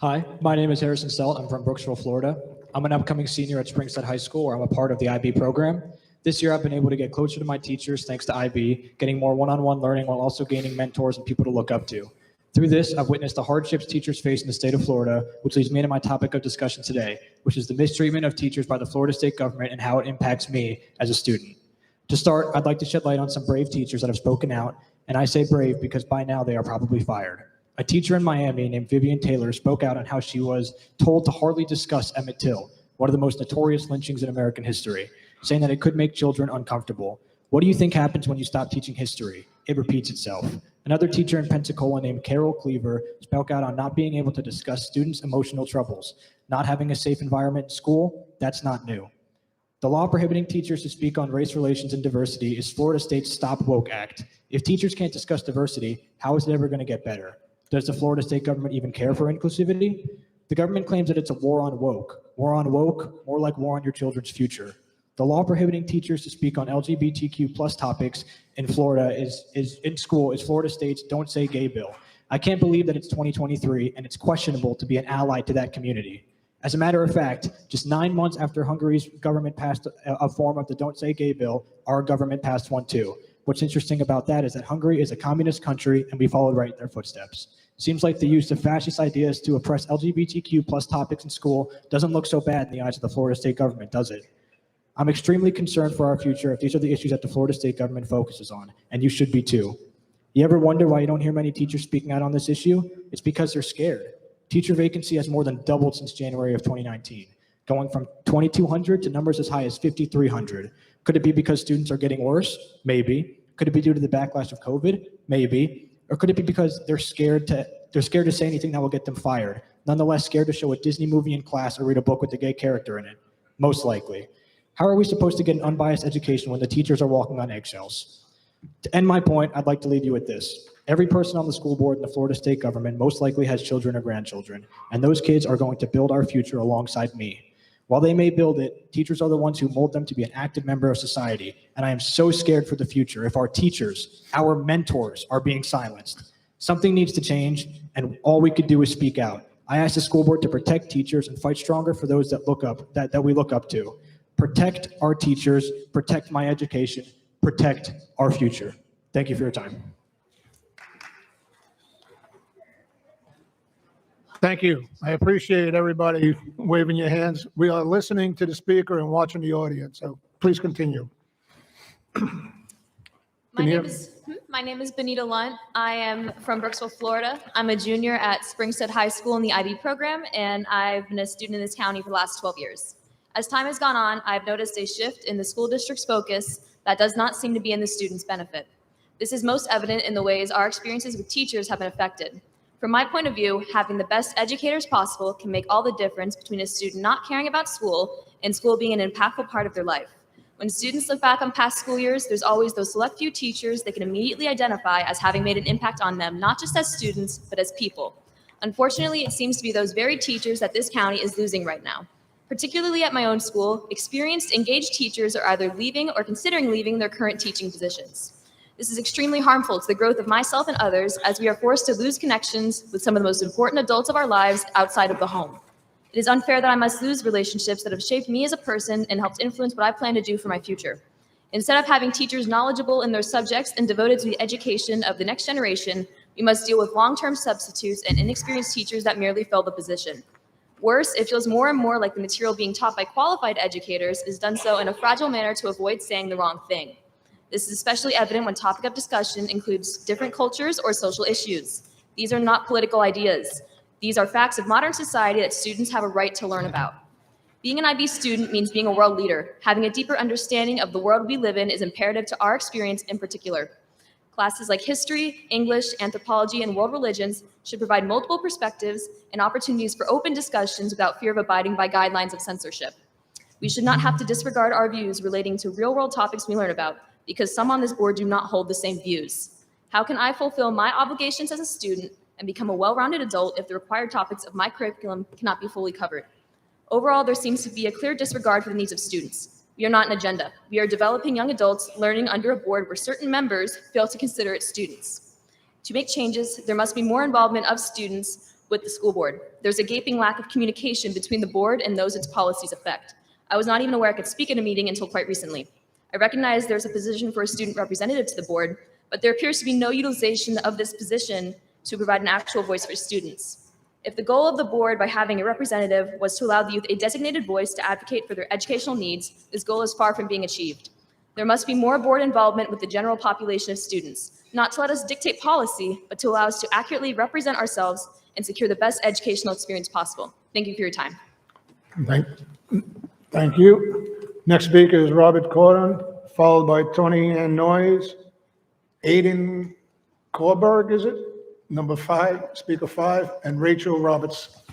Hi, my name is Harrison Selt. I'm from Brooksville, Florida. I'm an upcoming senior at Springstead High School, where I'm a part of the IB program. This year, I've been able to get closer to my teachers thanks to IB, getting more one-on-one learning while also gaining mentors and people to look up to. Through this, I've witnessed the hardships teachers face in the state of Florida, which leads me to my topic of discussion today, which is the mistreatment of teachers by the Florida state government and how it impacts me as a student. To start, I'd like to shed light on some brave teachers that have spoken out, and I say brave because by now they are probably fired. A teacher in Miami named Vivian Taylor spoke out on how she was told to hardly discuss Emmett Till, one of the most notorious lynchings in American history, saying that it could make children uncomfortable. What do you think happens when you stop teaching history? It repeats itself. Another teacher in Pensacola named Carol Cleaver spoke out on not being able to discuss students' emotional troubles. Not having a safe environment in school, that's not new. The law prohibiting teachers to speak on race relations and diversity is Florida State's Stop Woke Act. If teachers can't discuss diversity, how is it ever going to get better? Does the Florida state government even care for inclusivity? The government claims that it's a war on woke. War on woke, more like war on your children's future. The law prohibiting teachers to speak on LGBTQ plus topics in Florida is in school is Florida State's Don't Say Gay bill. I can't believe that it's 2023 and it's questionable to be an ally to that community. As a matter of fact, just 9 months after Hungary's government passed a form of the Don't Say Gay bill, our government passed one too. What's interesting about that is that Hungary is a communist country and we followed right in their footsteps. Seems like the use of fascist ideas to oppress LGBTQ plus topics in school doesn't look so bad in the eyes of the Florida state government, does it? I'm extremely concerned for our future if these are the issues that the Florida state government focuses on, and you should be too. You ever wonder why you don't hear many teachers speaking out on this issue? It's because they're scared. Teacher vacancy has more than doubled since January of 2019, going from 2,200 to numbers as high as 5,300. Could it be because students are getting worse? Maybe. Could it be due to the backlash of COVID? Maybe. Or could it be because they're scared to say anything that will get them fired? Nonetheless, scared to show a Disney movie in class or read a book with a gay character in it? Most likely. How are we supposed to get an unbiased education when the teachers are walking on eggshells? To end my point, I'd like to leave you with this. Every person on the school board in the Florida state government most likely has children or grandchildren, and those kids are going to build our future alongside me. While they may build it, teachers are the ones who mold them to be an active member of society, and I am so scared for the future if our teachers, our mentors, are being silenced. Something needs to change, and all we could do is speak out. I ask the school board to protect teachers and fight stronger for those that we look up to. Protect our teachers, protect my education, protect our future. Thank you for your time. Thank you. I appreciate everybody waving your hands. We are listening to the speaker and watching the audience, so please continue. My name is Benita Lunt. I am from Brooksville, Florida. I'm a junior at Springstead High School in the IB program, and I've been a student in this county for the last 12 years. As time has gone on, I've noticed a shift in the school district's focus that does not seem to be in the students' benefit. This is most evident in the ways our experiences with teachers have been affected. From my point of view, having the best educators possible can make all the difference between a student not caring about school and school being an impactful part of their life. When students look back on past school years, there's always those select few teachers they can immediately identify as having made an impact on them, not just as students, but as people. Unfortunately, it seems to be those very teachers that this county is losing right now. Particularly at my own school, experienced, engaged teachers are either leaving or considering leaving their current teaching positions. This is extremely harmful to the growth of myself and others, as we are forced to lose connections with some of the most important adults of our lives outside of the home. It is unfair that I must lose relationships that have shaped me as a person and helped influence what I plan to do for my future. Instead of having teachers knowledgeable in their subjects and devoted to the education of the next generation, we must deal with long-term substitutes and inexperienced teachers that merely fill the position. Worse, it feels more and more like the material being taught by qualified educators is done so in a fragile manner to avoid saying the wrong thing. This is especially evident when topic of discussion includes different cultures or social issues. These are not political ideas. These are facts of modern society that students have a right to learn about. Being an IB student means being a world leader. Having a deeper understanding of the world we live in is imperative to our experience in particular. Classes like history, English, anthropology, and world religions should provide multiple perspectives and opportunities for open discussions without fear of abiding by guidelines of censorship. We should not have to disregard our views relating to real-world topics we learn about, because some on this board do not hold the same views. How can I fulfill my obligations as a student and become a well-rounded adult if the required topics of my curriculum cannot be fully covered? Overall, there seems to be a clear disregard for the needs of students. We are not an agenda. We are developing young adults learning under a board where certain members fail to consider it students. To make changes, there must be more involvement of students, with the school board. There's a gaping lack of communication between the board and those its policies affect. I was not even aware I could speak at a meeting until quite recently. I recognize there's a position for a student representative to the board, but there appears to be no utilization of this position to provide an actual voice for students. If the goal of the board by having a representative was to allow the youth a designated voice to advocate for their educational needs, this goal is far from being achieved. There must be more board involvement with the general population of students, not to let us dictate policy, but to allow us to accurately represent ourselves and secure the best educational experience possible. Thank you for your time. Thank you. Next speaker is Robert Cordon, followed by Tony Ann Noyes, Aiden Korberg, is it? Number 5, speaker 5, and Rachel Roberts.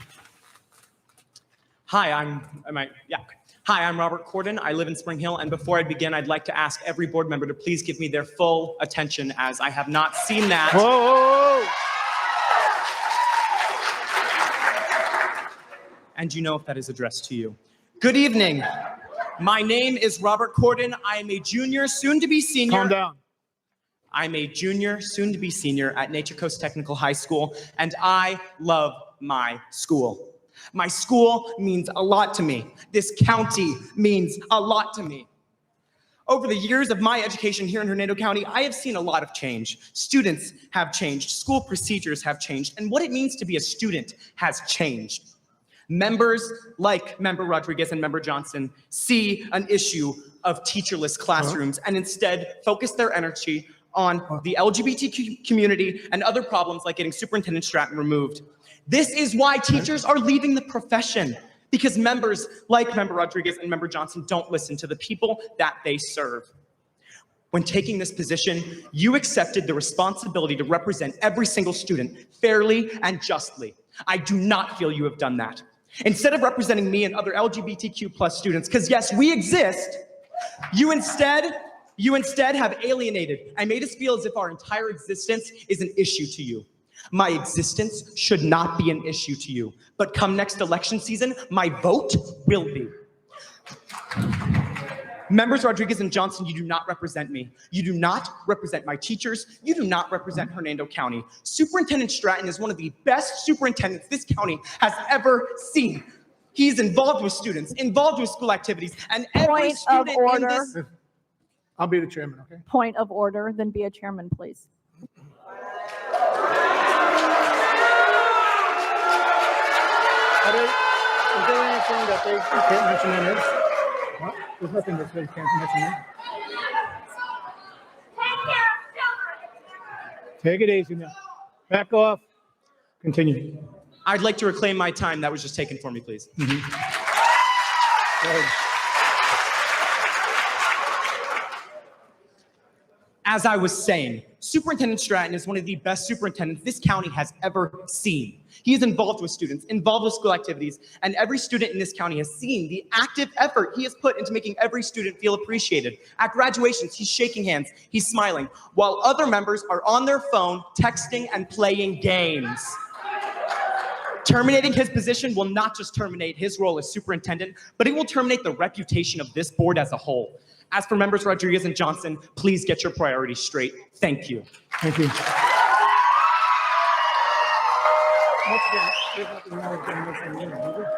Hi, I'm Robert Cordon. I live in Spring Hill, and before I begin, I'd like to ask every board member to please give me their full attention, as I have not seen that. Whoa! And you know if that is addressed to you. Good evening. My name is Robert Cordon. I am a junior, soon to be senior. Calm down. I'm a junior, soon to be senior at Nature Coast Technical High School, and I love my school. My school means a lot to me. This county means a lot to me. Over the years of my education here in Hernando County, I have seen a lot of change. Students have changed, school procedures have changed, and what it means to be a student has changed. Members like Member Rodriguez and Member Johnson see an issue of teacherless classrooms and instead focus their energy on the LGBTQ community and other problems like getting Superintendent Stratton removed. This is why teachers are leaving the profession, because members like Member Rodriguez and Member Johnson don't listen to the people that they serve. When taking this position, you accepted the responsibility to represent every single student fairly and justly. I do not feel you have done that. Instead of representing me and other LGBTQ plus students, because yes, we exist, you instead have alienated and made us feel as if our entire existence is an issue to you. My existence should not be an issue to you, but come next election season, my vote will be. Members Rodriguez and Johnson, you do not represent me. You do not represent my teachers. You do not represent Hernando County. Superintendent Stratton is one of the best superintendents this county has ever seen. He's involved with students, involved with school activities, and every student in this... I'll be the chairman, okay? Point of order, then be a chairman, please. Is there anything that they can't mention in this? What? There's nothing that they can't mention in. Take it easy now. Back off. Continue. I'd like to reclaim my time that was just taken for me, please. Go ahead. As I was saying, Superintendent Stratton is one of the best superintendents this county has ever seen. He is involved with students, involved with school activities, and every student in this county has seen the active effort he has put into making every student feel appreciated. At graduations, he's shaking hands, he's smiling, while other members are on their phone, texting and playing games. Terminating his position will not just terminate his role as superintendent, but it will terminate the reputation of this board as a whole. As for members Rodriguez and Johnson, please get your priorities straight. Thank you. Thank you. Once again, there's nothing more than mentioned in here,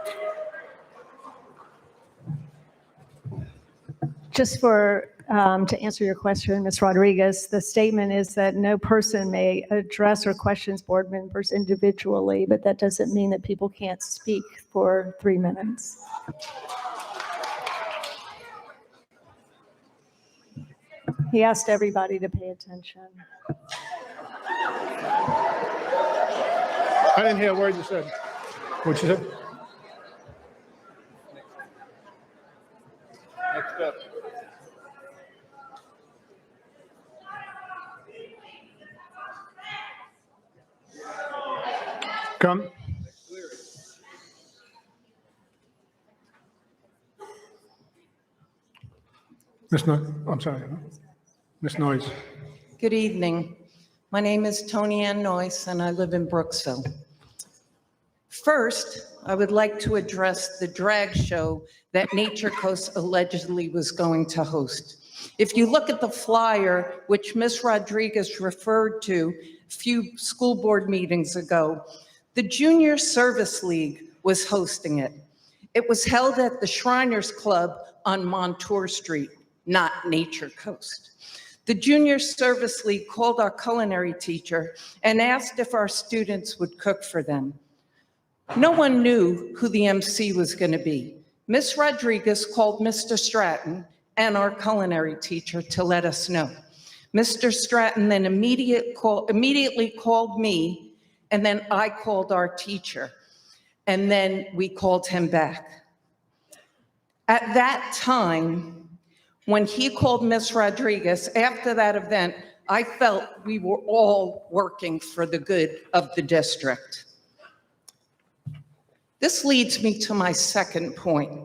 Just for, to answer your question, Ms. Rodriguez, the statement is that no person may address or questions board members individually, but that doesn't mean that people can't speak for 3 minutes. He asked everybody to pay attention. I didn't hear a word you said. What you said? Next up. Come. Ms. Noyes, I'm sorry. Ms. Noyes. Good evening. My name is Tony Ann Noyes, and I live in Brooksville. First, I would like to address the drag show that Nature Coast allegedly was going to host. If you look at the flyer, which Ms. Rodriguez referred to a few school board meetings ago, The Junior Service League was hosting it. It was held at the Shriners Club on Montour Street, not Nature Coast. The Junior Service League called our culinary teacher and asked if our students would cook for them. No one knew who the MC was going to be. Miss Rodriguez called Mr. Stratton and our culinary teacher to let us know. Mr. Stratton then immediately called me, and then I called our teacher, and then we called him back. At that time, when he called Miss Rodriguez, after that event, I felt we were all working for the good of the district. This leads me to my second point.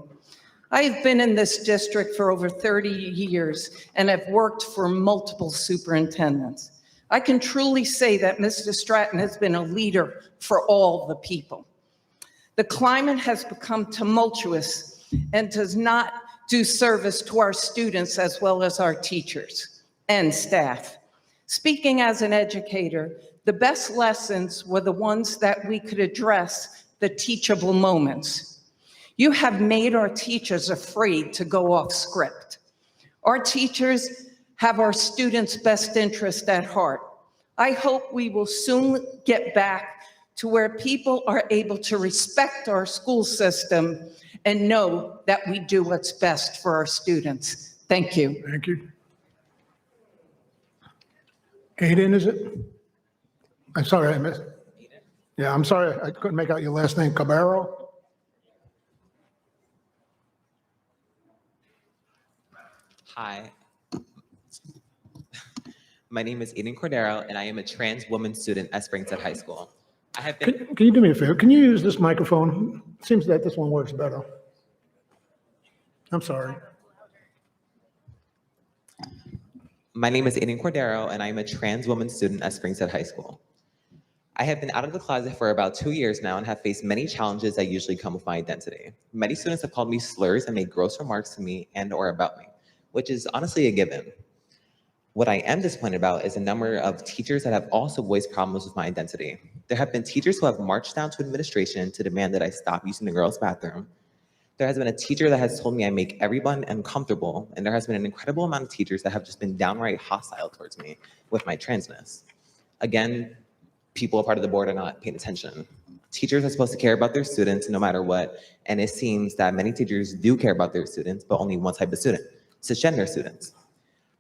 I have been in this district for over 30 years and have worked for multiple superintendents. I can truly say that Mr. Stratton has been a leader for all the people. The climate has become tumultuous and does not do service to our students as well as our teachers and staff. Speaking as an educator, the best lessons were the ones that we could address the teachable moments. You have made our teachers afraid to go off script. Our teachers have our students' best interest at heart. I hope we will soon get back to where people are able to respect our school system and know that we do what's best for our students. Thank you. Thank you. Aiden, is it? I'm sorry, I missed. Yeah, I'm sorry, I couldn't make out your last name. Cabero? Hi, my name is Aiden Cordero, and I am a trans woman student at Springstead High School. I have been. Can you do me a favor? Can you use this microphone? It seems that this one works better. I'm sorry. My name is Aiden Cordero, and I am a trans woman student at Springstead High School. I have been out of the closet for about 2 years now and have faced many challenges that usually come with my identity. Many students have called me slurs and made gross remarks to me and or about me, which is honestly a given. What I am disappointed about is a number of teachers that have also voiced problems with my identity. There have been teachers who have marched down to administration to demand that I stop using the girls' bathroom. There has been a teacher that has told me I make everyone uncomfortable, and there has been an incredible amount of teachers that have just been downright hostile towards me with my transness. Again, people a part of the board are not paying attention. Teachers are supposed to care about their students no matter what, and it seems that many teachers do care about their students, but only one type of student, cisgender students.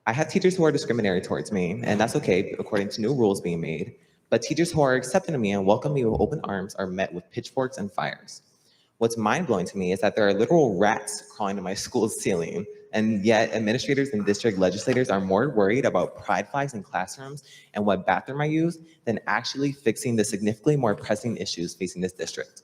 I have teachers who are discriminatory towards me, and that's okay according to new rules being made, but teachers who are accepting of me and welcome me with open arms are met with pitchforks and fires. What's mind-blowing to me is that there are literal rats crawling to my school's ceiling, and yet administrators and district legislators are more worried about pride flags in classrooms and what bathroom I use than actually fixing the significantly more pressing issues facing this district.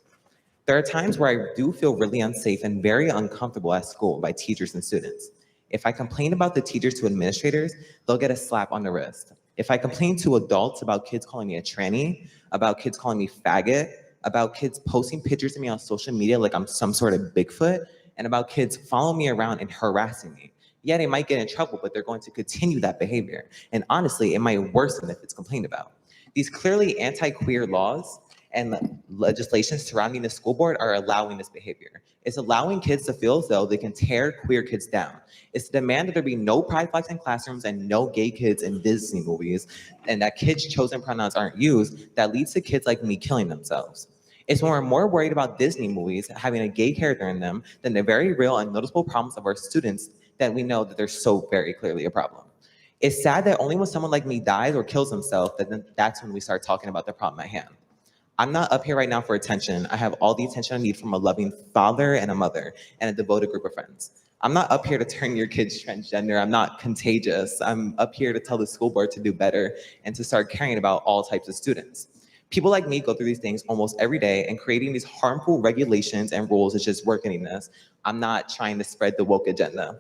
There are times where I do feel really unsafe and very uncomfortable at school by teachers and students. If I complain about the teachers to administrators, they'll get a slap on the wrist. If I complain to adults about kids calling me a tranny, about kids calling me faggot, about kids posting pictures of me on social media like I'm some sort of Bigfoot, and about kids following me around and harassing me. Yeah, they might get in trouble, but they're going to continue that behavior. And honestly, it might worsen if it's complained about. These clearly anti-queer laws and legislation surrounding the school board are allowing this behavior. It's allowing kids to feel as though they can tear queer kids down. It's the demand that there be no pride flags in classrooms and no gay kids in Disney movies, and that kids' chosen pronouns aren't used that leads to kids like me killing themselves. It's when we're more worried about Disney movies having a gay character in them than the very real and noticeable problems of our students that we know that they're so very clearly a problem. It's sad that only when someone like me dies or kills himself, that's when we start talking about the problem at hand. I'm not up here right now for attention. I have all the attention I need from a loving father and a mother and a devoted group of friends. I'm not up here to turn your kids transgender. I'm not contagious. I'm up here to tell the school board to do better and to start caring about all types of students. People like me go through these things almost every day, and creating these harmful regulations and rules is just working this. I'm not trying to spread the woke agenda.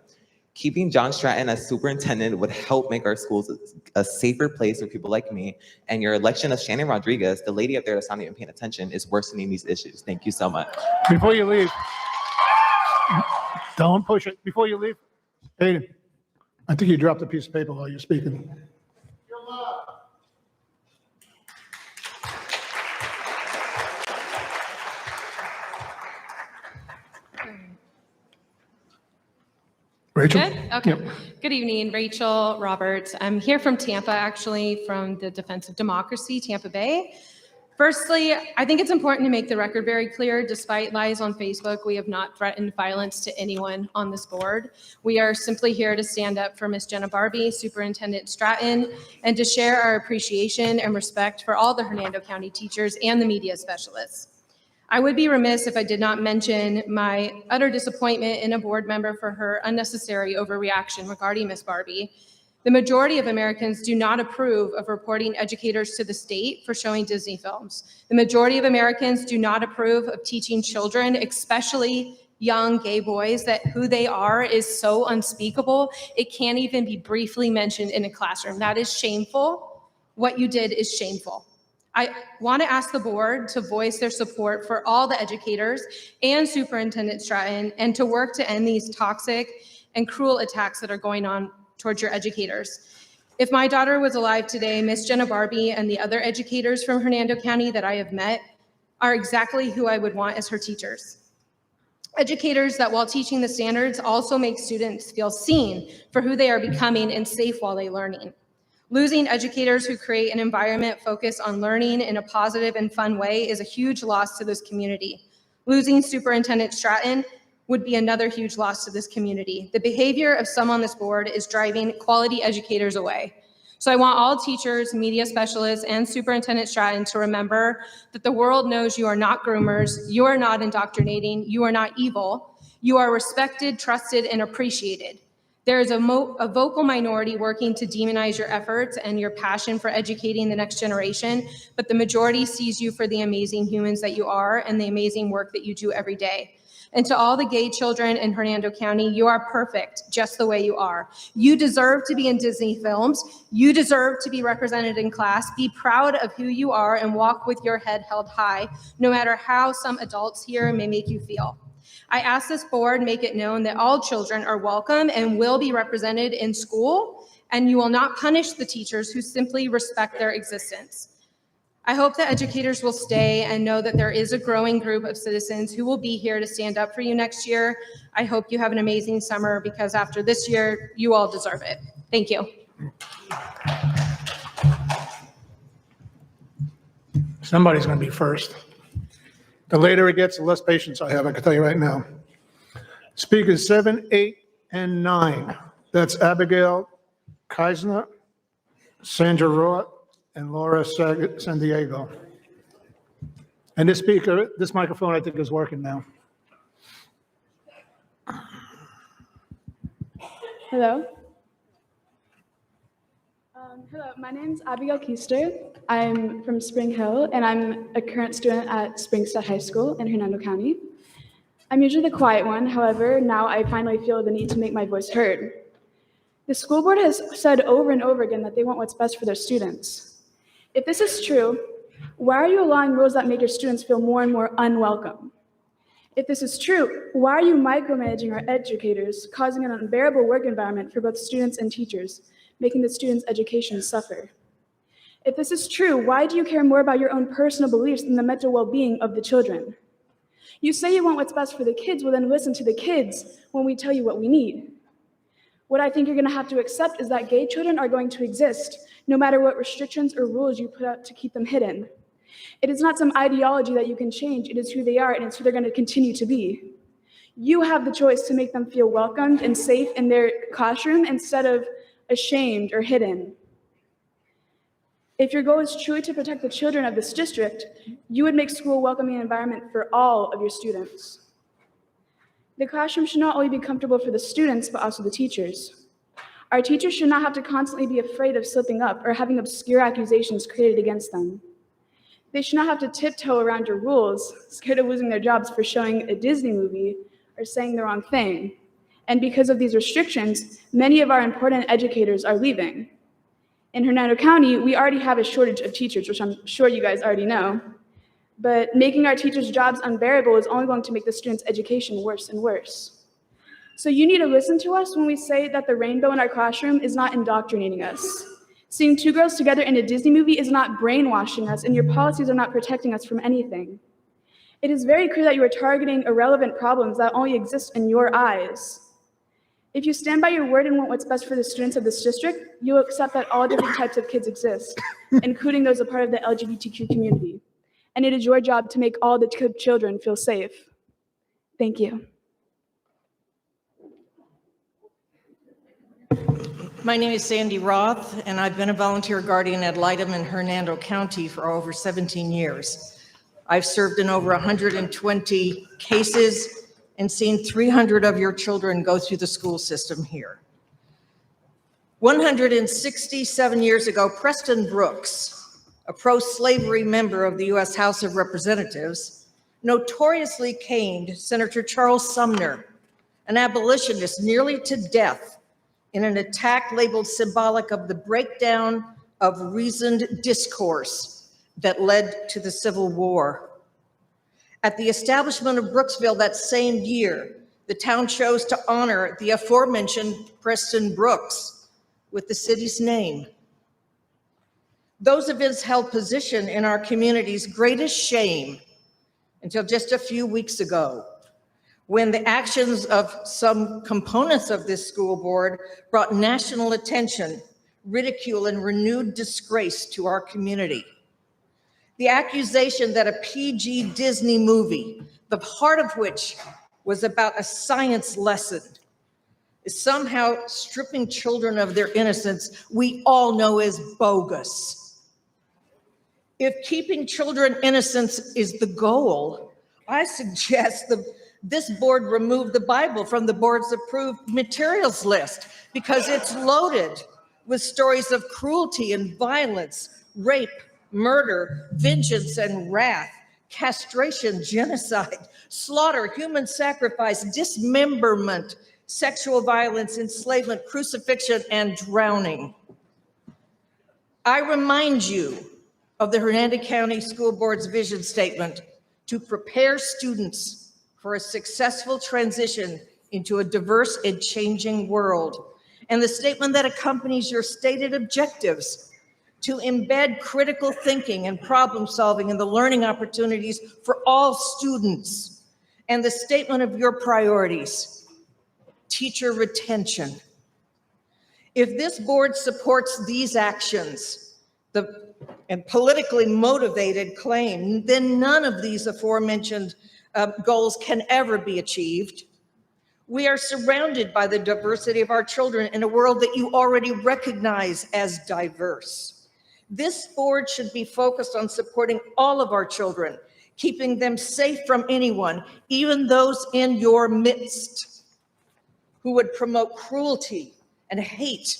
Keeping John Stratton as superintendent would help make our schools a safer place for people like me, and your election of Shannon Rodriguez, the lady up there that's not even paying attention, is worsening these issues. Thank you so much. Before you leave, don't push it. Before you leave, Aiden, I think you dropped a piece of paper while you're speaking. Rachel? Good? Okay. Yep. Good evening, Rachel Roberts. I'm here from Tampa, actually, from the Defense of Democracy, Tampa Bay. Firstly, I think it's important to make the record very clear, despite lies on Facebook, we have not threatened violence to anyone on this board. We are simply here to stand up for Ms. Jenna Barbie, Superintendent Stratton, and to share our appreciation and respect for all the Hernando County teachers and the media specialists. I would be remiss if I did not mention my utter disappointment in a board member for her unnecessary overreaction regarding Ms. Barbie. The majority of Americans do not approve of reporting educators to the state for showing Disney films. The majority of Americans do not approve of teaching children, especially young gay boys, that who they are is so unspeakable, it can't even be briefly mentioned in a classroom. That is shameful. What you did is shameful. I want to ask the board to voice their support for all the educators and Superintendent Stratton and to work to end these toxic and cruel attacks that are going on towards your educators. If my daughter was alive today, Miss Jenna Barbie and the other educators from Hernando County that I have met are exactly who I would want as her teachers. Educators that, while teaching the standards, also make students feel seen for who they are becoming and safe while they're learning. Losing educators who create an environment focused on learning in a positive and fun way is a huge loss to this community. Losing Superintendent Stratton would be another huge loss to this community. The behavior of some on this board is driving quality educators away. So I want all teachers, media specialists, and Superintendent Stratton to remember that the world knows you are not groomers, you are not indoctrinating, you are not evil. You are respected, trusted, and appreciated. There is a vocal minority working to demonize your efforts and your passion for educating the next generation, but the majority sees you for the amazing humans that you are and the amazing work that you do every day. And to all the gay children in Hernando County, you are perfect just the way you are. You deserve to be in Disney films. You deserve to be represented in class. Be proud of who you are and walk with your head held high, no matter how some adults here may make you feel. I ask this board make it known that all children are welcome and will be represented in school, and you will not punish the teachers who simply respect their existence. I hope that educators will stay and know that there is a growing group of citizens who will be here to stand up for you next year. I hope you have an amazing summer because after this year, you all deserve it. Thank you. Somebody's going to be first. The later it gets, the less patience I have, I can tell you right now. Speakers 7, 8, and 9. That's Abigail Keisner, Sandra Roth, and Laura San Diego. And this microphone I think is working now. Hello. Hello, my name is Abigail Keister. I'm from Spring Hill, and I'm a current student at Springstead High School in Hernando County. I'm usually the quiet one, however, now I finally feel the need to make my voice heard. The school board has said over and over again that they want what's best for their students. If this is true, why are you allowing rules that make your students feel more and more unwelcome? If this is true, why are you micromanaging our educators, causing an unbearable work environment for both students and teachers, making the students' education suffer? If this is true, why do you care more about your own personal beliefs than the mental well-being of the children? You say you want what's best for the kids, well then listen to the kids when we tell you what we need. What I think you're gonna have to accept is that gay children are going to exist, no matter what restrictions or rules you put out to keep them hidden. It is not some ideology that you can change, it is who they are and it's who they're gonna continue to be. You have the choice to make them feel welcomed and safe in their classroom instead of ashamed or hidden. If your goal is truly to protect the children of this district, you would make school a welcoming environment for all of your students. The classroom should not only be comfortable for the students, but also the teachers. Our teachers should not have to constantly be afraid of slipping up or having obscure accusations created against them. They should not have to tiptoe around your rules, scared of losing their jobs for showing a Disney movie or saying the wrong thing. And because of these restrictions, many of our important educators are leaving. In Hernando County, we already have a shortage of teachers, which I'm sure you guys already know. But making our teachers' jobs unbearable is only going to make the students' education worse and worse. So you need to listen to us when we say that the rainbow in our classroom is not indoctrinating us. Seeing two girls together in a Disney movie is not brainwashing us, and your policies are not protecting us from anything. It is very clear that you are targeting irrelevant problems that only exist in your eyes. If you stand by your word and want what's best for the students of this district, you will accept that all different types of kids exist, including those a part of the LGBTQ community. And it is your job to make all the children feel safe. Thank you. My name is Sandy Roth, and I've been a volunteer guardian ad litem in Hernando County for over 17 years. I've served in over 120 cases and seen 300 of your children go through the school system here. 167 years ago, Preston Brooks, a pro-slavery member of the U.S. House of Representatives, notoriously caned Senator Charles Sumner, an abolitionist, nearly to death in an attack labeled symbolic of the breakdown of reasoned discourse that led to the Civil War. At the establishment of Brooksville that same year, the town chose to honor the aforementioned Preston Brooks with the city's name. Those events held position in our community's greatest shame until just a few weeks ago, when the actions of some components of this school board brought national attention, ridicule, and renewed disgrace to our community. The accusation that a PG Disney movie, the heart of which was about a science lesson, is somehow stripping children of their innocence, we all know is bogus. If keeping children innocent is the goal, I suggest this board remove the Bible from the board's approved materials list because it's loaded with stories of cruelty and violence, rape, murder, vengeance and wrath, castration, genocide, slaughter, human sacrifice, dismemberment, sexual violence, enslavement, crucifixion, and drowning. I remind you of the Hernando County School Board's vision statement to prepare students for a successful transition into a diverse and changing world, and the statement that accompanies your stated objectives to embed critical thinking and problem solving in the learning opportunities for all students, and the statement of your priorities, teacher retention. If this board supports these actions, and politically motivated claim, then none of these aforementioned goals can ever be achieved. We are surrounded by the diversity of our children in a world that you already recognize as diverse. This board should be focused on supporting all of our children, keeping them safe from anyone, even those in your midst, who would promote cruelty and hate,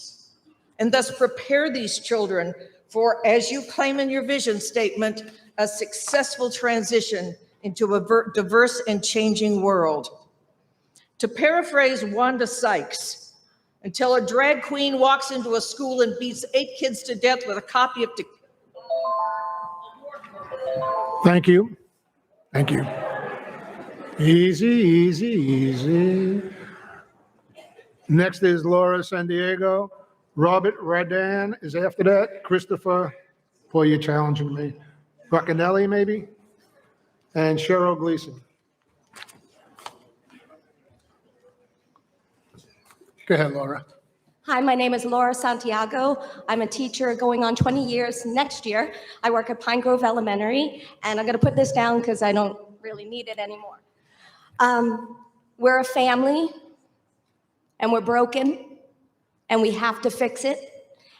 and thus prepare these children for, as you claim in your vision statement, a successful transition into a diverse and changing world. To paraphrase Wanda Sykes, until a drag queen walks into a school and beats 8 kids to death with a copy of... Thank you. Thank you. Easy, easy, easy. Next is Laura San Diego. Robert Radan is after that. Christopher, boy, you're challenging me. Buccanelli, maybe? And Cheryl Gleason. Go ahead, Laura. Hi, my name is Laura Santiago. I'm a teacher going on 20 years next year. I work at Pine Grove Elementary, and I'm going to put this down because I don't really need it anymore. We're a family, and we're broken, and we have to fix it.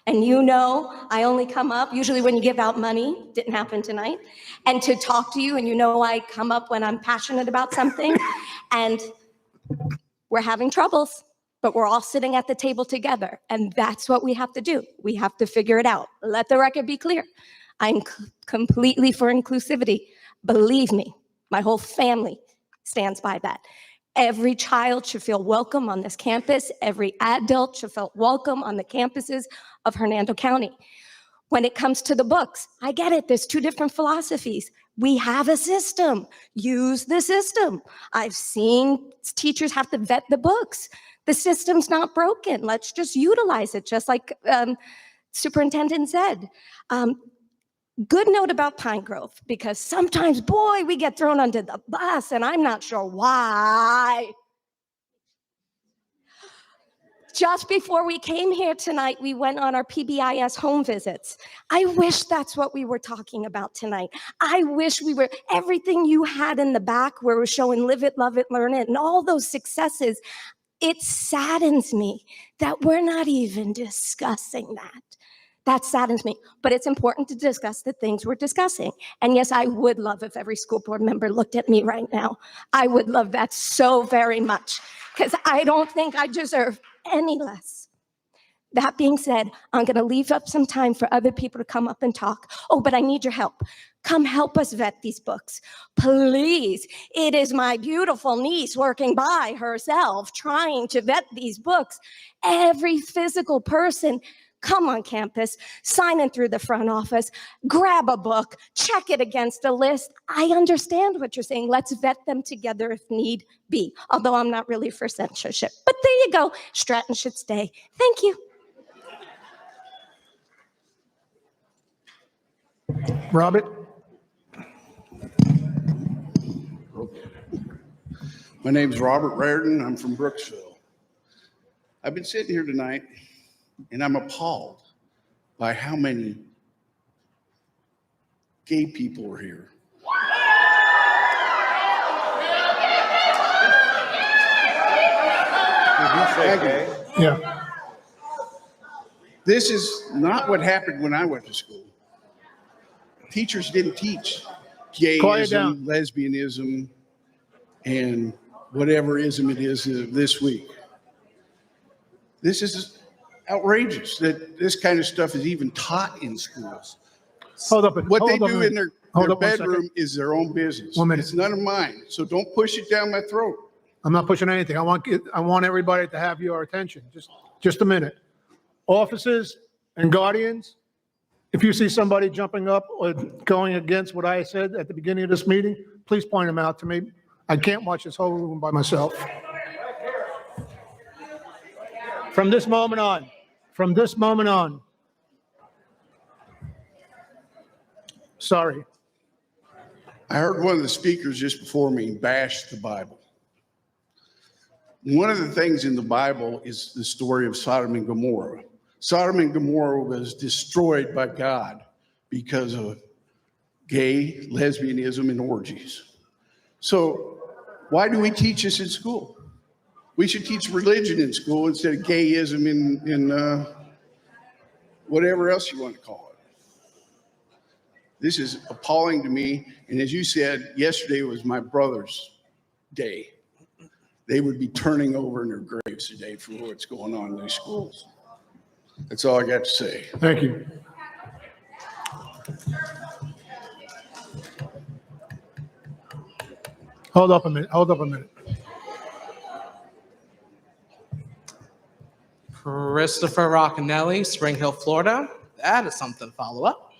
And you know, I only come up usually when you give out money, didn't happen tonight, and to talk to you, and you know I come up when I'm passionate about something, and we're having troubles. But we're all sitting at the table together, and that's what we have to do. We have to figure it out. Let the record be clear. I'm completely for inclusivity. Believe me, my whole family stands by that. Every child should feel welcome on this campus. Every adult should feel welcome on the campuses of Hernando County. When it comes to the books, I get it. There's 2 different philosophies. We have a system. Use the system. I've seen teachers have to vet the books. The system's not broken. Let's just utilize it, just like Superintendent said. Good note about Pine Grove, because sometimes, boy, we get thrown under the bus, and I'm not sure why. Just before we came here tonight, we went on our PBIS home visits. I wish that's what we were talking about tonight. I wish we were, everything you had in the back where we're showing live it, love it, learn it, and all those successes. It saddens me that we're not even discussing that. That saddens me, but it's important to discuss the things we're discussing. And yes, I would love if every school board member looked at me right now. I would love that so very much, because I don't think I deserve any less. That being said, I'm going to leave up some time for other people to come up and talk. Oh, but I need your help. Come help us vet these books. Please. It is my beautiful niece working by herself trying to vet these books. Every physical person come on campus, sign in through the front office, grab a book, check it against a list. I understand what you're saying. Let's vet them together if need be, although I'm not really for censorship. But there you go. Stratton should stay. Thank you. Robert? My name's Robert Raridan. I'm from Brooksville. I've been sitting here tonight and I'm appalled by how many gay people are here. Yeah. This is not what happened when I went to school. Teachers didn't teach gayism, lesbianism, and whatever ism it is this week. This is outrageous that this kind of stuff is even taught in schools. Hold up. What they hold up do a in their Hold up 1 bedroom second. is their own business. 1 minute. It's none of mine. So don't push it down my throat. I'm not pushing anything. I want everybody to have your attention. Just a minute. Officers and guardians, if you see somebody jumping up or going against what I said at the beginning of this meeting, please point them out to me. I can't watch this whole room by myself. From this moment on. Sorry. I heard one of the speakers just before me bash the Bible. One of the things in the Bible is the story of Sodom and Gomorrah. Sodom and Gomorrah was destroyed by God because of gay, lesbianism, and orgies. So why do we teach this in school? We should teach religion in school instead of gayism and whatever else you want to call it. This is appalling to me. And as you said, yesterday was my brother's day. They would be turning over in their graves today for what's going on in these schools. That's all I got to say. Thank you. Hold up a minute. Christopher Roccanelli, Spring Hill, Florida. That is something to follow up.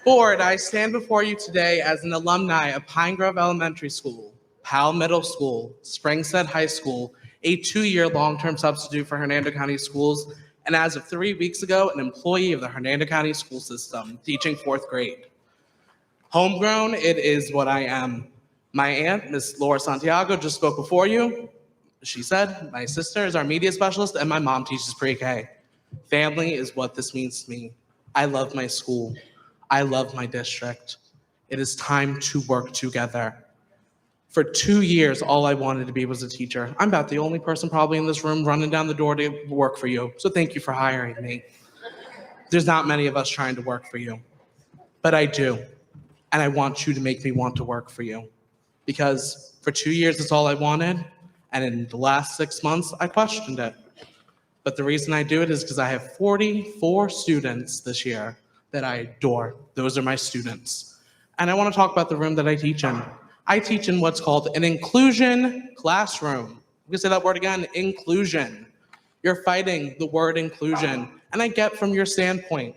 Board, I stand before you today as an alumni of Pine Grove Elementary School, Powell Middle School, Springstead High School, a 2-year long-term substitute for Hernando County Schools, and as of 3 weeks ago, an employee of the Hernando County school system, teaching 4th grade. Homegrown, it is what I am. My aunt, Miss Laura Santiago, just spoke before you. She said, my sister is our media specialist and my mom teaches pre-K. Family is what this means to me. I love my school. I love my district. It is time to work together. For 2 years, all I wanted to be was a teacher. I'm about the only person probably in this room running down the door to work for you. So thank you for hiring me. There's not many of us trying to work for you, but I do. And I want you to make me want to work for you. Because for 2 years, that's all I wanted. And in the last 6 months, I questioned it. But the reason I do it is because I have 44 students this year that I adore. Those are my students. And I want to talk about the room that I teach in. I teach in what's called an inclusion classroom. I'm gonna say that word again, inclusion. You're fighting the word inclusion. And I get from your standpoint,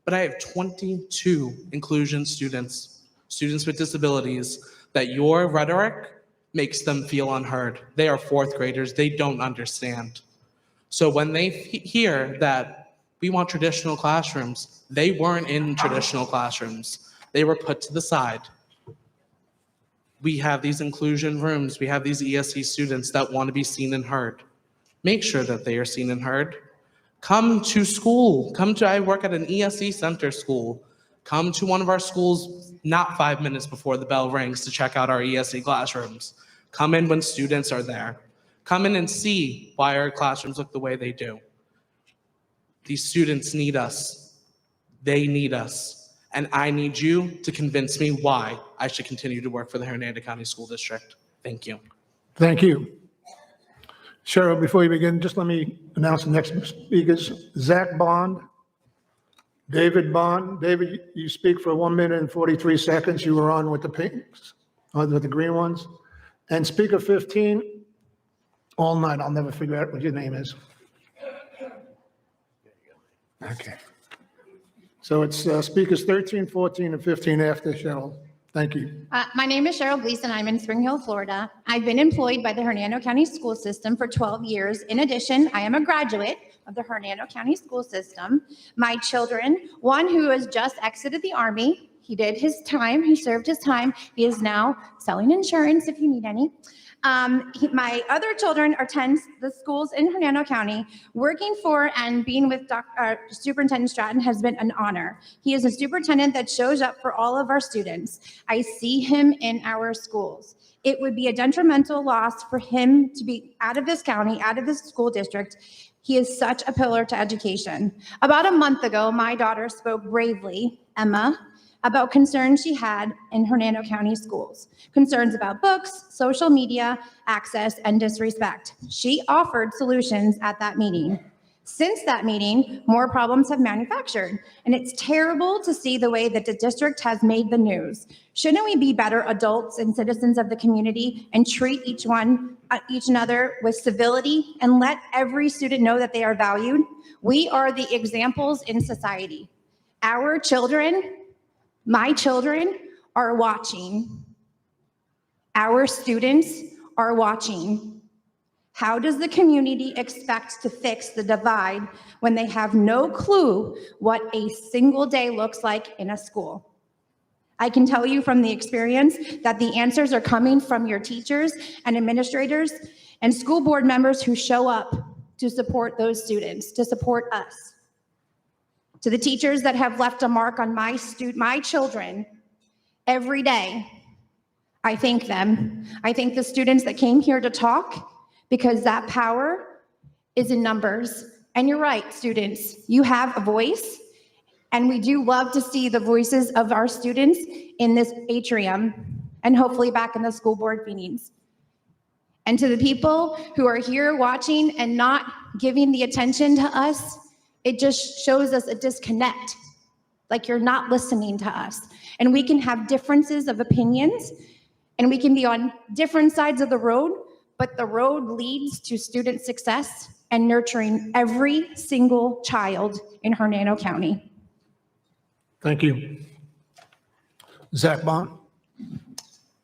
but I have 22 inclusion students with disabilities, that your rhetoric makes them feel unheard. They are 4th graders, they don't understand. So when they hear that we want traditional classrooms, they weren't in traditional classrooms. They were put to the side. We have these inclusion rooms. We have these ESC students that want to be seen and heard. Make sure that they are seen and heard. Come to school. I work at an ESC center school. Come to one of our schools not 5 minutes before the bell rings to check out our ESC classrooms. Come in when students are there. Come in and see why our classrooms look the way they do. These students need us. They need us. And I need you to convince me why I should continue to work for the Hernando County School District. Thank you. Thank you. Cheryl, before you begin, just let me announce the next speakers. Zach Bond, David Bond. David, you speak for 1 minute and 43 seconds. You were on with the pinks, with the green ones. And speaker 15, all night. I'll never figure out what your name is. Okay. So it's speakers 13, 14, and 15 after Cheryl. Thank you. My name is Cheryl Gleason. I'm in Spring Hill, Florida. I've been employed by the Hernando County School System for 12 years. In addition, I am a graduate of the Hernando County School System. My children, one who has just exited the Army, he did his time, he served his time. He is now selling insurance if you need any. My other children attend the schools in Hernando County. Working for and being with Superintendent Stratton has been an honor. He is a superintendent that shows up for all of our students. I see him in our schools. It would be a detrimental loss for him to be out of this county, out of this school district. He is such a pillar to education. About a month ago, my daughter spoke bravely, Emma, about concerns she had in Hernando County schools, concerns about books, social media, access, and disrespect. She offered solutions at that meeting. Since that meeting, more problems have manufactured, and it's terrible to see the way that the district has made the news. Shouldn't we be better adults and citizens of the community and treat each another with civility and let every student know that they are valued? We are the examples in society. Our children, my children, are watching. Our students are watching. How does the community expect to fix the divide when they have no clue what a single day looks like in a school? I can tell you from the experience that the answers are coming from your teachers and administrators and school board members who show up to support those students, to support us. To the teachers that have left a mark on my children every day, I thank them. I thank the students that came here to talk, because that power is in numbers. And you're right, students, you have a voice, and we do love to see the voices of our students in this atrium and hopefully back in the school board meetings. And to the people who are here watching and not giving the attention to us, it just shows us a disconnect, like you're not listening to us. And we can have differences of opinions, and we can be on different sides of the road, but the road leads to student success and nurturing every single child in Hernando County. Thank you. Zach Bond.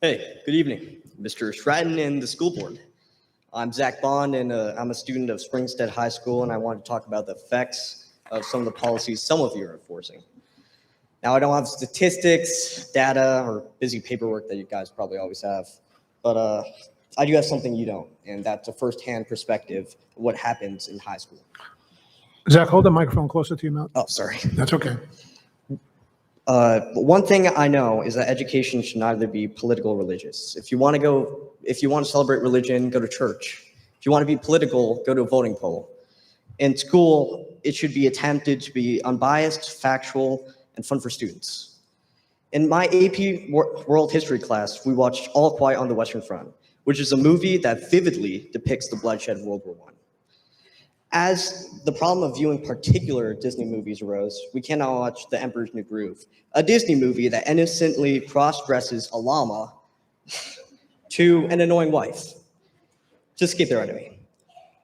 Hey, good evening, Mr. Stratton and the school board. I'm Zach Bond, and I'm a student of Springstead High School, and I want to talk about the effects of some of the policies some of you are enforcing. Now, I don't have statistics, data, or busy paperwork that you guys probably always have, but I do have something you don't, and that's a firsthand perspective of what happens in high school. Zach, hold the microphone closer to your mouth. Oh, sorry. That's okay. One thing I know is that education should neither be political or religious. If you want to celebrate religion, go to church. If you want to be political, go to a voting poll. In school, it should be attempted to be unbiased, factual, and fun for students. In my AP World History class, we watched All Quiet on the Western Front, which is a movie that vividly depicts the bloodshed of World War I. As the problem of viewing particular Disney movies arose, we cannot watch The Emperor's New Groove, a Disney movie that innocently cross-dresses a llama to an annoying wife. Just skip there anyway.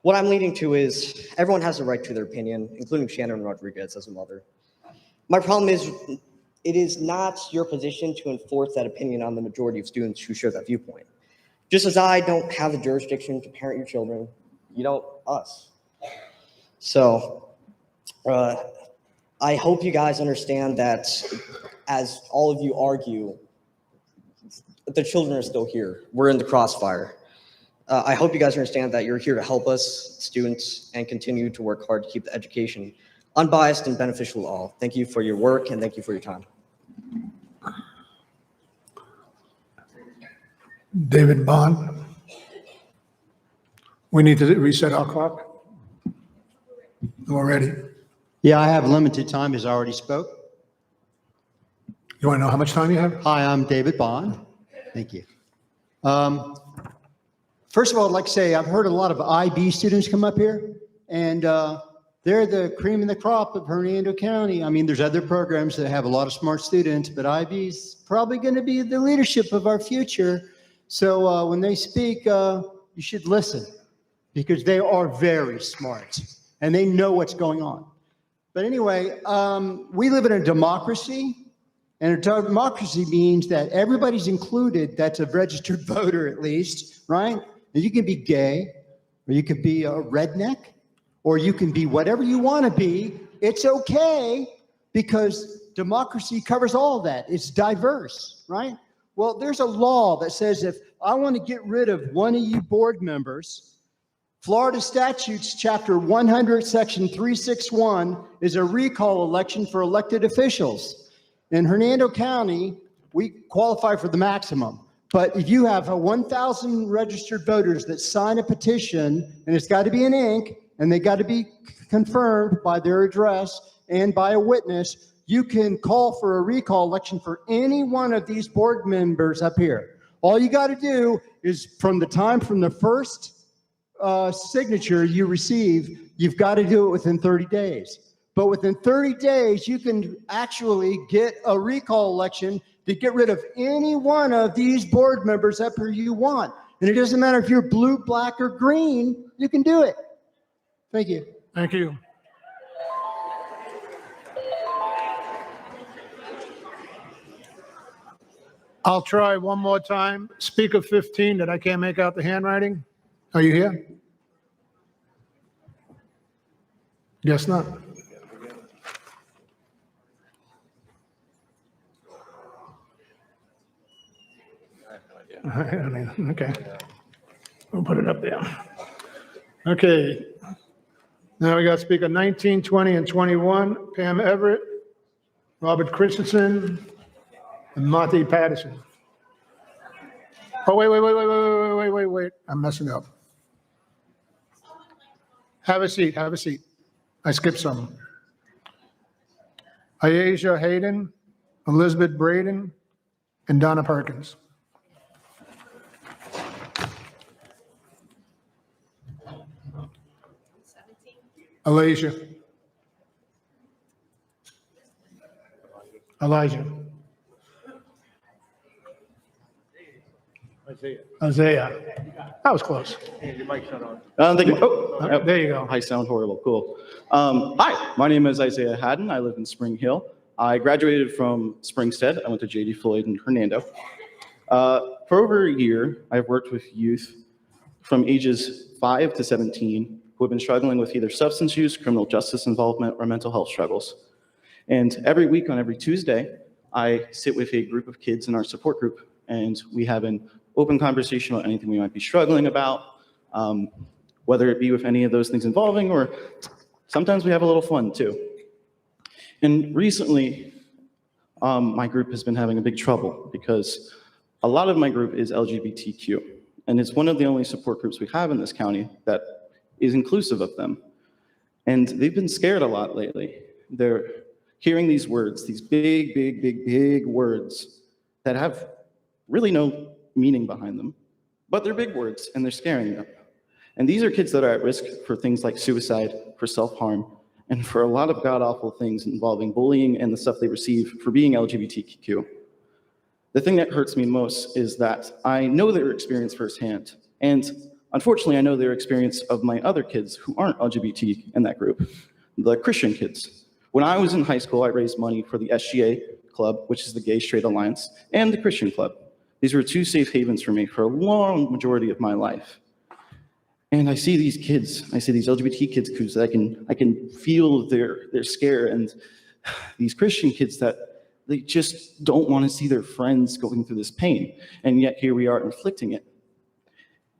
What I'm leading to is everyone has a right to their opinion, including Shannon Rodriguez as a mother. My problem is it is not your position to enforce that opinion on the majority of students who share that viewpoint. Just as I don't have the jurisdiction to parent your children, you don't us. So I hope you guys understand that as all of you argue, but the children are still here. We're in the crossfire. I hope you guys understand that you're here to help us, students, and continue to work hard to keep the education unbiased and beneficial to all. Thank you for your work and thank you for your time. David Bond. We need to reset our clock. We're ready. Yeah, I have limited time, as I already spoke. You want to know how much time you have? Hi, I'm David Bond. Thank you. First of all, I'd like to say I've heard a lot of IB students come up here, and they're the cream of the crop of Hernando County. I mean, there's other programs that have a lot of smart students, but IB's probably going to be the leadership of our future. So when they speak, you should listen, because they are very smart, and they know what's going on. But anyway, we live in a democracy. And a democracy means that everybody's included that's a registered voter, at least, right? And you can be gay, or you could be a redneck, or you can be whatever you want to be. It's okay, because democracy covers all of that. It's diverse, right? Well, there's a law that says if I want to get rid of one of you board members, Florida Statutes Chapter 100, Section 361 is a recall election for elected officials. In Hernando County, we qualify for the maximum. But if you have 1,000 registered voters that sign a petition, and it's got to be in ink, and they got to be confirmed by their address and by a witness, you can call for a recall election for any one of these board members up here. All you got to do is from the first signature you receive, you've got to do it within 30 days. But within 30 days, you can actually get a recall election to get rid of any one of these board members up here you want. And it doesn't matter if you're blue, black, or green, you can do it. Thank you. Thank you. I'll try one more time. Speaker 15, that I can't make out the handwriting. Are you here? Guess not. Okay. We'll put it up there. Okay. Now we got speaker 19, 20, and 21, Pam Everett, Robert Christensen, and Marty Patterson. Oh, wait. I'm messing up. Have a seat. I skipped some. Ayasia Hayden, Elizabeth Braden, and Donna Perkins. Elijah. Isaiah. That was close. Your mic's not on. I don't think. There you go. I sound horrible. Cool. Hi, my name is Isaiah Haddon. I live in Spring Hill. I graduated from Springstead. I went to J.D. Floyd in Hernando. For over a year, I've worked with youth from ages 5 to 17 who have been struggling with either substance use, criminal justice involvement, or mental health struggles. And every week on every Tuesday, I sit with a group of kids in our support group, and we have an open conversation about anything we might be struggling about, whether it be with any of those things involving, or sometimes we have a little fun too. And recently, my group has been having a big trouble because a lot of my group is LGBTQ, and it's one of the only support groups we have in this county that is inclusive of them. And they've been scared a lot lately. They're hearing these words, these big words that have really no meaning behind them, but they're big words and they're scaring them. And these are kids that are at risk for things like suicide, for self-harm, and for a lot of god-awful things involving bullying and the stuff they receive for being LGBTQ. The thing that hurts me most is that I know their experience firsthand, and unfortunately, I know their experience of my other kids who aren't LGBT in that group, the Christian kids. When I was in high school, I raised money for the SGA Club, which is the Gay Straight Alliance, and the Christian Club. These were two safe havens for me for a long majority of my life. And I see these kids, I see these LGBT kids who I can feel their scare, and these Christian kids that They just don't want to see their friends going through this pain. And yet here we are inflicting it.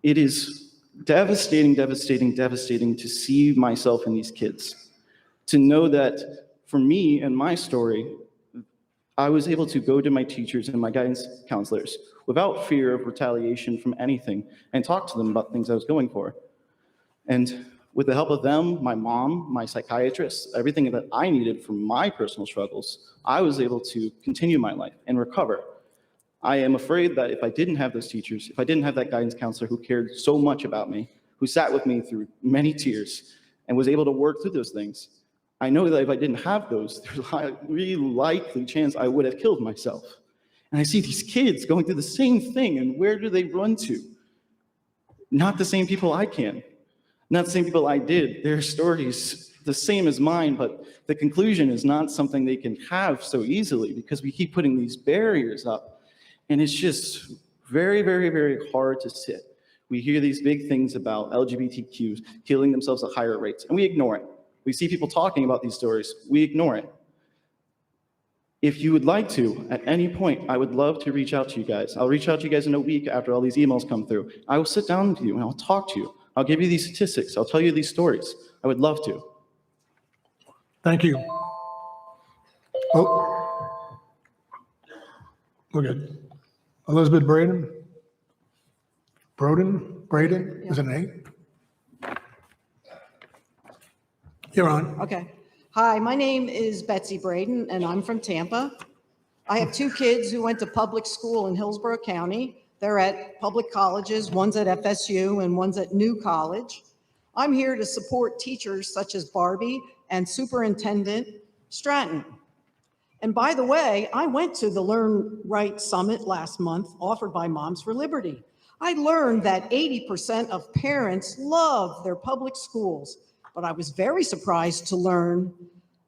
It is devastating, devastating, devastating to see myself in these kids. To know that for me and my story, I was able to go to my teachers and my guidance counselors without fear of retaliation from anything and talk to them about things I was going for. And with the help of them, my mom, my psychiatrist, everything that I needed for my personal struggles, I was able to continue my life and recover. I am afraid that if I didn't have those teachers, if I didn't have that guidance counselor who cared so much about me, who sat with me through many tears and was able to work through those things, I know that if I didn't have those, there's a really likely chance I would have killed myself. And I see these kids going through the same thing, and where do they run to? Not the same people I can. Not the same people I did. Their stories the same as mine, but the conclusion is not something they can have so easily because we keep putting these barriers up. And it's just very, very, very hard to sit. We hear these big things about LGBTQs killing themselves at higher rates, and we ignore it. We see people talking about these stories, we ignore it. If you would like to, at any point, I would love to reach out to you guys. I'll reach out to you guys in a week after all these emails come through. I will sit down with you and I'll talk to you. I'll give you these statistics. I'll tell you these stories. I would love to. Thank you. Oh, we're good. Elizabeth Braden? Braden? Is it an A? You're on. Okay. Hi, my name is Betsy Braden, and I'm from Tampa. I have two kids who went to public school in Hillsborough County. They're at public colleges. One's at FSU and one's at New College. I'm here to support teachers such as Barbie and Superintendent Stratton. And by the way, I went to the Learn Right Summit last month offered by Moms for Liberty. I learned that 80% of parents love their public schools. But I was very surprised to learn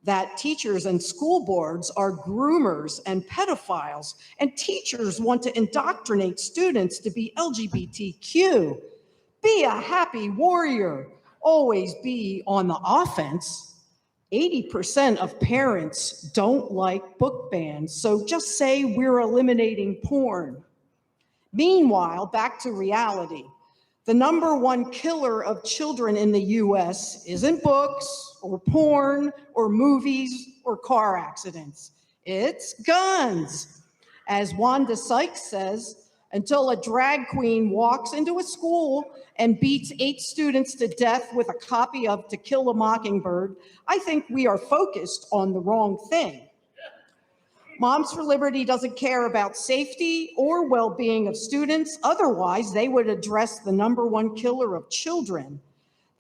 that teachers and school boards are groomers and pedophiles, and teachers want to indoctrinate students to be LGBTQ. Be a happy warrior. Always be on the offense. 80% of parents don't like book bans, so just say we're eliminating porn. Meanwhile, back to reality. The #1 killer of children in the US isn't books or porn or movies or car accidents. It's guns. As Wanda Sykes says, until a drag queen walks into a school and beats 8 students to death with a copy of To Kill a Mockingbird, I think we are focused on the wrong thing. Moms for Liberty doesn't care about safety or well-being of students. Otherwise, they would address the #1 killer of children.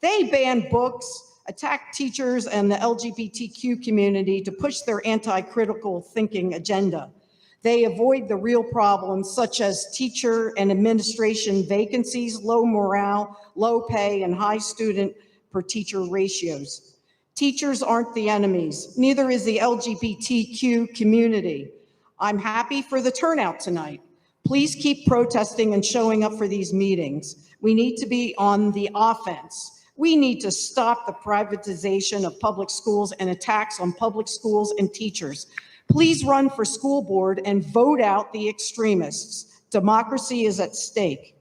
They ban books, attack teachers and the LGBTQ community to push their anti-critical thinking agenda. They avoid the real problems such as teacher and administration vacancies, low morale, low pay, and high student per teacher ratios. Teachers aren't the enemies, neither is the LGBTQ community. I'm happy for the turnout tonight. Please keep protesting and showing up for these meetings. We need to be on the offense. We need to stop the privatization of public schools and attacks on public schools and teachers. Please run for school board and vote out the extremists. Democracy is at stake.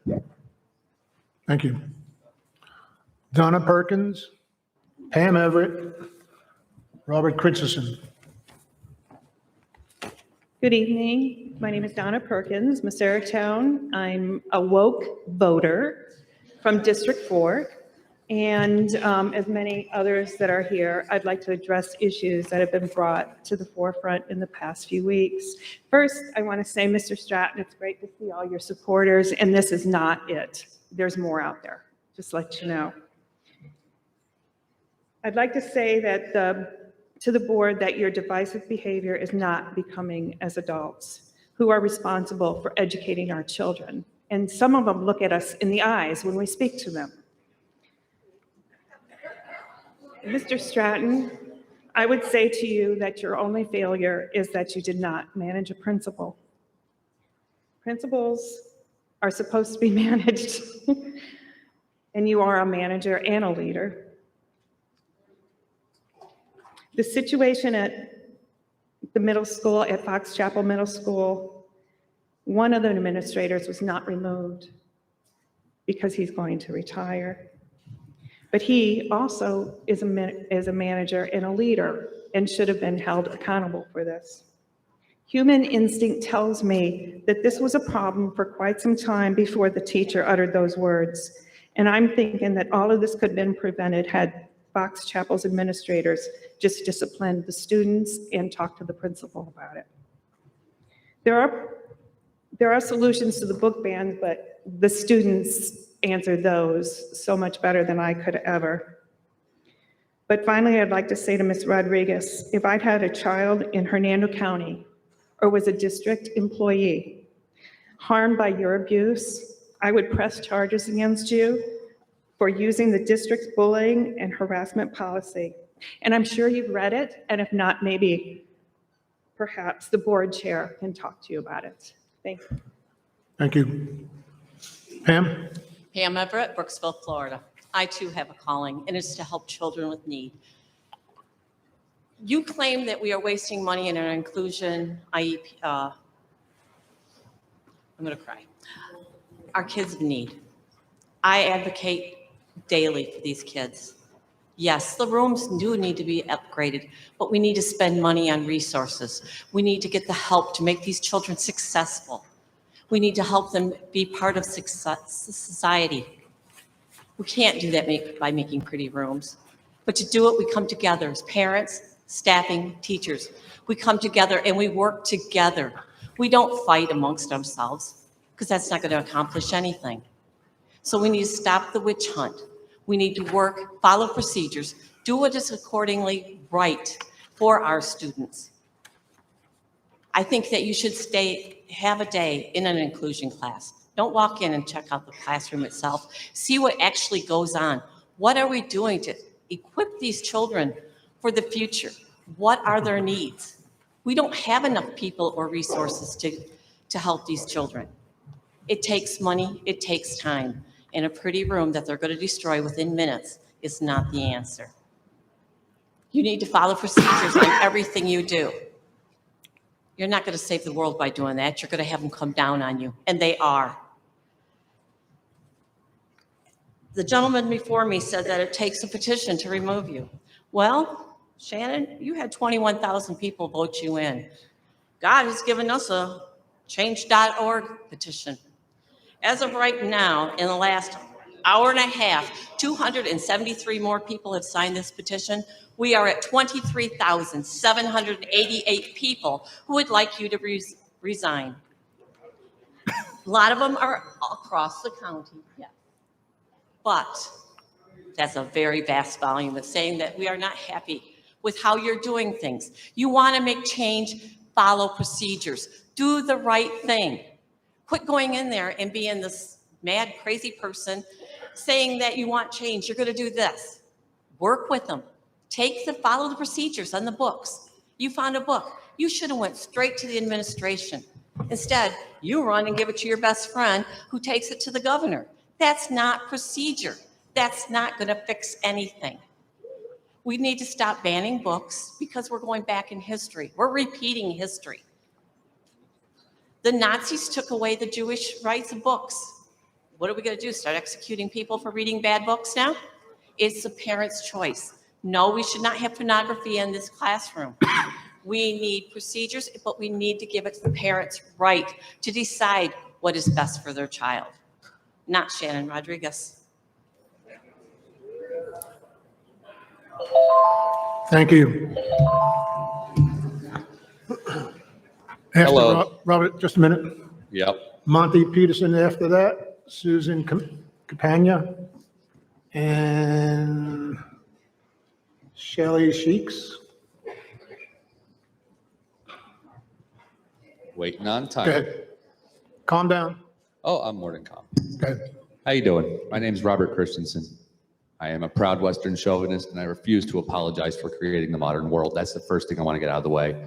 Thank you. Donna Perkins, Pam Everett, Robert Christensen. Good evening. My name is Donna Perkins, Town. I'm a woke voter from District 4. And as many others that are here, I'd like to address issues that have been brought to the forefront in the past few weeks. First, I want to say, Mr. Stratton, it's great to see all your supporters, and this is not it. There's more out there, just let you know. I'd like to say that to the board that your divisive behavior is not becoming as adults who are responsible for educating our children. And some of them look at us in the eyes when we speak to them. Mr. Stratton, I would say to you that your only failure is that you did not manage a principal. Principals are supposed to be managed, and you are a manager and a leader. The situation at the middle school at Fox Chapel Middle School, one of the administrators was not removed because he's going to retire. But he also is a manager and a leader and should have been held accountable for this. Human instinct tells me that this was a problem for quite some time before the teacher uttered those words. And I'm thinking that all of this could have been prevented had Fox Chapel's administrators just disciplined the students and talked to the principal about it. There are solutions to the book ban, but the students answered those so much better than I could ever. But finally, I'd like to say to Ms. Rodriguez, if I'd had a child in Hernando County or was a district employee harmed by your abuse, I would press charges against you for using the district's bullying and harassment policy. And I'm sure you've read it, and if not, maybe perhaps the board chair can talk to you about it. Thank you. Thank you. Pam? Pam Everett, Brooksville, Florida. I too have a calling, and it's to help children with need. You claim that we are wasting money in our inclusion IEP. I'm going to cry. Our kids in need. I advocate daily for these kids. Yes, the rooms do need to be upgraded, but we need to spend money on resources. We need to get the help to make these children successful. We need to help them be part of society. We can't do that by making pretty rooms. But to do it, we come together as parents, staffing, teachers. We come together and we work together. We don't fight amongst ourselves because that's not going to accomplish anything. So we need to stop the witch hunt. We need to work, follow procedures, do what is accordingly right for our students. I think that you should have a day in an inclusion class. Don't walk in and check out the classroom itself. See what actually goes on. What are we doing to equip these children for the future? What are their needs? We don't have enough people or resources to help these children. It takes money, it takes time, and a pretty room that they're going to destroy within minutes is not the answer. You need to follow procedures in everything you do. You're not going to save the world by doing that. You're going to have them come down on you, and they are. The gentleman before me said that it takes a petition to remove you. Well, Shannon, you had 21,000 people vote you in. God has given us a change.org petition. As of right now, in the last hour and a half, 273 more people have signed this petition. We are at 23,788 people who would like you to resign. A lot of them are across the county, yes. But that's a very vast volume of saying that we are not happy with how you're doing things. You want to make change, follow procedures, do the right thing. Quit going in there and being this mad, crazy person saying that you want change. You're going to do this. Work with them. Follow the procedures on the books. You found a book. You should have went straight to the administration. Instead, you run and give it to your best friend who takes it to the governor. That's not procedure. That's not going to fix anything. We need to stop banning books because we're going back in history. We're repeating history. The Nazis took away the Jewish rights of books. What are we going to do? Start executing people for reading bad books now? It's the parent's choice. No, we should not have pornography in this classroom. We need procedures, but we need to give it to the parents' right to decide what is best for their child. Not Shannon Rodriguez. Thank you. Hello. Robert, just a minute. Yep. Monty Peterson after that, Susan Campagna, and Shelley Sheeks. Waiting on time. Go ahead. Calm down. Oh, I'm more than calm. Go ahead. How you doing? My name's Robert Christensen. I am a proud Western chauvinist, and I refuse to apologize for creating the modern world. That's the first thing I want to get out of the way.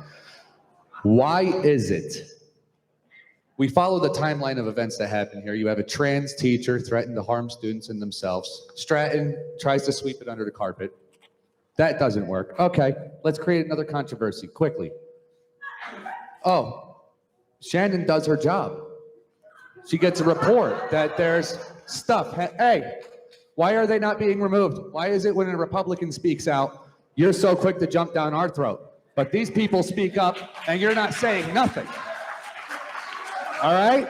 Why is it we follow the timeline of events that happen here? You have a trans teacher threaten to harm students and themselves. Stratton tries to sweep it under the carpet. That doesn't work. Okay, let's create another controversy quickly. oh, Shannon does her job. She gets a report that there's stuff. Hey, why are they not being removed? Why is it when a Republican speaks out, you're so quick to jump down our throat? But these people speak up and you're not saying nothing. All right?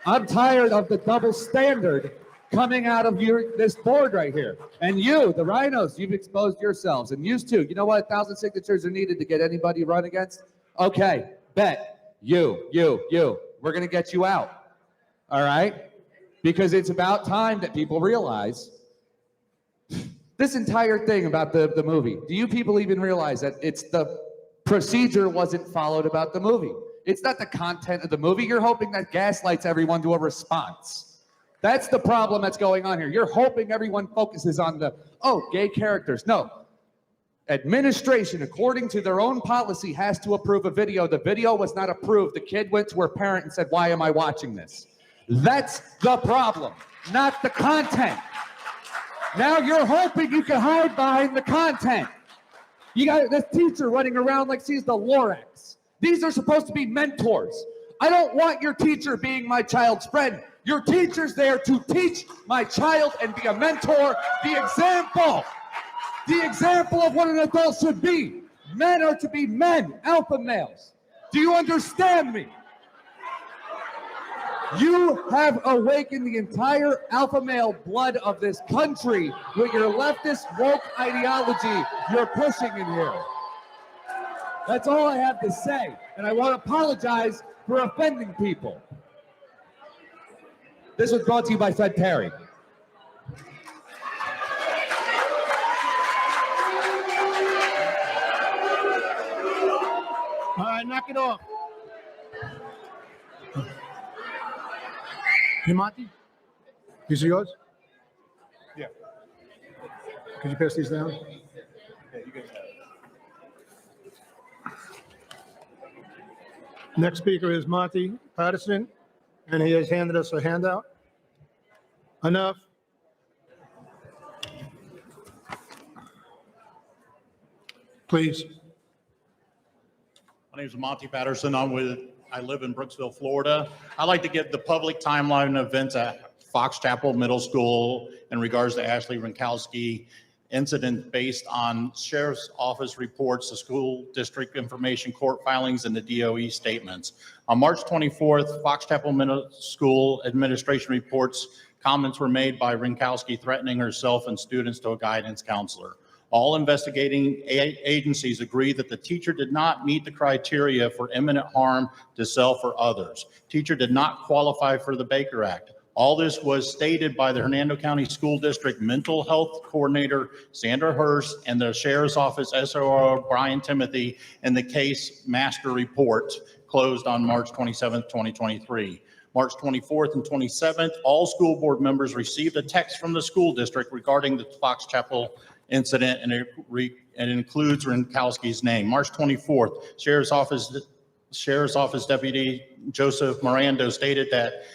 I'm tired of the double standard coming out of this board right here. And you, the rhinos, you've exposed yourselves. And you too. You know what? 1,000 signatures are needed to get anybody to run against? Okay, bet. You. We're going to get you out. All right? Because it's about time that people realize this entire thing about the movie. Do you people even realize that it's the procedure wasn't followed about the movie? It's not the content of the movie. You're hoping that gaslights everyone to a response. That's the problem that's going on here. You're hoping everyone focuses on the, oh, gay characters. No. Administration, according to their own policy, has to approve a video. The video was not approved. The kid went to her parent and said, why am I watching this? That's the problem, not the content. Now you're hoping you can hide behind the content. You got this teacher running around like she's the Lorax. These are supposed to be mentors. I don't want your teacher being my child's friend. Your teacher's there to teach my child and be a mentor, the example of what an adult should be. Men are to be men, alpha males. Do you understand me? You have awakened the entire alpha male blood of this country with your leftist woke ideology you're pushing in here. That's all I have to say, and I want to apologize for offending people. This was brought to you by Fred Perry. All right, knock it off. Hey, Monty, these are yours? Yeah. Could you pass these down? Yeah, you guys have it. Next speaker is Monty Patterson, and he has handed us a handout. Enough. Please. My name is Monty Patterson. I live in Brooksville, Florida. I'd like to give the public timeline of events at Fox Chapel Middle School in regards to Ashley Rinkowski incident based on Sheriff's Office reports, the school district information, court filings, and the DOE statements. On March 24th, Fox Chapel Middle School administration reports comments were made by Rinkowski threatening herself and students to a guidance counselor. All investigating agencies agree that the teacher did not meet the criteria for imminent harm to self or others. Teacher did not qualify for the Baker Act. All this was stated by the Hernando County School District Mental Health Coordinator, Sandra Hurst, and the Sheriff's Office SOR, Brian Timothy, in the case master report closed on March 27th, 2023. March 24th and 27th, all school board members received a text from the school district regarding the Fox Chapel incident, and it includes Rinkowski's name. March 24th, Sheriff's Office Deputy Joseph Mirando stated that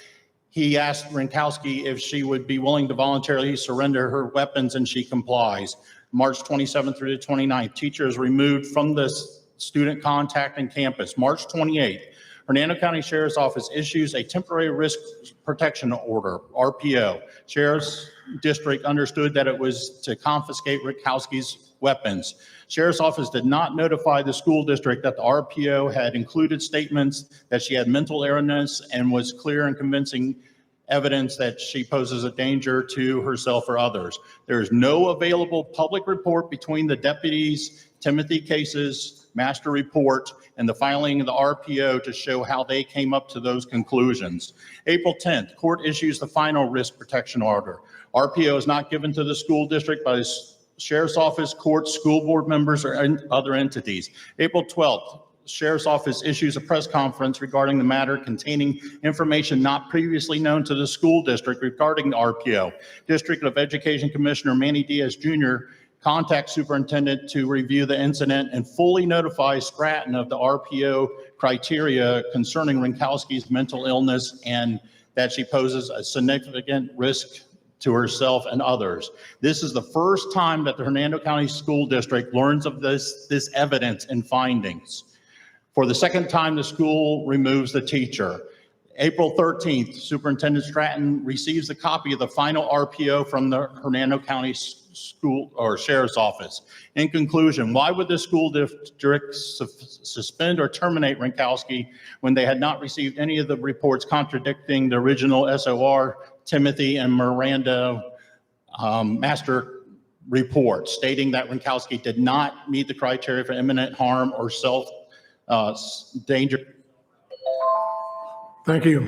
he asked Rinkowski if she would be willing to voluntarily surrender her weapons, and she complies. March 27th through the 29th, teacher is removed from the student contact in campus. March 28th, Hernando County Sheriff's Office issues a temporary risk protection order, RPO. Sheriff's District understood that it was to confiscate Rinkowski's weapons. Sheriff's Office did not notify the school district that the RPO had included statements that she had mental illness and was clear and convincing evidence that she poses a danger to herself or others. There is no available public report between the deputies' Timothy cases, master report, and the filing of the RPO to show how they came up to those conclusions. April 10th, court issues the final risk protection order. RPO is not given to the school district by the Sheriff's Office, courts, school board members, or other entities. April 12th, Sheriff's Office issues a press conference regarding the matter containing information not previously known to the school district regarding the RPO. District of Education Commissioner Manny Diaz Jr. contacts superintendent to review the incident and fully notifies Stratton of the RPO criteria concerning Rinkowski's mental illness and that she poses a significant risk to herself and others. This is the first time that the Hernando County School District learns of this evidence and findings. For the second time, the school removes the teacher. April 13th, Superintendent Stratton receives a copy of the final RPO from the Hernando County School or Sheriff's Office. In conclusion, why would the school district suspend or terminate Rinkowski when they had not received any of the reports contradicting the original SOR, Timothy, and Miranda master report stating that Rinkowski did not meet the criteria for imminent harm or self danger? Thank you.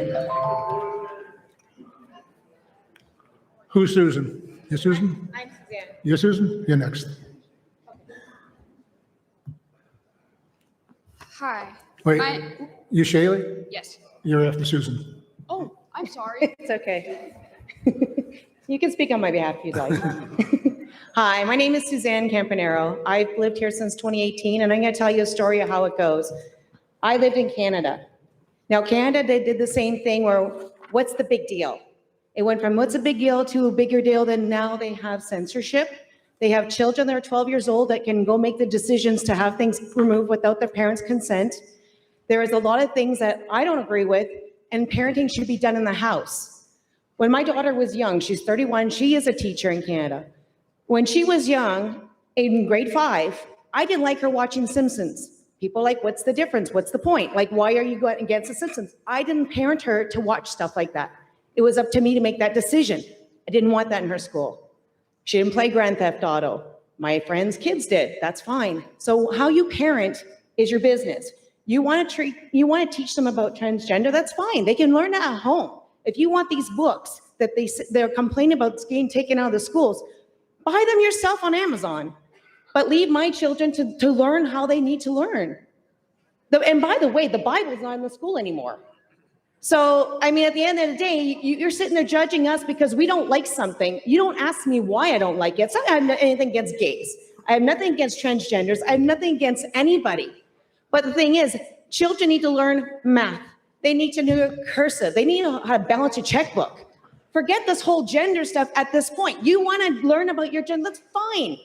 Who's Susan? You Susan? I'm Suzanne. You're Susan? You're next. Hi. Wait, you Shaylee? Yes. You're after Susan. Oh, I'm sorry. It's okay. You can speak on my behalf if you'd like. Hi, my name is Suzanne Campanero. I've lived here since 2018, and I'm going to tell you a story of how it goes. I lived in Canada. Now, Canada, they did the same thing where, what's the big deal? It went from what's a big deal to a bigger deal, then now they have censorship. They have children that are 12 years old that can go make the decisions to have things removed without their parents' consent. There is a lot of things that I don't agree with, and parenting should be done in the house. When my daughter was young, she's 31, she is a teacher in Canada. When she was young, in grade 5, I didn't like her watching Simpsons. People like, what's the difference? What's the point? Like, why are you going against the Simpsons? I didn't parent her to watch stuff like that. It was up to me to make that decision. I didn't want that in her school. She didn't play Grand Theft Auto. My friends' kids did. That's fine. So how you parent is your business. You want to teach them about transgender? That's fine. They can learn that at home. If you want these books that they're complaining about being taken out of the schools, buy them yourself on Amazon. But leave my children to learn how they need to learn. And by the way, the Bible's not in the school anymore. So, I mean, at the end of the day, you're sitting there judging us because we don't like something. You don't ask me why I don't like it. So I have anything against gays. I have nothing against transgenders. I have nothing against anybody. But the thing is, children need to learn math. They need to know cursive. They need to know how to balance a checkbook. Forget this whole gender stuff at this point. You want to learn about your gender, that's fine.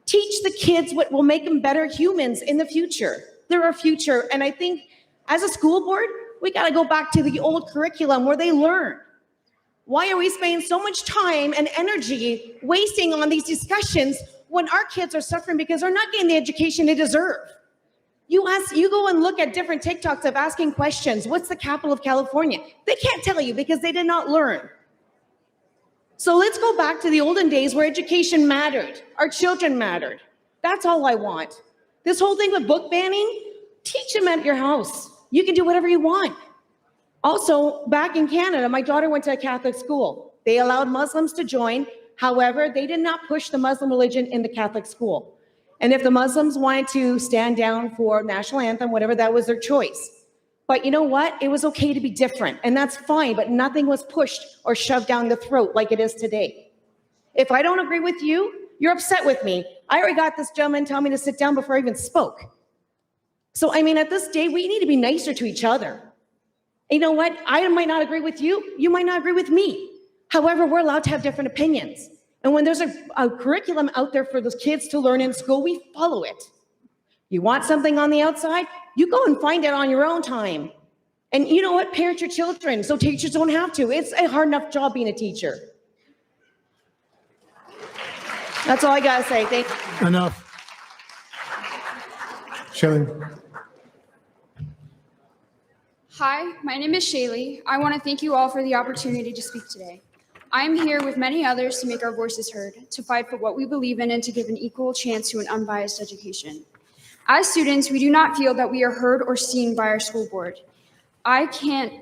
Teach the kids what will make them better humans in the future. They're our future. And I think as a school board, we got to go back to the old curriculum where they learn. Why are we spending so much time and energy wasting on these discussions when our kids are suffering because they're not getting the education they deserve? You go and look at different TikToks of asking questions. What's the capital of California? They can't tell you because they did not learn. So let's go back to the olden days where education mattered. Our children mattered. That's all I want. This whole thing with book banning, teach them at your house. You can do whatever you want. Also, back in Canada, my daughter went to a Catholic school. They allowed Muslims to join. However, they did not push the Muslim religion in the Catholic school. And if the Muslims wanted to stand down for national anthem, whatever, that was their choice. But you know what? It was okay to be different, and that's fine, but nothing was pushed or shoved down the throat like it is today. If I don't agree with you, you're upset with me. I already got this gentleman telling me to sit down before I even spoke. So, I mean, at this day, we need to be nicer to each other. You know what? I might not agree with you. You might not agree with me. However, we're allowed to have different opinions. And when there's a curriculum out there for those kids to learn in school, we follow it. You want something on the outside? You go and find it on your own time. And you know what? Parent your children so teachers don't have to. It's a hard enough job being a teacher. That's all I got to say. Thank you. Enough. Shaylee. Hi, my name is Shaylee. I want to thank you all for the opportunity to speak today. I am here with many others to make our voices heard, to fight for what we believe in, and to give an equal chance to an unbiased education. As students, we do not feel that we are heard or seen by our school board. I can't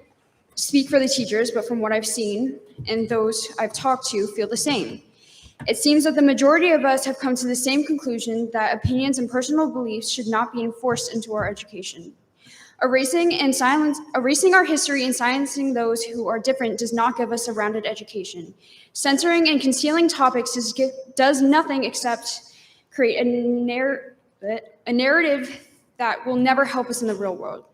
speak for the teachers, but from what I've seen and those I've talked to feel the same. It seems that the majority of us have come to the same conclusion that opinions and personal beliefs should not be enforced into our education. Erasing our history and silencing those who are different does not give us a rounded education. Censoring and concealing topics does nothing except create a narrative that will never help us in the real world.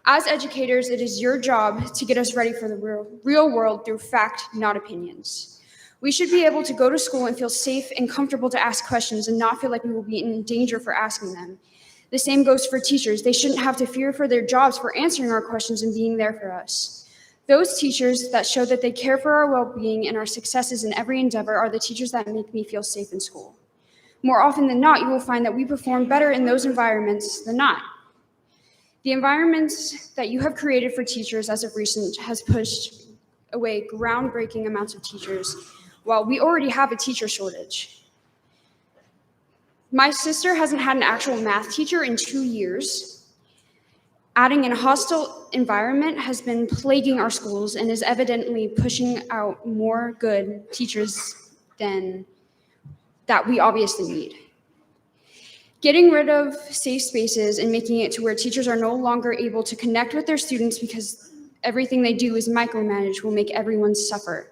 As educators, it is your job to get us ready for the real world through fact, not opinions. We should be able to go to school and feel safe and comfortable to ask questions and not feel like we will be in danger for asking them. The same goes for teachers. They shouldn't have to fear for their jobs for answering our questions and being there for us. Those teachers that show that they care for our well-being and our successes in every endeavor are the teachers that make me feel safe in school. More often than not, you will find that we perform better in those environments than not. The environments that you have created for teachers as of recent has pushed away groundbreaking amounts of teachers, while we already have a teacher shortage. My sister hasn't had an actual math teacher in 2 years. Adding in a hostile environment has been plaguing our schools and is evidently pushing out more good teachers than that we obviously need. Getting rid of safe spaces and making it to where teachers are no longer able to connect with their students because everything they do is micromanaged will make everyone suffer.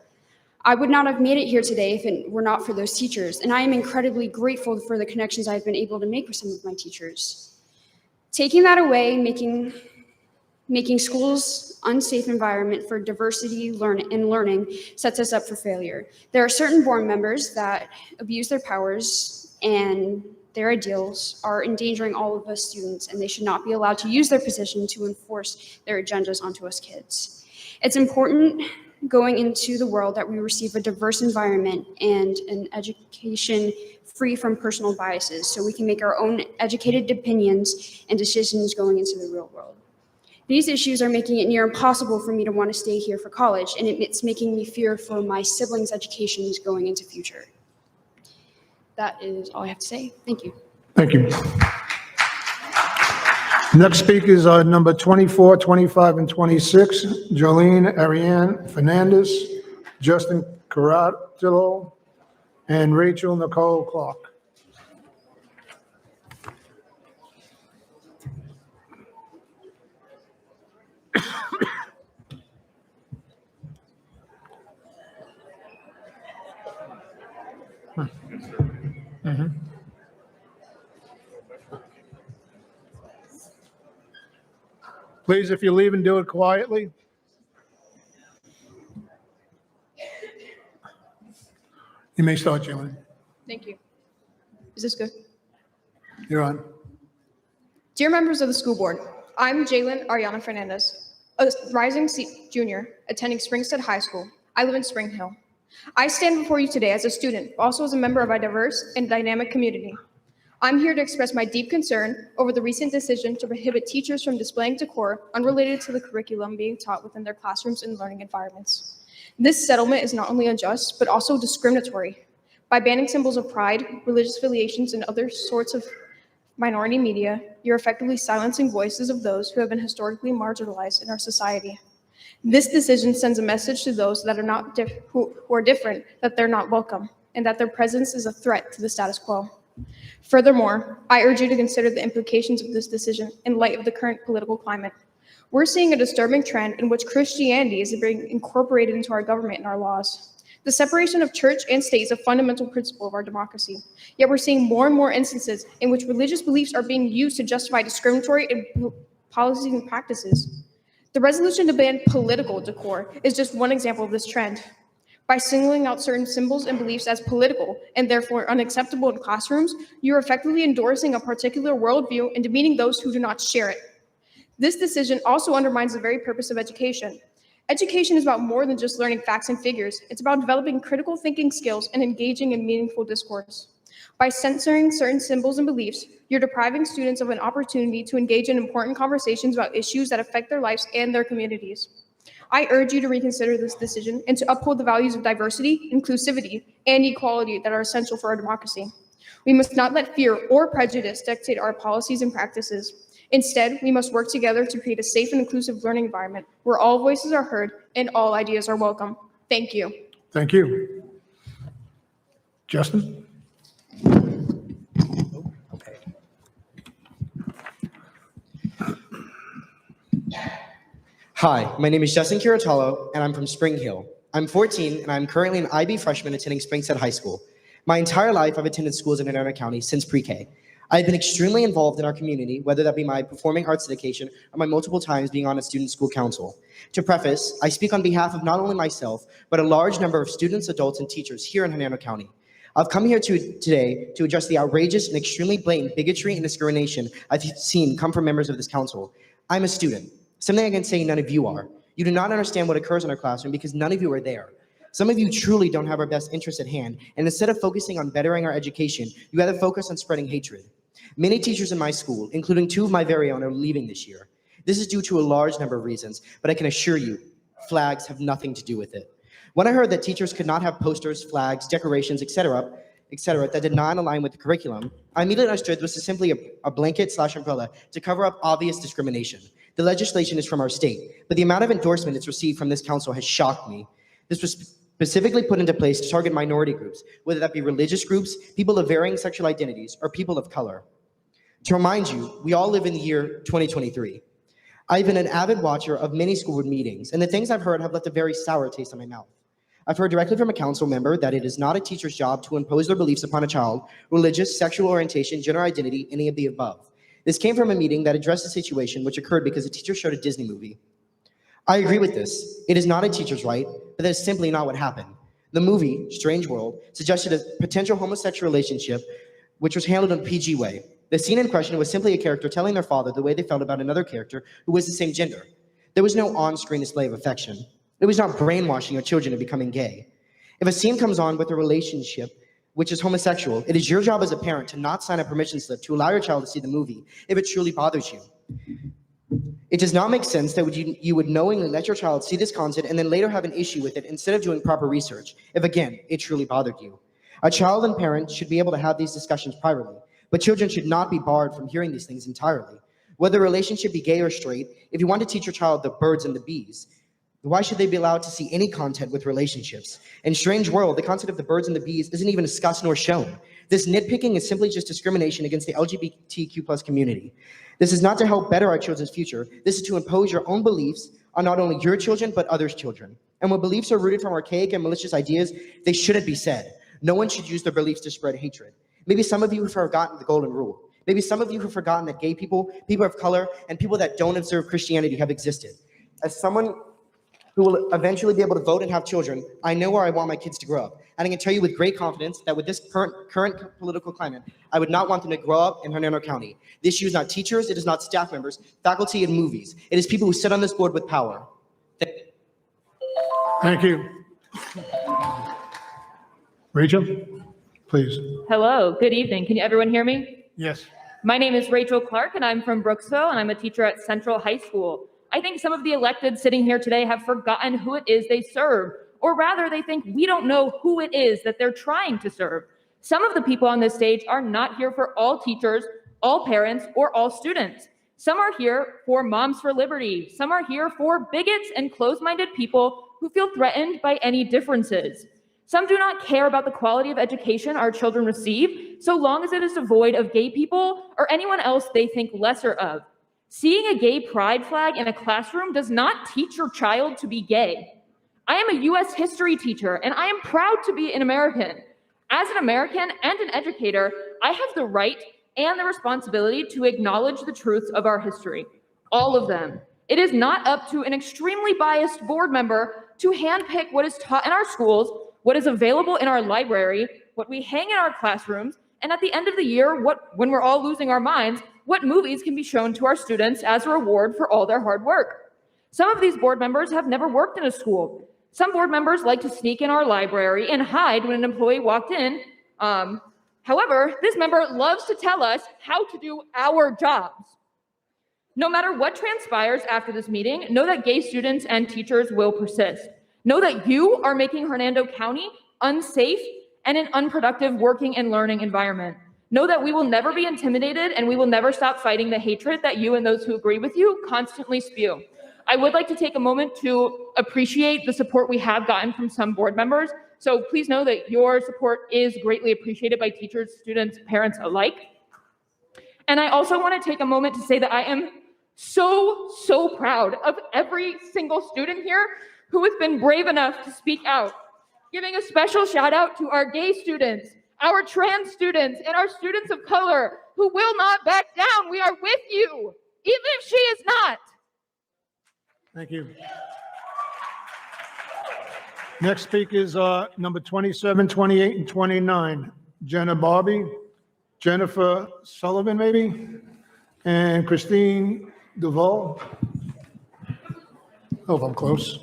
I would not have made it here today if it were not for those teachers, and I am incredibly grateful for the connections I've been able to make with some of my teachers. Taking that away, making schools unsafe environment for diversity and learning sets us up for failure. There are certain board members that abuse their powers and their ideals are endangering all of us students, and they should not be allowed to use their position to enforce their agendas onto us kids. It's important going into the world that we receive a diverse environment and an education free from personal biases so we can make our own educated opinions and decisions going into the real world. These issues are making it near impossible for me to want to stay here for college, and it's making me fear for my siblings' educations going into future. That is all I have to say. Thank you. Thank you. Next speakers are number 24, 25, and 26, Jolene Ariane Fernandez, Justin Caratillo, and Rachel Nicole Clark. Please, if you're leaving, do it quietly. You may start, Jolene. Thank you. Is this good? You're on. Dear members of the school board, I'm Jalen Ariana Fernandez, a rising junior attending Springstead High School. I live in Spring Hill. I stand before you today as a student, but also as a member of a diverse and dynamic community. I'm here to express my deep concern over the recent decision to prohibit teachers from displaying decor unrelated to the curriculum being taught within their classrooms and learning environments. This settlement is not only unjust, but also discriminatory. By banning symbols of pride, religious affiliations, and other sorts of minority media, you're effectively silencing voices of those who have been historically marginalized in our society. This decision sends a message to those that are not who are different, that they're not welcome, and that their presence is a threat to the status quo. Furthermore, I urge you to consider the implications of this decision in light of the current political climate. We're seeing a disturbing trend in which Christianity is being incorporated into our government and our laws. The separation of church and state is a fundamental principle of our democracy. Yet we're seeing more and more instances in which religious beliefs are being used to justify discriminatory policies and practices. The resolution to ban political decor is just one example of this trend. By singling out certain symbols and beliefs as political and therefore unacceptable in classrooms, you're effectively endorsing a particular worldview and demeaning those who do not share it. This decision also undermines the very purpose of education. Education is about more than just learning facts and figures. It's about developing critical thinking skills and engaging in meaningful discourse. By censoring certain symbols and beliefs, you're depriving students of an opportunity to engage in important conversations about issues that affect their lives and their communities. I urge you to reconsider this decision and to uphold the values of diversity, inclusivity, and equality that are essential for our democracy. We must not let fear or prejudice dictate our policies and practices. Instead, we must work together to create a safe and inclusive learning environment where all voices are heard and all ideas are welcome. Thank you. Thank you. Justin? Hi, my name is Justin Caratallo, and I'm from Spring Hill. I'm 14, and I'm currently an IB freshman attending Springstead High School. My entire life, I've attended schools in Hernando County since pre-K. I've been extremely involved in our community, whether that be my performing arts dedication or my multiple times being on a student school council. To preface, I speak on behalf of not only myself, but a large number of students, adults, and teachers here in Hernando County. I've come here today to address the outrageous and extremely blatant bigotry and discrimination I've seen come from members of this council. I'm a student, something I can say none of you are. You do not understand what occurs in our classroom because none of you are there. Some of you truly don't have our best interests at hand, and instead of focusing on bettering our education, you rather focus on spreading hatred. Many teachers in my school, including 2 of my very own, are leaving this year. This is due to a large number of reasons, but I can assure you, flags have nothing to do with it. When I heard that teachers could not have posters, flags, decorations, etc., that did not align with the curriculum, I immediately understood this was simply a blanket/umbrella to cover up obvious discrimination. The legislation is from our state, but the amount of endorsement it's received from this council has shocked me. This was specifically put into place to target minority groups, whether that be religious groups, people of varying sexual identities, or people of color. To remind you, we all live in the year 2023. I've been an avid watcher of many school board meetings, and the things I've heard have left a very sour taste in my mouth. I've heard directly from a council member that it is not a teacher's job to impose their beliefs upon a child, religious, sexual orientation, gender identity, any of the above. This came from a meeting that addressed a situation which occurred because a teacher showed a Disney movie. I agree with this. It is not a teacher's right, but that is simply not what happened. The movie, Strange World, suggested a potential homosexual relationship, which was handled in a PG way. The scene in question was simply a character telling their father the way they felt about another character who was the same gender. There was no on-screen display of affection. It was not brainwashing your children into becoming gay. If a scene comes on with a relationship which is homosexual, it is your job as a parent to not sign a permission slip to allow your child to see the movie if it truly bothers you. It does not make sense that you would knowingly let your child see this content and then later have an issue with it instead of doing proper research, if again, it truly bothered you. A child and parent should be able to have these discussions privately, but children should not be barred from hearing these things entirely. Whether a relationship be gay or straight, if you want to teach your child the birds and the bees, why should they be allowed to see any content with relationships? In Strange World, the concept of the birds and the bees isn't even discussed nor shown. This nitpicking is simply just discrimination against the LGBTQ+ community. This is not to help better our children's future. This is to impose your own beliefs on not only your children, but others' children. And when beliefs are rooted from archaic and malicious ideas, they shouldn't be said. No one should use their beliefs to spread hatred. Maybe some of you have forgotten the golden rule. Maybe some of you have forgotten that gay people, people of color, and people that don't observe Christianity have existed. As someone who will eventually be able to vote and have children, I know where I want my kids to grow up. And I can tell you with great confidence that with this current political climate, I would not want them to grow up in Hernando County. The issue is not teachers, it is not staff members, faculty, and movies. It is people who sit on this board with power. Thank you. Rachel, please. Hello, good evening. Can everyone hear me? Yes. My name is Rachel Clark, and I'm from Brooksville, and I'm a teacher at Central High School. I think some of the elected sitting here today have forgotten who it is they serve, or rather they think we don't know who it is that they're trying to serve. Some of the people on this stage are not here for all teachers, all parents, or all students. Some are here for Moms for Liberty. Some are here for bigots and closed-minded people who feel threatened by any differences. Some do not care about the quality of education our children receive, so long as it is devoid of gay people or anyone else they think lesser of. Seeing a gay pride flag in a classroom does not teach your child to be gay. I am a U.S. history teacher, and I am proud to be an American. As an American and an educator, I have the right and the responsibility to acknowledge the truths of our history, all of them. It is not up to an extremely biased board member to handpick what is taught in our schools, what is available in our library, what we hang in our classrooms, and at the end of the year, when we're all losing our minds, what movies can be shown to our students as a reward for all their hard work. Some of these board members have never worked in a school. Some board members like to sneak in our library and hide when an employee walked in. However, this member loves to tell us how to do our jobs. No matter what transpires after this meeting, know that gay students and teachers will persist. Know that you are making Hernando County unsafe and an unproductive working and learning environment. Know that we will never be intimidated and we will never stop fighting the hatred that you and those who agree with you constantly spew. I would like to take a moment to appreciate the support we have gotten from some board members. So please know that your support is greatly appreciated by teachers, students, parents alike. And I also want to take a moment to say that I am so proud of every single student here who has been brave enough to speak out. Giving a special shout out to our gay students, our trans students, and our students of color who will not back down. We are with you, even if she is not. Thank you. Next speaker is number 27, 28, and 29. Jennifer Sullivan, maybe, and Christine Duval. Oh, I'm close.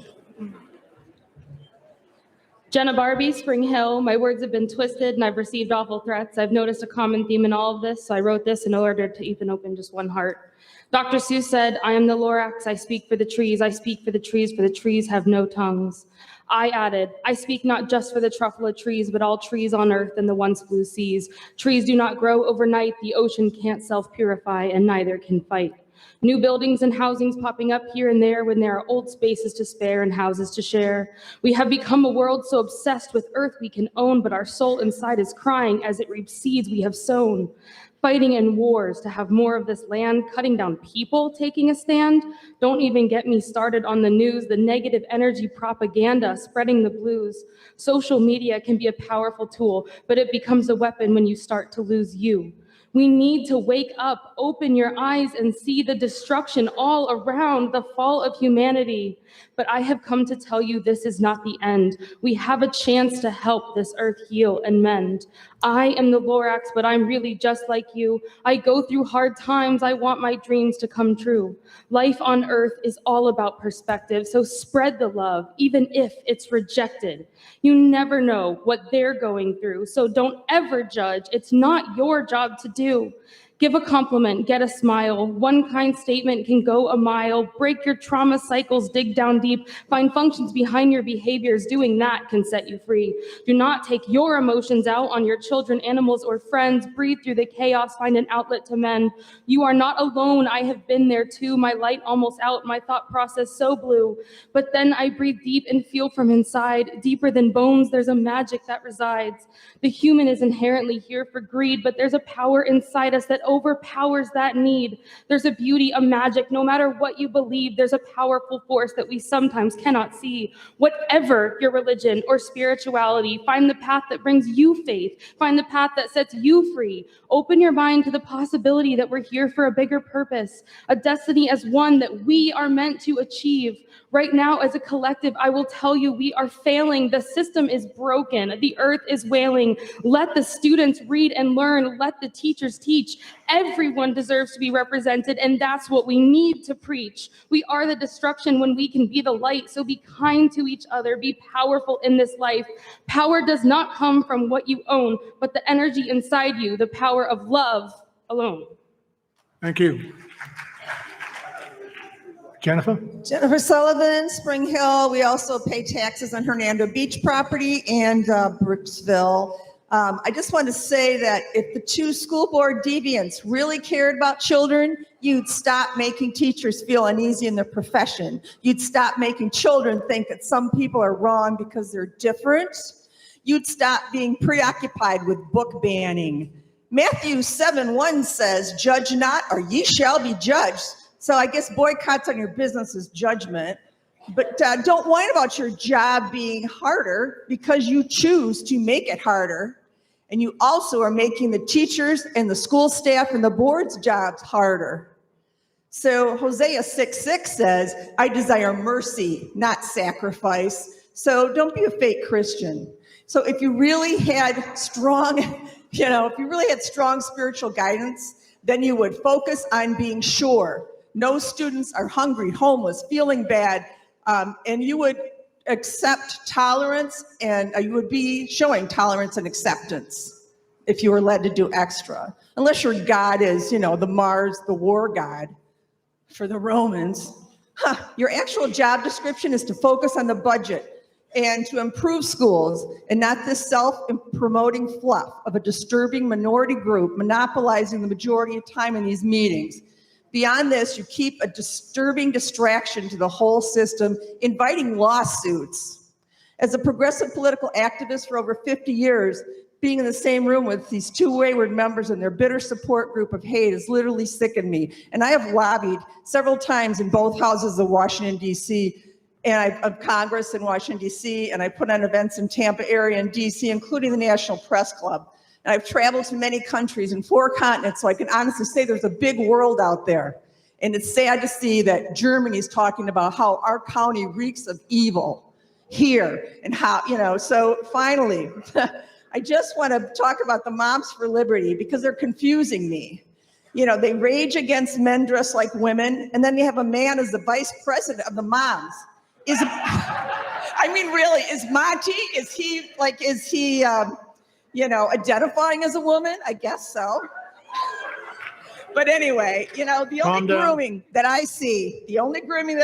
Jenna Barbie, Spring Hill. My words have been twisted and I've received awful threats. I've noticed a common theme in all of this, so I wrote this in order to even open just one heart. Dr. Seuss said, I am the Lorax, I speak for the trees, I speak for the trees have no tongues. I added, I speak not just for the truffle of trees, but all trees on earth and the once blue seas. Trees do not grow overnight, the ocean can't self-purify, and neither can fight. New buildings and housings popping up here and there when there are old spaces to spare and houses to share. We have become a world so obsessed with earth we can own, but our soul inside is crying as it reaps seeds we have sown. Fighting in wars to have more of this land, cutting down people taking a stand. Don't even get me started on the news, the negative energy propaganda spreading the blues. Social media can be a powerful tool, but it becomes a weapon when you start to lose you. We need to wake up, open your eyes, and see the destruction all around, the fall of humanity. But I have come to tell you this is not the end. We have a chance to help this earth heal and mend. I am the Lorax, but I'm really just like you. I go through hard times. I want my dreams to come true. Life on earth is all about perspective, so spread the love, even if it's rejected. You never know what they're going through, so don't ever judge. It's not your job to do. Give a compliment, get a smile. One kind statement can go a mile. Break your trauma cycles, dig down deep. Find functions behind your behaviors. Doing that can set you free. Do not take your emotions out on your children, animals, or friends. Breathe through the chaos, find an outlet to mend. You are not alone. I have been there too. My light almost out, my thought process so blue. But then I breathe deep and feel from inside. Deeper than bones, there's a magic that resides. The human is inherently here for greed, but there's a power inside us that overpowers that need. There's a beauty, a magic, no matter what you believe, there's a powerful force that we sometimes cannot see. Whatever your religion or spirituality, find the path that brings you faith. Find the path that sets you free. Open your mind to the possibility that we're here for a bigger purpose, a destiny as one that we are meant to achieve. Right now, as a collective, I will tell you we are failing. The system is broken. The earth is wailing. Let the students read and learn. Let the teachers teach. Everyone deserves to be represented, and that's what we need to preach. We are the destruction when we can be the light, so be kind to each other. Be powerful in this life. Power does not come from what you own, but the energy inside you, the power of love alone. Thank you. Jennifer? Jennifer Sullivan, Spring Hill. We also pay taxes on Hernando Beach property and Brooksville. I just want to say that if the two school board deviants really cared about children, you'd stop making teachers feel uneasy in their profession. You'd stop making children think that some people are wrong because they're different. You'd stop being preoccupied with book banning. Matthew 7:1 says, judge not or ye shall be judged. So I guess boycotts on your business is judgment. But don't whine about your job being harder because you choose to make it harder. And you also are making the teachers and the school staff and the board's jobs harder. So Hosea 6:6 says, I desire mercy, not sacrifice. So don't be a fake Christian. So if you really had strong, if you really had strong spiritual guidance, then you would focus on being sure no students are hungry, homeless, feeling bad, and you would accept tolerance, and you would be showing tolerance and acceptance if you were led to do extra. Unless your God is, the Mars, the war god for the Romans. Your actual job description is to focus on the budget and to improve schools, and not this self-promoting fluff of a disturbing minority group monopolizing the majority of time in these meetings. Beyond this, you keep a disturbing distraction to the whole system, inviting lawsuits. As a progressive political activist for over 50 years, being in the same room with these two wayward members and their bitter support group of hate has literally sickened me. And I have lobbied several times in both houses of Washington, D.C., and of Congress in Washington, D.C., and I put on events in Tampa area and D.C., including the National Press Club. And I've traveled to many countries in 4 continents, so I can honestly say there's a big world out there. And it's sad to see that Germany is talking about how our county reeks of evil. here and how, so finally, I just want to talk about the Moms for Liberty because they're confusing me. They rage against men dressed like women, and then you have a man as the vice president of the moms. Really, is Monty, is he identifying as a woman? I guess so. But anyway, the only grooming that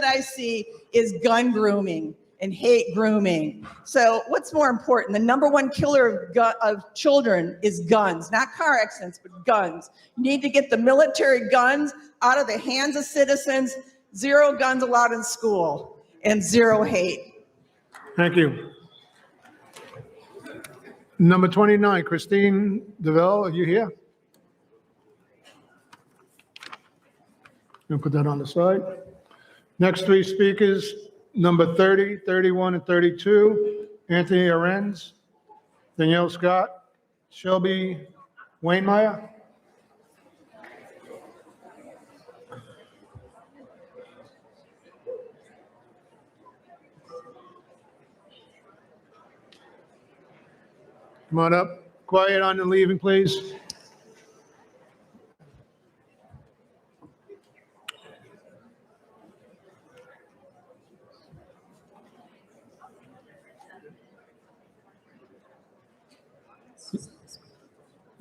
I see is gun grooming and hate grooming. So what's more important? The number one killer of children is guns, not car accidents, but guns. You need to get the military guns out of the hands of citizens, 0 guns allowed in school, and 0 hate. Thank you. Number 29, Christine DeVille, are you here? We'll put that on the side. Next 3 speakers, number 30, 31, and 32, Anthony Arends, Danielle Scott, Shelby Wainmeyer. Come on up. Quiet on the leaving, please.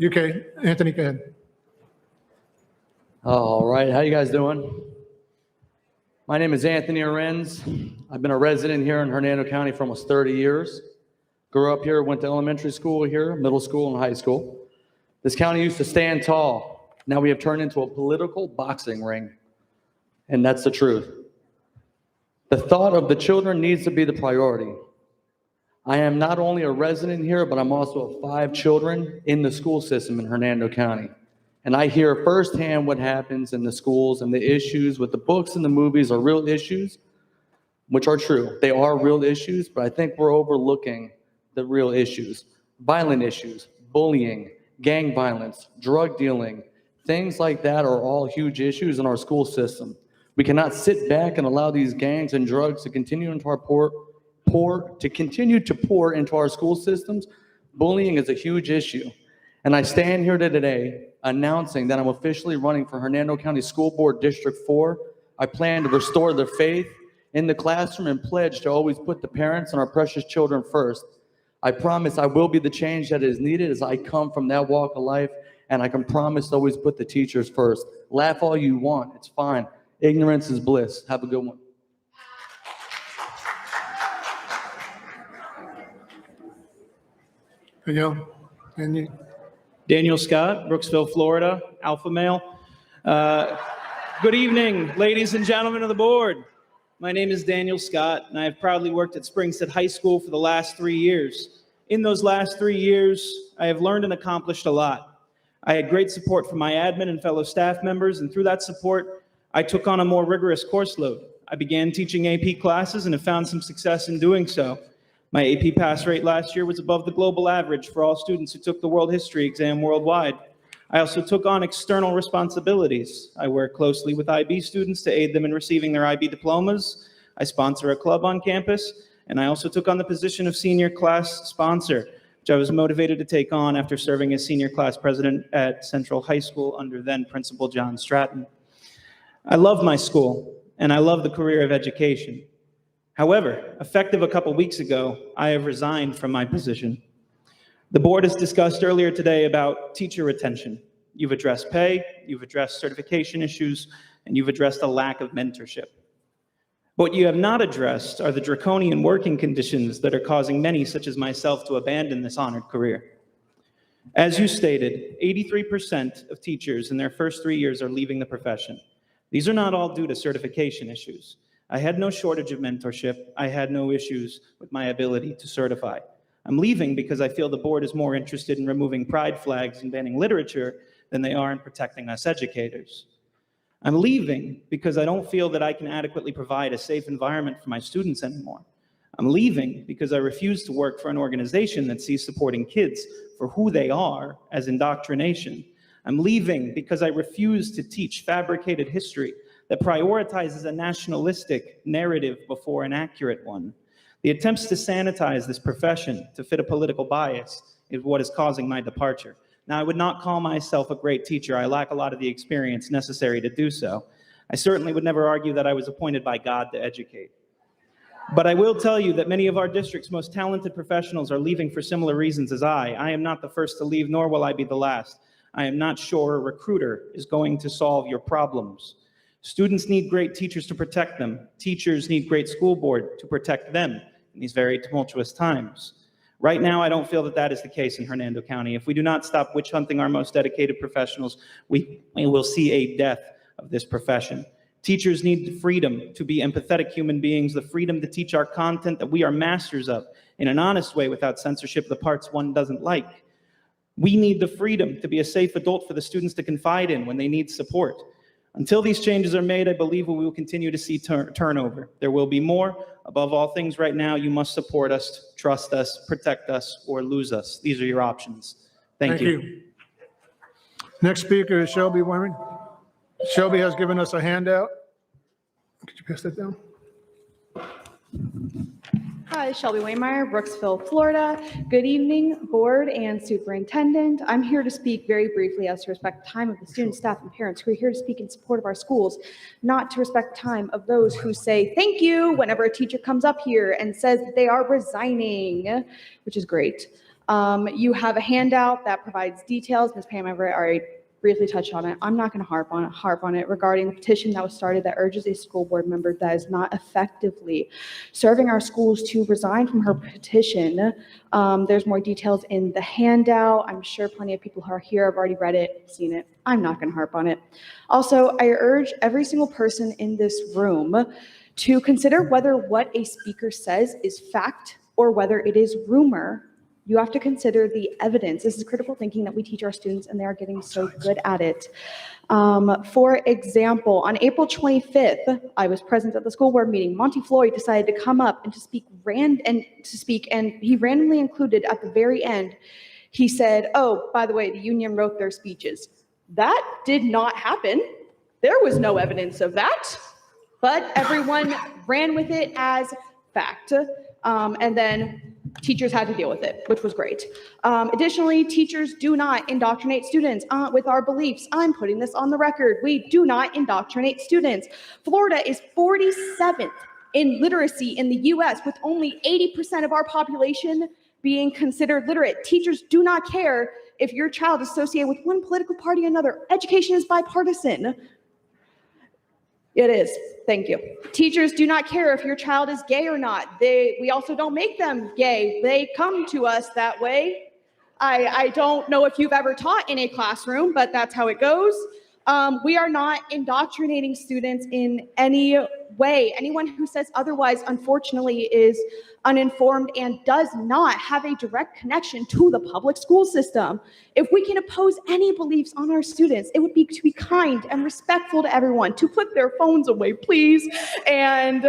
Okay, Anthony, go ahead. All right, how you guys doing? My name is Anthony Arends. I've been a resident here in Hernando County for almost 30 years. Grew up here, went to elementary school here, middle school, and high school. This county used to stand tall. Now we have turned into a political boxing ring. And that's the truth. The thought of the children needs to be the priority. I am not only a resident here, but I'm also of 5 children in the school system in Hernando County. And I hear firsthand what happens in the schools, and the issues with the books and the movies are real issues, which are true. They are real issues, but I think we're overlooking the real issues. Violent issues, bullying, gang violence, drug dealing, things like that are all huge issues in our school system. We cannot sit back and allow these gangs and drugs to continue into our pour into our school systems. Bullying is a huge issue. And I stand here today announcing that I'm officially running for Hernando County School Board District 4. I plan to restore the faith in the classroom and pledge to always put the parents and our precious children first. I promise I will be the change that is needed as I come from that walk of life, and I can promise to always put the teachers first. Laugh all you want, it's fine. Ignorance is bliss. Have a good one. Daniel Scott, Brooksville, Florida, alpha male. Good evening, ladies and gentlemen of the board. My name is Daniel Scott, and I have proudly worked at Springstead High School for the last 3 years. In those last 3 years, I have learned and accomplished a lot. I had great support from my admin and fellow staff members, and through that support, I took on a more rigorous course load. I began teaching AP classes and have found some success in doing so. My AP pass rate last year was above the global average for all students who took the world history exam worldwide. I also took on external responsibilities. I work closely with IB students to aid them in receiving their IB diplomas. I sponsor a club on campus, and I also took on the position of senior class sponsor, which I was motivated to take on after serving as senior class president at Central High School under then Principal John Stratton. I love my school, and I love the career of education. However, effective a couple weeks ago, I have resigned from my position. The board has discussed earlier today about teacher retention. You've addressed pay, you've addressed certification issues, and you've addressed a lack of mentorship. What you have not addressed are the draconian working conditions that are causing many, such as myself, to abandon this honored career. As you stated, 83% of teachers in their first 3 years are leaving the profession. These are not all due to certification issues. I had no shortage of mentorship. I had no issues with my ability to certify. I'm leaving because I feel the board is more interested in removing pride flags and banning literature than they are in protecting us educators. I'm leaving because I don't feel that I can adequately provide a safe environment for my students anymore. I'm leaving because I refuse to work for an organization that sees supporting kids for who they are as indoctrination. I'm leaving because I refuse to teach fabricated history that prioritizes a nationalistic narrative before an accurate one. The attempts to sanitize this profession to fit a political bias is what is causing my departure. Now, I would not call myself a great teacher. I lack a lot of the experience necessary to do so. I certainly would never argue that I was appointed by God to educate. But I will tell you that many of our district's most talented professionals are leaving for similar reasons as I. I am not the first to leave, nor will I be the last. I am not sure a recruiter is going to solve your problems. Students need great teachers to protect them. Teachers need great school board to protect them in these very tumultuous times. Right now, I don't feel that that is the case in Hernando County. If we do not stop witch hunting our most dedicated professionals, we will see a death of this profession. Teachers need the freedom to be empathetic human beings, the freedom to teach our content that we are masters of in an honest way without censorship of the parts one doesn't like. We need the freedom to be a safe adult for the students to confide in when they need support. Until these changes are made, I believe we will continue to see turnover. There will be more. Above all things right now, you must support us, trust us, protect us, or lose us. These are your options. Thank you. Next speaker is Shelby Wyman. Shelby has given us a handout. Could you pass that down? Hi, Shelby Waymeyer, Brooksville, Florida. Good evening, board and superintendent. I'm here to speak very briefly as to respect the time of the students, staff, and parents who are here to speak in support of our schools, not to respect the time of those who say thank you whenever a teacher comes up here and says that they are resigning, which is great. You have a handout that provides details. Ms. Pam Everett already briefly touched on it. I'm not going to harp on it regarding the petition that was started that urges a school board member that is not effectively serving our schools to resign from her petition. There's more details in the handout. I'm sure plenty of people who are here have already read it, seen it. I'm not going to harp on it. Also, I urge every single person in this room to consider whether what a speaker says is fact or whether it is rumor. You have to consider the evidence. This is critical thinking that we teach our students, and they are getting so good at it. For example, on April 25th, I was present at the school board meeting. Monty Floyd decided to come up and to speak, and he randomly included at the very end, he said, "Oh, by the way, the union wrote their speeches." That did not happen. There was no evidence of that, but everyone ran with it as fact. And then teachers had to deal with it, which was great. Additionally, teachers do not indoctrinate students with our beliefs. I'm putting this on the record. We do not indoctrinate students. Florida is 47th in literacy in the US, with only 80% of our population being considered literate. Teachers do not care if your child is associated with one political party or another. Education is bipartisan. It is. Thank you. Teachers do not care if your child is gay or not. We also don't make them gay. They come to us that way. I don't know if you've ever taught in a classroom, but that's how it goes. We are not indoctrinating students in any way. Anyone who says otherwise, unfortunately, is uninformed and does not have a direct connection to the public school system. If we can oppose any beliefs on our students, it would be to be kind and respectful to everyone, to put their phones away, please, and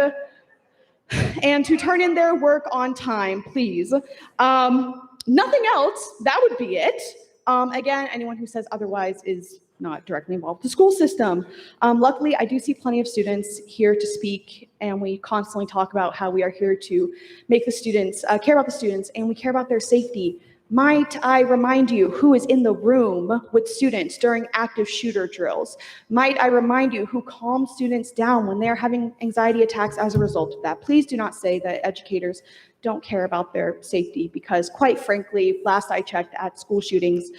to turn in their work on time, please. Nothing else, that would be it. Again, anyone who says otherwise is not directly involved with the school system. Luckily, I do see plenty of students here to speak, and we constantly talk about how we are here to make the students, care about the students, and we care about their safety. Might I remind you who is in the room with students during active shooter drills? Might I remind you who calms students down when they're having anxiety attacks as a result of that? Please do not say that educators don't care about their safety, because quite frankly, last I checked at school shootings,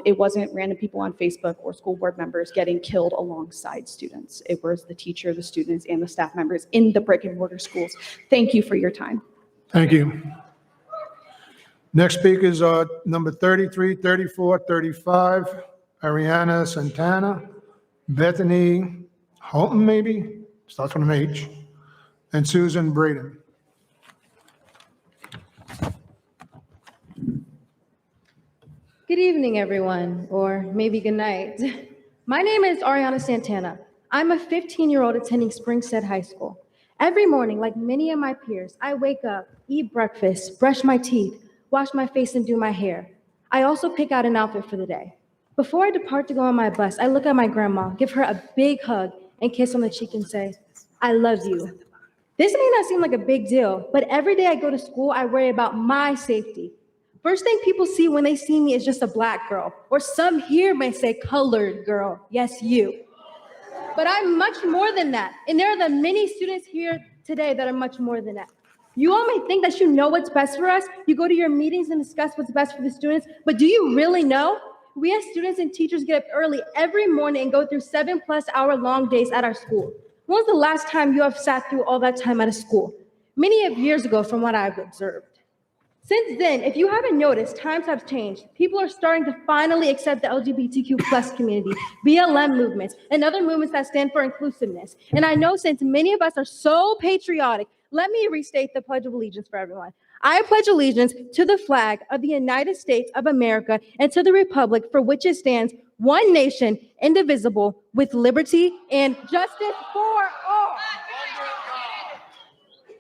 it wasn't random people on Facebook or school board members getting killed alongside students. It was the teacher, the students, and the staff members in the brick and mortar schools. Thank you for your time. Thank you. Next speakers are number 33, 34, 35, Ariana Santana, Bethany Houghton, maybe, starts with an H, and Susan Braden. Good evening, everyone, or maybe good night. My name is Ariana Santana. I'm a 15-year-old attending Springstead High School. Every morning, like many of my peers, I wake up, eat breakfast, brush my teeth, wash my face, and do my hair. I also pick out an outfit for the day. Before I depart to go on my bus, I look at my grandma, give her a big hug, and kiss on the cheek and say, "I love you." This may not seem like a big deal, but every day I go to school, I worry about my safety. First thing people see when they see me is just a black girl, or some here may say colored girl. Yes, you. But I'm much more than that. And there are the many students here today that are much more than that. You all may think that you know what's best for us. You go to your meetings and discuss what's best for the students, but do you really know? We as students and teachers get up early every morning and go through 7+ hour long days at our school. When was the last time you have sat through all that time at a school? Many of years ago from what I've observed. Since then, if you haven't noticed, times have changed. People are starting to finally accept the LGBTQ+ community, BLM movements, and other movements that stand for inclusiveness. And I know since many of us are so patriotic, let me restate the Pledge of Allegiance for everyone. I pledge allegiance to the flag of the United States of America and to the republic for which it stands, one nation, indivisible, with liberty and justice for all.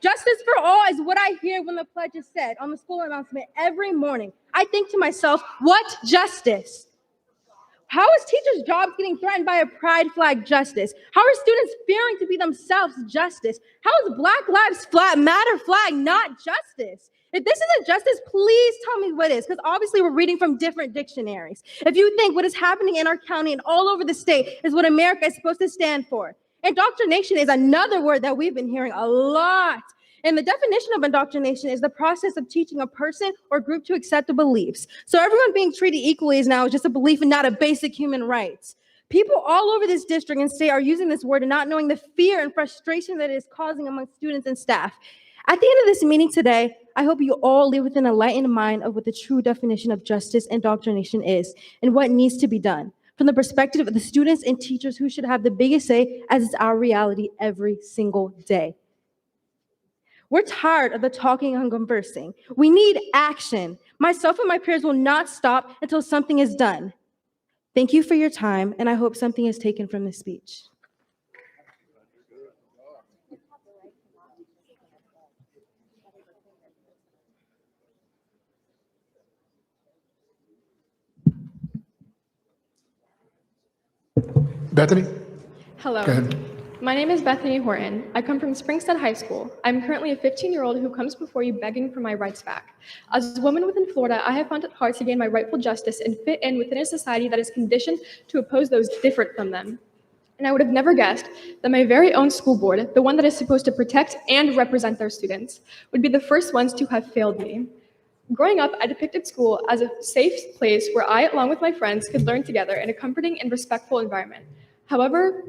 Justice for all is what I hear when the pledge is said on the school announcement every morning. I think to myself, what justice? How is teachers' jobs getting threatened by a pride flag justice? How are students fearing to be themselves justice? How is Black Lives Matter flag not justice? If this isn't justice, please tell me what is, because obviously we're reading from different dictionaries. If you think what is happening in our county and all over the state is what America is supposed to stand for. Indoctrination is another word that we've been hearing a lot. And the definition of indoctrination is the process of teaching a person or group to accept the beliefs. So everyone being treated equally is now just a belief and not a basic human right. People all over this district and state are using this word and not knowing the fear and frustration that it is causing among students and staff. At the end of this meeting today, I hope you all leave with an enlightened mind of what the true definition of justice and indoctrination is and what needs to be done from the perspective of the students and teachers who should have the biggest say, as it's our reality every single day. We're tired of the talking and conversing. We need action. Myself and my peers will not stop until something is done. Thank you for your time, and I hope something is taken from this speech. Bethany? Hello. Go ahead. My name is Bethany Horton. I come from Springstead High School. I'm currently a 15-year-old who comes before you begging for my rights back. As a woman within Florida, I have found it hard to gain my rightful justice and fit in within a society that is conditioned to oppose those different from them. And I would have never guessed that my very own school board, the one that is supposed to protect and represent their students, would be the first ones to have failed me. Growing up, I depicted school as a safe place where I, along with my friends, could learn together in a comforting and respectful environment. However,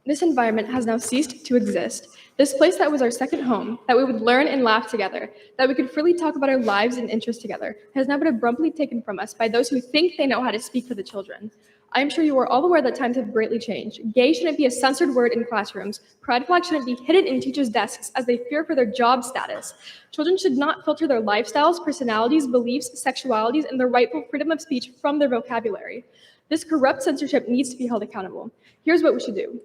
this environment has now ceased to exist. This place that was our second home, that we would learn and laugh together, that we could freely talk about our lives and interests together, has now been abruptly taken from us by those who think they know how to speak for the children. I am sure you are all aware that times have greatly changed. Gay shouldn't be a censored word in classrooms. Pride flags shouldn't be hidden in teachers' desks as they fear for their job status. Children should not filter their lifestyles, personalities, beliefs, sexualities, and their rightful freedom of speech from their vocabulary. This corrupt censorship needs to be held accountable. Here's what we should do.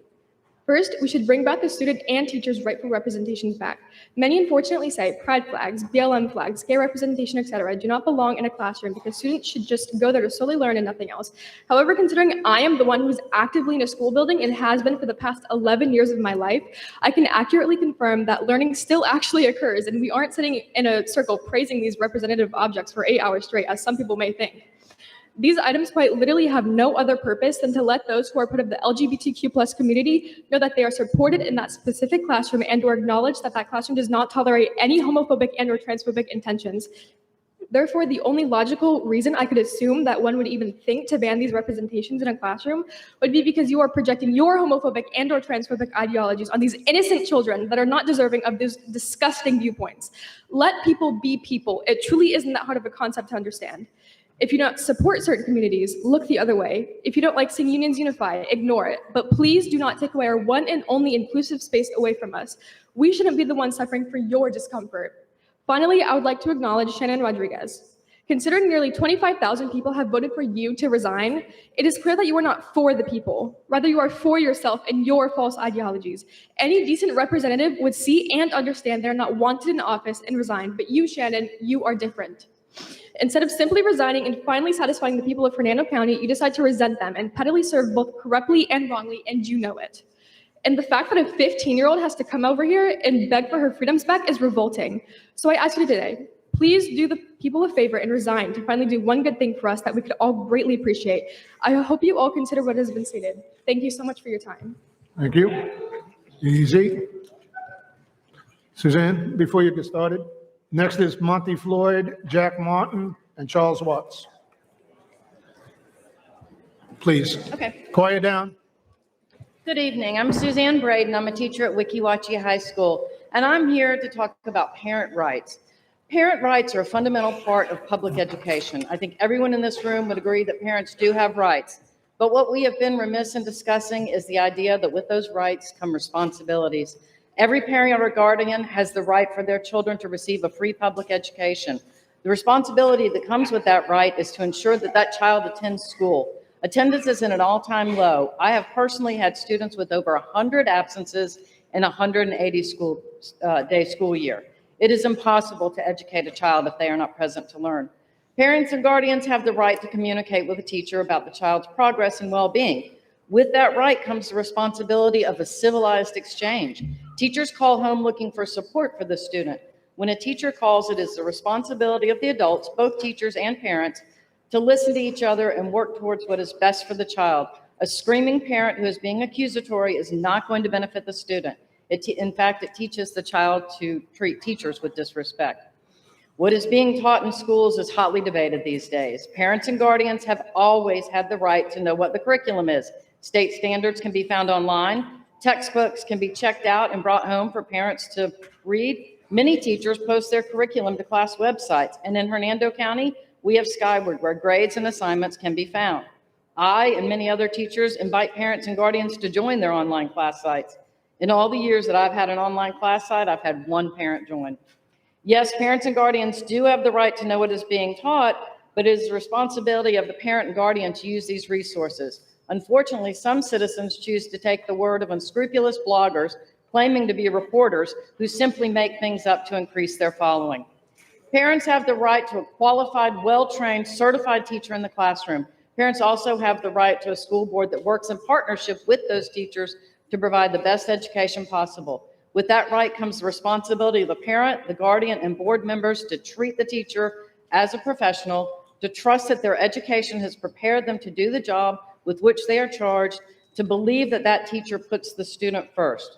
First, we should bring back the student and teachers' rightful representations back. Many unfortunately say pride flags, BLM flags, gay representation, etc. do not belong in a classroom because students should just go there to solely learn and nothing else. However, considering I am the one who's actively in a school building and has been for the past 11 years of my life, I can accurately confirm that learning still actually occurs and we aren't sitting in a circle praising these representative objects for 8 hours straight, as some people may think. These items quite literally have no other purpose than to let those who are part of the LGBTQ+ community know that they are supported in that specific classroom and or acknowledge that that classroom does not tolerate any homophobic and or transphobic intentions. Therefore, the only logical reason I could assume that one would even think to ban these representations in a classroom would be because you are projecting your homophobic and or transphobic ideologies on these innocent children that are not deserving of these disgusting viewpoints. Let people be people. It truly isn't that hard of a concept to understand. If you don't support certain communities, look the other way. If you don't like seeing unions unify, ignore it. But please do not take away our one and only inclusive space away from us. We shouldn't be the ones suffering for your discomfort. Finally, I would like to acknowledge Shannon Rodriguez. Considering nearly 25,000 people have voted for you to resign, it is clear that you are not for the people. Rather, you are for yourself and your false ideologies. Any decent representative would see and understand they're not wanted in office and resign, but you, Shannon, you are different. Instead of simply resigning and finally satisfying the people of Hernando County, you decide to resent them and pettily serve both corruptly and wrongly, and you know it. And the fact that a 15-year-old has to come over here and beg for her freedoms back is revolting. So I ask you today, please do the people a favor and resign to finally do one good thing for us that we could all greatly appreciate. I hope you all consider what has been stated. Thank you so much for your time. Thank you. Easy. Suzanne, before you get started, next is Monty Floyd, Jack Martin, and Charles Watts. Please. Okay. Quiet down. Good evening. I'm Suzanne Braden. I'm a teacher at Wickiwatchee High School, and I'm here to talk about parent rights. Parent rights are a fundamental part of public education. I think everyone in this room would agree that parents do have rights. But what we have been remiss in discussing is the idea that with those rights come responsibilities. Every parent or guardian has the right for their children to receive a free public education. The responsibility that comes with that right is to ensure that that child attends school. Attendance is at an all-time low. I have personally had students with over 100 absences in a 180-day school year. It is impossible to educate a child if they are not present to learn. Parents and guardians have the right to communicate with a teacher about the child's progress and well-being. With that right comes the responsibility of a civilized exchange. Teachers call home looking for support for the student. When a teacher calls, it is the responsibility of the adults, both teachers and parents, to listen to each other and work towards what is best for the child. A screaming parent who is being accusatory is not going to benefit the student. In fact, it teaches the child to treat teachers with disrespect. What is being taught in schools is hotly debated these days. Parents and guardians have always had the right to know what the curriculum is. State standards can be found online. Textbooks can be checked out and brought home for parents to read. Many teachers post their curriculum to class websites, and in Hernando County, we have Skyward, where grades and assignments can be found. I and many other teachers invite parents and guardians to join their online class sites. In all the years that I've had an online class site, I've had one parent join. Yes, parents and guardians do have the right to know what is being taught, but it is the responsibility of the parent and guardian to use these resources. Unfortunately, some citizens choose to take the word of unscrupulous bloggers claiming to be reporters who simply make things up to increase their following. Parents have the right to a qualified, well-trained, certified teacher in the classroom. Parents also have the right to a school board that works in partnership with those teachers to provide the best education possible. With that right comes the responsibility of the parent, the guardian, and board members to treat the teacher as a professional, to trust that their education has prepared them to do the job with which they are charged, to believe that that teacher puts the student first.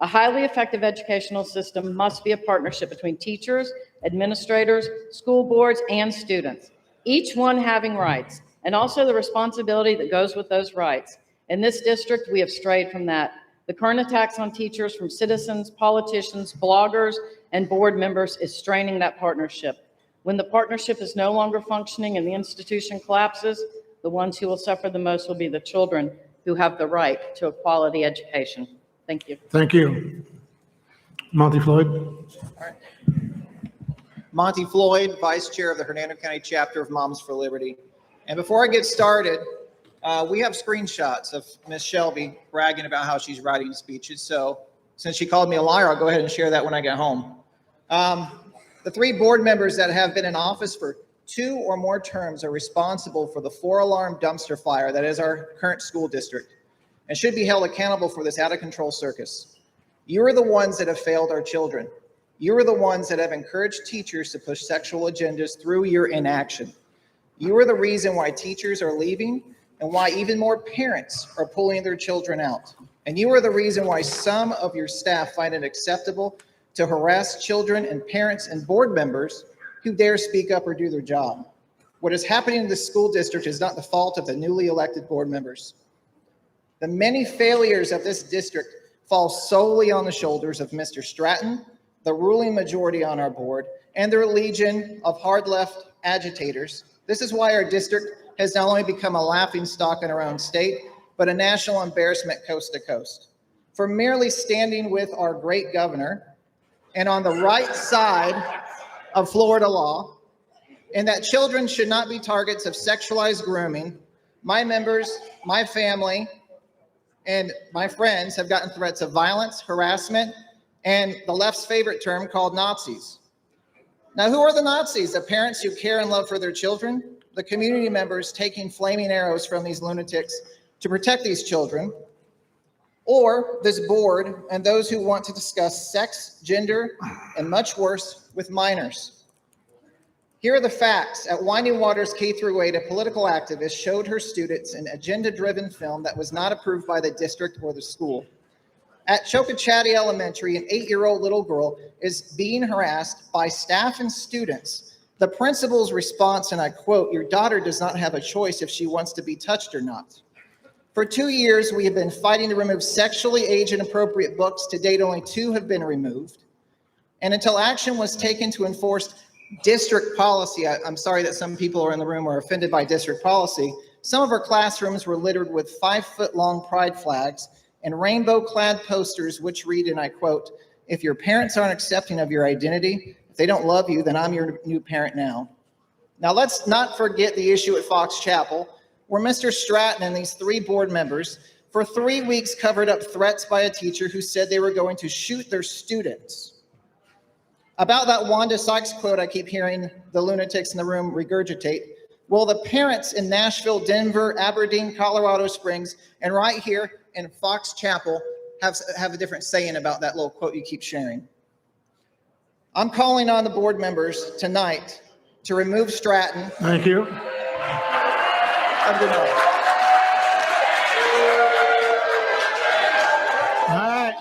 A highly effective educational system must be a partnership between teachers, administrators, school boards, and students, each one having rights, and also the responsibility that goes with those rights. In this district, we have strayed from that. The current attacks on teachers from citizens, politicians, bloggers, and board members is straining that partnership. When the partnership is no longer functioning and the institution collapses, the ones who will suffer the most will be the children who have the right to a quality education. Thank you. Thank you. Monty Floyd. Monty Floyd, Vice Chair of the Hernando County Chapter of Moms for Liberty. And before I get started, we have screenshots of Miss Shelby bragging about how she's writing speeches. So since she called me a liar, I'll go ahead and share that when I get home. The 3 board members that have been in office for 2 or more terms are responsible for the 4-alarm dumpster fire that is our current school district and should be held accountable for this out-of-control circus. You are the ones that have failed our children. You are the ones that have encouraged teachers to push sexual agendas through your inaction. You are the reason why teachers are leaving and why even more parents are pulling their children out. And you are the reason why some of your staff find it acceptable to harass children and parents and board members who dare speak up or do their job. What is happening in the school district is not the fault of the newly elected board members. The many failures of this district fall solely on the shoulders of Mr. Stratton, the ruling majority on our board, and their legion of hard left agitators. This is why our district has not only become a laughingstock in our own state, but a national embarrassment coast to coast. For merely standing with our great governor and on the right side of Florida law, and that children should not be targets of sexualized grooming, my members, my family, and my friends have gotten threats of violence, harassment, and the left's favorite term called Nazis. Now, who are the Nazis? The parents who care and love for their children? The community members taking flaming arrows from these lunatics to protect these children? or this board and those who want to discuss sex, gender, and much worse with minors. Here are the facts. At Winding Waters K-8, a political activist showed her students an agenda-driven film that was not approved by the district or the school. At Chocochatty Elementary, an 8-year-old little girl is being harassed by staff and students. The principal's response, and I quote, "Your daughter does not have a choice if she wants to be touched or not." For 2 years, we have been fighting to remove sexually age-inappropriate books. To date, only 2 have been removed. And until action was taken to enforce district policy, I'm sorry that some people are in the room are offended by district policy, some of our classrooms were littered with 5-foot-long pride flags and rainbow-clad posters which read, and I quote, "If your parents aren't accepting of your identity, if they don't love you, then I'm your new parent now." Now, let's not forget the issue at Fox Chapel, where Mr. Stratton and these 3 board members for 3 weeks covered up threats by a teacher who said they were going to shoot their students. About that Wanda Sykes quote I keep hearing the lunatics in the room regurgitate, well, the parents in Nashville, Denver, Aberdeen, Colorado Springs, and right here in Fox Chapel have a different saying about that little quote you keep sharing. I'm calling on the board members tonight to remove Stratton. Thank you. Have a good night. All right.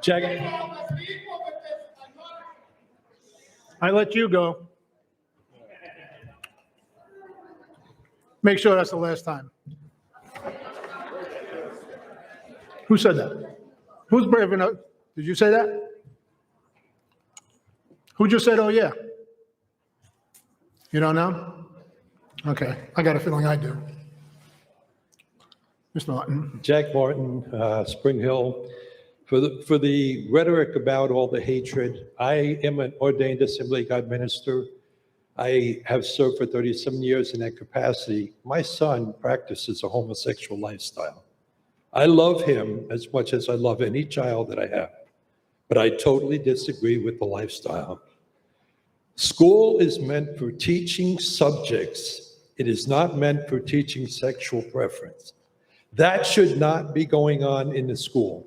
Check it. I let you go. Make sure that's the last time. Who said that? Who's brave enough? Did you say that? Who just said, oh, yeah? You don't know? Okay, I got a feeling I do. Mr. Martin. Jack Martin, Spring Hill. For the rhetoric about all the hatred, I am an ordained Assembly of God minister. I have served for 37 years in that capacity. My son practices a homosexual lifestyle. I love him as much as I love any child that I have, but I totally disagree with the lifestyle. School is meant for teaching subjects. It is not meant for teaching sexual preference. That should not be going on in the school.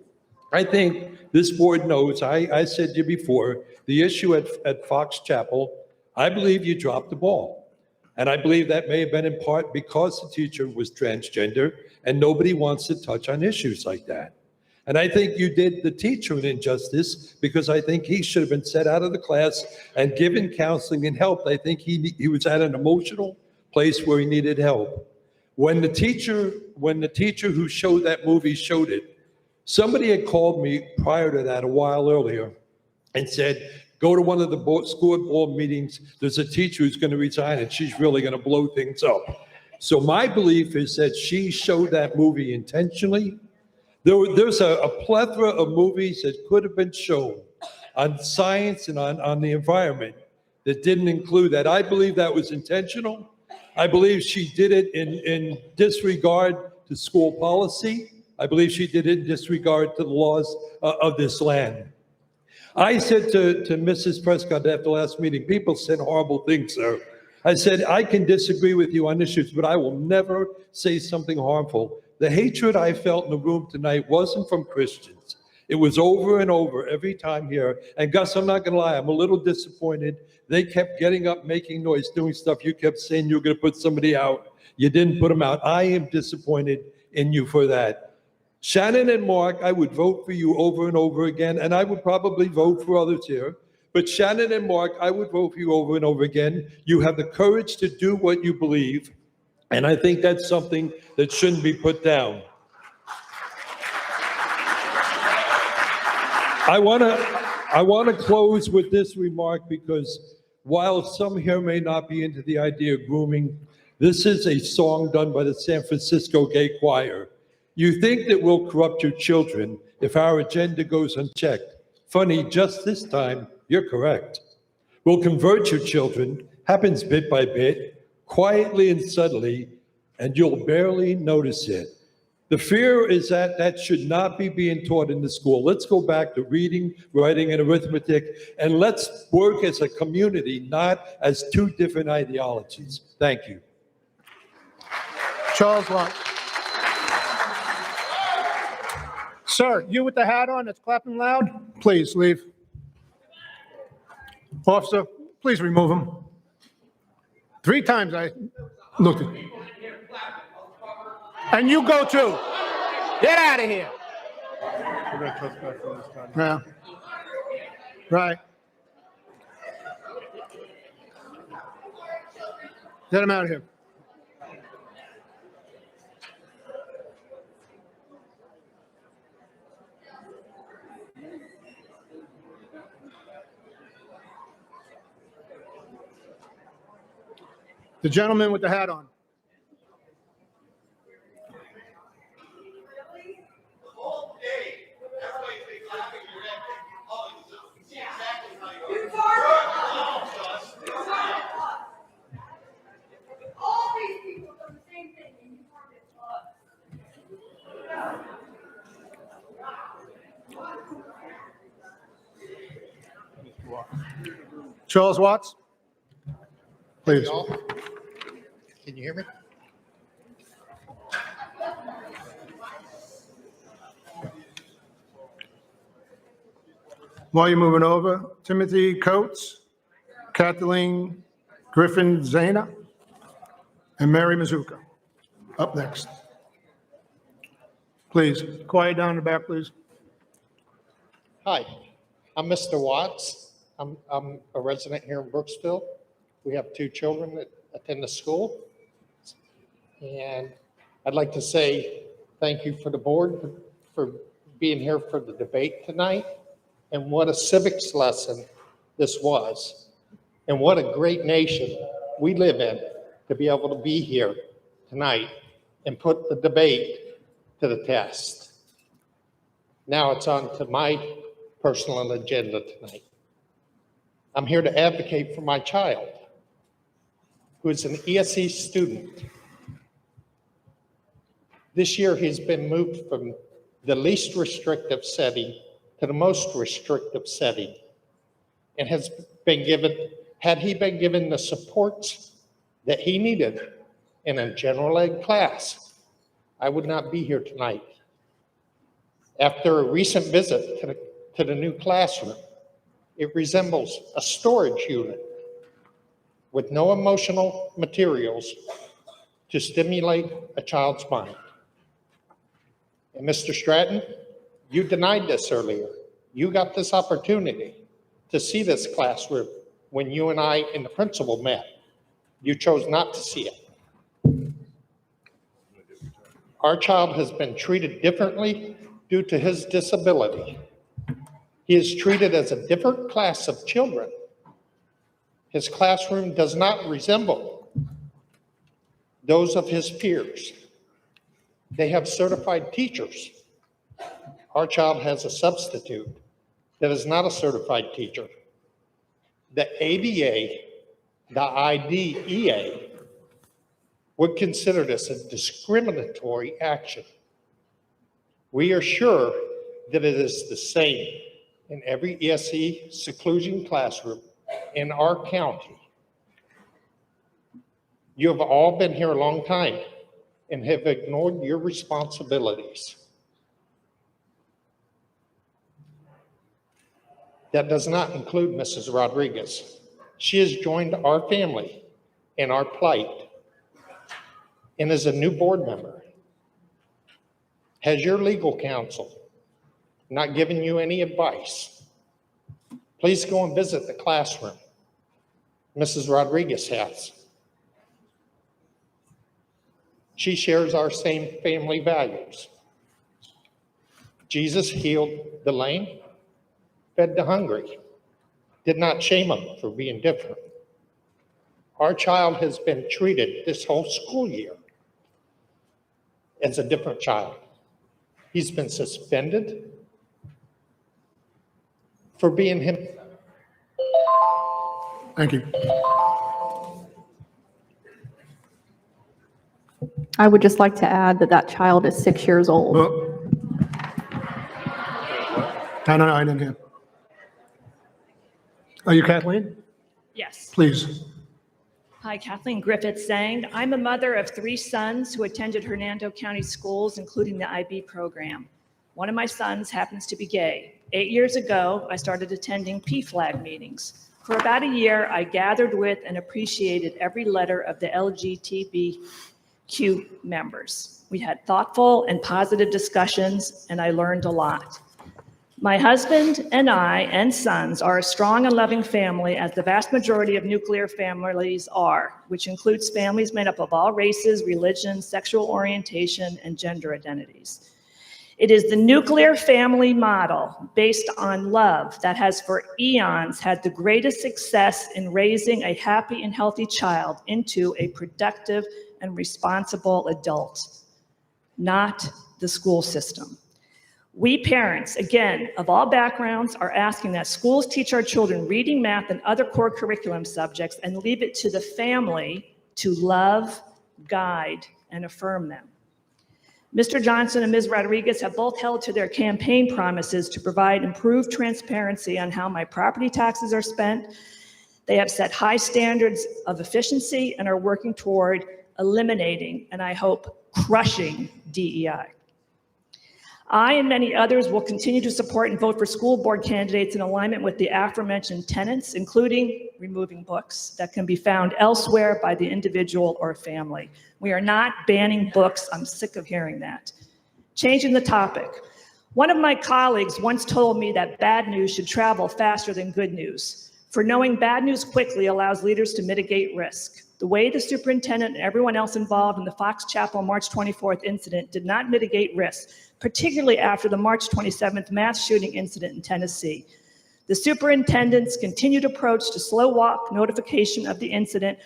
I think this board knows, I said to you before, the issue at Fox Chapel, I believe you dropped the ball. And I believe that may have been in part because the teacher was transgender and nobody wants to touch on issues like that. And I think you did the teacher an injustice because I think he should have been set out of the class and given counseling and help. I think he was at an emotional place where he needed help. When the teacher who showed that movie showed it, somebody had called me prior to that a while earlier and said, go to one of the school board meetings. There's a teacher who's going to resign and she's really going to blow things up. So my belief is that she showed that movie intentionally. There's a plethora of movies that could have been shown on science and on the environment that didn't include that. I believe that was intentional. I believe she did it in disregard to school policy. I believe she did it in disregard to the laws of this land. I said to Mrs. Prescott after the last meeting, people said horrible things, sir. I said, I can disagree with you on issues, but I will never say something harmful. The hatred I felt in the room tonight wasn't from Christians. It was over and over every time here. And Gus, I'm not gonna lie, I'm a little disappointed. They kept getting up, making noise, doing stuff. You kept saying you were gonna put somebody out. You didn't put them out. I am disappointed in you for that. Shannon and Mark, I would vote for you over and over again, and I would probably vote for others here. But Shannon and Mark, I would vote for you over and over again. You have the courage to do what you believe, and I think that's something that shouldn't be put down. I want to close with this remark because while some here may not be into the idea of grooming, this is a song done by the San Francisco Gay Choir. You think that we'll corrupt your children if our agenda goes unchecked. Funny, just this time, you're correct. We'll convert your children, happens bit by bit, quietly and subtly, and you'll barely notice it. The fear is that that should not be being taught in the school. Let's go back to reading, writing, and arithmetic, and let's work as a community, not as two different ideologies. Thank you. Charles Watts. Sir, you with the hat on that's clapping loud, please leave. Officer, please remove him. 3 times I looked at you. And you go too. Get out of here. Yeah. Right. Get him out of here. The gentleman with the hat on. Charles Watts, please. Can you hear me? While you're moving over, Timothy Coates, Kathleen Griffin Zana, and Mary Mizuka. Up next. Please, quiet down in the back, please. Hi, I'm Mr. Watts. I'm a resident here in Brooksville. We have 2 children that attend the school. And I'd like to say thank you for the board for being here for the debate tonight. And what a civics lesson this was. And what a great nation we live in to be able to be here tonight and put the debate to the test. Now it's on to my personal agenda tonight. I'm here to advocate for my child, who is an ESE student. This year, he's been moved from the least restrictive setting to the most restrictive setting, and has been given, had he been given the supports that he needed in a general ed class, I would not be here tonight. After a recent visit to the new classroom, it resembles a storage unit with no emotional materials to stimulate a child's mind. And Mr. Stratton, you denied this earlier. You got this opportunity to see this classroom when you and I and the principal met. You chose not to see it. Our child has been treated differently due to his disability. He is treated as a different class of children. His classroom does not resemble those of his peers. They have certified teachers. Our child has a substitute that is not a certified teacher. The ABA, the IDEA, would consider this a discriminatory action. We are sure that it is the same in every ESE seclusion classroom in our county. You have all been here a long time and have ignored your responsibilities. That does not include Mrs. Rodriguez. She has joined our family in our plight and is a new board member. Has your legal counsel not given you any advice? Please go and visit the classroom. Mrs. Rodriguez has. She shares our same family values. Jesus healed the lame, fed the hungry, did not shame them for being different. Our child has been treated this whole school year as a different child. He's been suspended for being him. Thank you. I would just like to add that that child is 6 years old. No, I didn't hear. Are you Kathleen? Yes. Please. Hi, Kathleen Griffith-Zang. I'm a mother of 3 sons who attended Hernando County schools, including the IB program. One of my sons happens to be gay. 8 years ago, I started attending PFLAG meetings. For about a year, I gathered with and appreciated every letter of the LGBTQ members. We had thoughtful and positive discussions, and I learned a lot. My husband and I and sons are a strong and loving family, as the vast majority of nuclear families are, which includes families made up of all races, religions, sexual orientation, and gender identities. It is the nuclear family model based on love that has for eons had the greatest success in raising a happy and healthy child into a productive and responsible adult, not the school system. We parents, again, of all backgrounds, are asking that schools teach our children reading, math, and other core curriculum subjects and leave it to the family to love, guide, and affirm them. Mr. Johnson and Ms. Rodriguez have both held to their campaign promises to provide improved transparency on how my property taxes are spent. They have set high standards of efficiency and are working toward eliminating, and I hope, crushing DEI. I and many others will continue to support and vote for school board candidates in alignment with the aforementioned tenets, including removing books that can be found elsewhere by the individual or family. We are not banning books. I'm sick of hearing that. Changing the topic. One of my colleagues once told me that bad news should travel faster than good news, for knowing bad news quickly allows leaders to mitigate risk. The way the superintendent and everyone else involved in the Fox Chapel March 24th incident did not mitigate risk, particularly after the March 27th mass shooting incident in Tennessee. The superintendent's continued approach to slow walk notification of the incident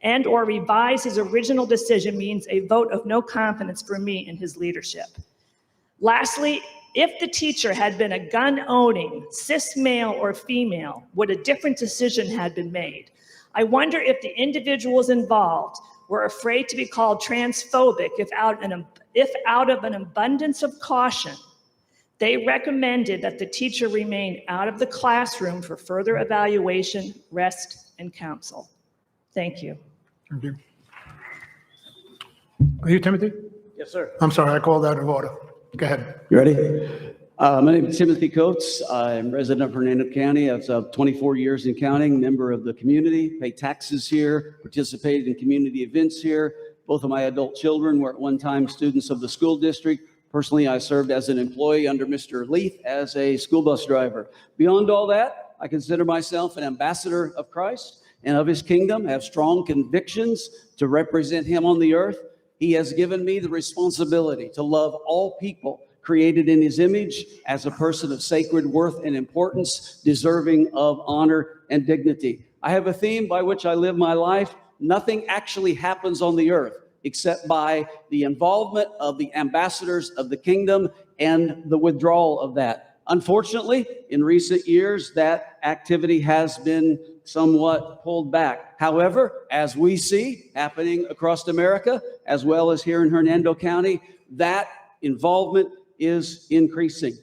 and or revise his original decision means a vote of no confidence for me in his leadership. Lastly, if the teacher had been a gun-owning, cis male or female, would a different decision had been made? I wonder if the individuals involved were afraid to be called transphobic if out of an abundance of caution, they recommended that the teacher remain out of the classroom for further evaluation, rest, and counsel. Thank you. Thank you. Are you Timothy? Yes, sir. I'm sorry, I called out of order. Go ahead. You ready? My name is Timothy Coates. I'm resident of Hernando County. I've 24 years in counting, member of the community, pay taxes here, participated in community events here. Both of my adult children were at one time students of the school district. Personally, I served as an employee under Mr. Leith as a school bus driver. Beyond all that, I consider myself an ambassador of Christ and of his kingdom. I have strong convictions to represent him on the earth. He has given me the responsibility to love all people created in his image as a person of sacred worth and importance, deserving of honor and dignity. I have a theme by which I live my life. Nothing actually happens on the earth except by the involvement of the ambassadors of the kingdom and the withdrawal of that. Unfortunately, in recent years, that activity has been somewhat pulled back. However, as we see happening across America, as well as here in Hernando County, that involvement is increasing.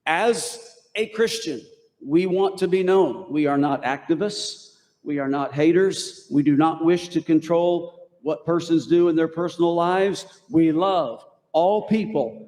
As a Christian, we want to be known. We are not activists. We are not haters. We do not wish to control what persons do in their personal lives. We love all people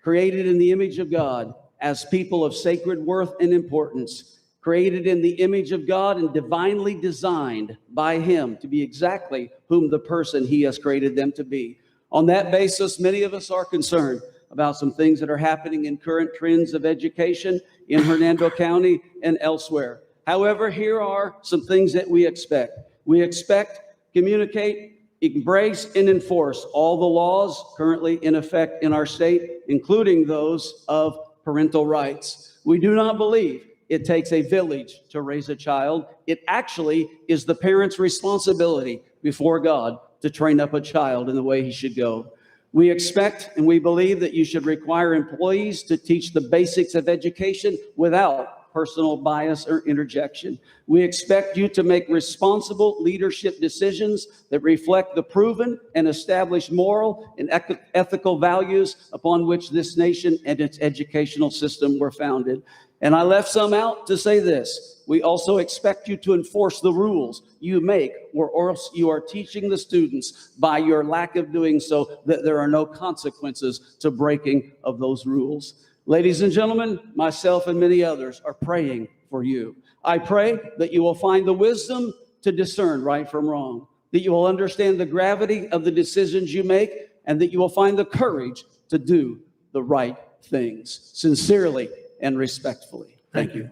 created in the image of God as people of sacred worth and importance, created in the image of God and divinely designed by Him to be exactly whom the person He has created them to be. On that basis, many of us are concerned about some things that are happening in current trends of education in Hernando County and elsewhere. However, here are some things that we expect. We expect, communicate, embrace, and enforce all the laws currently in effect in our state, including those of parental rights. We do not believe it takes a village to raise a child. It actually is the parent's responsibility before God to train up a child in the way he should go. We expect and we believe that you should require employees to teach the basics of education without personal bias or interjection. We expect you to make responsible leadership decisions that reflect the proven and established moral and ethical values upon which this nation and its educational system were founded. And I left some out to say this. We also expect you to enforce the rules you make, or else you are teaching the students by your lack of doing so that there are no consequences to breaking of those rules. Ladies and gentlemen, myself and many others are praying for you. I pray that you will find the wisdom to discern right from wrong, that you will understand the gravity of the decisions you make, and that you will find the courage to do the right things, sincerely and respectfully. Thank you.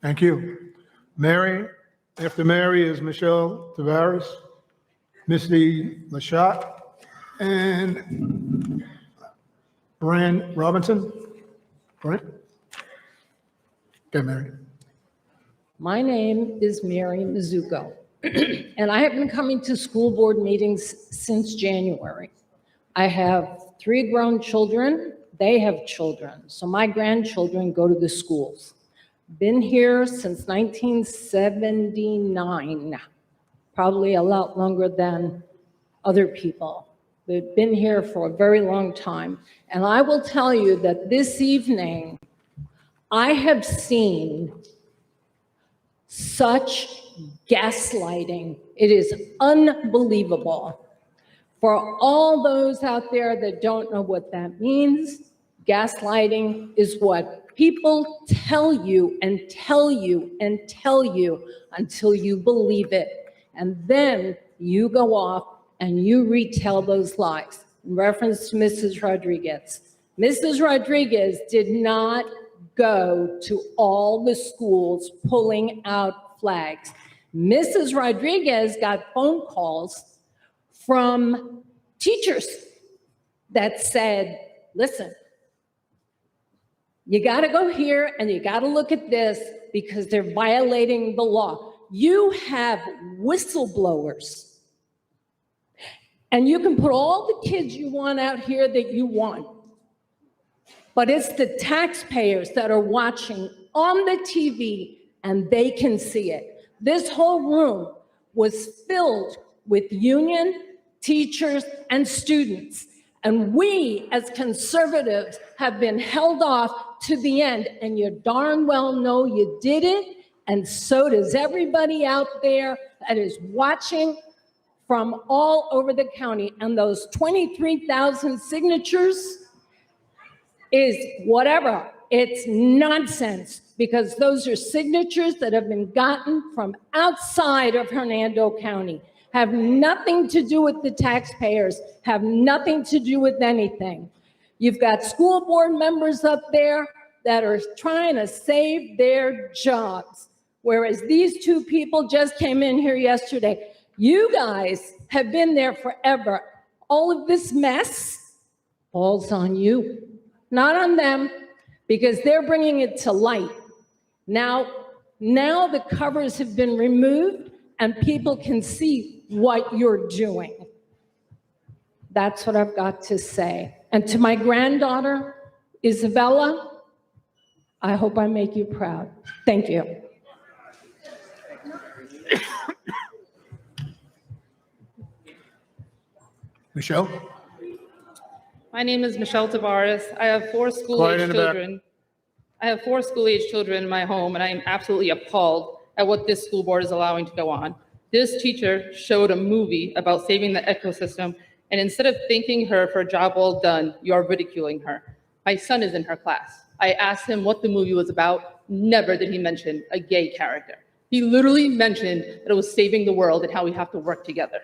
Thank you. Mary, after Mary is Michelle Tavares, Misty Lachot, and Brian Robinson. Brian? Okay, Mary. My name is Mary Mizuko, and I have been coming to school board meetings since January. I have 3 grown children. They have children, so my grandchildren go to the schools. Been here since 1979, probably a lot longer than other people. They've been here for a very long time. And I will tell you that this evening, I have seen such gaslighting. It is unbelievable. For all those out there that don't know what that means, gaslighting is what people tell you and tell you and tell you until you believe it. And then you go off and you retell those lies. In reference to Mrs. Rodriguez. Mrs. Rodriguez did not go to all the schools pulling out flags. Mrs. Rodriguez got phone calls from teachers that said, listen, you got to go here and you got to look at this because they're violating the law. You have whistleblowers. And you can put all the kids you want out here that you want. But it's the taxpayers that are watching on the TV and they can see it. This whole room was filled with union, teachers, and students. And we, as conservatives, have been held off to the end. And you darn well know you did it. And so does everybody out there that is watching from all over the county. And those 23,000 signatures is whatever. It's nonsense because those are signatures that have been gotten from outside of Hernando County. Have nothing to do with the taxpayers, have nothing to do with anything. You've got school board members up there that are trying to save their jobs, whereas these 2 people just came in here yesterday. You guys have been there forever. All of this mess falls on you, not on them, because they're bringing it to light. Now the covers have been removed and people can see what you're doing. That's what I've got to say. And to my granddaughter, Isabella, I hope I make you proud. Thank you. Michelle? My name is Michelle Tavares. I have 4 Quiet in school-age the back. children. I have 4 school-age children in my home, and I am absolutely appalled at what this school board is allowing to go on. This teacher showed a movie about saving the ecosystem, and instead of thanking her for a job well done, you are ridiculing her. My son is in her class. I asked him what the movie was about. Never did he mention a gay character. He literally mentioned that it was saving the world and how we have to work together.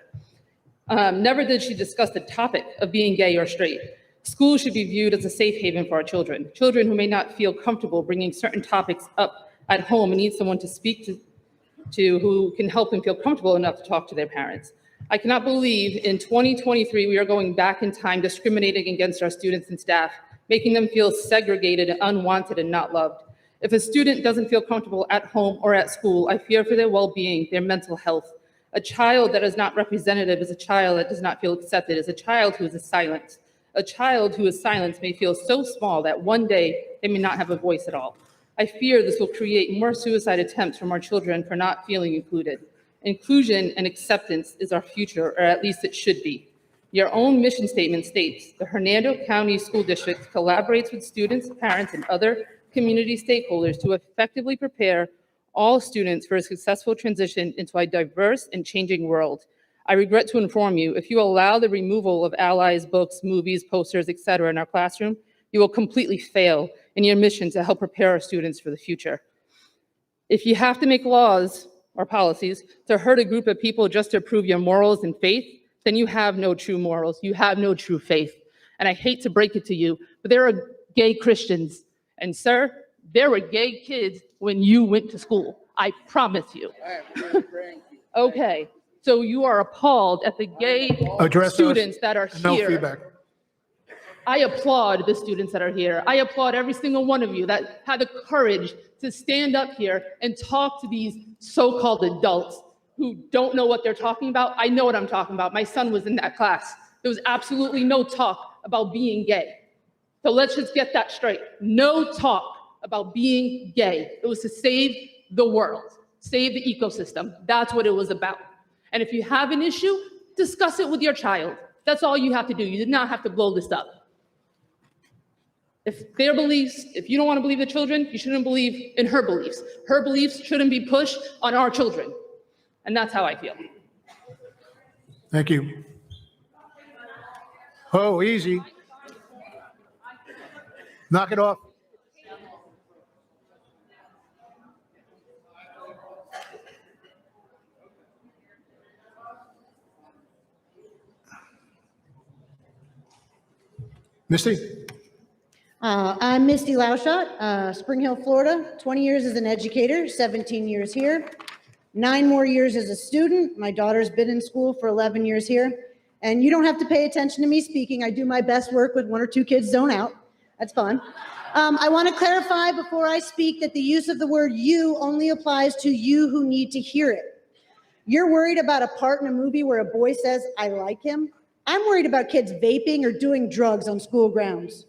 Never did she discuss the topic of being gay or straight. Schools should be viewed as a safe haven for our children. Children who may not feel comfortable bringing certain topics up at home and need someone to speak to who can help them feel comfortable enough to talk to their parents. I cannot believe in 2023 we are going back in time discriminating against our students and staff, making them feel segregated, unwanted, and not loved. If a student doesn't feel comfortable at home or at school, I fear for their well-being, their mental health. A child that is not representative is a child that does not feel accepted, is a child who is silent. A child who is silenced may feel so small that one day they may not have a voice at all. I fear this will create more suicide attempts from our children for not feeling included. Inclusion and acceptance is our future, or at least it should be. Your own mission statement states, the Hernando County School District collaborates with students, parents, and other community stakeholders to effectively prepare all students for a successful transition into a diverse and changing world. I regret to inform you, if you allow the removal of allies, books, movies, posters, etc. in our classroom, you will completely fail in your mission to help prepare our students for the future. If you have to make laws or policies to hurt a group of people just to prove your morals and faith, then you have no true morals, you have no true faith. And I hate to break it to you, but there are gay Christians. And sir, there were gay kids when you went to school, I promise you. Okay, so you are appalled at the gay students that are No here. feedback. I applaud the students that are here. I applaud every single one of you that had the courage to stand up here and talk to these so-called adults who don't know what they're talking about. I know what I'm talking about. My son was in that class. There was absolutely no talk about being gay. So let's just get that straight. No talk about being gay. It was to save the world, save the ecosystem. That's what it was about. And if you have an issue, discuss it with your child. That's all you have to do. You did not have to blow this up. If their beliefs, if you don't want to believe the children, you shouldn't believe in her beliefs. Her beliefs shouldn't be pushed on our children. And that's how I feel. Thank you. Oh, easy. Knock it off. Misty? I'm Misty Laushot, Spring Hill, Florida, 20 years as an educator, 17 years here, 9 more years as a student. My daughter's been in school for 11 years here. And you don't have to pay attention to me speaking. I do my best work with 1 or 2 kids zone out. That's fun. I want to clarify before I speak that the use of the word you only applies to you who need to hear it. You're worried about a part in a movie where a boy says, I like him. I'm worried about kids vaping or doing drugs on school grounds.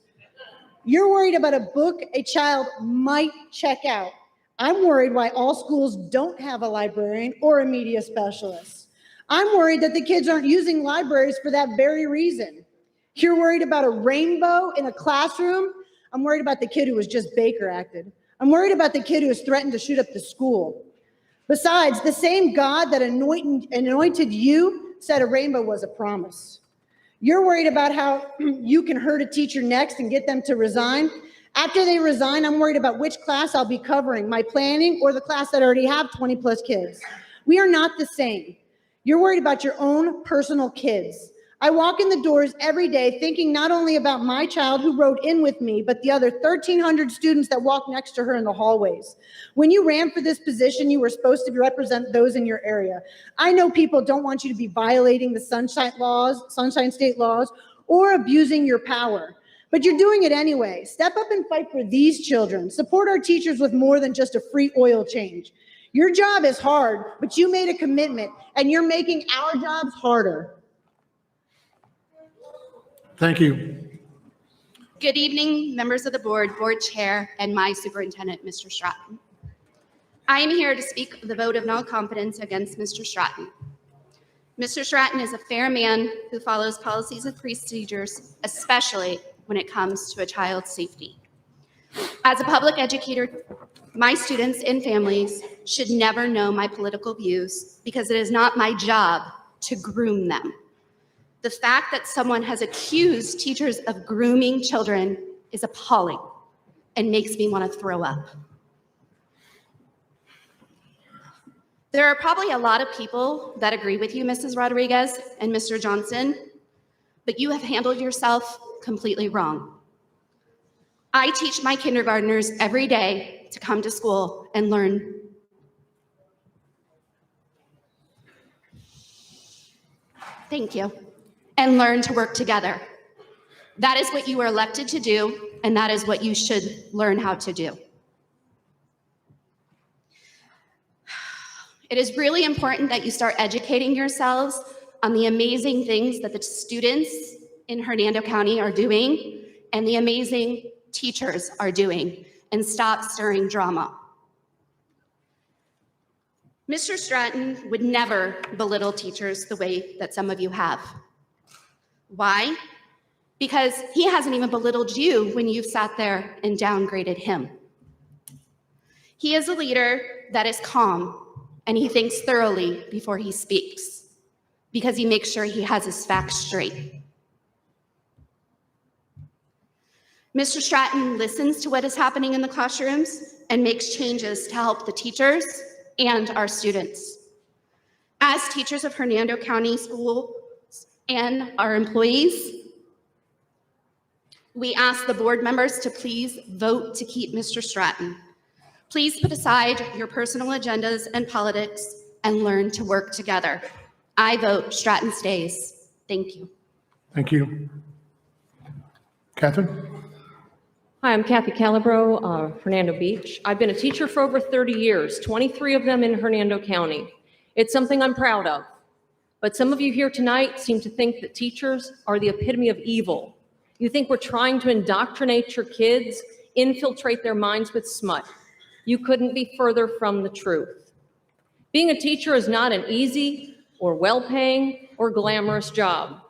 You're worried about a book a child might check out. I'm worried why all schools don't have a librarian or a media specialist. I'm worried that the kids aren't using libraries for that very reason. You're worried about a rainbow in a classroom. I'm worried about the kid who was just Baker acted. I'm worried about the kid who was threatened to shoot up the school. Besides, the same God that anointed you said a rainbow was a promise. You're worried about how you can hurt a teacher next and get them to resign. After they resign, I'm worried about which class I'll be covering, my planning or the class that already have 20 plus kids. We are not the same. You're worried about your own personal kids. I walk in the doors every day thinking not only about my child who rode in with me, but the other 1,300 students that walk next to her in the hallways. When you ran for this position, you were supposed to represent those in your area. I know people don't want you to be violating the Sunshine State laws, or abusing your power, but you're doing it anyway. Step up and fight for these children. Support our teachers with more than just a free oil change. Your job is hard, but you made a commitment, and you're making our jobs harder. Thank you. Good evening, members of the board, board chair, and my superintendent, Mr. Stratton. I am here to speak of the vote of no confidence against Mr. Stratton. Mr. Stratton is a fair man who follows policies and procedures, especially when it comes to a child's safety. As a public educator, my students and families should never know my political views because it is not my job to groom them. The fact that someone has accused teachers of grooming children is appalling and makes me want to throw up. There are probably a lot of people that agree with you, Mrs. Rodriguez and Mr. Johnson, but you have handled yourself completely wrong. I teach my kindergartners every day to come to school and learn. Thank you. And learn to work together. That is what you were elected to do, and that is what you should learn how to do. It is really important that you start educating yourselves on the amazing things that the students in Hernando County are doing and the amazing teachers are doing. and stop stirring drama. Mr. Stratton would never belittle teachers the way that some of you have. Why? Because he hasn't even belittled you when you've sat there and downgraded him. He is a leader that is calm, and he thinks thoroughly before he speaks, because he makes sure he has his facts straight. Mr. Stratton listens to what is happening in the classrooms and makes changes to help the teachers and our students. As teachers of Hernando County Schools and our employees, we ask the board members to please vote to keep Mr. Stratton. Please put aside your personal agendas and politics and learn to work together. I vote Stratton stays. Thank you. Thank you. Catherine? Hi, I'm Kathy Calabro, Hernando Beach. I've been a teacher for over 30 years, 23 of them in Hernando County. It's something I'm proud of. But some of you here tonight seem to think that teachers are the epitome of evil. You think we're trying to indoctrinate your kids, infiltrate their minds with smut. You couldn't be further from the truth. Being a teacher is not an easy or well-paying or glamorous job.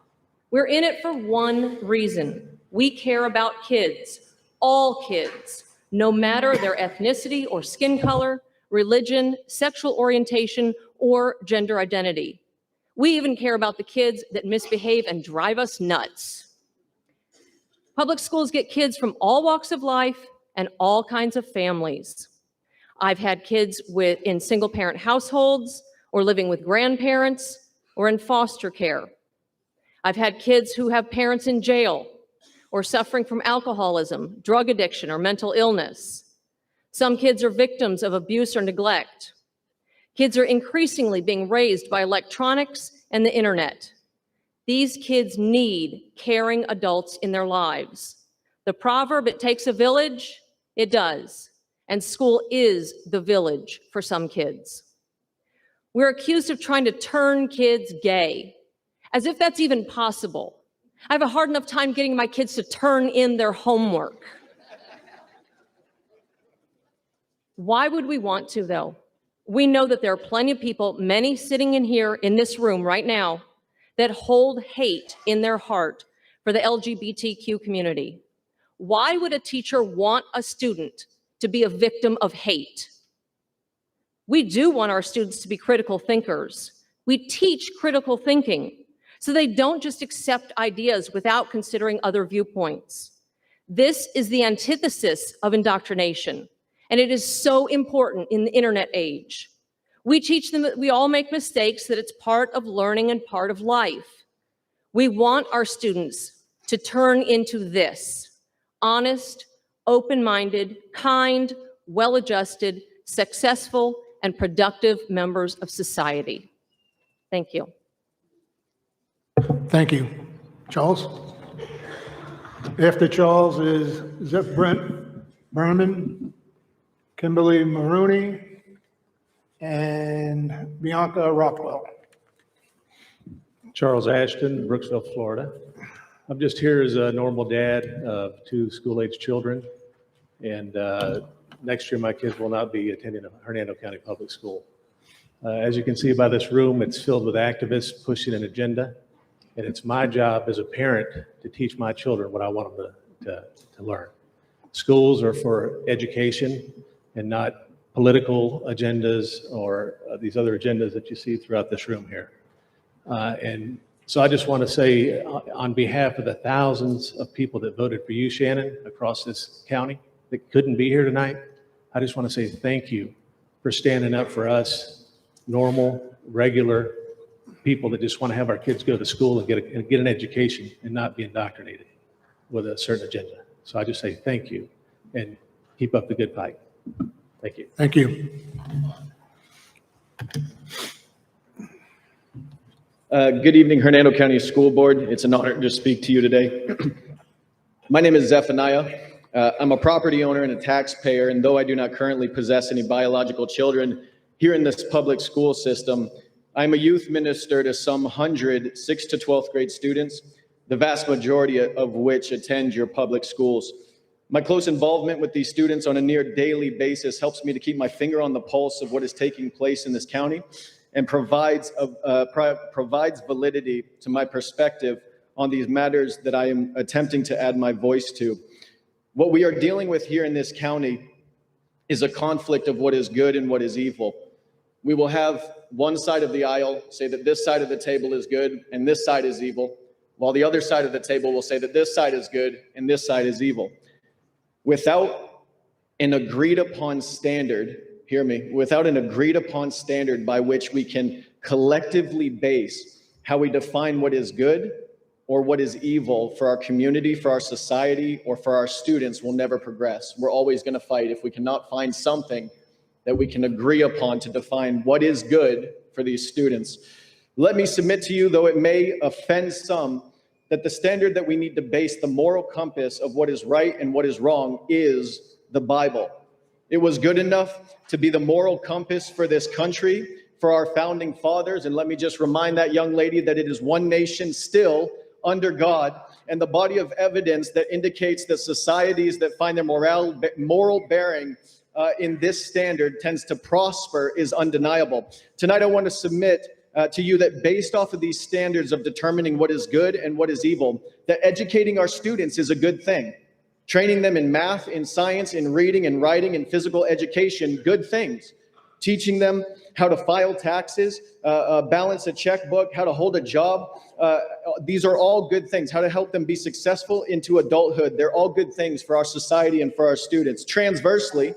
We're in it for one reason. We care about kids. All kids, no matter their ethnicity or skin color, religion, sexual orientation, or gender identity. We even care about the kids that misbehave and drive us nuts. Public schools get kids from all walks of life and all kinds of families. I've had kids in single-parent households, or living with grandparents, or in foster care. I've had kids who have parents in jail, or suffering from alcoholism, drug addiction, or mental illness. Some kids are victims of abuse or neglect. Kids are increasingly being raised by electronics and the internet. These kids need caring adults in their lives. The proverb, it takes a village, it does. And school is the village for some kids. We're accused of trying to turn kids gay, as if that's even possible. I have a hard enough time getting my kids to turn in their homework. Why would we want to, though? We know that there are plenty of people, many sitting in here in this room right now, that hold hate in their heart for the LGBTQ community. Why would a teacher want a student to be a victim of hate? We do want our students to be critical thinkers. We teach critical thinking, so they don't just accept ideas without considering other viewpoints. This is the antithesis of indoctrination, and it is so important in the internet age. We teach them that we all make mistakes, that it's part of learning and part of life. We want our students to turn into this: honest, open-minded, kind, well-adjusted, successful, and productive members of society. Thank you. Thank you. Charles? After Charles is Zeph Brent Berman, Kimberly Maroney, and Bianca Rockwell. Charles Ashton, Brooksville, Florida. I'm just here as a normal dad of 2 school-age children, and next year my kids will not be attending a Hernando County public school. As you can see by this room, it's filled with activists pushing an agenda, and it's my job as a parent to teach my children what I want them to learn. Schools are for education and not political agendas or these other agendas that you see throughout this room here. And so I just want to say on behalf of the thousands of people that voted for you, Shannon, across this county that couldn't be here tonight, I just want to say thank you for standing up for us, normal, regular people that just want to have our kids go to school and get an education and not be indoctrinated with a certain agenda. So I just say thank you and keep up the good fight. Thank you. Thank you. Good evening, Hernando County School Board. It's an honor to speak to you today. My name is Zephaniah. I'm a property owner and a taxpayer, and though I do not currently possess any biological children here in this public school system, I'm a youth minister to some 100 6th to 12th grade students, the vast majority of which attend your public schools. My close involvement with these students on a near daily basis helps me to keep my finger on the pulse of what is taking place in this county and provides validity to my perspective on these matters that I am attempting to add my voice to. What we are dealing with here in this county is a conflict of what is good and what is evil. We will have one side of the aisle say that this side of the table is good and this side is evil, while the other side of the table will say that this side is good and this side is evil. Without an agreed upon standard, hear me, without an agreed upon standard by which we can collectively base how we define what is good or what is evil for our community, for our society, or for our students, we'll never progress. We're always going to fight if we cannot find something that we can agree upon to define what is good for these students. Let me submit to you, though it may offend some, that the standard that we need to base the moral compass of what is right and what is wrong is the Bible. It was good enough to be the moral compass for this country, for our founding fathers. And let me just remind that young lady that it is one nation still under God. And the body of evidence that indicates that societies that find their moral bearing in this standard tends to prosper is undeniable. Tonight, I want to submit to you that based off of these standards of determining what is good and what is evil, that educating our students is a good thing. Training them in math, in science, in reading and writing, and physical education, good things. Teaching them how to file taxes, balance a checkbook, how to hold a job. These are all good things. How to help them be successful into adulthood. They're all good things for our society and for our students. Transversely,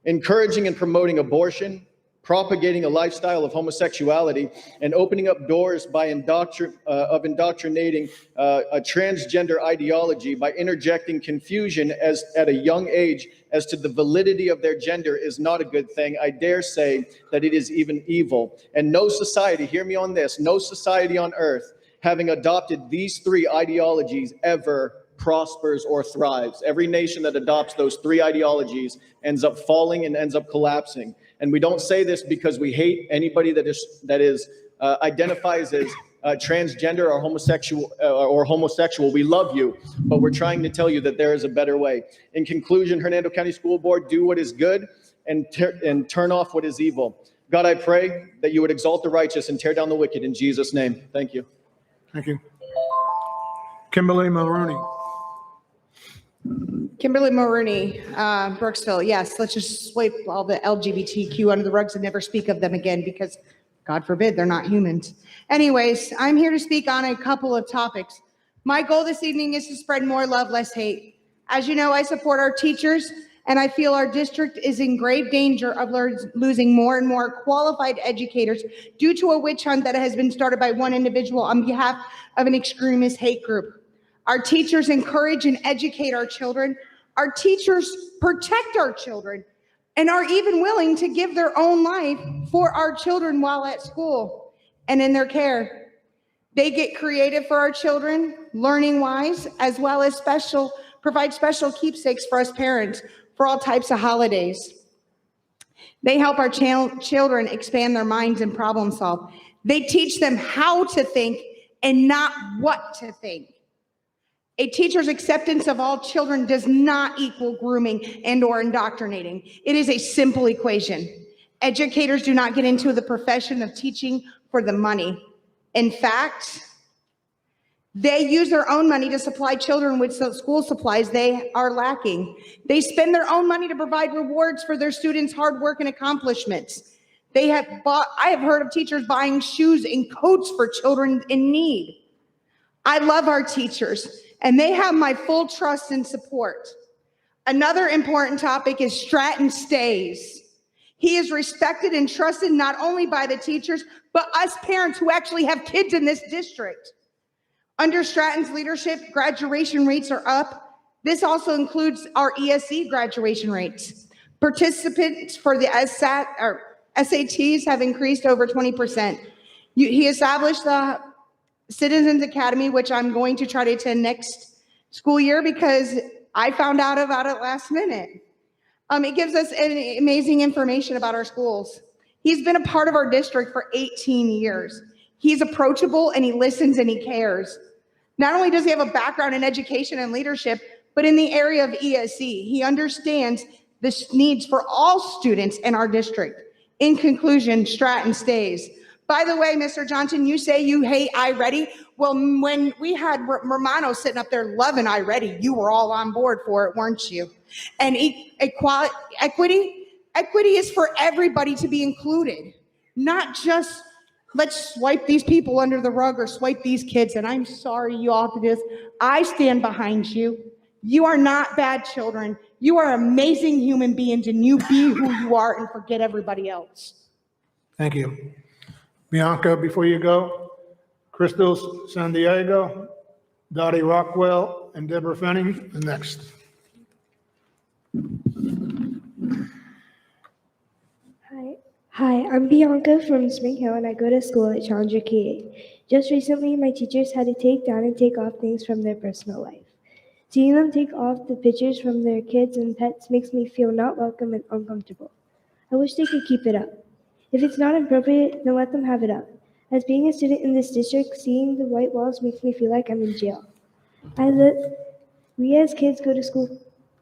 encouraging and promoting abortion, propagating a lifestyle of homosexuality, and opening up doors by indoctrinating a transgender ideology by interjecting confusion at a young age as to the validity of their gender is not a good thing. I dare say that it is even evil. And no society, hear me on this, no society on earth having adopted these three ideologies ever prospers or thrives. Every nation that adopts those three ideologies ends up falling and ends up collapsing. And we don't say this because we hate anybody that identifies as transgender or homosexual. We love you, but we're trying to tell you that there is a better way. In conclusion, Hernando County School Board, do what is good and turn off what is evil. God, I pray that you would exalt the righteous and tear down the wicked in Jesus' name. Thank you. Thank you. Kimberly Mulrooney. Kimberly Mulrooney, Brooksville. Yes, let's just sweep all the LGBTQ under the rugs and never speak of them again because, God forbid, they're not humans. Anyways, I'm here to speak on a couple of topics. My goal this evening is to spread more love, less hate. As you know, I support our teachers, and I feel our district is in grave danger of losing more and more qualified educators due to a witch hunt that has been started by one individual on behalf of an extremist hate group. Our teachers encourage and educate our children. Our teachers protect our children and are even willing to give their own life for our children while at school and in their care. They get creative for our children, learning-wise, as well as provide special keepsakes for us parents for all types of holidays. They help our children expand their minds and problem solve. They teach them how to think and not what to think. A teacher's acceptance of all children does not equal grooming and/or indoctrinating. It is a simple equation. Educators do not get into the profession of teaching for the money. In fact, they use their own money to supply children with school supplies they are lacking. They spend their own money to provide rewards for their students' hard work and accomplishments. I have heard of teachers buying shoes and coats for children in need. I love our teachers, and they have my full trust and support. Another important topic is Stratton stays. He is respected and trusted not only by the teachers, but us parents who actually have kids in this district. Under Stratton's leadership, graduation rates are up. This also includes our ESE graduation rates. Participants for the SATs have increased over 20%. He established the Citizens Academy, which I'm going to try to attend next school year because I found out about it last minute. It gives us amazing information about our schools. He's been a part of our district for 18 years. He's approachable and he listens and he cares. Not only does he have a background in education and leadership, but in the area of ESE, he understands the needs for all students in our district. In conclusion, Stratton stays. By the way, Mr. Johnson, you say you hate iReady. Well, when we had Romano sitting up there loving iReady, you were all on board for it, weren't you? And equity is for everybody to be included, not just let's swipe these people under the rug or swipe these kids. And I'm sorry you all have to do this. I stand behind you. You are not bad children. You are amazing human beings, and you be who you are and forget everybody else. Thank you. Bianca, before you go, Crystal San Diego, Dottie Rockwell, and Deborah Fenning are next. Hi, I'm Bianca from Spring Hill, and I go to school at Challenger K-8. Just recently, my teachers had to take down and take off things from their personal life. Seeing them take off the pictures from their kids and pets makes me feel not welcome and uncomfortable. I wish they could keep it up. If it's not appropriate, then let them have it up. As being a student in this district, seeing the white walls makes me feel like I'm in jail. We as kids go to school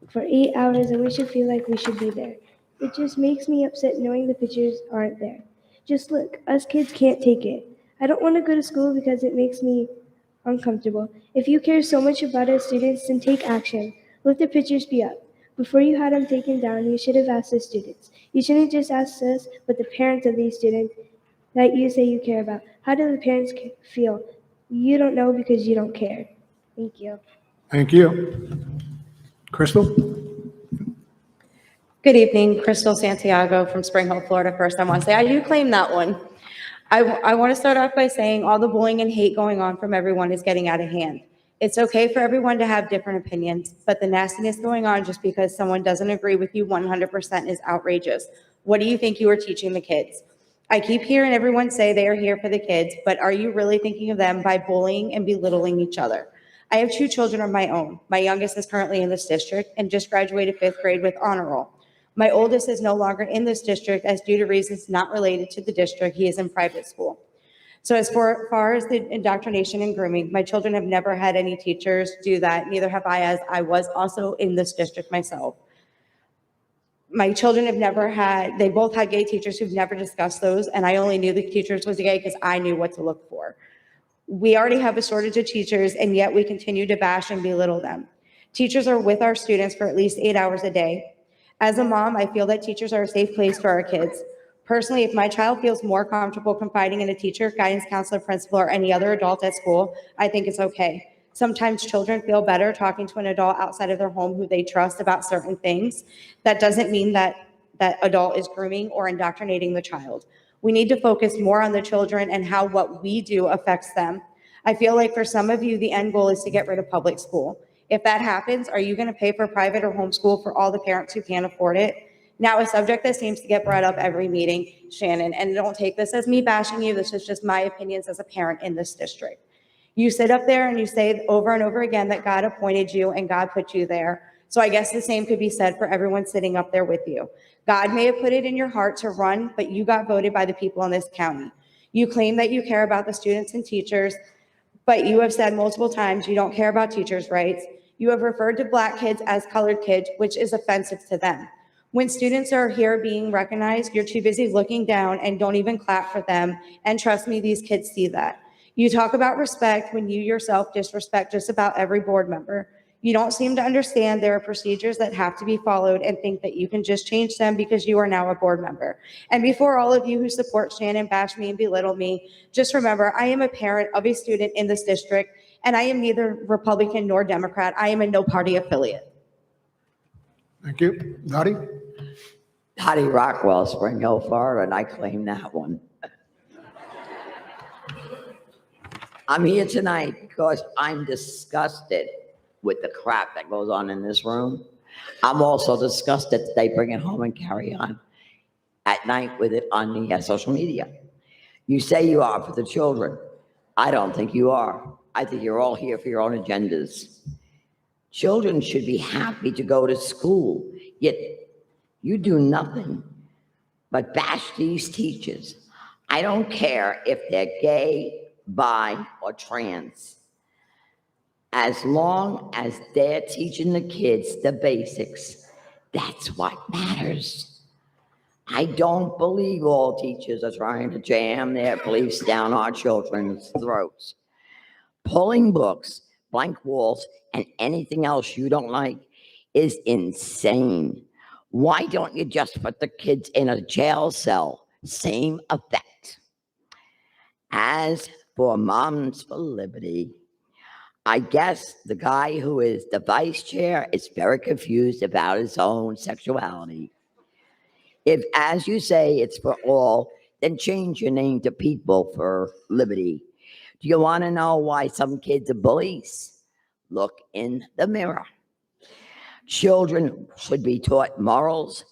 for 8 hours, and we should feel like we should be there. It just makes me upset knowing the pictures aren't there. Just look, us kids can't take it. I don't want to go to school because it makes me uncomfortable. If you care so much about our students, then take action. Let the pictures be up. Before you had them taken down, you should have asked the students. You shouldn't just ask us, but the parents of these students that you say you care about. How do the parents feel? You don't know because you don't care. Thank you. Thank you. Crystal? Good evening, Crystal Santiago from Spring Hill, Florida. First, I want to say I do claim that one. I want to start off by saying all the bullying and hate going on from everyone is getting out of hand. It's okay for everyone to have different opinions, but the nastiness going on just because someone doesn't agree with you 100% is outrageous. What do you think you are teaching the kids? I keep hearing everyone say they are here for the kids, but are you really thinking of them by bullying and belittling each other? I have 2 children of my own. My youngest is currently in this district and just graduated 5th grade with honor roll. My oldest is no longer in this district as due to reasons not related to the district, he is in private school. So as far as the indoctrination and grooming, my children have never had any teachers do that. Neither have I, as I was also in this district myself. My children they both had gay teachers who've never discussed those, and I only knew the teachers was gay because I knew what to look for. We already have a shortage of teachers, and yet we continue to bash and belittle them. Teachers are with our students for at least 8 hours a day. As a mom, I feel that teachers are a safe place for our kids. Personally, if my child feels more comfortable confiding in a teacher, guidance counselor, principal, or any other adult at school, I think it's okay. Sometimes children feel better talking to an adult outside of their home who they trust about certain things. That doesn't mean that that adult is grooming or indoctrinating the child. We need to focus more on the children and how what we do affects them. I feel like for some of you, the end goal is to get rid of public school. If that happens, are you going to pay for private or homeschool for all the parents who can't afford it? Now, a subject that seems to get brought up every meeting, Shannon, and don't take this as me bashing you, this is just my opinions as a parent in this district. You sit up there and you say over and over again that God appointed you and God put you there. So I guess the same could be said for everyone sitting up there with you. God may have put it in your heart to run, but you got voted by the people in this county. You claim that you care about the students and teachers, but you have said multiple times you don't care about teachers' rights. You have referred to Black kids as colored kids, which is offensive to them. When students are here being recognized, you're too busy looking down and don't even clap for them. And trust me, these kids see that. You talk about respect when you yourself disrespect just about every board member. You don't seem to understand there are procedures that have to be followed and think that you can just change them because you are now a board member. And before all of you who support Shannon bash me and belittle me, just remember I am a parent of a student in this district, and I am neither Republican nor Democrat. I am a no party affiliate. Thank you. Dottie? Dottie Rockwell, Spring Hill, Florida, and I claim that one. I'm here tonight because I'm disgusted with the crap that goes on in this room. I'm also disgusted that they bring it home and carry on at night with it on the social media. You say you are for the children. I don't think you are. I think you're all here for your own agendas. Children should be happy to go to school, yet you do nothing but bash these teachers. I don't care if they're gay, bi, or trans. As long as they're teaching the kids the basics, that's what matters. I don't believe all teachers are trying to jam their beliefs down our children's throats. Pulling books, blank walls, and anything else you don't like is insane. Why don't you just put the kids in a jail cell? Same effect. As for Moms for Liberty, I guess the guy who is the vice chair is very confused about his own sexuality. If, as you say, it's for all, then change your name to People for Liberty. Do you want to know why some kids are bullies? Look in the mirror. Children should be taught morals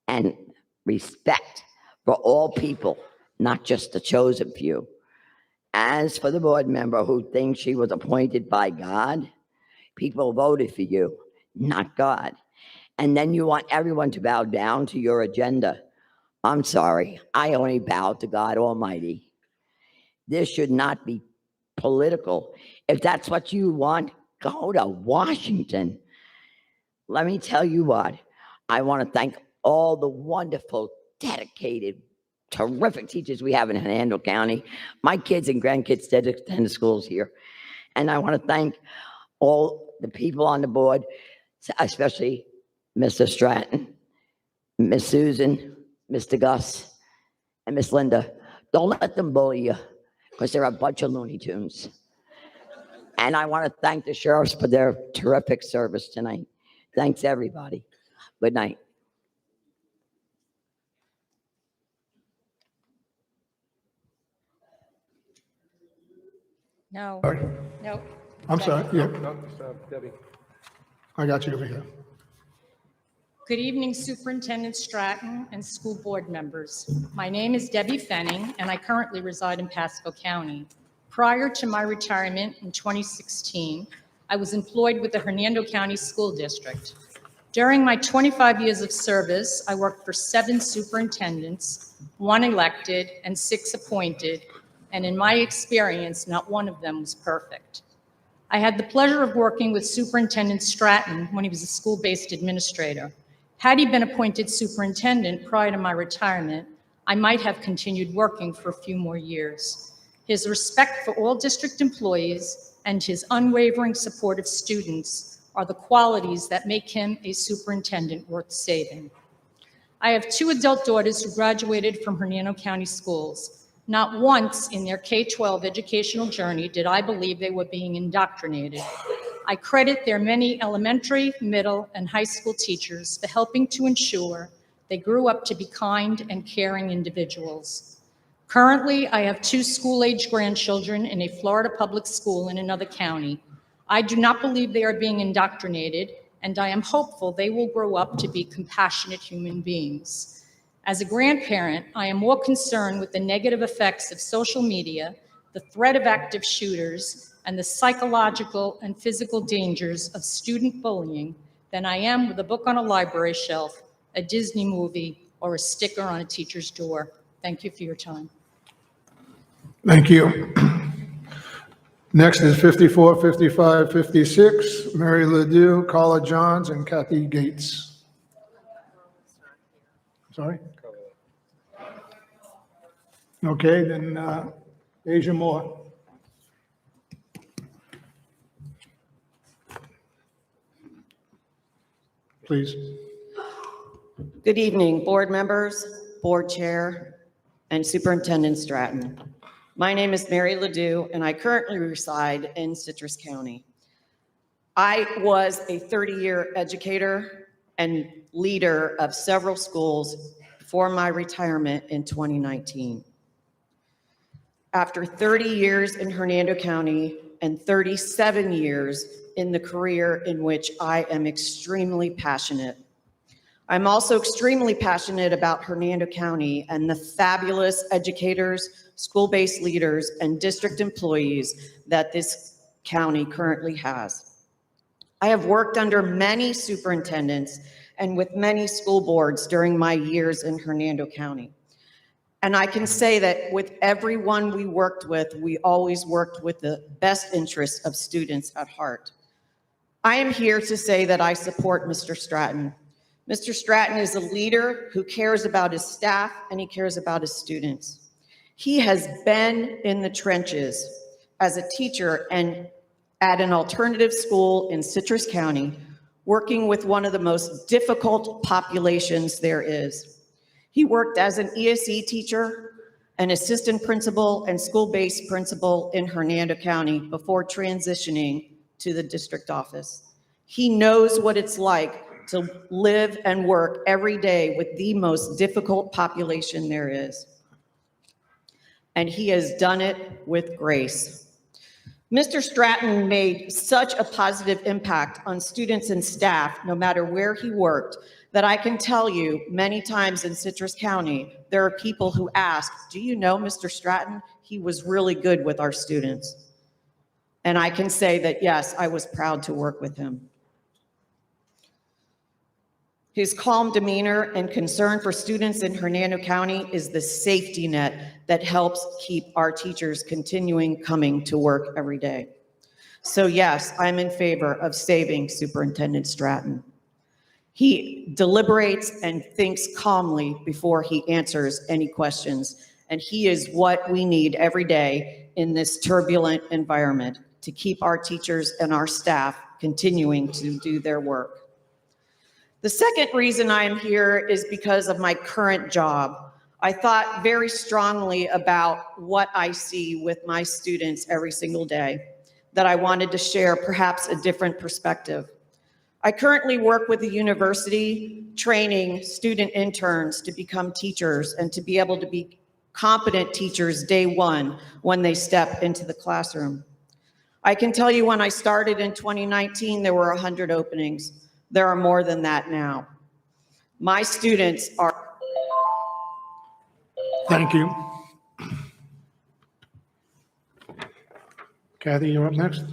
and respect for all people, not just the chosen few. As for the board member who thinks she was appointed by God, people voted for you, not God. And then you want everyone to bow down to your agenda. I'm sorry, I only bow to God Almighty. This should not be political. If that's what you want, go to Washington. Let me tell you what, I want to thank all the wonderful, dedicated, terrific teachers we have in Hernando County. My kids and grandkids attend the schools here. And I want to thank all the people on the board, especially Mr. Stratton, Miss Susan, Mr. Gus, and Miss Linda. Don't let them bully you, because they're a bunch of Looney Tunes. And I want to thank the sheriffs for their terrific service tonight. Thanks, everybody. Good night. No. Sorry. No. I'm sorry, yeah, Debbie. I got you over here. Good evening, Superintendent Stratton and school board members. My name is Debbie Fenning, and I currently reside in Pasco County. Prior to my retirement in 2016, I was employed with the Hernando County School District. During my 25 years of service, I worked for 7 superintendents, 1 elected and 6 appointed, and in my experience, not one of them was perfect. I had the pleasure of working with Superintendent Stratton when he was a school-based administrator. Had he been appointed superintendent prior to my retirement, I might have continued working for a few more years. His respect for all district employees and his unwavering support of students are the qualities that make him a superintendent worth saving. I have 2 adult daughters who graduated from Hernando County schools. Not once in their K-12 educational journey did I believe they were being indoctrinated. I credit their many elementary, middle, and high school teachers for helping to ensure they grew up to be kind and caring individuals. Currently, I have 2 school-age grandchildren in a Florida public school in another county. I do not believe they are being indoctrinated, and I am hopeful they will grow up to be compassionate human beings. As a grandparent, I am more concerned with the negative effects of social media, the threat of active shooters, and the psychological and physical dangers of student bullying than I am with a book on a library shelf, a Disney movie, or a sticker on a teacher's door. Thank you for your time. Thank you. Next is 54, 55, 56, Mary Ledoux, Carla Johns, and Kathy Gates. Sorry? Okay, then Asia Moore. Please. Good evening, board members, board chair, and Superintendent Stratton. My name is Mary Ledoux, and I currently reside in Citrus County. I was a 30-year educator and leader of several schools before my retirement in 2019. After 30 years in Hernando County and 37 years in the career in which I am extremely passionate, I'm also extremely passionate about Hernando County and the fabulous educators, school-based leaders, and district employees that this county currently has. I have worked under many superintendents and with many school boards during my years in Hernando County. And I can say that with everyone we worked with, we always worked with the best interests of students at heart. I am here to say that I support Mr. Stratton. Mr. Stratton is a leader who cares about his staff and he cares about his students. He has been in the trenches as a teacher and at an alternative school in Citrus County, working with one of the most difficult populations there is. He worked as an ESE teacher, an assistant principal, and school-based principal in Hernando County before transitioning to the district office. He knows what it's like to live and work every day with the most difficult population there is. And he has done it with grace. Mr. Stratton made such a positive impact on students and staff, no matter where he worked, that I can tell you many times in Citrus County, there are people who ask, do you know Mr. Stratton? He was really good with our students. And I can say that, yes, I was proud to work with him. His calm demeanor and concern for students in Hernando County is the safety net that helps keep our teachers continuing coming to work every day. So yes, I'm in favor of saving Superintendent Stratton. He deliberates and thinks calmly before he answers any questions, and he is what we need every day in this turbulent environment to keep our teachers and our staff continuing to do their work. The second reason I am here is because of my current job. I thought very strongly about what I see with my students every single day, that I wanted to share perhaps a different perspective. I currently work with a university training student interns to become teachers and to be able to be competent teachers day one when they step into the classroom. I can tell you when I started in 2019, there were 100 openings. There are more than that now. My students are... Thank you. Kathy, you're up next.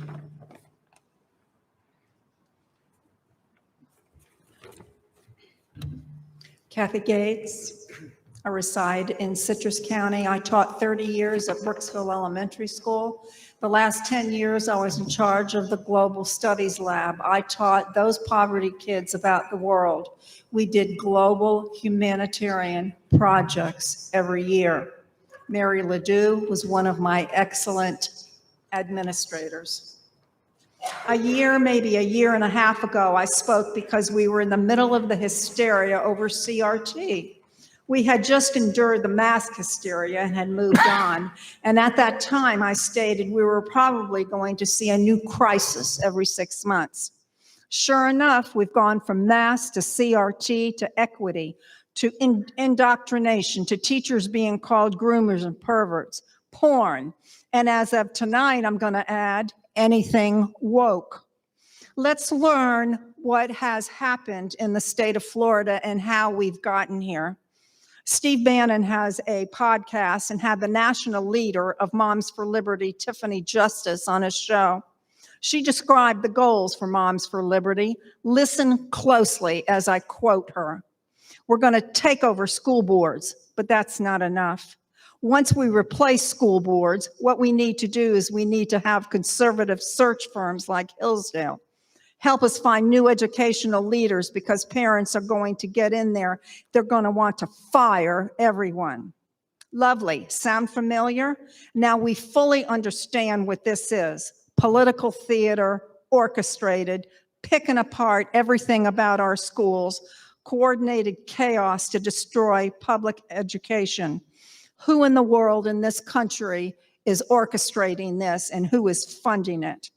Kathy Gates. I reside in Citrus County. I taught 30 years at Brooksville Elementary School. The last 10 years, I was in charge of the Global Studies Lab. I taught those poverty kids about the world. We did global humanitarian projects every year. Mary Ledoux was one of my excellent administrators. Maybe a year and a half ago, I spoke because we were in the middle of the hysteria over CRT. We had just endured the mask hysteria and had moved on. And at that time, I stated we were probably going to see a new crisis every 6 months. Sure enough, we've gone from mask to CRT to equity to indoctrination to teachers being called groomers and perverts, porn. And as of tonight, I'm going to add anything woke. Let's learn what has happened in the state of Florida and how we've gotten here. Steve Bannon has a podcast and had the national leader of Moms for Liberty, Tiffany Justice, on his show. She described the goals for Moms for Liberty. Listen closely as I quote her. We're going to take over school boards, but that's not enough. Once we replace school boards, what we need to do is we need to have conservative search firms like Hillsdale help us find new educational leaders, because parents are going to get in there. They're going to want to fire everyone. Lovely. Sound familiar? Now we fully understand what this is. Political theater, orchestrated, picking apart everything about our schools, coordinated chaos to destroy public education. Who in the world in this country is orchestrating this, and who is funding it?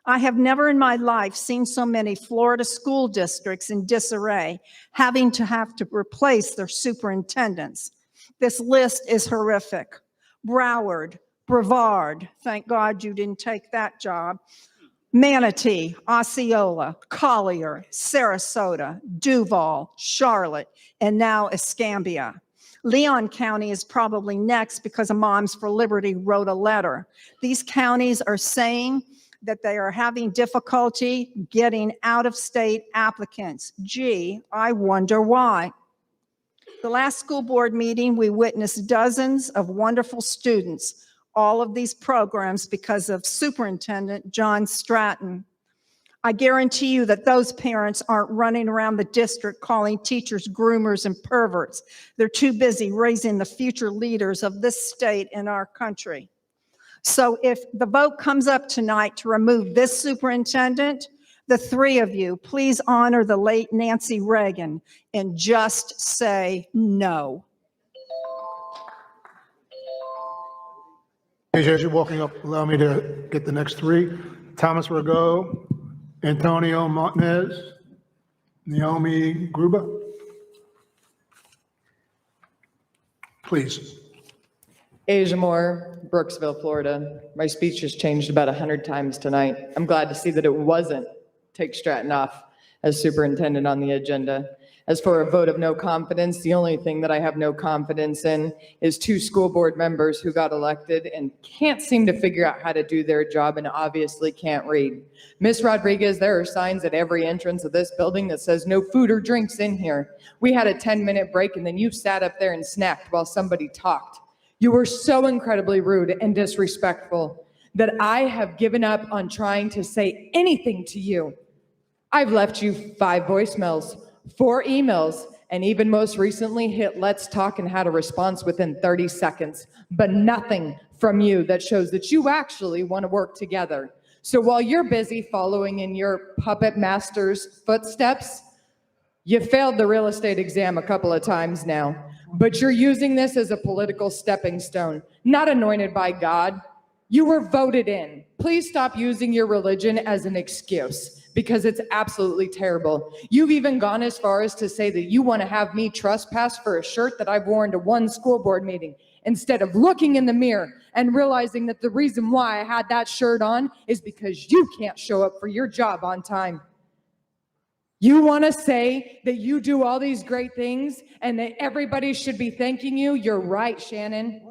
I have never in my life seen so many Florida school districts in disarray, having to replace their superintendents. This list is horrific. Broward, Brevard, thank God you didn't take that job. Manatee, Osceola, Collier, Sarasota, Duval, Charlotte, and now Escambia. Leon County is probably next because Moms for Liberty wrote a letter. These counties are saying that they are having difficulty getting out-of-state applicants. Gee, I wonder why. The last school board meeting, we witnessed dozens of wonderful students, all of these programs because of Superintendent John Stratton. I guarantee you that those parents aren't running around the district calling teachers groomers and perverts. They're too busy raising the future leaders of this state and our country. So if the vote comes up tonight to remove this superintendent, the three of you, please honor the late Nancy Reagan and just say no. As you're walking up, allow me to get the next three. Thomas Rago, Antonio Martinez, Naomi Gruber. Please. Asia Moore, Brooksville, Florida. My speech has changed about 100 times tonight. I'm glad to see that it wasn't take Stratton off as superintendent on the agenda. As for a vote of no confidence, the only thing that I have no confidence in is 2 school board members who got elected and can't seem to figure out how to do their job and obviously can't read. Ms. Rodriguez, there are signs at every entrance of this building that says no food or drinks in here. We had a 10-minute break and then you sat up there and snacked while somebody talked. You were so incredibly rude and disrespectful that I have given up on trying to say anything to you. I've left you 5 voicemails, 4 emails, and even most recently hit let's talk and had a response within 30 seconds, but nothing from you that shows that you actually want to work together. So while you're busy following in your puppet master's footsteps, you failed the real estate exam a couple of times now, but you're using this as a political stepping stone, not anointed by God. You were voted in. Please stop using your religion as an excuse because it's absolutely terrible. You've even gone as far as to say that you want to have me trespass for a shirt that I've worn to 1 school board meeting instead of looking in the mirror and realizing that the reason why I had that shirt on is because you can't show up for your job on time. You want to say that you do all these great things and that everybody should be thanking you? You're right, Shannon.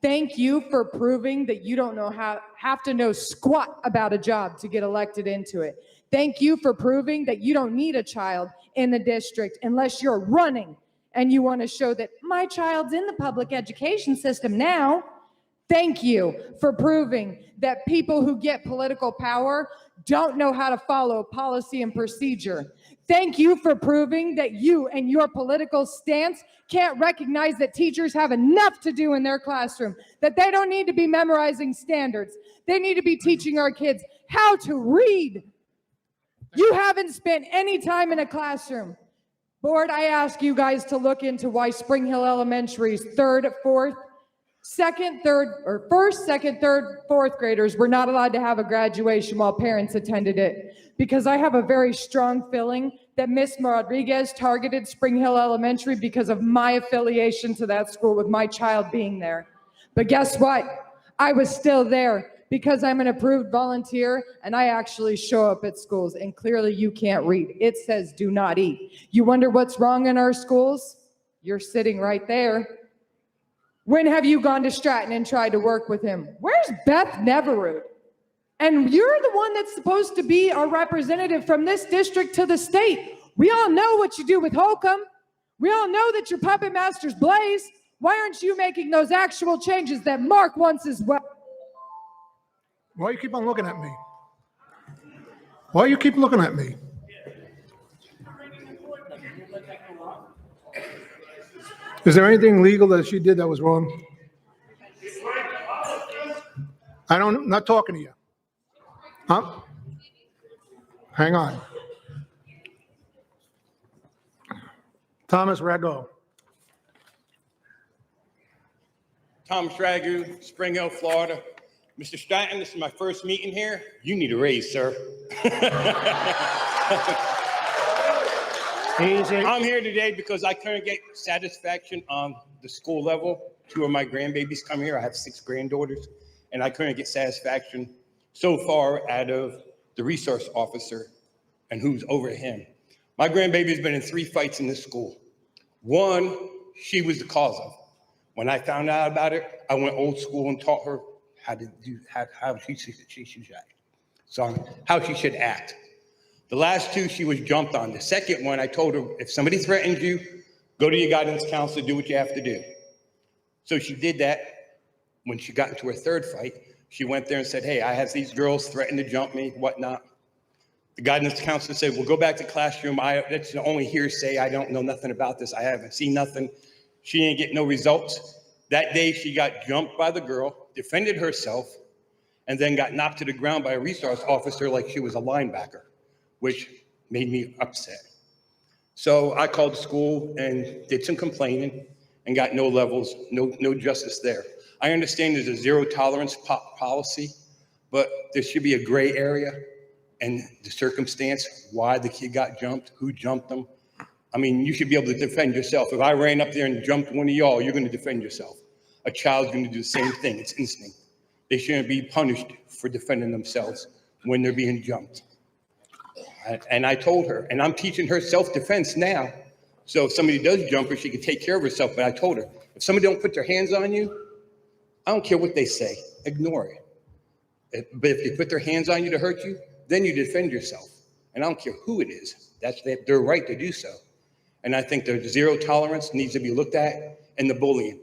Thank you for proving that you don't know have to know squat about a job to get elected into it. Thank you for proving that you don't need a child in the district unless you're running and you want to show that my child's in the public education system now. Thank you for proving that people who get political power don't know how to follow policy and procedure. Thank you for proving that you and your political stance can't recognize that teachers have enough to do in their classroom, that they don't need to be memorizing standards. They need to be teaching our kids how to read. You haven't spent any time in a classroom. Board, I ask you guys to look into why Spring Hill Elementary's first, second, third, fourth graders were not allowed to have a graduation while parents attended it. Because I have a very strong feeling that Miss Rodriguez targeted Spring Hill Elementary because of my affiliation to that school with my child being there. But guess what? I was still there because I'm an approved volunteer and I actually show up at schools, and clearly you can't read. It says do not eat. You wonder what's wrong in our schools? You're sitting right there. When have you gone to Stratton and tried to work with him? Where's Beth Neverroot? And you're the one that's supposed to be our representative from this district to the state. We all know what you do with Holcomb. We all know that your puppet master's Blaze. Why aren't you making those actual changes that Mark wants as well? Why you keep on looking at me? Why you keep looking at me? Is there anything legal that she did that was wrong? I'm not talking to you. Huh? Hang on. Thomas Rago. Thomas Ragu, Spring Hill, Florida. Mr. Stratton, this is my first meeting here. You need a raise, sir. I'm here today because I couldn't get satisfaction on the school level. 2 of my grandbabies come here. I have 6 granddaughters, and I couldn't get satisfaction so far out of the resource officer and who's over him. My grandbaby's been in 3 fights in this school. 1, she was the cause of. When I found out about it, I went old school and taught her how she should act. The last 2, she was jumped on. The second one, I told her, if somebody threatens you, Go to your guidance counselor, do what you have to do. So she did that. When she got into her third fight, she went there and said, hey, I had these girls threaten to jump me, whatnot. The guidance counselor said, well, go back to classroom. That's the only hearsay. I don't know nothing about this. I haven't seen nothing. She didn't get no results. That day, she got jumped by the girl, defended herself, and then got knocked to the ground by a resource officer like she was a linebacker, which made me upset. So I called the school and did some complaining and got no levels, no justice there. I understand there's a zero tolerance policy, but there should be a gray area and the circumstance, why the kid got jumped, who jumped them. I mean, you should be able to defend yourself. If I ran up there and jumped one of y'all, you're gonna defend yourself. A child's gonna do the same thing, it's instinct. They shouldn't be punished for defending themselves when they're being jumped. And I told her, and I'm teaching her self-defense now. So if somebody does jump her, she can take care of herself. But I told her, if somebody don't put their hands on you, I don't care what they say, ignore it. But if they put their hands on you to hurt you, then you defend yourself. And I don't care who it is, that's their right to do so. And I think the zero tolerance needs to be looked at, and the bullying.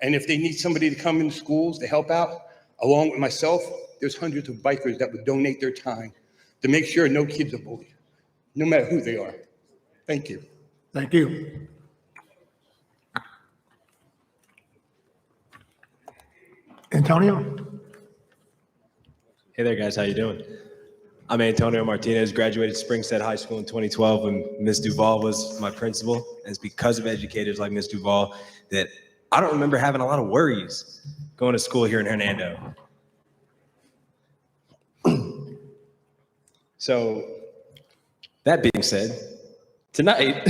And if they need somebody to come in schools to help out, along with myself, there's hundreds of bikers that would donate their time to make sure no kids are bullied, no matter who they are. Thank you. Thank you. Antonio? Hey there, guys. How you doing? I'm Antonio Martinez, graduated Springstead High School in 2012 when Ms. Duval was my principal. And it's because of educators like Ms. Duval that I don't remember having a lot of worries going to school here in Hernando. So that being said, tonight,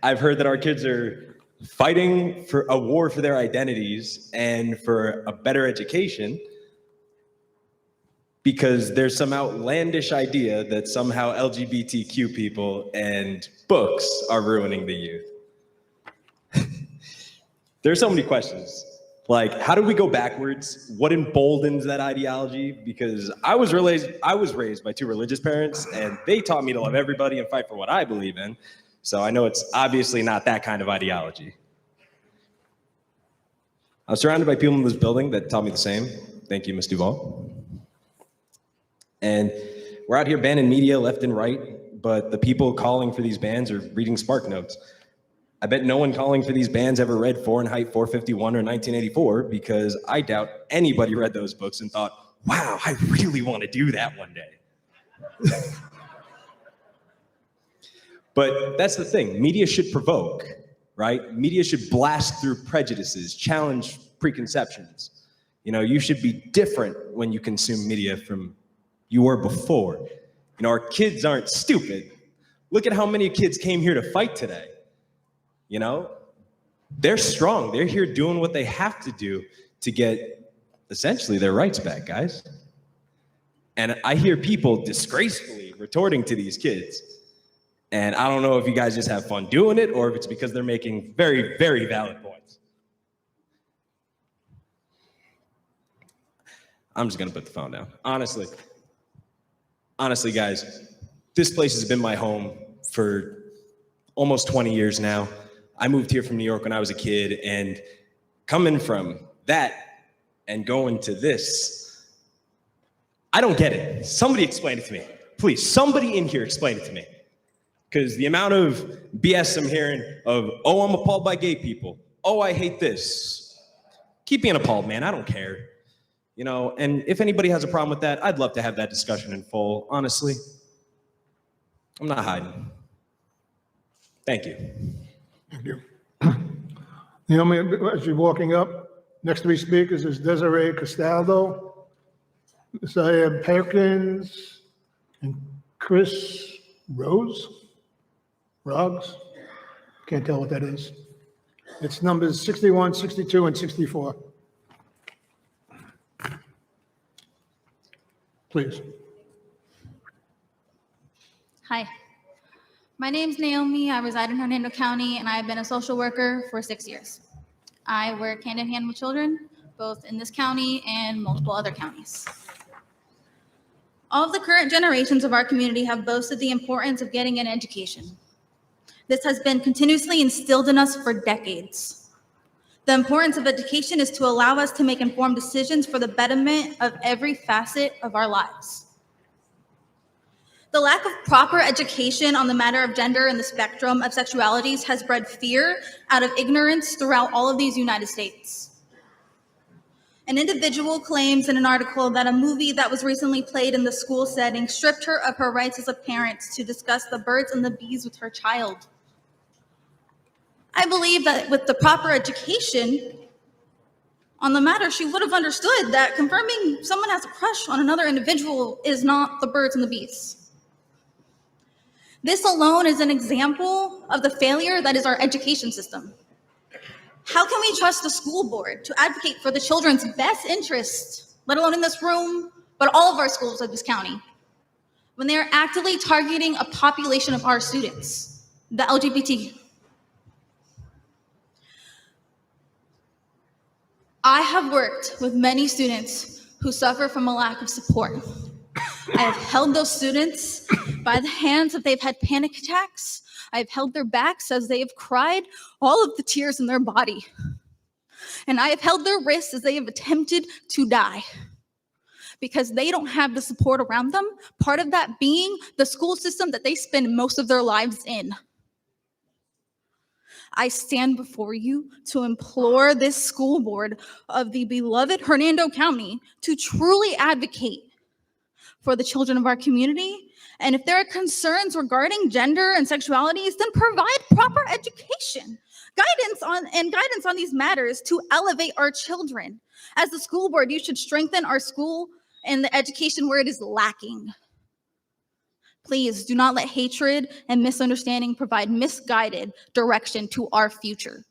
I've heard that our kids are fighting for a war for their identities and for a better education because there's some outlandish idea that somehow LGBTQ people and books are ruining the youth. There's so many questions. Like, how do we go backwards? What emboldens that ideology? Because I was raised by two religious parents, and they taught me to love everybody and fight for what I believe in. So I know it's obviously not that kind of ideology. I was surrounded by people in this building that taught me the same. Thank you, Ms. Duval. And we're out here banning media left and right, but the people calling for these bans are reading Spark Notes. I bet no one calling for these bans ever read Fahrenheit 451 or 1984 because I doubt anybody read those books and thought, wow, I really want to do that one day. But that's the thing, media should provoke, right? Media should blast through prejudices, challenge preconceptions. You know, you should be different when you consume media from you were before. You know, our kids aren't stupid. Look at how many kids came here to fight today. You know, they're strong. They're here doing what they have to do to get essentially their rights back, guys. And I hear people disgracefully retorting to these kids. And I don't know if you guys just have fun doing it or if it's because they're making very, very valid points. I'm just gonna put the phone down. Honestly, guys, this place has been my home for almost 20 years now. I moved here from New York when I was a kid, and coming from that and going to this, I don't get it. Somebody explain it to me. Please, somebody in here explain it to me. Because the amount of BS I'm hearing of, oh, I'm appalled by gay people. Oh, I hate this. Keep being appalled, man. I don't care. You know, and if anybody has a problem with that, I'd love to have that discussion in full. Honestly, I'm not hiding. Thank you. Thank you. Naomi, as you're walking up, next 3 speakers is Desiree Castaldo, Isaiah Perkins, and Chris Roggs? Can't tell what that is. It's numbers 61, 62, and 64. Please. Hi, my name's Naomi. I reside in Hernando County, and I've been a social worker for 6 years. I work hand in hand with children, both in this county and multiple other counties. All of the current generations of our community have boasted the importance of getting an education. This has been continuously instilled in us for decades. The importance of education is to allow us to make informed decisions for the betterment of every facet of our lives. The lack of proper education on the matter of gender and the spectrum of sexualities has bred fear out of ignorance throughout all of these United States. An individual claims in an article that a movie that was recently played in the school setting stripped her of her rights as a parent to discuss the birds and the bees with her child. I believe that with the proper education on the matter, she would have understood that confirming someone has a crush on another individual is not the birds and the bees. This alone is an example of the failure that is our education system. How can we trust the school board to advocate for the children's best interest, let alone in this room, but all of our schools of this county, when they are actively targeting a population of our students, the LGBT? I have worked with many students who suffer from a lack of support. I have held those students by the hands if they've had panic attacks. I've held their backs as they have cried all of the tears in their body. And I have held their wrists as they have attempted to die because they don't have the support around them, part of that being the school system that they spend most of their lives in. I stand before you to implore this school board of the beloved Hernando County to truly advocate for the children of our community. And if there are concerns regarding gender and sexualities, then provide proper education, guidance on these matters to elevate our children. As the school board, you should strengthen our school and the education where it is lacking. Please do not let hatred and misunderstanding provide misguided direction to our future.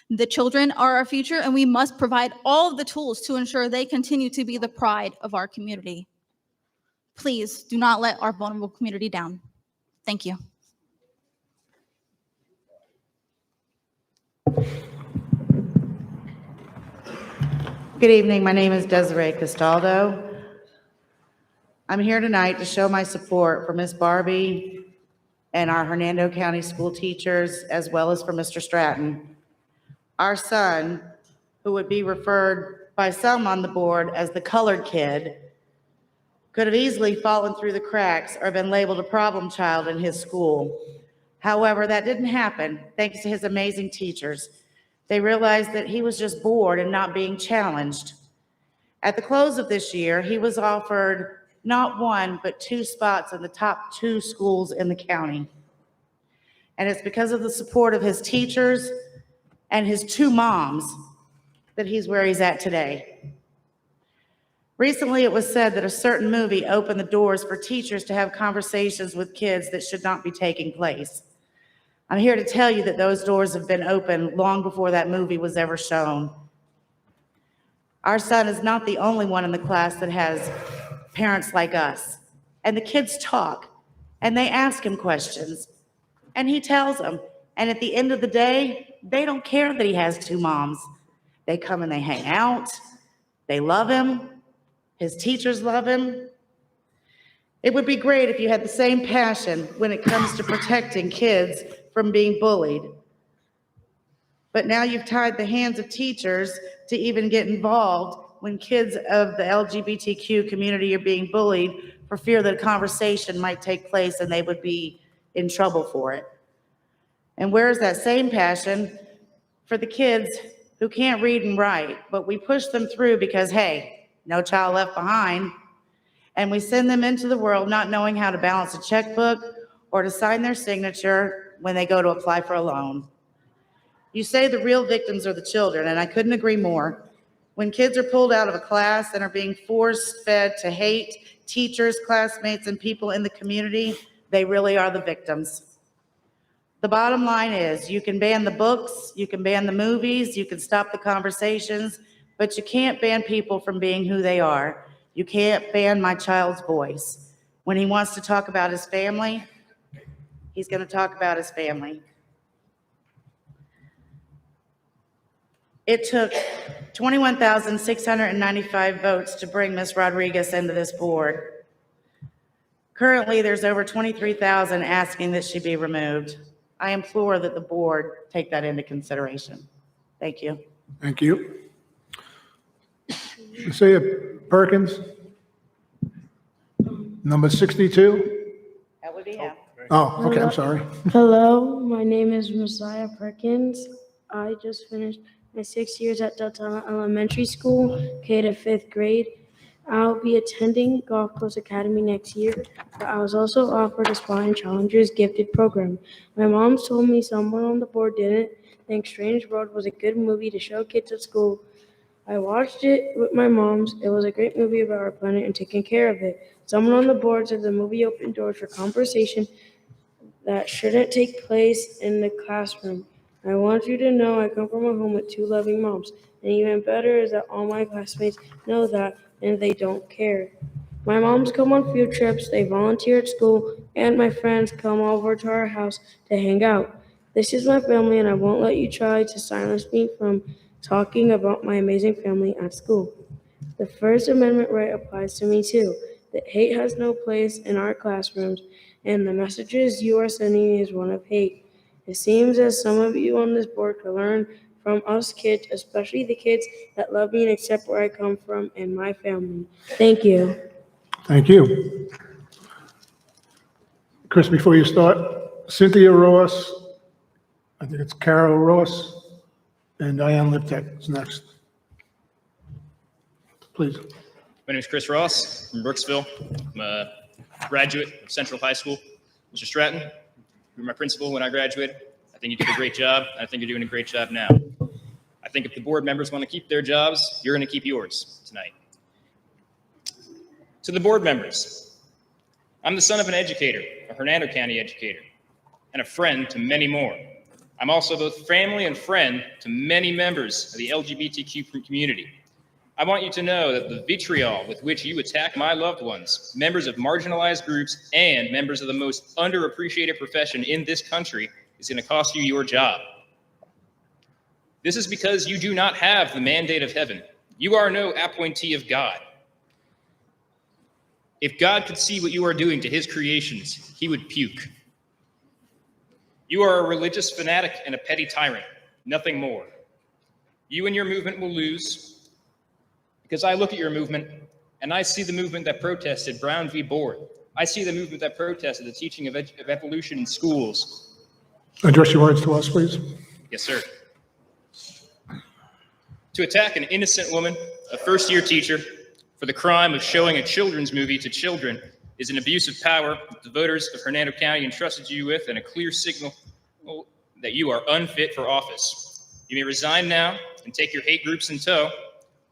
The children are our future, and we must provide all of the tools to ensure they continue to be the pride of our community. Please do not let our vulnerable community down. Thank you. Good evening. My name is Desiree Castaldo. I'm here tonight to show my support for Miss Barbie and our Hernando County school teachers, as well as for Mr. Stratton. Our son, who would be referred by some on the board as the colored kid, could have easily fallen through the cracks or been labeled a problem child in his school. However, that didn't happen thanks to his amazing teachers. They realized that he was just bored and not being challenged. At the close of this year, he was offered not one, but 2 spots in the top 2 schools in the county. And it's because of the support of his teachers and his 2 moms that he's where he's at today. Recently, it was said that a certain movie opened the doors for teachers to have conversations with kids that should not be taking place. I'm here to tell you that those doors have been open long before that movie was ever shown. Our son is not the only one in the class that has parents like us. And the kids talk, and they ask him questions, and he tells them. And at the end of the day, they don't care that he has 2 moms. They come and they hang out. They love him. His teachers love him. It would be great if you had the same passion when it comes to protecting kids from being bullied. But now you've tied the hands of teachers to even get involved when kids of the LGBTQ community are being bullied for fear that a conversation might take place and they would be in trouble for it. And where's that same passion for the kids who can't read and write, but we push them through because, hey, no child left behind, and we send them into the world not knowing how to balance a checkbook or to sign their signature when they go to apply for a loan. You say the real victims are the children, and I couldn't agree more. When kids are pulled out of a class and are being force-fed to hate teachers, classmates, and people in the community, they really are the victims. The bottom line is you can ban the books, you can ban the movies, you can stop the conversations, but you can't ban people from being who they are. You can't ban my child's voice. When he wants to talk about his family, he's going to talk about his family. It took 21,695 votes to bring Ms. Rodriguez into this board. Currently, there's over 23,000 asking that she be removed. I implore that the board take that into consideration. Thank you. Thank you. Lucia Perkins, number 62. That would be him. Oh, okay, I'm sorry. Hello, my name is Messiah Perkins. I just finished my 6 years at Deltona Elementary School, K to 5th grade. I'll be attending Gulf Coast Academy next year, but I was also offered a spot in Challenger's gifted program. My mom told me someone on the board didn't think Strange World was a good movie to show kids at school. I watched it with my moms. It was a great movie about our planet and taking care of it. Someone on the board said the movie opened doors for conversation that shouldn't take place in the classroom. I want you to know I come from a home with 2 loving moms, and even better is that all my classmates know that and they don't care. My moms come on field trips, they volunteer at school, and my friends come over to our house to hang out. This is my family, and I won't let you try to silence me from talking about my amazing family at school. The First Amendment right applies to me too. That hate has no place in our classrooms, and the messages you are sending is one of hate. It seems as some of you on this board could learn from us kids, especially the kids that love me and accept where I come from and my family. Thank you. Thank you. Chris, before you start, Cynthia Ross, I think it's Carol Ross, and Diane Liptek is next. Please. My name is Chris Ross from Brooksville. I'm a graduate of Central High School. Mr. Stratton, you were my principal when I graduated. I think you did a great job. I think you're doing a great job now. I think if the board members want to keep their jobs, you're going to keep yours tonight. To the board members, I'm the son of an educator, a Hernando County educator, and a friend to many more. I'm also both family and friend to many members of the LGBTQ community. I want you to know that the vitriol with which you attack my loved ones, members of marginalized groups, and members of the most underappreciated profession in this country is going to cost you your job. This is because you do not have the mandate of heaven. You are no appointee of God. If God could see what you are doing to his creations, he would puke. You are a religious fanatic and a petty tyrant, nothing more. You and your movement will lose, because I look at your movement and I see the movement that protested Brown v. Board. I see the movement that protested the teaching of evolution in schools. Address your words to us, please. Yes, sir. To attack an innocent woman, a first-year teacher, for the crime of showing a children's movie to children is an abuse of power that the voters of Hernando County entrusted you with and a clear signal that you are unfit for office. You may resign now and take your hate groups in tow,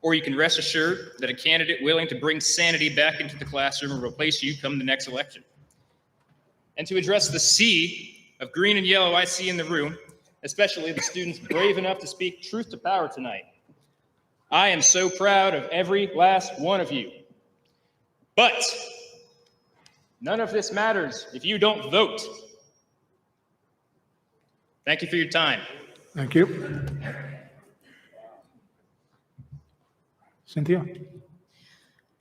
or you can rest assured that a candidate willing to bring sanity back into the classroom will replace you come the next election. And to address the sea of green and yellow I see in the room, especially the students brave enough to speak truth to power tonight. I am so proud of every last one of you. But none of this matters if you don't vote. Thank you for your time. Thank you. Cynthia?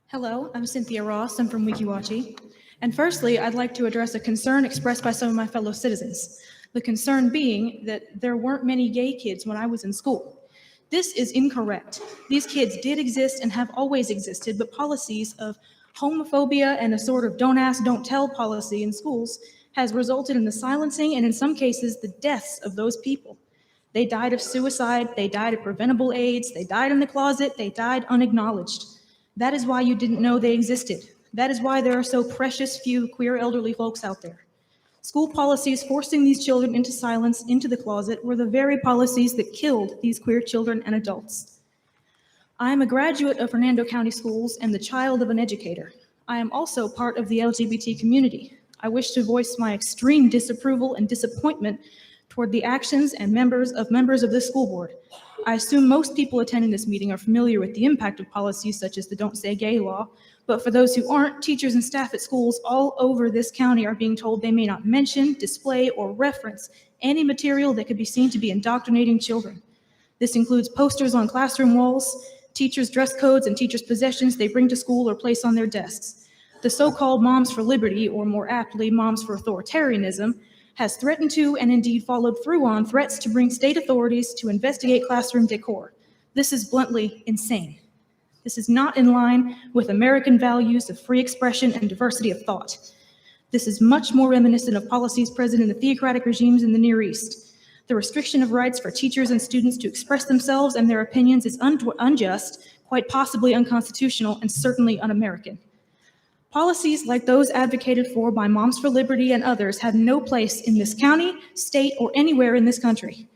Hello, I'm Cynthia Ross. I'm from Wikiwachi. And firstly, I'd like to address a concern expressed by some of my fellow citizens. The concern being that there weren't many gay kids when I was in school. This is incorrect. These kids did exist and have always existed, but policies of homophobia and a sort of don't ask, don't tell policy in schools has resulted in the silencing and in some cases the deaths of those people. They died of suicide, they died of preventable AIDS, they died in the closet, they died unacknowledged. That is why you didn't know they existed. That is why there are so precious few queer elderly folks out there. School policies forcing these children into silence, into the closet, were the very policies that killed these queer children and adults. I am a graduate of Hernando County Schools and the child of an educator. I am also part of the LGBT community. I wish to voice my extreme disapproval and disappointment toward the actions and members of this school board. I assume most people attending this meeting are familiar with the impact of policies such as the Don't Say Gay law, but for those who aren't, teachers and staff at schools all over this county are being told they may not mention, display, or reference any material that could be seen to be indoctrinating children. This includes posters on classroom walls, teachers' dress codes, and teachers' possessions they bring to school or place on their desks. The so-called Moms for Liberty, or more aptly, Moms for Authoritarianism, has threatened to and indeed followed through on threats to bring state authorities to investigate classroom decor. This is bluntly insane. This is not in line with American values of free expression and diversity of thought. This is much more reminiscent of policies present in the theocratic regimes in the Near East. The restriction of rights for teachers and students to express themselves and their opinions is unjust, quite possibly unconstitutional, and certainly un-American. Policies like those advocated for by Moms for Liberty and others have no place in this county, state, or anywhere in this country.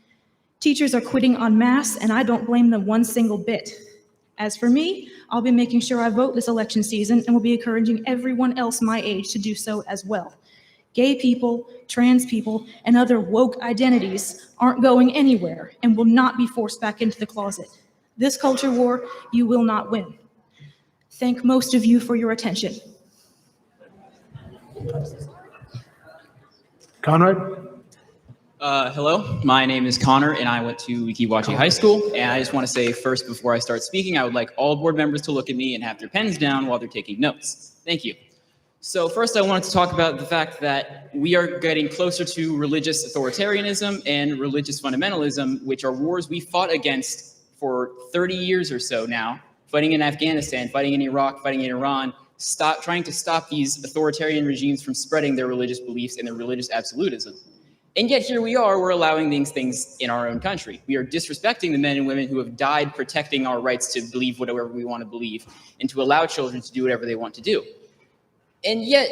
Teachers are quitting en masse, and I don't blame them one single bit. As for me, I'll be making sure I vote this election season and will be encouraging everyone else my age to do so as well. Gay people, trans people, and other woke identities aren't going anywhere and will not be forced back into the closet. This culture war, you will not win. Thank most of you for your attention. Conrad? Hello, my name is Connor, and I went to Wikiwachi High School. And I just want to say first, before I start speaking, I would like all board members to look at me and have their pens down while they're taking notes. Thank you. So first, I wanted to talk about the fact that we are getting closer to religious authoritarianism and religious fundamentalism, which are wars we fought against for 30 years or so now, fighting in Afghanistan, fighting in Iraq, fighting in Iran, trying to stop these authoritarian regimes from spreading their religious beliefs and their religious absolutism. And yet here we are, we're allowing these things in our own country. We are disrespecting the men and women who have died protecting our rights to believe whatever we want to believe and to allow children to do whatever they want to do. And yet,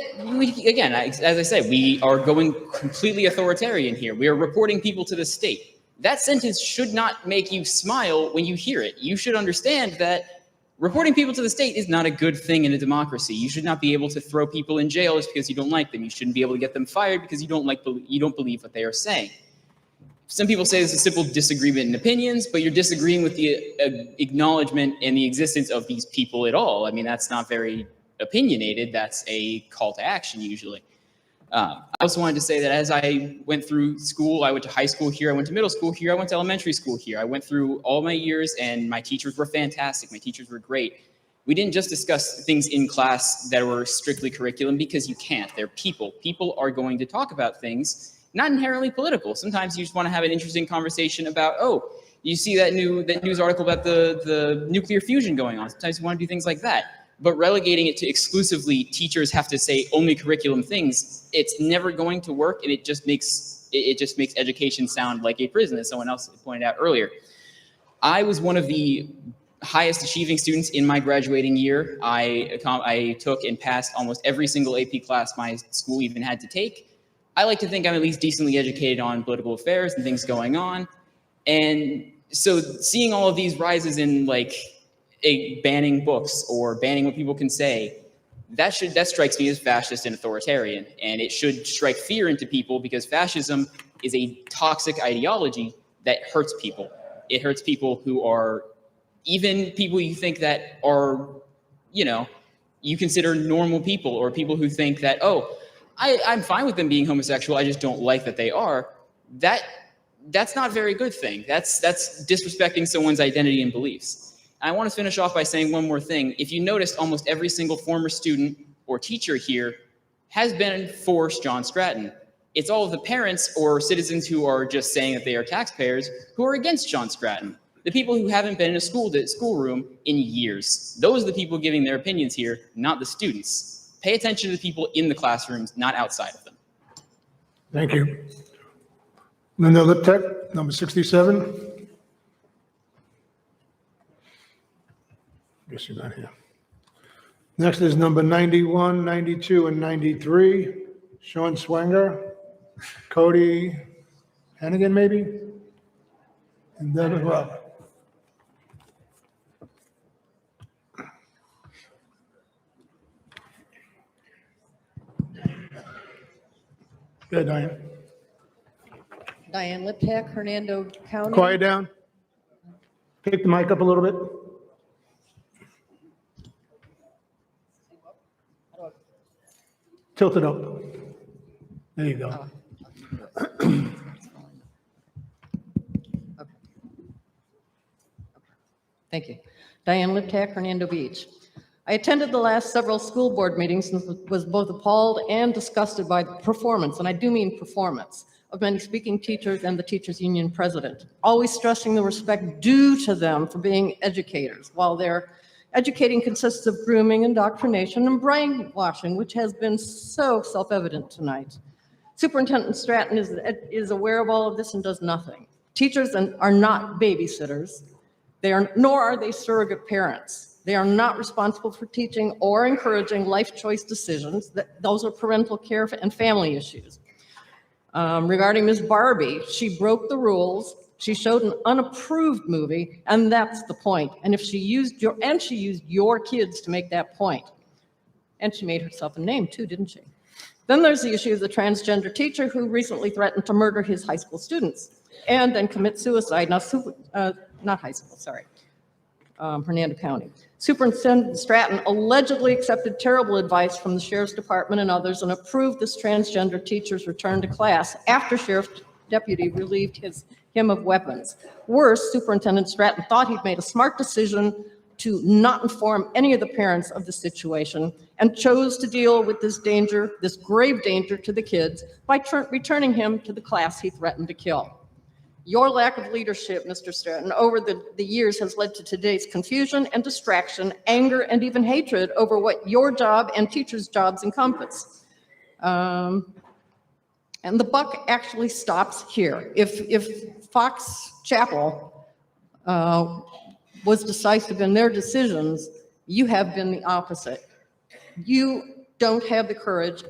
again, as I said, we are going completely authoritarian here. We are reporting people to the state. That sentence should not make you smile when you hear it. You should understand that reporting people to the state is not a good thing in a democracy. You should not be able to throw people in jail just because you don't like them. You shouldn't be able to get them fired because you don't believe what they are saying. Some people say it's a simple disagreement in opinions, but you're disagreeing with the acknowledgement and the existence of these people at all. I mean, that's not very opinionated. That's a call to action usually. I also wanted to say that as I went through school, I went to high school here, I went to middle school here, I went to elementary school here. I went through all my years and my teachers were fantastic. My teachers were great. We didn't just discuss things in class that were strictly curriculum because you can't. They're people. People are going to talk about things, not inherently political. Sometimes you just want to have an interesting conversation about, oh, you see that news article about the nuclear fusion going on. Sometimes you want to do things like that. But relegating it to exclusively teachers have to say only curriculum things, it's never going to work, and it just makes education sound like a prison, as someone else pointed out earlier. I was one of the highest achieving students in my graduating year. I took and passed almost every single AP class my school even had to take. I like to think I'm at least decently educated on political affairs and things going on. And so seeing all of these rises in banning books or banning what people can say, that strikes me as fascist and authoritarian, and it should strike fear into people because fascism is a toxic ideology that hurts people. It hurts people who are, even people you think that are, you consider normal people, or people who think that, oh, I'm fine with them being homosexual, I just don't like that they are. That's not a very good thing. That's disrespecting someone's identity and beliefs. I want to finish off by saying one more thing. If you noticed, almost every single former student or teacher here has been for John Stratton. It's all of the parents or citizens who are just saying that they are taxpayers who are against John Stratton. The people who haven't been in a schoolroom in years. Those are the people giving their opinions here, not the students. Pay attention to the people in the classrooms, not outside of them. Thank you. Linda Liptek, number 67. Guess you're not here. Next is number 91, 92, and 93. Sean Swenger, Cody Hannigan, maybe? And then as well. Good, Diane. Diane Liptak, Hernando County. Quiet down. Pick the mic up a little bit. Tilt it up. There you go. Thank you. Diane Liptak, Hernando Beach. I attended the last several school board meetings and was both appalled and disgusted by the performance, and I do mean performance, of many speaking teachers and the teachers union president, always stressing the respect due to them for being educators, while their educating consists of grooming, indoctrination, and brainwashing, which has been so self-evident tonight. Superintendent Stratton is aware of all of this and does nothing. Teachers are not babysitters. Nor are they surrogate parents. They are not responsible for teaching or encouraging life choice decisions. Those are parental care and family issues. Regarding Ms. Barbie, she broke the rules. She showed an unapproved movie, and that's the point. And she used your kids to make that point. And she made herself a name too, didn't she? Then there's the issue of the transgender teacher who recently threatened to murder his high school students and then commit suicide. Now, not high school, sorry, Hernando County. Superintendent Stratton allegedly accepted terrible advice from the Sheriff's Department and others and approved this transgender teacher's return to class after Sheriff's deputy relieved him of weapons. Worse, Superintendent Stratton thought he'd made a smart decision to not inform any of the parents of the situation and chose to deal with this danger, this grave danger to the kids by returning him to the class he threatened to kill. Your lack of leadership, Mr. Stratton, over the years has led to today's confusion and distraction, anger, and even hatred over what your job and teachers' jobs encompass. And the buck actually stops here. If Fox Chapel was decisive in their decisions, you have been the opposite. You don't have the courage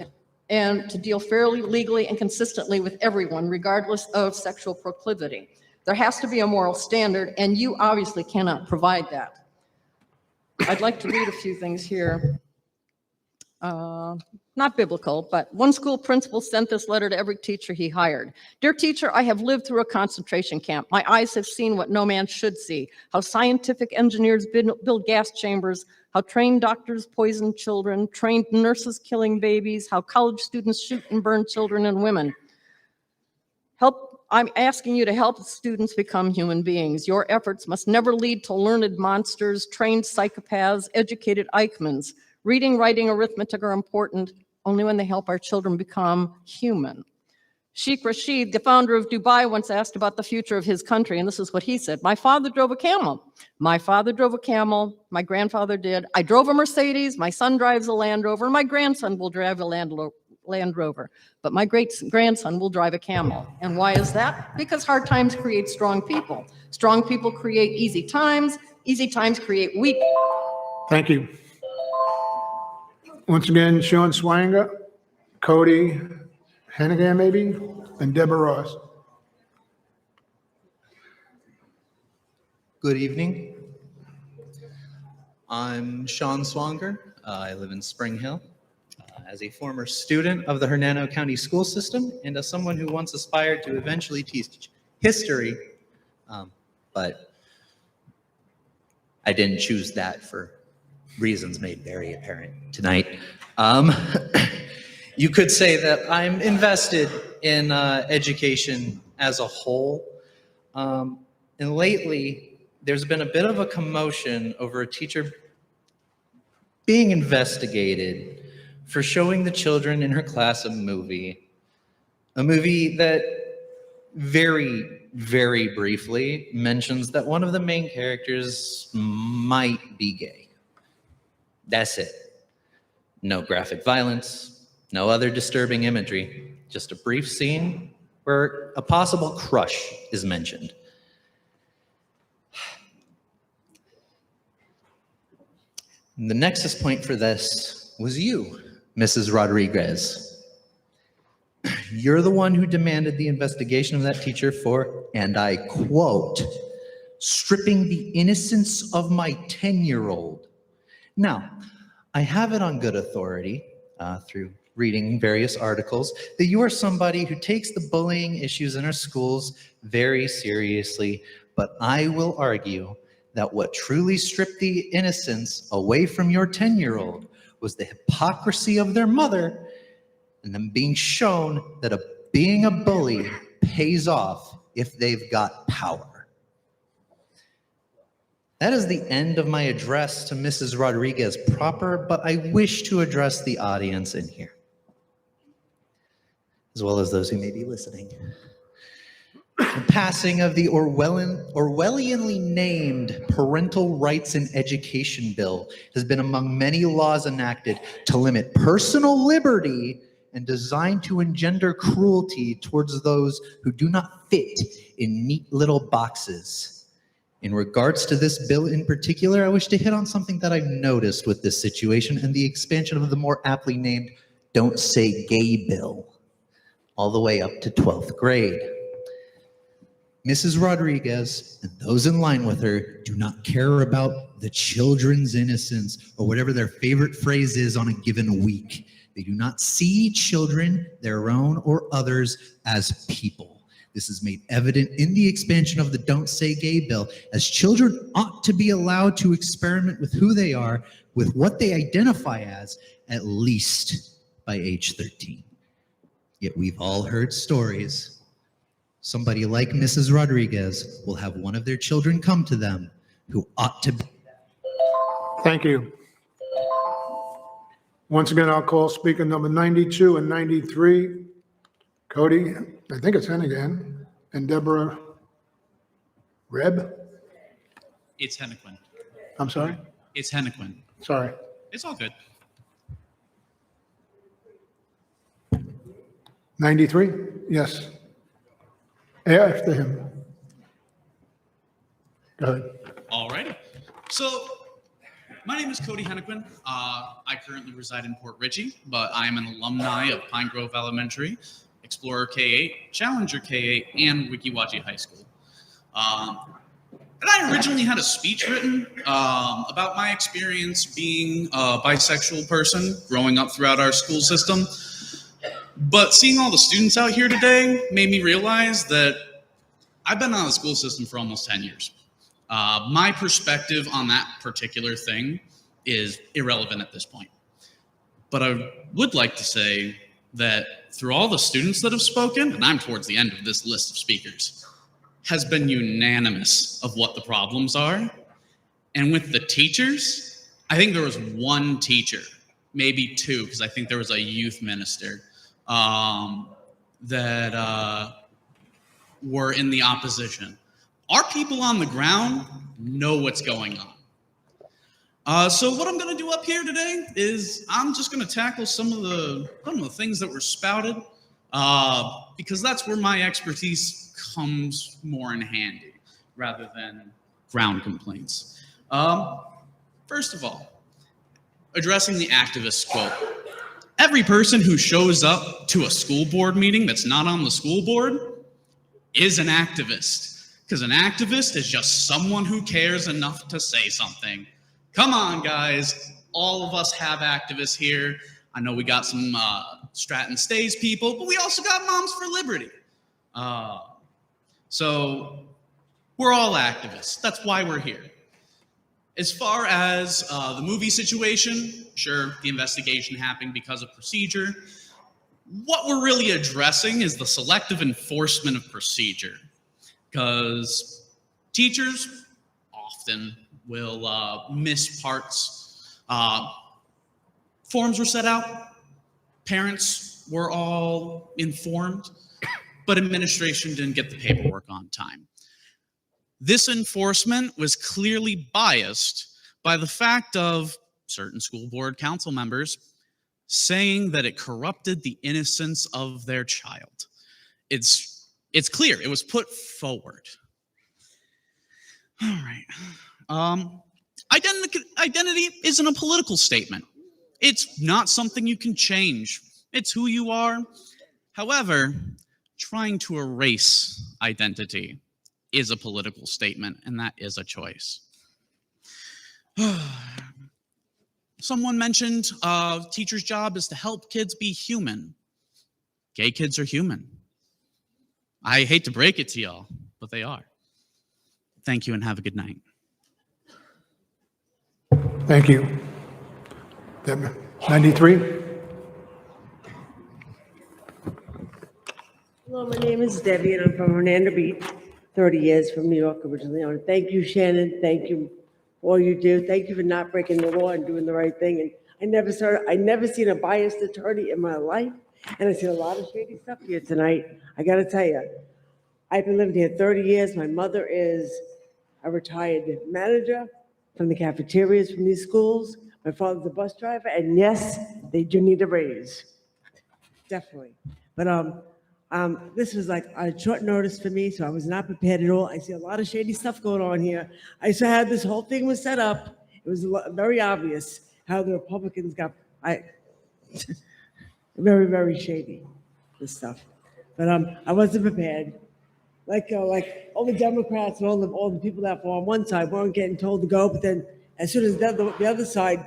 and to deal fairly, legally, and consistently with everyone, regardless of sexual proclivity. There has to be a moral standard, and you obviously cannot provide that. I'd like to read a few things here. Not biblical, but one school principal sent this letter to every teacher he hired. Dear teacher, I have lived through a concentration camp. My eyes have seen what no man should see, how scientific engineers build gas chambers, how trained doctors poison children, trained nurses killing babies, how college students shoot and burn children and women. I'm asking you to help students become human beings. Your efforts must never lead to learned monsters, trained psychopaths, educated Eichmanns. Reading, writing, arithmetic are important only when they help our children become human. Sheikh Rashid, the founder of Dubai, once asked about the future of his country, and this is what he said. My father drove a camel. My father drove a camel. My grandfather did. I drove a Mercedes. My son drives a Land Rover. And my grandson will drive a Land Rover. But my great-grandson will drive a camel. And why is that? Because hard times create strong people. Strong people create easy times. Easy times create weak. Thank you. Once again, Sean Swanger, Cody Hennigan, maybe, and Deborah Ross. Good evening. I'm Sean Swanger. I live in Spring Hill. As a former student of the Hernando County school system and as someone who once aspired to eventually teach history, but I didn't choose that for reasons made very apparent tonight. You could say that I'm invested in education as a whole. And lately, there's been a bit of a commotion over a teacher being investigated for showing the children in her class a movie that very, very briefly mentions that one of the main characters might be gay. That's it. No graphic violence, no other disturbing imagery, just a brief scene where a possible crush is mentioned. The nexus point for this was you, Mrs. Rodriguez. You're the one who demanded the investigation of that teacher for, and I quote, stripping the innocence of my 10-year-old. Now, I have it on good authority through reading various articles that you are somebody who takes the bullying issues in our schools very seriously, but I will argue that what truly stripped the innocence away from your 10-year-old was the hypocrisy of their mother and them being shown that being a bully pays off if they've got power. That is the end of my address to Mrs. Rodriguez proper, but I wish to address the audience in here, as well as those who may be listening. The passing of the Orwellianly named Parental Rights in Education Bill has been among many laws enacted to limit personal liberty and designed to engender cruelty towards those who do not fit in neat little boxes. In regards to this bill in particular, I wish to hit on something that I've noticed with this situation and the expansion of the more aptly named Don't Say Gay bill, all the way up to 12th grade. Mrs. Rodriguez and those in line with her do not care about the children's innocence or whatever their favorite phrase is on a given week. They do not see children, their own or others, as people. This is made evident in the expansion of the Don't Say Gay bill, as children ought to be allowed to experiment with who they are, with what they identify as, at least by age 13. Yet we've all heard stories. Somebody like Mrs. Rodriguez will have one of their children come to them who ought to be. Thank you. Once again, I'll call speaker number 92 and 93. Cody, I think it's Hennigan, and Deborah Reb. It's Hennequin. I'm sorry? It's Hennequin. Sorry. It's all good. 93? Yes. After him. Go ahead. Alrighty. So, my name is Cody Hennequin. I currently reside in Port Richey, but I am an alumni of Pine Grove Elementary, Explorer K-8, Challenger K-8, and Weeki Wachee High School. And I originally had a speech written about my experience being a bisexual person growing up throughout our school system. But seeing all the students out here today made me realize that I've been out of the school system for almost 10 years. My perspective on that particular thing is irrelevant at this point. But I would like to say that through all the students that have spoken, and I'm towards the end of this list of speakers, has been unanimous of what the problems are. And with the teachers, I think there was one teacher, maybe two, because I think there was a youth minister, that were in the opposition. Our people on the ground know what's going on. So what I'm going to do up here today is I'm just going to tackle some of the things that were spouted, because that's where my expertise comes more in handy rather than ground complaints. First of all, addressing the activist quote. Every person who shows up to a school board meeting that's not on the school board is an activist, because an activist is just someone who cares enough to say something. Come on, guys. All of us have activists here. I know we got some Stratton Stays people, but we also got Moms for Liberty. So we're all activists. That's why we're here. As far as the movie situation, sure, the investigation happened because of procedure. What we're really addressing is the selective enforcement of procedure, because teachers often will miss parts. Forms were set out, parents were all informed, but administration didn't get the paperwork on time. This enforcement was clearly biased by the fact of certain school board council members saying that it corrupted the innocence of their child. It's clear, it was put forward. All right. Identity isn't a political statement. It's not something you can change. It's who you are. However, trying to erase identity is a political statement, and that is a choice. Someone mentioned teacher's job is to help kids be human. Gay kids are human. I hate to break it to y'all, but they are. Thank you and have a good night. Thank you. Deborah, 93? Hello, my name is Debbie, and I'm from Hernando Beach, 30 years from New York originally. Thank you, Shannon. Thank you, for all you do. Thank you for not breaking the law and doing the right thing. And I never seen a biased attorney in my life, and I see a lot of shady stuff here tonight. I gotta tell you, I've been living here 30 years. My mother is a retired manager from the cafeterias from these schools. My father's a bus driver, and yes, they do need a raise, definitely. But this was like a short notice for me, so I was not prepared at all. I see a lot of shady stuff going on here. I saw how this whole thing was set up. It was very obvious how the Republicans got, very, very shady, this stuff. But I wasn't prepared. Like all the Democrats and all the people that were on one side weren't getting told to go, but then as soon as the other side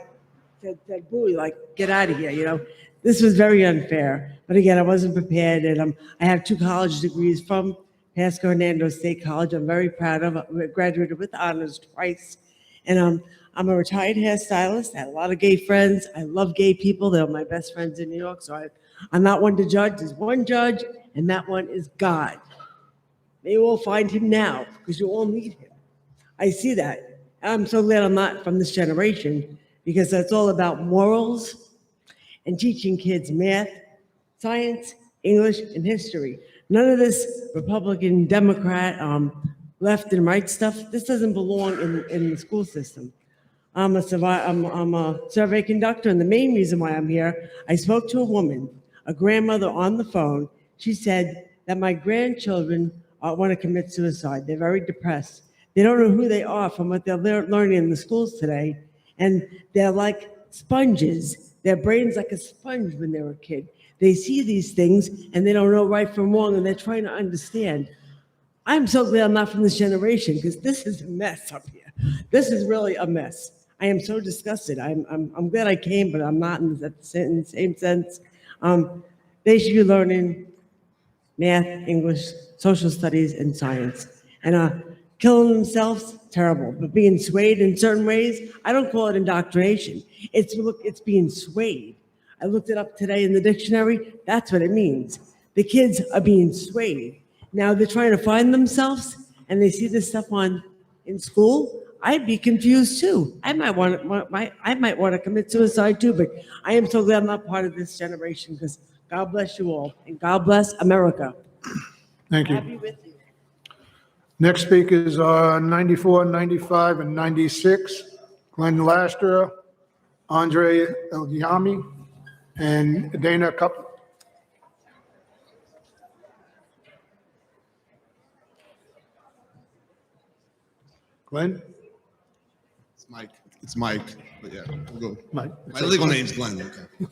said boo, like, get out of here, you know? This was very unfair. But again, I wasn't prepared, and I have 2 college degrees from Pasco Hernando State College. I'm very proud of it. I graduated with honors twice. And I'm a retired hairstylist. I had a lot of gay friends. I love gay people. They're my best friends in New York. So I'm not one to judge. There's one judge, and that one is God. May you all find him now, because you all need him. I see that. I'm so glad I'm not from this generation, because that's all about morals and teaching kids math, science, English, and history. None of this Republican, Democrat, left and right stuff, this doesn't belong in the school system. I'm a survey conductor, and the main reason why I'm here, I spoke to a woman, a grandmother on the phone. She said that my grandchildren want to commit suicide. They're very depressed. They don't know who they are from what they're learning in the schools today. And they're like sponges. Their brain's like a sponge when they're a kid. They see these things and they don't know right from wrong, and they're trying to understand. I'm so glad I'm not from this generation, because this is a mess up here. This is really a mess. I am so disgusted. I'm glad I came, but I'm not in the same sense. They should be learning math, English, social studies, and science. And killing themselves, terrible. But being swayed in certain ways, I don't call it indoctrination. It's being swayed. I looked it up today in the dictionary. That's what it means. The kids are being swayed. Now they're trying to find themselves, and they see this stuff in school. I'd be confused too. I might want to commit suicide too. But I am so glad I'm not part of this generation, because God bless you all, and God bless America. Thank you. I'll be with you. Next speakers are 94, 95, and 96. Glenn Lastra, Andre Elyami, and Dana Cup. Glenn? It's Mike, but yeah, we'll go. Mike. My legal name's Glenn. Okay.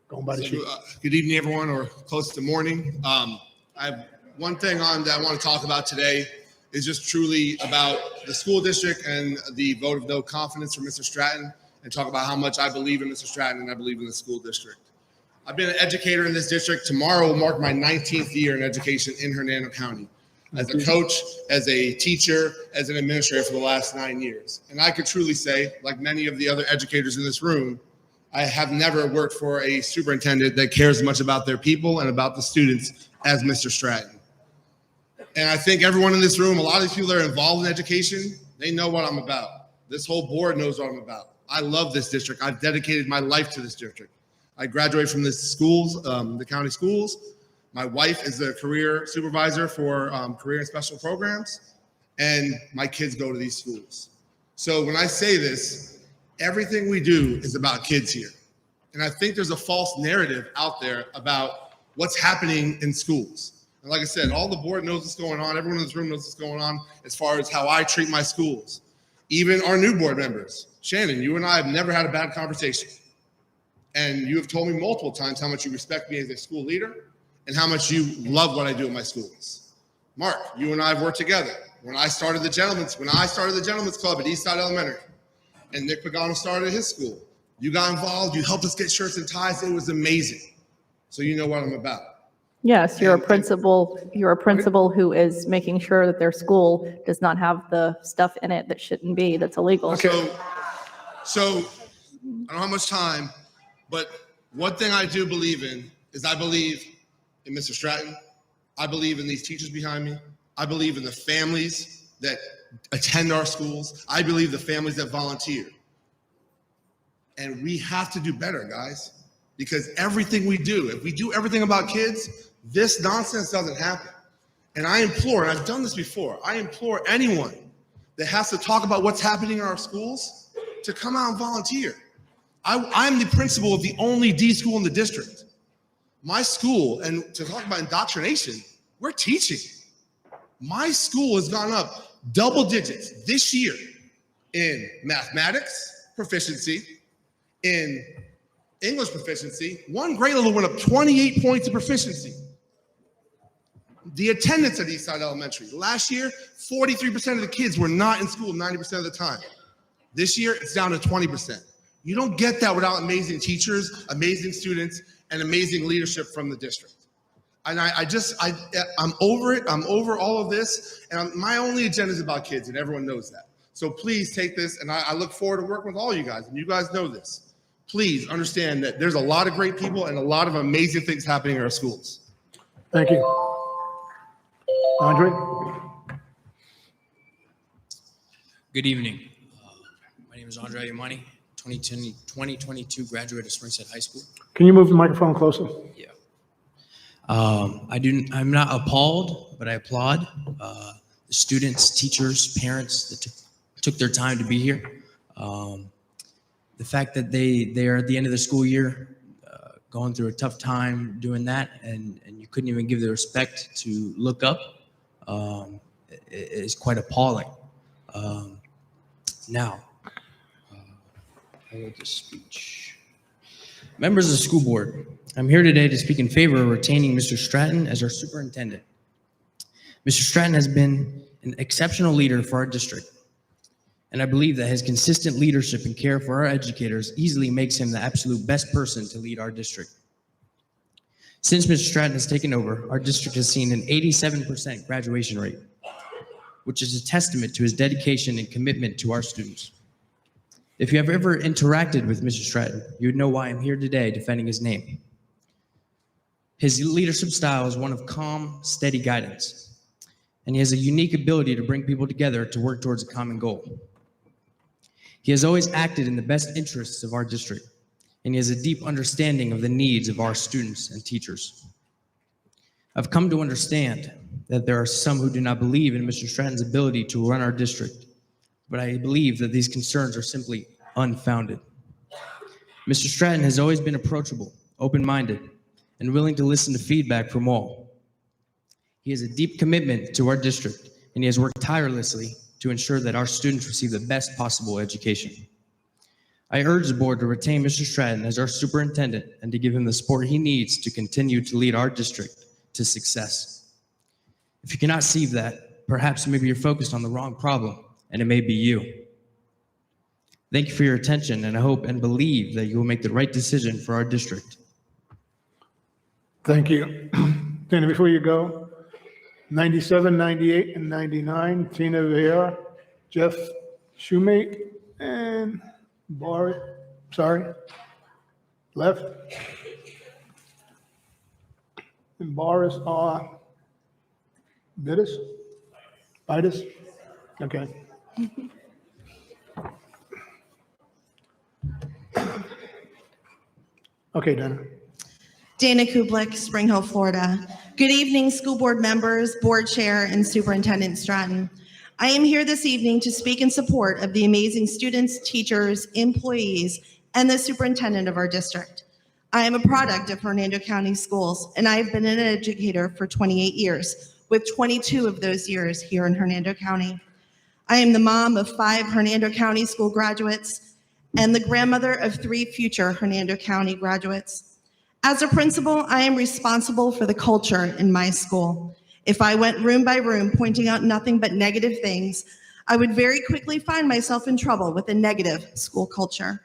Going by the sheet. Good evening, everyone, or close to morning. I have one thing that I want to talk about today is just truly about the school district and the vote of no confidence for Mr. Stratton, and talk about how much I believe in Mr. Stratton and I believe in the school district. I've been an educator in this district. Tomorrow will mark my 19th year in education in Hernando County, as a coach, as a teacher, as an administrator for the last 9 years. And I could truly say, like many of the other educators in this room, I have never worked for a superintendent that cares as much about their people and about the students as Mr. Stratton. And I think everyone in this room, a lot of these people that are involved in education, they know what I'm about. This whole board knows what I'm about. I love this district. I've dedicated my life to this district. I graduated from this schools, the county schools. My wife is the career supervisor for career and special programs, and my kids go to these schools. So when I say this, everything we do is about kids here. And I think there's a false narrative out there about what's happening in schools. And like I said, all the board knows what's going on. Everyone in this room knows what's going on as far as how I treat my schools. Even our new board members. Shannon, you and I have never had a bad conversation. And you have told me multiple times how much you respect me as a school leader and how much you love what I do in my schools. Mark, you and I have worked together. When I started the Gentlemen's Club at Eastside Elementary, and Nick Pagano started at his school, you got involved, you helped us get shirts and ties. It was amazing. So you know what I'm about. Yes, you're a principal who is making sure that their school does not have the stuff in it that shouldn't be, that's illegal. So I don't have much time, but one thing I do believe in is I believe Mr. Stratton. I believe in these teachers behind me. I believe in the families that attend our schools. I believe the families that volunteer. And we have to do better, guys, because everything we do, if we do everything about kids, this nonsense doesn't happen. And I implore, and I've done this before, I implore anyone that has to talk about what's happening in our schools to come out and volunteer. I'm the principal of the only D school in the district. My school, and to talk about indoctrination, we're teaching. My school has gone up double digits this year in mathematics proficiency, in English proficiency. One grade level went up 28 points of proficiency. The attendance at Eastside Elementary. Last year, 43% of the kids were not in school 90% of the time. This year, it's down to 20%. You don't get that without amazing teachers, amazing students, and amazing leadership from the district. And I'm over it. I'm over all of this. And my only agenda is about kids, and everyone knows that. So please take this, and I look forward to working with all you guys, and you guys know this. Please understand that there's a lot of great people and a lot of amazing things happening in our schools. Thank you. Andre? Good evening. My name is Andre Yamani, 2022 graduate of Springstead High School. Can you move the microphone closer? Yeah. I'm not appalled, but I applaud the students, teachers, parents that took their time to be here. The fact that they are at the end of the school year, going through a tough time doing that, and you couldn't even give the respect to look up, is quite appalling. Now, I wrote this speech. Members of the school board, I'm here today to speak in favor of retaining Mr. Stratton as our superintendent. Mr. Stratton has been an exceptional leader for our district, and I believe that his consistent leadership and care for our educators easily makes him the absolute best person to lead our district. Since Mr. Stratton has taken over, our district has seen an 87% graduation rate, which is a testament to his dedication and commitment to our students. If you have ever interacted with Mr. Stratton, you would know why I'm here today defending his name. His leadership style is one of calm, steady guidance, and he has a unique ability to bring people together to work towards a common goal. He has always acted in the best interests of our district, and he has a deep understanding of the needs of our students and teachers. I've come to understand that there are some who do not believe in Mr. Stratton's ability to run our district, but I believe that these concerns are simply unfounded. Mr. Stratton has always been approachable, open-minded, and willing to listen to feedback from all. He has a deep commitment to our district, and he has worked tirelessly to ensure that our students receive the best possible education. I urge the board to retain Mr. Stratton as our superintendent and to give him the support he needs to continue to lead our district to success. If you cannot see that, perhaps maybe you're focused on the wrong problem, and it may be you. Thank you for your attention, and I hope and believe that you will make the right decision for our district. Thank you. Tina, before you go, 97, 98, and 99, Tina Vieira, Jeff Shoemate, and left. And Boris Bidas? Okay. Okay, Dana. Dana Kublik, Spring Hill, Florida. Good evening, school board members, board chair, and Superintendent Stratton. I am here this evening to speak in support of the amazing students, teachers, employees, and the superintendent of our district. I am a product of Hernando County Schools, and I have been an educator for 28 years, with 22 of those years here in Hernando County. I am the mom of 5 Hernando County School graduates and the grandmother of 3 future Hernando County graduates. As a principal, I am responsible for the culture in my school. If I went room by room pointing out nothing but negative things, I would very quickly find myself in trouble with a negative school culture.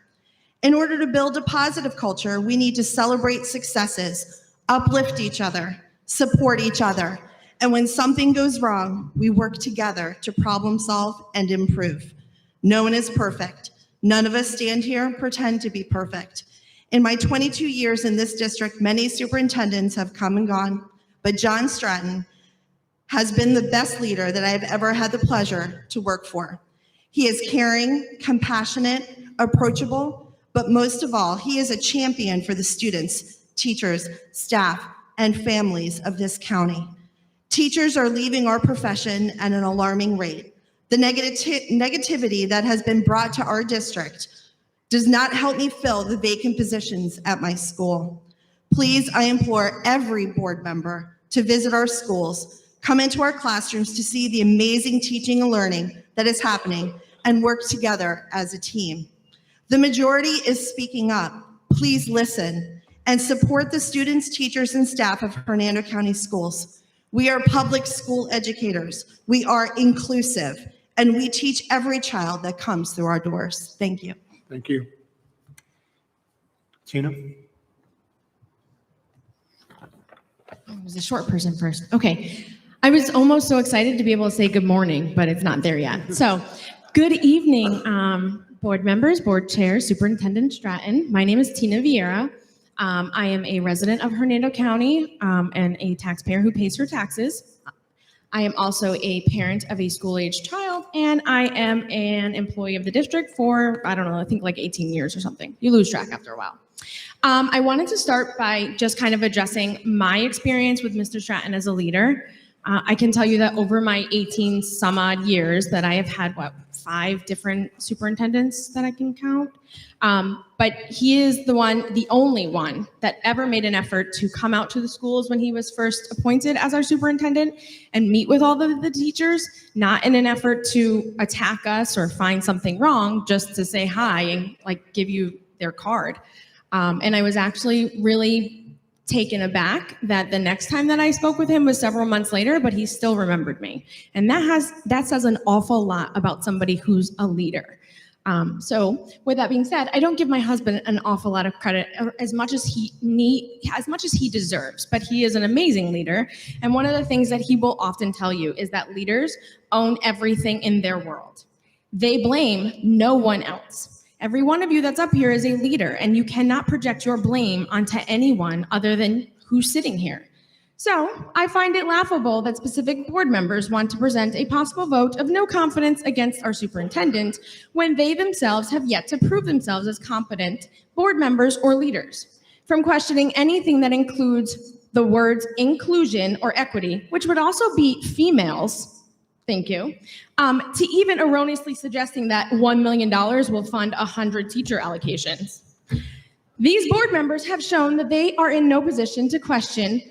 In order to build a positive culture, we need to celebrate successes, uplift each other, support each other, and when something goes wrong, we work together to problem solve and improve. No one is perfect. None of us stand here and pretend to be perfect. In my 22 years in this district, many superintendents have come and gone, but John Stratton has been the best leader that I have ever had the pleasure to work for. He is caring, compassionate, approachable, but most of all, he is a champion for the students, teachers, staff, and families of this county. Teachers are leaving our profession at an alarming rate. The negativity that has been brought to our district does not help me fill the vacant positions at my school. Please, I implore every board member to visit our schools, come into our classrooms to see the amazing teaching and learning that is happening, and work together as a team. The majority is speaking up. Please listen and support the students, teachers, and staff of Hernando County Schools. We are public school educators. We are inclusive, and we teach every child that comes through our doors. Thank you. Thank you. Tina? I was a short person first. Okay. I was almost so excited to be able to say good morning, but it's not there yet. So, good evening, board members, board chair, Superintendent Stratton. My name is Tina Vieira. I am a resident of Hernando County and a taxpayer who pays her taxes. I am also a parent of a school-aged child, and I am an employee of the district for, I don't know, I think like 18 years or something. You lose track after a while. I wanted to start by just kind of addressing my experience with Mr. Stratton as a leader. I can tell you that over my 18 some odd years that I have had, 5 different superintendents that I can count. But he is the only one that ever made an effort to come out to the schools when he was first appointed as our superintendent and meet with all the teachers, not in an effort to attack us or find something wrong, just to say hi and like give you their card. And I was actually really taken aback that the next time that I spoke with him was several months later, but he still remembered me. And that says an awful lot about somebody who's a leader. So with that being said, I don't give my husband an awful lot of credit as much as he deserves, but he is an amazing leader. And one of the things that he will often tell you is that leaders own everything in their world. They blame no one else. Every one of you that's up here is a leader, and you cannot project your blame onto anyone other than who's sitting here. So I find it laughable that specific board members want to present a possible vote of no confidence against our superintendent when they themselves have yet to prove themselves as competent board members or leaders. From questioning anything that includes the words inclusion or equity, which would also be females, thank you, to even erroneously suggesting that $1 million will fund 100 teacher allocations. These board members have shown that they are in no position to question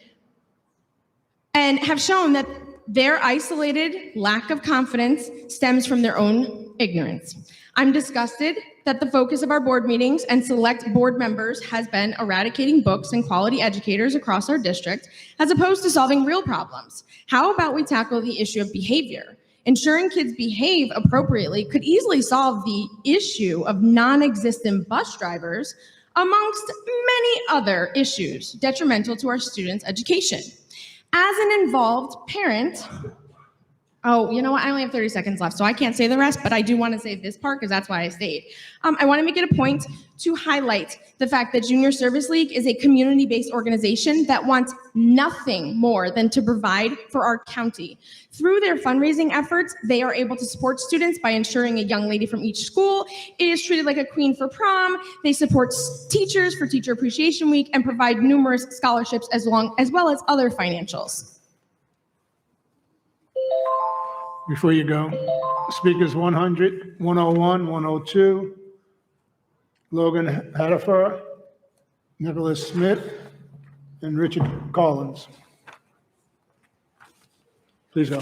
and have shown that their isolated lack of confidence stems from their own ignorance. I'm disgusted that the focus of our board meetings and select board members has been eradicating books and quality educators across our district, as opposed to solving real problems. How about we tackle the issue of behavior? Ensuring kids behave appropriately could easily solve the issue of non-existent bus drivers, amongst many other issues detrimental to our students' education. As an involved parent, oh, you know what? I only have 30 seconds left, so I can't say the rest, but I do want to say this part because that's why I stayed. I want to make it a point to highlight the fact that Junior Service League is a community-based organization that wants nothing more than to provide for our county. Through their fundraising efforts, they are able to support students by ensuring a young lady from each school is treated like a queen for prom. They support teachers for Teacher Appreciation Week and provide numerous scholarships as well as other financials. Before you go, speakers 100, 101, 102, Logan Hadafer, Nicholas Smith, and Richard Collins. Please go.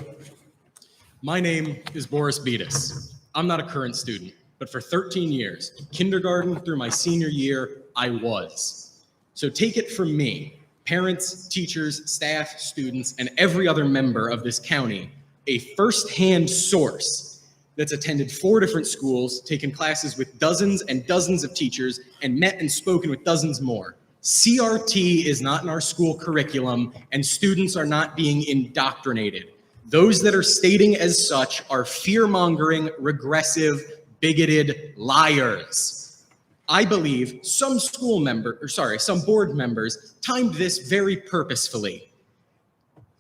My name is Boris Beatus. I'm not a current student, but for 13 years, kindergarten through my senior year, I was. So take it from me, parents, teachers, staff, students, and every other member of this county, a first-hand source that's attended 4 different schools, taken classes with dozens and dozens of teachers, and met and spoken with dozens more. CRT is not in our school curriculum, and students are not being indoctrinated. Those that are stating as such are fear-mongering, regressive, bigoted liars. I believe some board members timed this very purposefully.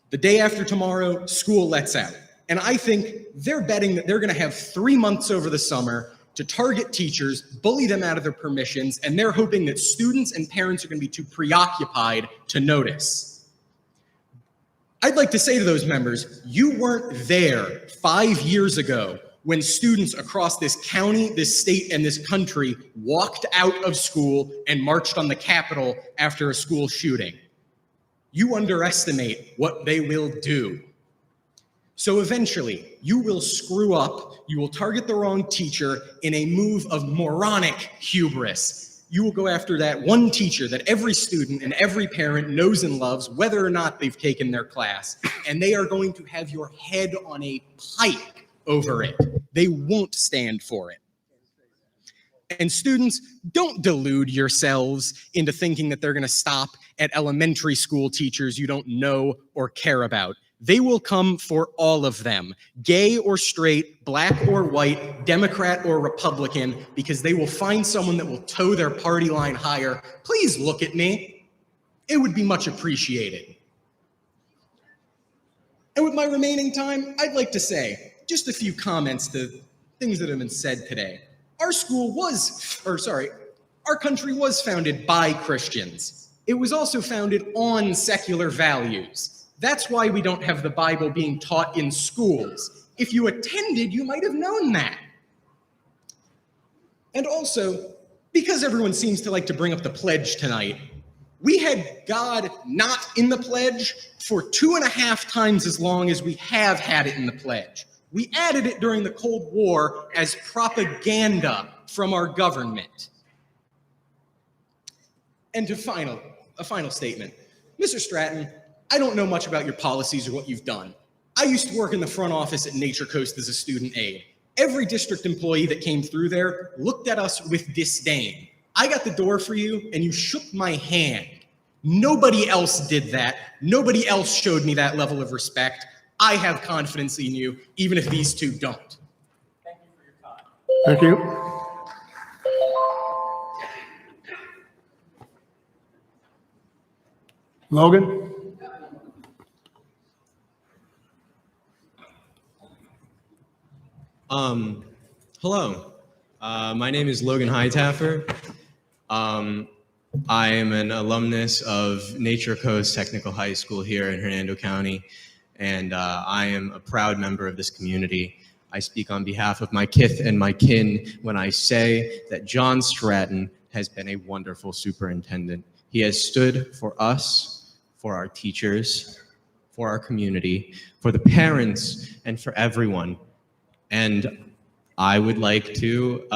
The day after tomorrow, school lets out. And I think they're betting that they're going to have 3 months over the summer to target teachers, bully them out of their permissions, and they're hoping that students and parents are going to be too preoccupied to notice. I'd like to say to those members, you weren't there 5 years ago when students across this county, this state, and this country walked out of school and marched on the Capitol after a school shooting. You underestimate what they will do. So eventually, you will screw up, you will target the wrong teacher in a move of moronic hubris. You will go after that one teacher that every student and every parent knows and loves, whether or not they've taken their class, and they are going to have your head on a pike over it. They won't stand for it. And students, don't delude yourselves into thinking that they're going to stop at elementary school teachers you don't know or care about. They will come for all of them, gay or straight, black or white, Democrat or Republican, because they will find someone that will toe their party line higher. Please look at me. It would be much appreciated. And with my remaining time, I'd like to say just a few comments to things that have been said today. Our country was founded by Christians. It was also founded on secular values. That's why we don't have the Bible being taught in schools. If you attended, you might have known that. And also, because everyone seems to like to bring up the pledge tonight, we had God not in the pledge for 2.5 times as long as we have had it in the pledge. We added it during the Cold War as propaganda from our government. And a final statement. Mr. Stratton, I don't know much about your policies or what you've done. I used to work in the front office at Nature Coast as a student aide. Every district employee that came through there looked at us with disdain. I got the door for you and you shook my hand. Nobody else did that. Nobody else showed me that level of respect. I have confidence in you, even if these two don't. Thank you. Logan? Hello. My name is Logan Hightaffer. I am an alumnus of Nature Coast Technical High School here in Hernando County, and I am a proud member of this community. I speak on behalf of my kith and my kin when I say that John Stratton has been a wonderful superintendent. He has stood for us, for our teachers, for our community, for the parents, and for everyone. And I would like to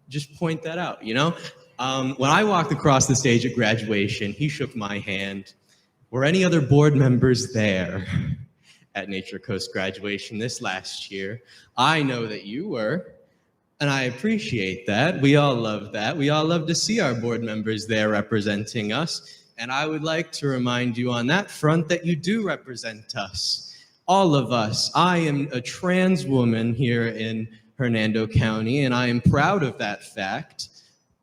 just point that out, you know? When I walked across the stage at graduation, he shook my hand. Were any other board members there at Nature Coast graduation this last year? I know that you were, and I appreciate that. We all love that. We all love to see our board members there representing us. And I would like to remind you on that front that you do represent us. All of us. I am a trans woman here in Hernando County, and I am proud of that fact.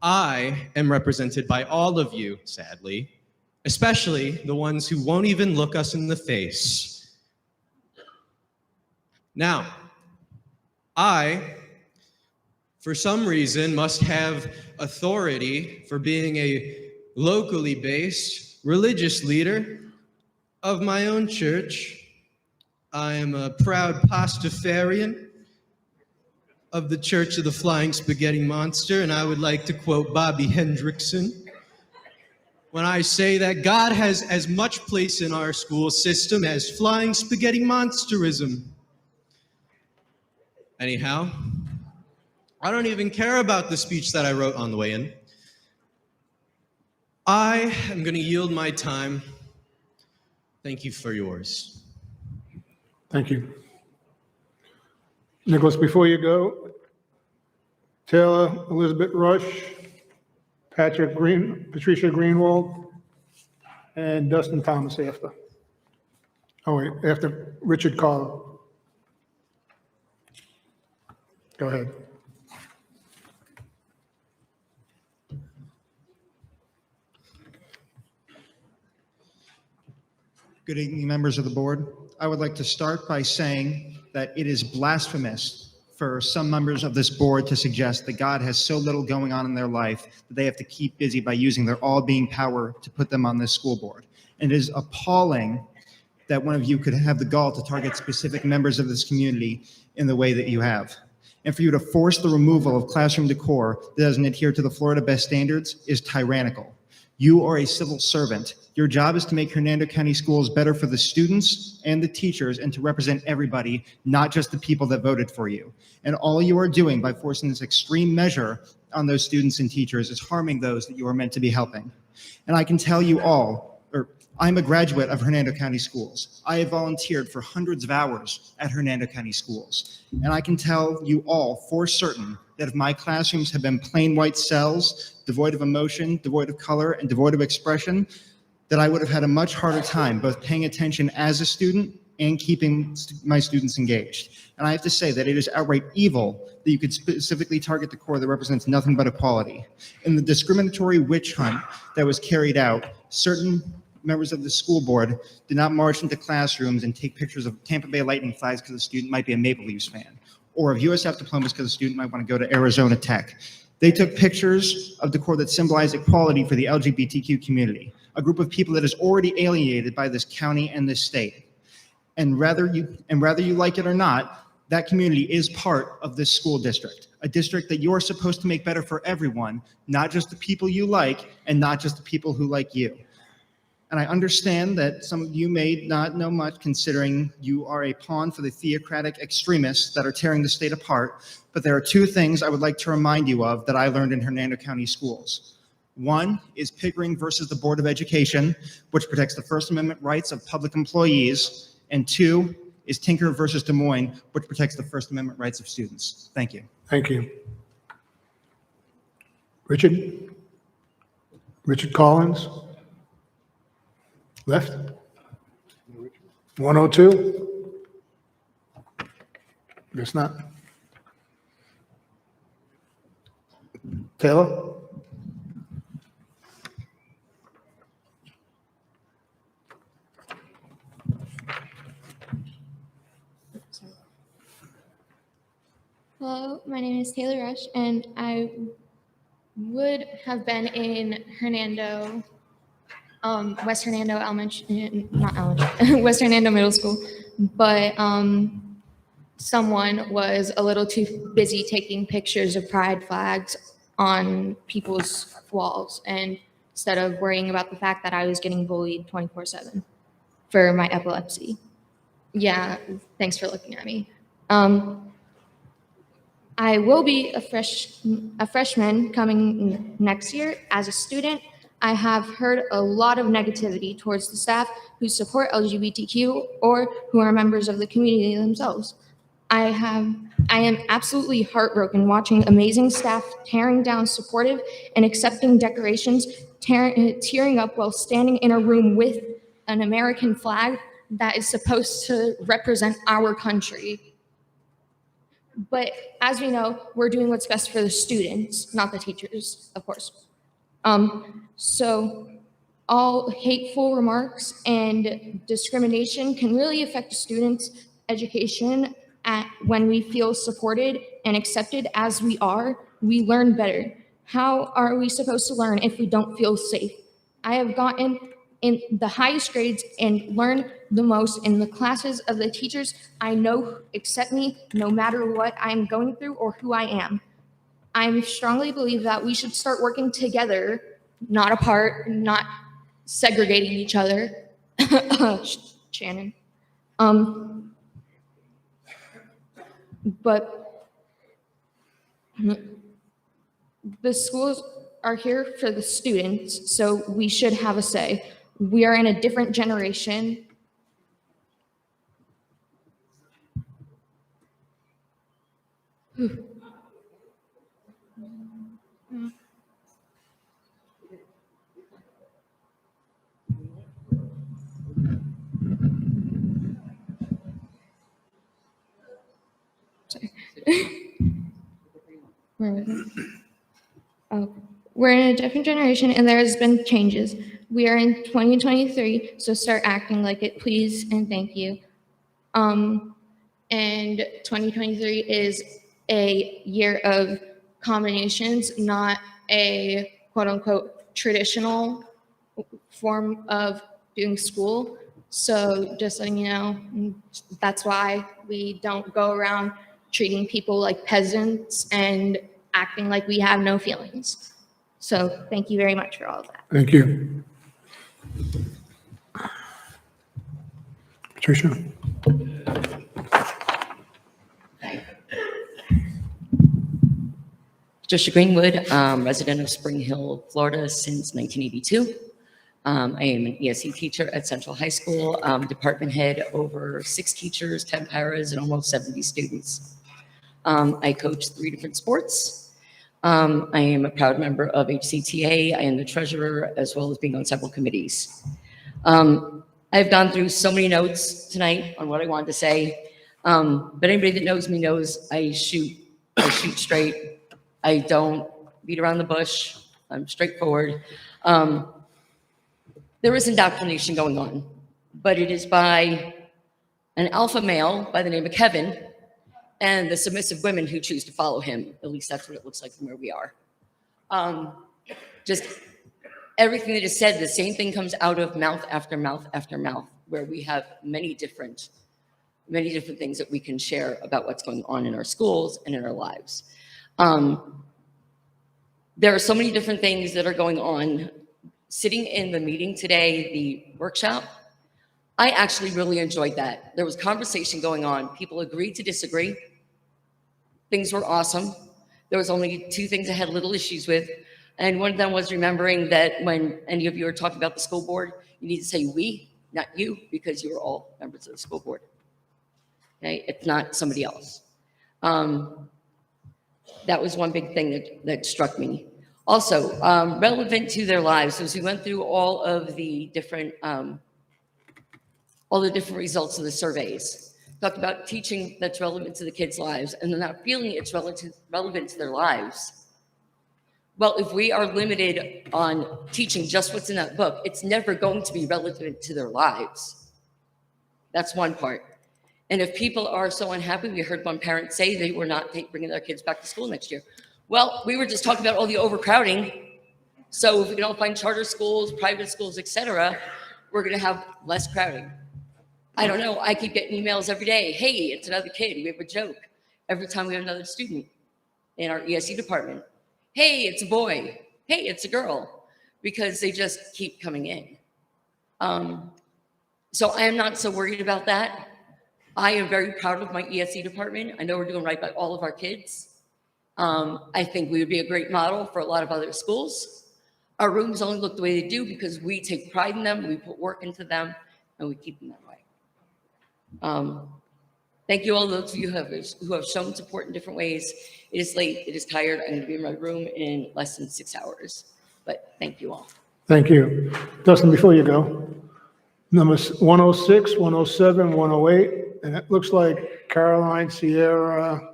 I am represented by all of you, sadly, especially the ones who won't even look us in the face. Now, I, for some reason, must have authority for being a locally based religious leader of my own church. I am a proud Pastafarian of the Church of the Flying Spaghetti Monster, and I would like to quote Bobby Hendrickson when I say that God has as much place in our school system as flying spaghetti monsterism. Anyhow, I don't even care about the speech that I wrote on the way in. I am going to yield my time. Thank you for yours. Thank you. Nicholas, before you go, Taylor Elizabeth Rush, Patricia Greenwald, and Dustin Thomas after. Oh, wait, after Richard Carl. Go ahead. Good evening, members of the board. I would like to start by saying that it is blasphemous for some members of this board to suggest that God has so little going on in their life that they have to keep busy by using their all-being power to put them on this school board. And it is appalling that one of you could have the gall to target specific members of this community in the way that you have. And for you to force the removal of classroom decor that doesn't adhere to the Florida best standards is tyrannical. You are a civil servant. Your job is to make Hernando County schools better for the students and the teachers and to represent everybody, not just the people that voted for you. And all you are doing by forcing this extreme measure on those students and teachers is harming those that you are meant to be helping. And I can tell you all, I'm a graduate of Hernando County Schools. I have volunteered for hundreds of hours at Hernando County Schools. And I can tell you all for certain that if my classrooms had been plain white cells, devoid of emotion, devoid of color, and devoid of expression, that I would have had a much harder time both paying attention as a student and keeping my students engaged. And I have to say that it is outright evil that you could specifically target the core that represents nothing but equality. In the discriminatory witch hunt that was carried out, certain members of the school board did not march into classrooms and take pictures of Tampa Bay Lightning flags because the student might be a Maple Leafs fan, or of USF diplomas because the student might want to go to Arizona Tech. They took pictures of decor that symbolized equality for the LGBTQ community, a group of people that is already alienated by this county and this state. And whether you like it or not, that community is part of this school district, a district that you're supposed to make better for everyone, not just the people you like and not just the people who like you. And I understand that some of you may not know much considering you are a pawn for the theocratic extremists that are tearing the state apart, but there are two things I would like to remind you of that I learned in Hernando County Schools. One is Pickering versus the Board of Education, which protects the First Amendment rights of public employees, and two is Tinker versus Des Moines, which protects the First Amendment rights of students. Thank you. Thank you. Richard? Richard Collins? Left? 102? Guess not. Taylor? Hello, my name is Taylor Rush, and I would have been in Hernando, West Hernando Elementary, not elementary, West Hernando Middle School, but someone was a little too busy taking pictures of pride flags on people's walls, and instead of worrying about the fact that I was getting bullied 24/7 for my epilepsy. Yeah, thanks for looking at me. I will be a freshman coming next year. As a student, I have heard a lot of negativity towards the staff who support LGBTQ or who are members of the community themselves. I am absolutely heartbroken watching amazing staff tearing down supportive and accepting decorations, tearing up while standing in a room with an American flag that is supposed to represent our country. But as we know, we're doing what's best for the students, not the teachers, of course. So all hateful remarks and discrimination can really affect a student's education. When we feel supported and accepted as we are, we learn better. How are we supposed to learn if we don't feel safe? I have gotten in the highest grades and learned the most in the classes of the teachers I know accept me no matter what I'm going through or who I am. I strongly believe that we should start working together, not apart, not segregating each other. Shannon. But the schools are here for the students, so we should have a say. We are in a different generation. Sorry. Where was it? Oh, we're in a different generation and there has been changes. We are in 2023, so start acting like it, please, and thank you. And 2023 is a year of combinations, not a quote unquote traditional form of doing school. So just letting you know, that's why we don't go around treating people like peasants and acting like we have no feelings. So thank you very much for all of that. Thank you. Patricia? Patricia Greenwood, resident of Spring Hill, Florida since 1982. I am an ESE teacher at Central High School, department head over 6 teachers, 10 paras, and almost 70 students. I coach 3 different sports. I am a proud member of HCTA. I am the treasurer, as well as being on several committees. I've gone through so many notes tonight on what I wanted to say, but anybody that knows me knows I shoot straight. I don't beat around the bush. I'm straightforward. There is indoctrination going on, but it is by an alpha male by the name of Kevin and the submissive women who choose to follow him. At least that's what it looks like from where we are. Just everything that is said, the same thing comes out of mouth after mouth after mouth, where we have many different things that we can share about what's going on in our schools and in our lives. There are so many different things that are going on. Sitting in the meeting today, the workshop, I actually really enjoyed that. There was conversation going on. People agreed to disagree. Things were awesome. There was only 2 things I had little issues with. And one of them was remembering that when any of you are talking about the school board, you need to say we, not you, because you are all members of the school board. Okay, it's not somebody else. That was one big thing that struck me. Also, relevant to their lives, as we went through all the different results of the surveys, talked about teaching that's relevant to the kids' lives, and they're not feeling it's relevant to their lives. Well, if we are limited on teaching just what's in that book, it's never going to be relevant to their lives. That's one part. And if people are so unhappy, we heard one parent say they were not bringing their kids back to school next year. Well, we were just talking about all the overcrowding. So if we can all find charter schools, private schools, etc., we're going to have less crowding. I don't know. I keep getting emails every day. Hey, it's another kid. We have a joke every time we have another student in our ESE department. Hey, it's a boy. Hey, it's a girl, because they just keep coming in. So I am not so worried about that. I am very proud of my ESE department. I know we're doing right by all of our kids. I think we would be a great model for a lot of other schools. Our rooms only look the way they do because we take pride in them, we put work into them, and we keep them that way. Thank you all those of you who have shown support in different ways. It is late, it is tired. I'm going to be in my room in less than 6 hours, but thank you all. Thank you. Dustin, before you go, numbers 106, 107, 108, and it looks like Caroline, Sierra,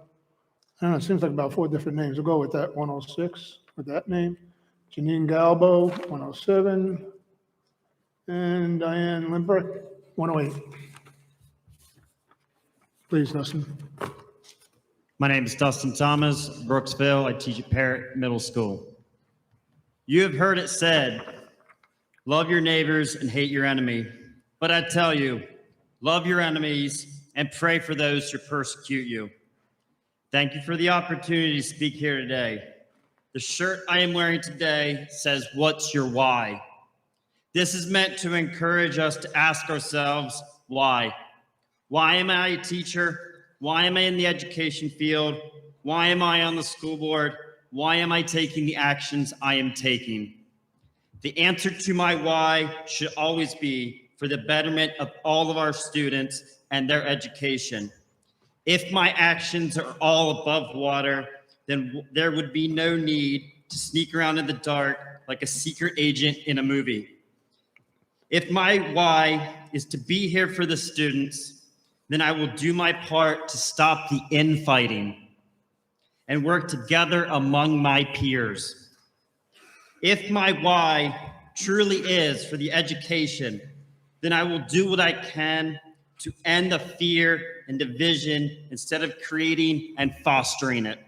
I don't know, it seems like about 4 different names. We'll go with that 106, with that name. Janine Galbo, 107, and Diane Limbrick, 108. Please, Dustin. My name is Dustin Thomas, Brooksville. I teach at Parrott Middle School. You have heard it said, love your neighbors and hate your enemy. But I tell you, love your enemies and pray for those who persecute you. Thank you for the opportunity to speak here today. The shirt I am wearing today says, what's your why? This is meant to encourage us to ask ourselves, why? Why am I a teacher? Why am I in the education field? Why am I on the school board? Why am I taking the actions I am taking? The answer to my why should always be for the betterment of all of our students and their education. If my actions are all above water, then there would be no need to sneak around in the dark like a secret agent in a movie. If my why is to be here for the students, then I will do my part to stop the infighting and work together among my peers. If my why truly is for the education, then I will do what I can to end the fear and division instead of creating and fostering it.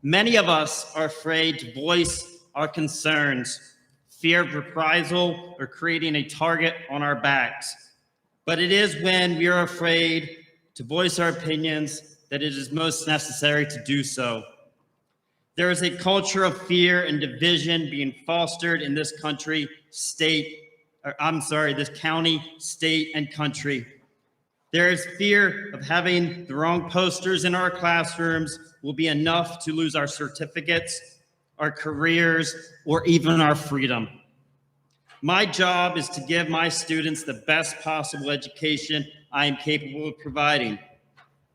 Many of us are afraid to voice our concerns, fear of reprisal or creating a target on our backs. But it is when we are afraid to voice our opinions that it is most necessary to do so. There is a culture of fear and division being fostered in this country, this county, state, and country. There is fear of having the wrong posters in our classrooms will be enough to lose our certificates, our careers, or even our freedom. My job is to give my students the best possible education I am capable of providing.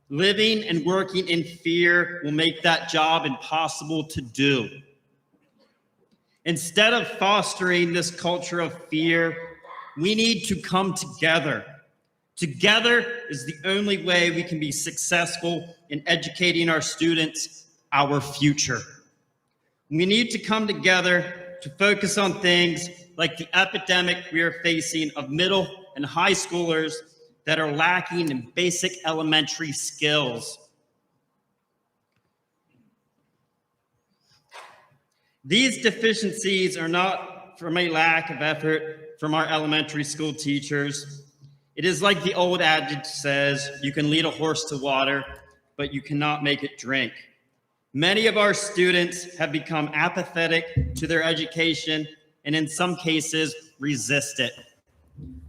Living and working in fear will make that job impossible to do. Instead of fostering this culture of fear, we need to come together. Together is the only way we can be successful in educating our students, our future. We need to come together to focus on things like the epidemic we are facing of middle and high schoolers that are lacking in basic elementary skills. These deficiencies are not from a lack of effort from our elementary school teachers. It is like the old adage says, you can lead a horse to water, but you cannot make it drink. Many of our students have become apathetic to their education and in some cases resist it.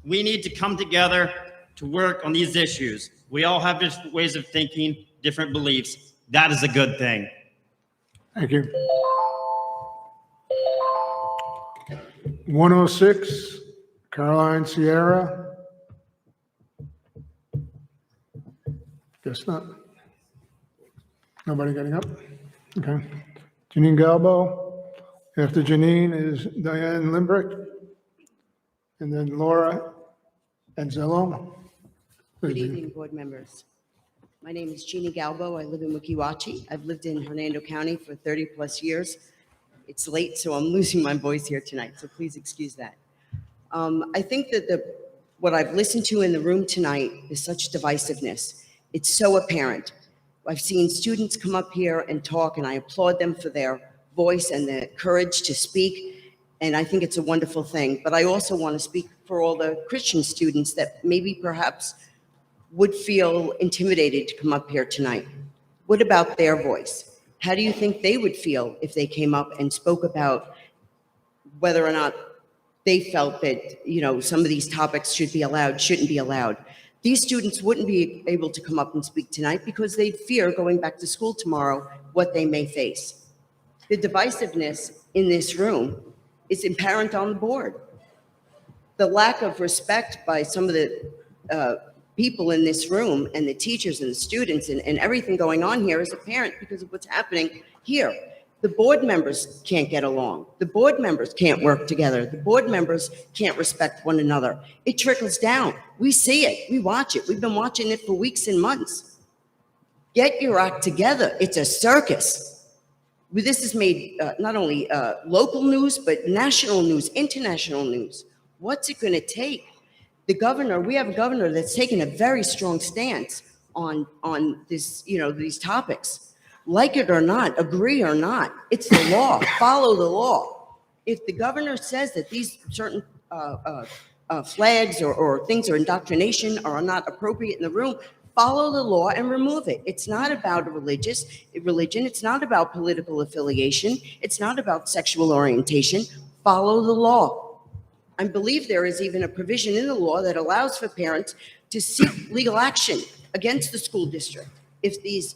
We need to come together to work on these issues. We all have different ways of thinking, different beliefs. That is a good thing. Thank you. 106, Caroline Sierra. Guess not. Nobody getting up? Okay. Janine Galbo. After Janine is Diane Limbrick. And then Laura Anzello. Good evening, board members. My name is Jeannie Galbo. I live in Wikiwachi. I've lived in Hernando County for 30 plus years. It's late, so I'm losing my voice here tonight, so please excuse that. I think that what I've listened to in the room tonight is such divisiveness. It's so apparent. I've seen students come up here and talk, and I applaud them for their voice and their courage to speak, and I think it's a wonderful thing. But I also want to speak for all the Christian students that maybe perhaps would feel intimidated to come up here tonight. What about their voice? How do you think they would feel if they came up and spoke about whether or not they felt that, you know, some of these topics should be allowed, shouldn't be allowed? These students wouldn't be able to come up and speak tonight because they'd fear going back to school tomorrow what they may face. The divisiveness in this room is apparent on the board. The lack of respect by some of the people in this room and the teachers and the students and everything going on here is apparent because of what's happening here. The board members can't get along. The board members can't work together. The board members can't respect one another. It trickles down. We see it. We watch it. We've been watching it for weeks and months. Get your act together. It's a circus. This has made not only local news, but national news, international news. What's it going to take? The governor, we have a governor that's taken a very strong stance on this, you know, these topics. Like it or not, agree or not, it's the law. Follow the law. If the governor says that these certain flags or things or indoctrination are not appropriate in the room, follow the law and remove it. It's not about religion. It's not about political affiliation. It's not about sexual orientation. Follow the law. I believe there is even a provision in the law that allows for parents to seek legal action against the school district if these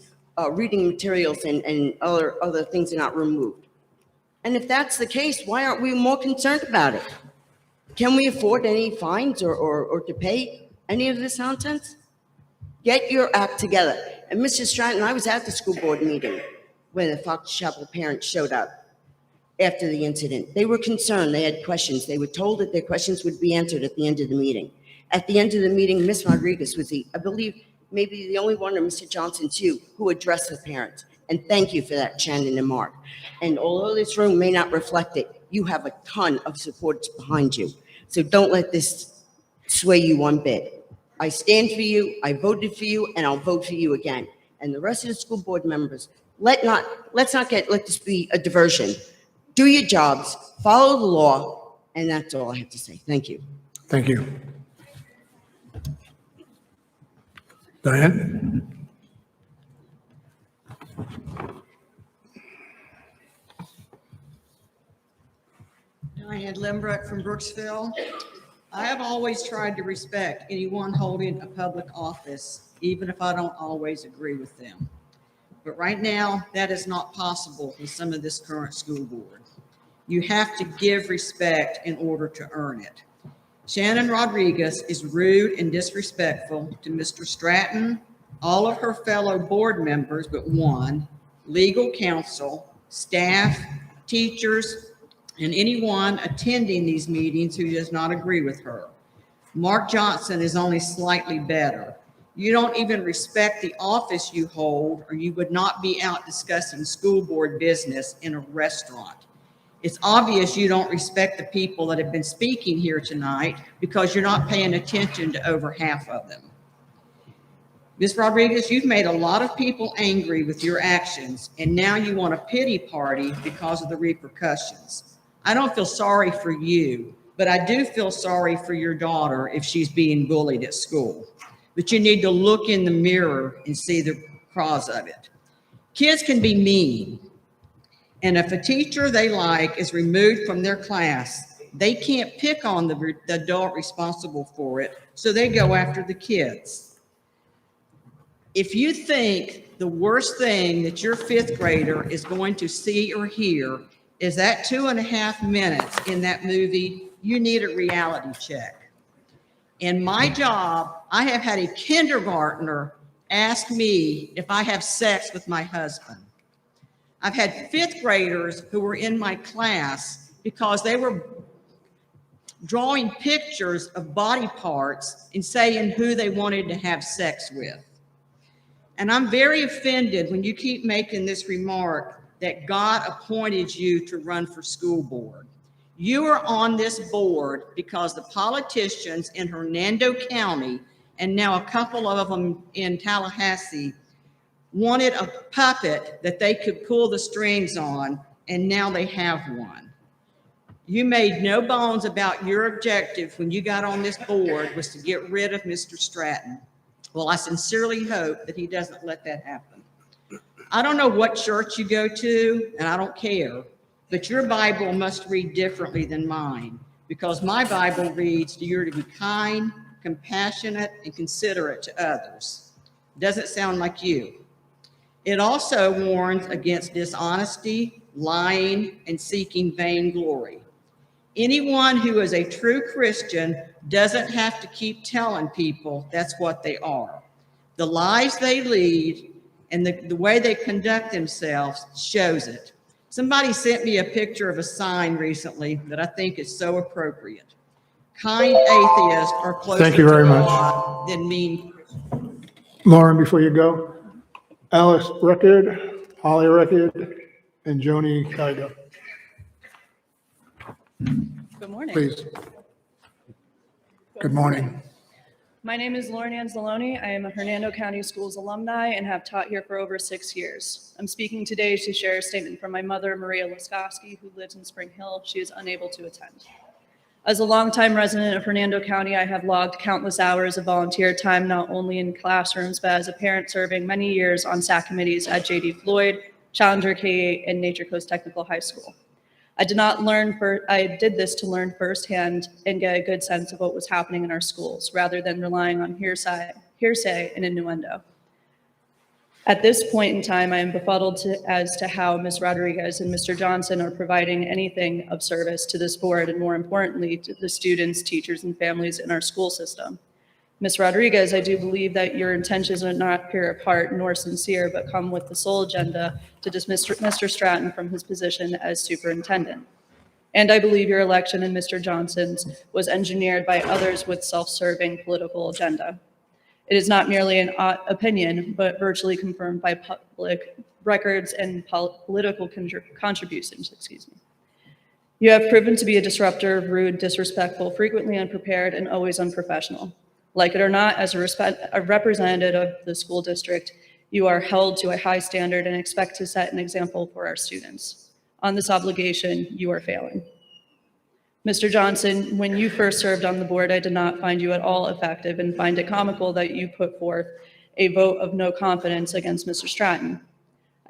reading materials and other things are not removed. And if that's the case, why aren't we more concerned about it? Can we afford any fines or to pay any of this nonsense? Get your act together. And Mr. Stratton, I was at the school board meeting when the Fox Chapel parents showed up after the incident. They were concerned. They had questions. They were told that their questions would be answered at the end of the meeting. At the end of the meeting, Ms. Rodriguez was I believe, maybe the only one, or Mr. Johnson too, who addressed the parents. And thank you for that, Shannon and Mark. And although this room may not reflect it, you have a ton of support behind you. So don't let this sway you one bit. I stand for you, I voted for you, and I'll vote for you again. And the rest of the school board members, let's not let this be a diversion. Do your jobs, follow the law, and that's all I have to say. Thank you. Thank you. Diane? Diane Lembrecht from Brooksville. I have always tried to respect anyone holding a public office, even if I don't always agree with them. But right now, that is not possible with some of this current school board. You have to give respect in order to earn it. Shannon Rodriguez is rude and disrespectful to Mr. Stratton, all of her fellow board members but one, legal counsel, staff, teachers, and anyone attending these meetings who does not agree with her. Mark Johnson is only slightly better. You don't even respect the office you hold, or you would not be out discussing school board business in a restaurant. It's obvious you don't respect the people that have been speaking here tonight because you're not paying attention to over half of them. Ms. Rodriguez, you've made a lot of people angry with your actions, and now you want a pity party because of the repercussions. I don't feel sorry for you, but I do feel sorry for your daughter if she's being bullied at school. But you need to look in the mirror and see the cause of it. Kids can be mean. And if a teacher they like is removed from their class, they can't pick on the adult responsible for it, so they go after the kids. If you think the worst thing that your fifth grader is going to see or hear is that 2.5 minutes in that movie, you need a reality check. In my job, I have had a kindergartner ask me if I have sex with my husband. I've had fifth graders who were in my class because they were drawing pictures of body parts and saying who they wanted to have sex with. And I'm very offended when you keep making this remark that God appointed you to run for school board. You are on this board because the politicians in Hernando County, and now a couple of them in Tallahassee, wanted a puppet that they could pull the strings on, and now they have one. You made no bones about your objective when you got on this board was to get rid of Mr. Stratton. Well, I sincerely hope that he doesn't let that happen. I don't know what church you go to, and I don't care, but your Bible must read differently than mine, because my Bible reads, you're to be kind, compassionate, and considerate to others. Doesn't sound like you. It also warns against dishonesty, lying, and seeking vainglory. Anyone who is a true Christian doesn't have to keep telling people that's what they are. The lives they lead and the way they conduct themselves shows it. Somebody sent me a picture of a sign recently that I think is so appropriate. Kind atheists are closer Thank you to very much. God than mean Christians. Lauren, before you go, Alex Record, Holly Record, and Joni Kaiga. Good morning. Please. Good morning. My name is Lauren Anzalone. I am a Hernando County Schools alumni and have taught here for over 6 years. I'm speaking today to share a statement from my mother, Maria Laskowski, who lives in Spring Hill. She is unable to attend. As a longtime resident of Hernando County, I have logged countless hours of volunteer time, not only in classrooms, but as a parent serving many years on SAC committees at J.D. Floyd, Challenger K-8, and Nature Coast Technical High School. I did this to learn firsthand and get a good sense of what was happening in our schools, rather than relying on hearsay and innuendo. At this point in time, I am befuddled as to how Ms. Rodriguez and Mr. Johnson are providing anything of service to this board, and more importantly, to the students, teachers, and families in our school system. Ms. Rodriguez, I do believe that your intentions are not pure of heart nor sincere, but come with the sole agenda to dismiss Mr. Stratton from his position as superintendent. And I believe your election and Mr. Johnson's was engineered by others with self-serving political agenda. It is not merely an opinion, but virtually confirmed by public records and political contributions, You have proven to be a disruptor, rude, disrespectful, frequently unprepared, and always unprofessional. Like it or not, as a representative of the school district, you are held to a high standard and expect to set an example for our students. On this obligation, you are failing. Mr. Johnson, when you first served on the board, I did not find you at all effective and find it comical that you put forth a vote of no confidence against Mr. Stratton.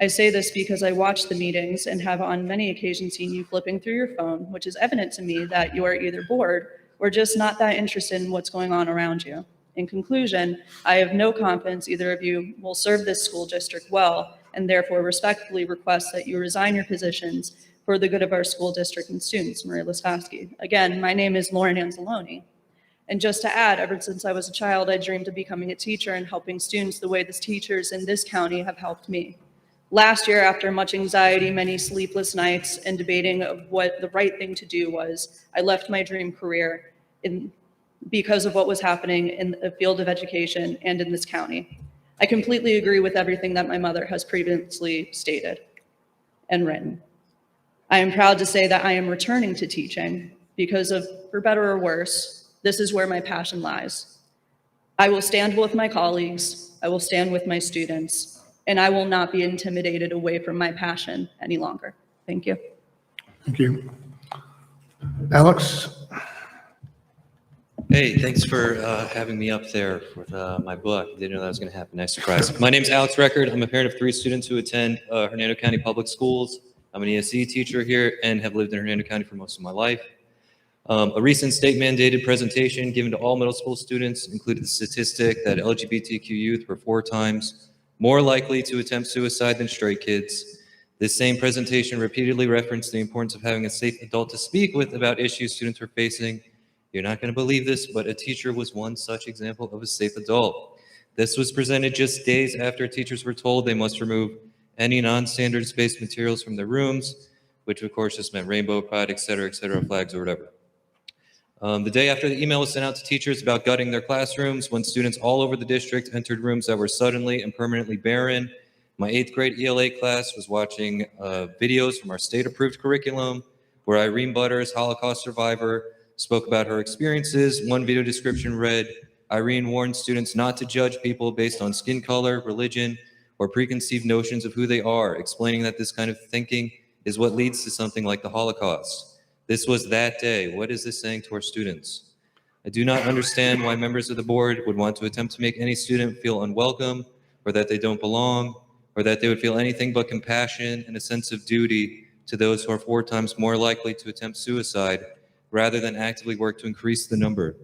I say this because I watched the meetings and have on many occasions seen you flipping through your phone, which is evident to me that you are either bored or just not that interested in what's going on around you. In conclusion, I have no confidence either of you will serve this school district well, and therefore respectfully request that you resign your positions for the good of our school district and students. Maria Laskowski. Again, my name is Lauren Anzalone. And just to add, ever since I was a child, I dreamed of becoming a teacher and helping students the way the teachers in this county have helped me. Last year, after much anxiety, many sleepless nights, and debating of what the right thing to do was, I left my dream career because of what was happening in the field of education and in this county. I completely agree with everything that my mother has previously stated and written. I am proud to say that I am returning to teaching because of, for better or worse, this is where my passion lies. I will stand with my colleagues, I will stand with my students, and I will not be intimidated away from my passion any longer. Thank you. Thank you. Alex? Hey, thanks for having me up there with my book. Didn't know that was going to happen. Nice surprise. My name's Alex Record. I'm a parent of 3 students who attend Hernando County Public Schools. I'm an ESE teacher here and have lived in Hernando County for most of my life. A recent state-mandated presentation given to all middle school students included the statistic that LGBTQ youth were 4 times more likely to attempt suicide than straight kids. This same presentation repeatedly referenced the importance of having a safe adult to speak with about issues students were facing. You're not going to believe this, but a teacher was one such example of a safe adult. This was presented just days after teachers were told they must remove any non-standard space materials from their rooms, which of course just meant rainbow, pride, et cetera, flags or whatever. The day after the email was sent out to teachers about gutting their classrooms, when students all over the district entered rooms that were suddenly and permanently barren, my 8th grade ELA class was watching videos from our state-approved curriculum where Irene Butters, Holocaust survivor, spoke about her experiences. One video description read, Irene warned students not to judge people based on skin color, religion, or preconceived notions of who they are, explaining that this kind of thinking is what leads to something like the Holocaust. This was that day. What is this saying to our students? I do not understand why members of the board would want to attempt to make any student feel unwelcome, or that they don't belong, or that they would feel anything but compassion and a sense of duty to those who are 4 times more likely to attempt suicide, rather than actively work to increase the number.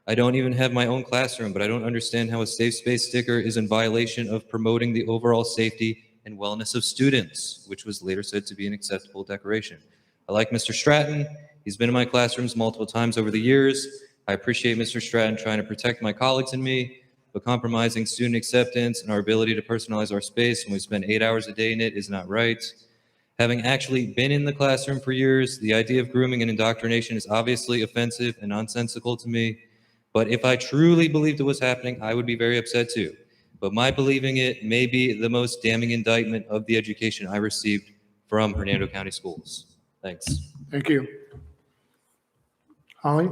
I don't even have my own classroom, but I don't understand how a safe space sticker is in violation of promoting the overall safety and wellness of students, which was later said to be an acceptable decoration. I like Mr. Stratton. He's been in my classrooms multiple times over the years. I appreciate Mr. Stratton trying to protect my colleagues and me, but compromising student acceptance and our ability to personalize our space when we spend 8 hours a day in it is not right. Having actually been in the classroom for years, the idea of grooming and indoctrination is obviously offensive and nonsensical to me. But if I truly believed it was happening, I would be very upset too. But my believing it may be the most damning indictment of the education I received from Hernando County Schools. Thanks. Thank you. Holly?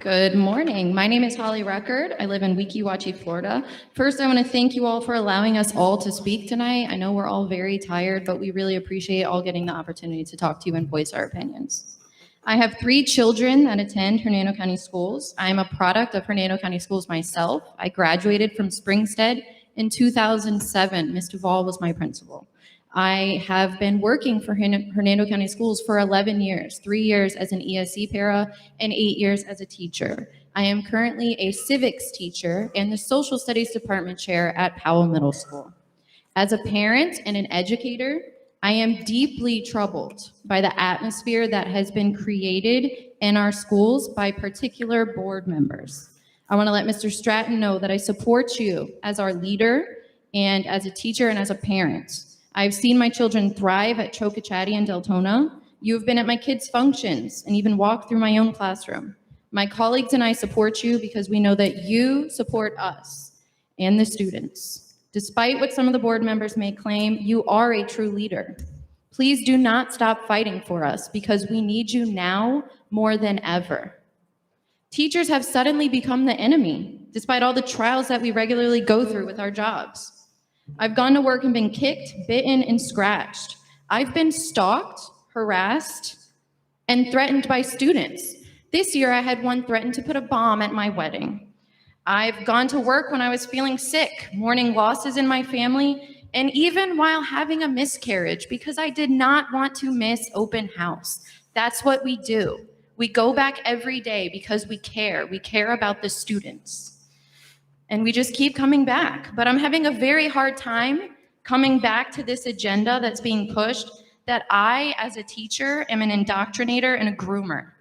Good morning. My name is Holly Record. I live in Weeki Wachee, Florida. First, I want to thank you all for allowing us all to speak tonight. I know we're all very tired, but we really appreciate all getting the opportunity to talk to you and voice our opinions. I have 3 children that attend Hernando County Schools. I am a product of Hernando County Schools myself. I graduated from Springstead in 2007. Ms. Duvall was my principal. I have been working for Hernando County Schools for 11 years, 3 years as an ESE para and 8 years as a teacher. I am currently a civics teacher and the social studies department chair at Powell Middle School. As a parent and an educator, I am deeply troubled by the atmosphere that has been created in our schools by particular board members. I want to let Mr. Stratton know that I support you as our leader and as a teacher and as a parent. I've seen my children thrive at Chocochatty and Deltona. You have been at my kids' functions and even walked through my own classroom. My colleagues and I support you because we know that you support us and the students. Despite what some of the board members may claim, you are a true leader. Please do not stop fighting for us because we need you now more than ever. Teachers have suddenly become the enemy, despite all the trials that we regularly go through with our jobs. I've gone to work and been kicked, bitten, and scratched. I've been stalked, harassed, and threatened by students. This year, I had one threaten to put a bomb at my wedding. I've gone to work when I was feeling sick, mourning losses in my family, and even while having a miscarriage because I did not want to miss open house. That's what we do. We go back every day because we care. We care about the students. And we just keep coming back. But I'm having a very hard time coming back to this agenda that's being pushed that I, as a teacher, am an indoctrinator and a groomer.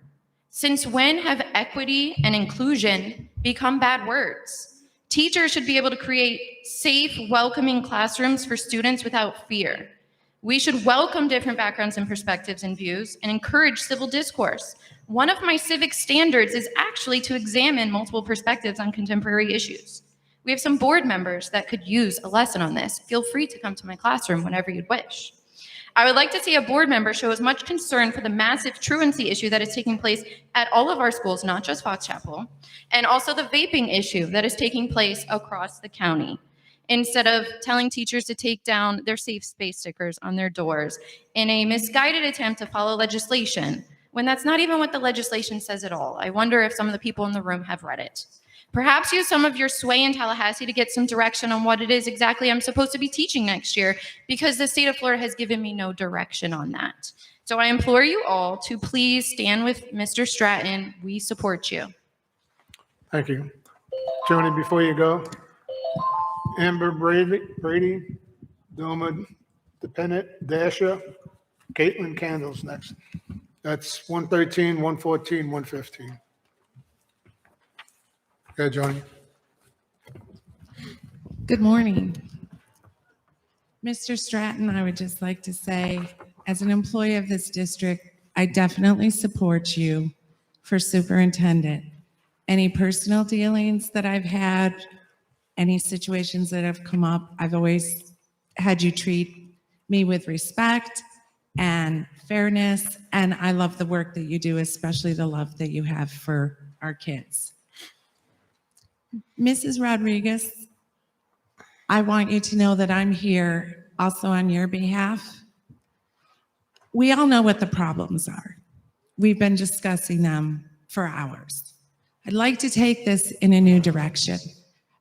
Since when have equity and inclusion become bad words? Teachers should be able to create safe, welcoming classrooms for students without fear. We should welcome different backgrounds and perspectives and views and encourage civil discourse. One of my civic standards is actually to examine multiple perspectives on contemporary issues. We have some board members that could use a lesson on this. Feel free to come to my classroom whenever you'd wish. I would like to see a board member show as much concern for the massive truancy issue that is taking place at all of our schools, not just Fox Chapel, and also the vaping issue that is taking place across the county, instead of telling teachers to take down their safe space stickers on their doors in a misguided attempt to follow legislation, when that's not even what the legislation says at all. I wonder if some of the people in the room have read it. Perhaps use some of your sway in Tallahassee to get some direction on what it is exactly I'm supposed to be teaching next year, because the state of Florida has given me no direction on that. So I implore you all to please stand with Mr. Stratton. We support you. Thank you. Joni, before you go, Amber Brady, Doma Dependent, Dasha, Caitlin Candles next. That's 113, 114, 115. Yeah, Joni. Good morning. Mr. Stratton, I would just like to say, as an employee of this district, I definitely support you for superintendent. Any personal dealings that I've had, any situations that have come up, I've always had you treat me with respect and fairness, and I love the work that you do, especially the love that you have for our kids. Mrs. Rodriguez, I want you to know that I'm here also on your behalf. We all know what the problems are. We've been discussing them for hours. I'd like to take this in a new direction.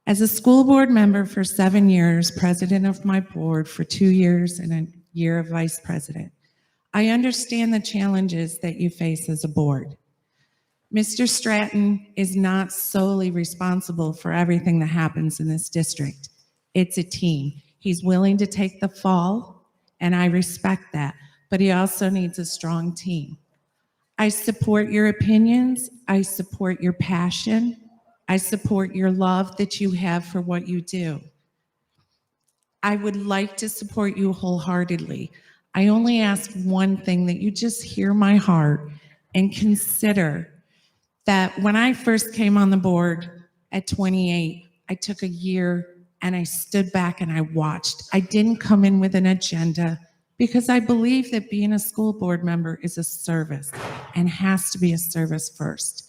As a school board member for 7 years, president of my board for 2 years, and a year of vice president, I understand the challenges that you face as a board. Mr. Stratton is not solely responsible for everything that happens in this district. It's a team. He's willing to take the fall, and I respect that, but he also needs a strong team. I support your opinions. I support your passion. I support your love that you have for what you do. I would like to support you wholeheartedly. I only ask one thing, that you just hear my heart and consider that when I first came on the board at 28, I took a year and I stood back and I watched. I didn't come in with an agenda because I believe that being a school board member is a service and has to be a service first.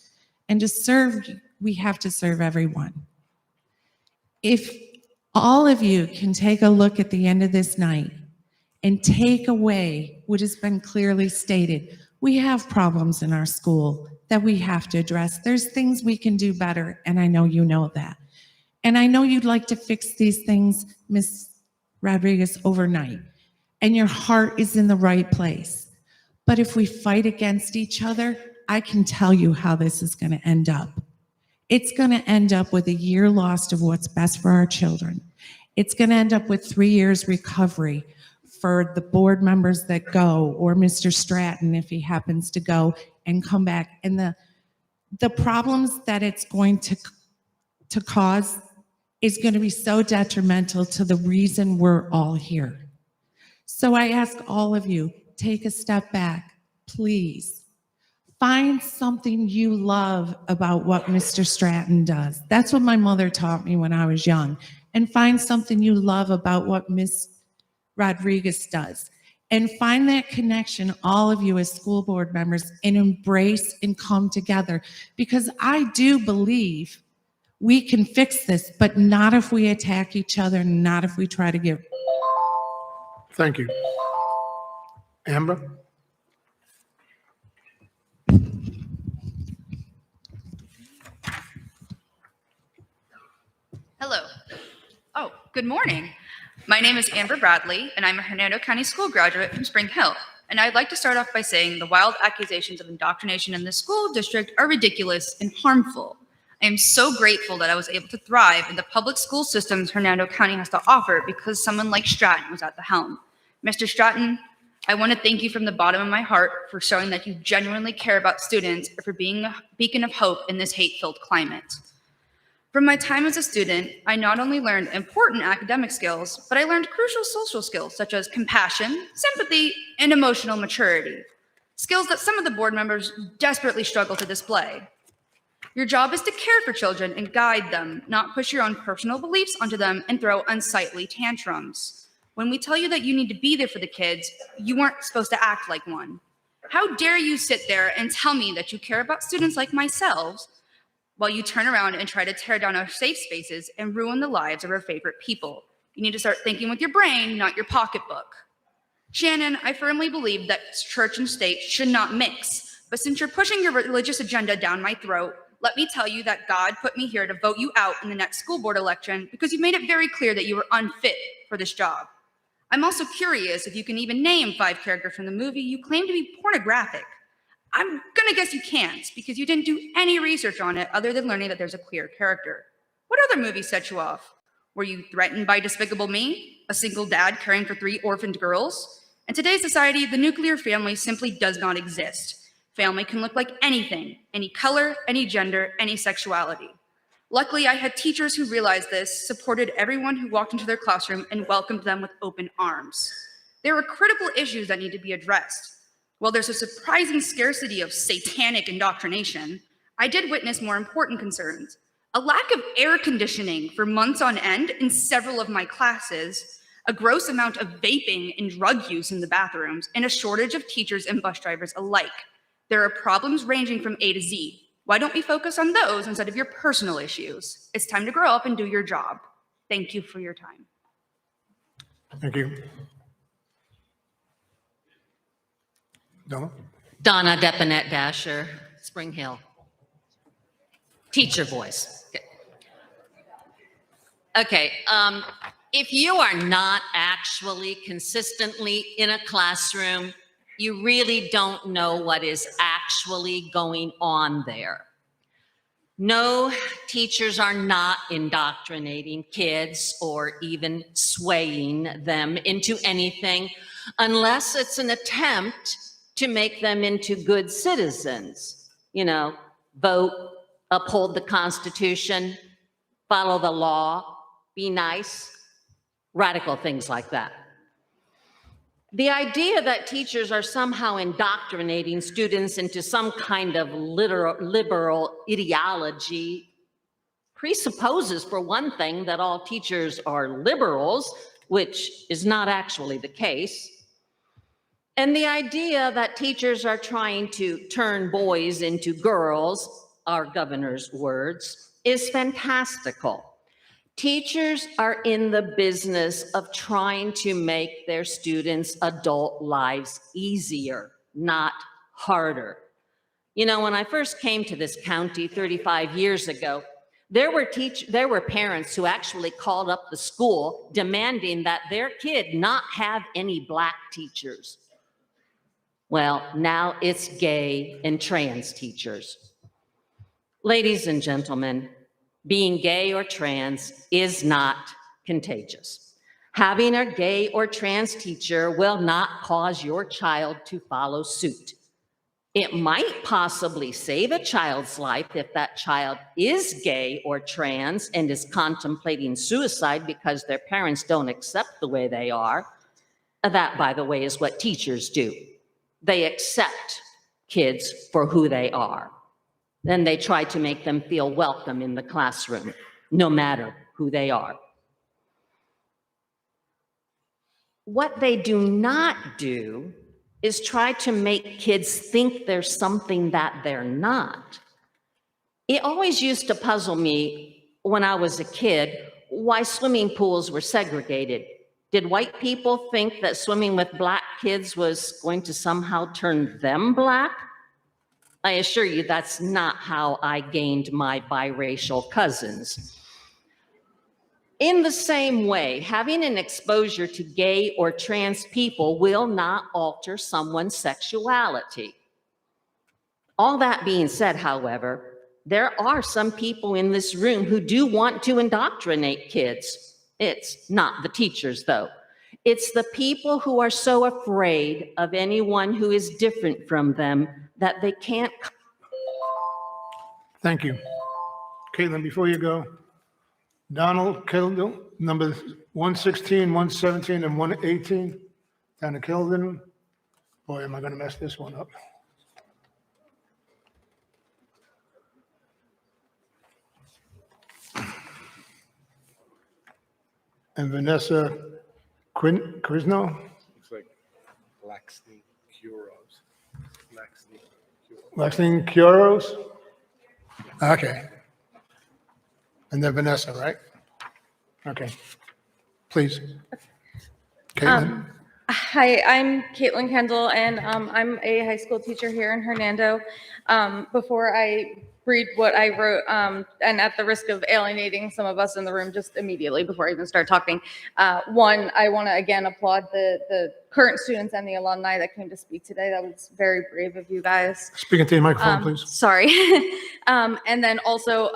And to serve, we have to serve everyone. If all of you can take a look at the end of this night and take away what has been clearly stated, we have problems in our school that we have to address. There's things we can do better, and I know you know that. And I know you'd like to fix these things, Ms. Rodriguez, overnight, and your heart is in the right place. But if we fight against each other, I can tell you how this is going to end up. It's going to end up with a year lost of what's best for our children. It's going to end up with 3 years recovery for the board members that go, or Mr. Stratton if he happens to go and come back. And the problems that it's going to cause is going to be so detrimental to the reason we're all here. So I ask all of you, take a step back, please. Find something you love about what Mr. Stratton does. That's what my mother taught me when I was young. and find something you love about what Miss Rodriguez does. And find that connection, all of you as school board members, and embrace and come together. Because I do believe we can fix this, but not if we attack each other, not if we try to get. Thank you. Amber? Hello. Oh, good morning. My name is Amber Bradley, and I'm a Hernando County School graduate from Spring Hill. And I'd like to start off by saying the wild accusations of indoctrination in this school district are ridiculous and harmful. I am so grateful that I was able to thrive in the public school systems Hernando County has to offer because someone like Stratton was at the helm. Mr. Stratton, I want to thank you from the bottom of my heart for showing that you genuinely care about students and for being a beacon of hope in this hate-filled climate. From my time as a student, I not only learned important academic skills, but I learned crucial social skills such as compassion, sympathy, and emotional maturity. Skills that some of the board members desperately struggle to display. Your job is to care for children and guide them, not push your own personal beliefs onto them and throw unsightly tantrums. When we tell you that you need to be there for the kids, you weren't supposed to act like one. How dare you sit there and tell me that you care about students like myself, while you turn around and try to tear down our safe spaces and ruin the lives of our favorite people. You need to start thinking with your brain, not your pocketbook. Shannon, I firmly believe that church and state should not mix, but since you're pushing your religious agenda down my throat, let me tell you that God put me here to vote you out in the next school board election because you made it very clear that you were unfit for this job. I'm also curious if you can even name 5 characters from the movie you claim to be pornographic. I'm gonna guess you can't because you didn't do any research on it other than learning that there's a queer character. What other movies set you off? Were you threatened by Despicable Me, a single dad caring for 3 orphaned girls? In today's society, the nuclear family simply does not exist. Family can look like anything, any color, any gender, any sexuality. Luckily, I had teachers who realized this, supported everyone who walked into their classroom, and welcomed them with open arms. There were critical issues that need to be addressed. While there's a surprising scarcity of satanic indoctrination, I did witness more important concerns. A lack of air conditioning for months on end in several of my classes, a gross amount of vaping and drug use in the bathrooms, and a shortage of teachers and bus drivers alike. There are problems ranging from A to Z. Why don't we focus on those instead of your personal issues? It's time to grow up and do your job. Thank you for your time. Thank you. Donna? Donna Depanet Dasher, Spring Hill. Teacher voice. Okay, if you are not actually consistently in a classroom, you really don't know what is actually going on there. No, teachers are not indoctrinating kids or even swaying them into anything unless it's an attempt to make them into good citizens. You know, vote, uphold the Constitution, follow the law, be nice, radical things like that. The idea that teachers are somehow indoctrinating students into some kind of liberal ideology presupposes, for one thing, that all teachers are liberals, which is not actually the case. And the idea that teachers are trying to turn boys into girls, our governor's words, is fantastical. Teachers are in the business of trying to make their students' adult lives easier, not harder. You know, when I first came to this county 35 years ago, there were parents who actually called up the school demanding that their kid not have any Black teachers. Well, now it's gay and trans teachers. Ladies and gentlemen, being gay or trans is not contagious. Having a gay or trans teacher will not cause your child to follow suit. It might possibly save a child's life if that child is gay or trans and is contemplating suicide because their parents don't accept the way they are. That, by the way, is what teachers do. They accept kids for who they are. Then they try to make them feel welcome in the classroom, no matter who they are. What they do not do is try to make kids think there's something that they're not. It always used to puzzle me when I was a kid why swimming pools were segregated. Did white people think that swimming with black kids was going to somehow turn them black? I assure you that's not how I gained my biracial cousins. In the same way, having an exposure to gay or trans people will not alter someone's sexuality. All that being said, however, there are some people in this room who do want to indoctrinate kids. It's not the teachers, though. It's the people who are so afraid of anyone who is different from them that they can't. Thank you. Caitlin, before you go, Donald Kildall, numbers 116, 117, and 118, down to Kildon. Boy, am I going to mess this one up. And Vanessa Quizno. Looks like Laxney Kuros. Laxney Kuros. Okay. And then Vanessa, right? Okay. Please. Caitlin. Hi, I'm Caitlin Kendall, and I'm a high school teacher here in Hernando. Before I read what I wrote, and at the risk of alienating some of us in the room just immediately before I even start talking, one, I want to again applaud the current students and the alumni that came to speak today. That was very brave of you guys. Speak into your microphone, please. Sorry. And then also,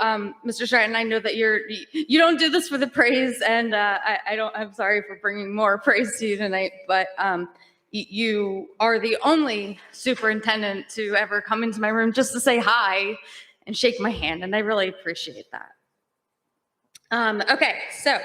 Mr. Stratton, I know that you don't do this for the praise, and I'm sorry for bringing more praise to you tonight, but you are the only superintendent to ever come into my room just to say hi and shake my hand, and I really appreciate that. Okay, so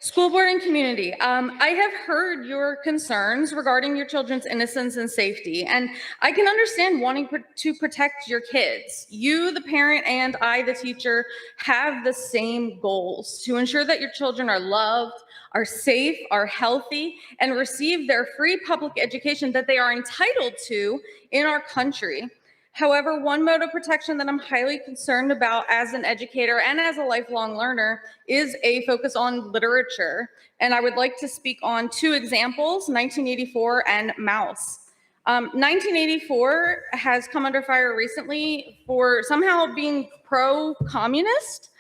school board and community. I have heard your concerns regarding your children's innocence and safety, and I can understand wanting to protect your kids. You, the parent, and I, the teacher, have the same goals: to ensure that your children are loved, are safe, are healthy, and receive their free public education that they are entitled to in our country. However, one mode of protection that I'm highly concerned about as an educator and as a lifelong learner is a focus on literature. And I would like to speak on two examples, 1984 and Mouse. 1984 has come under fire recently for somehow being pro-communist.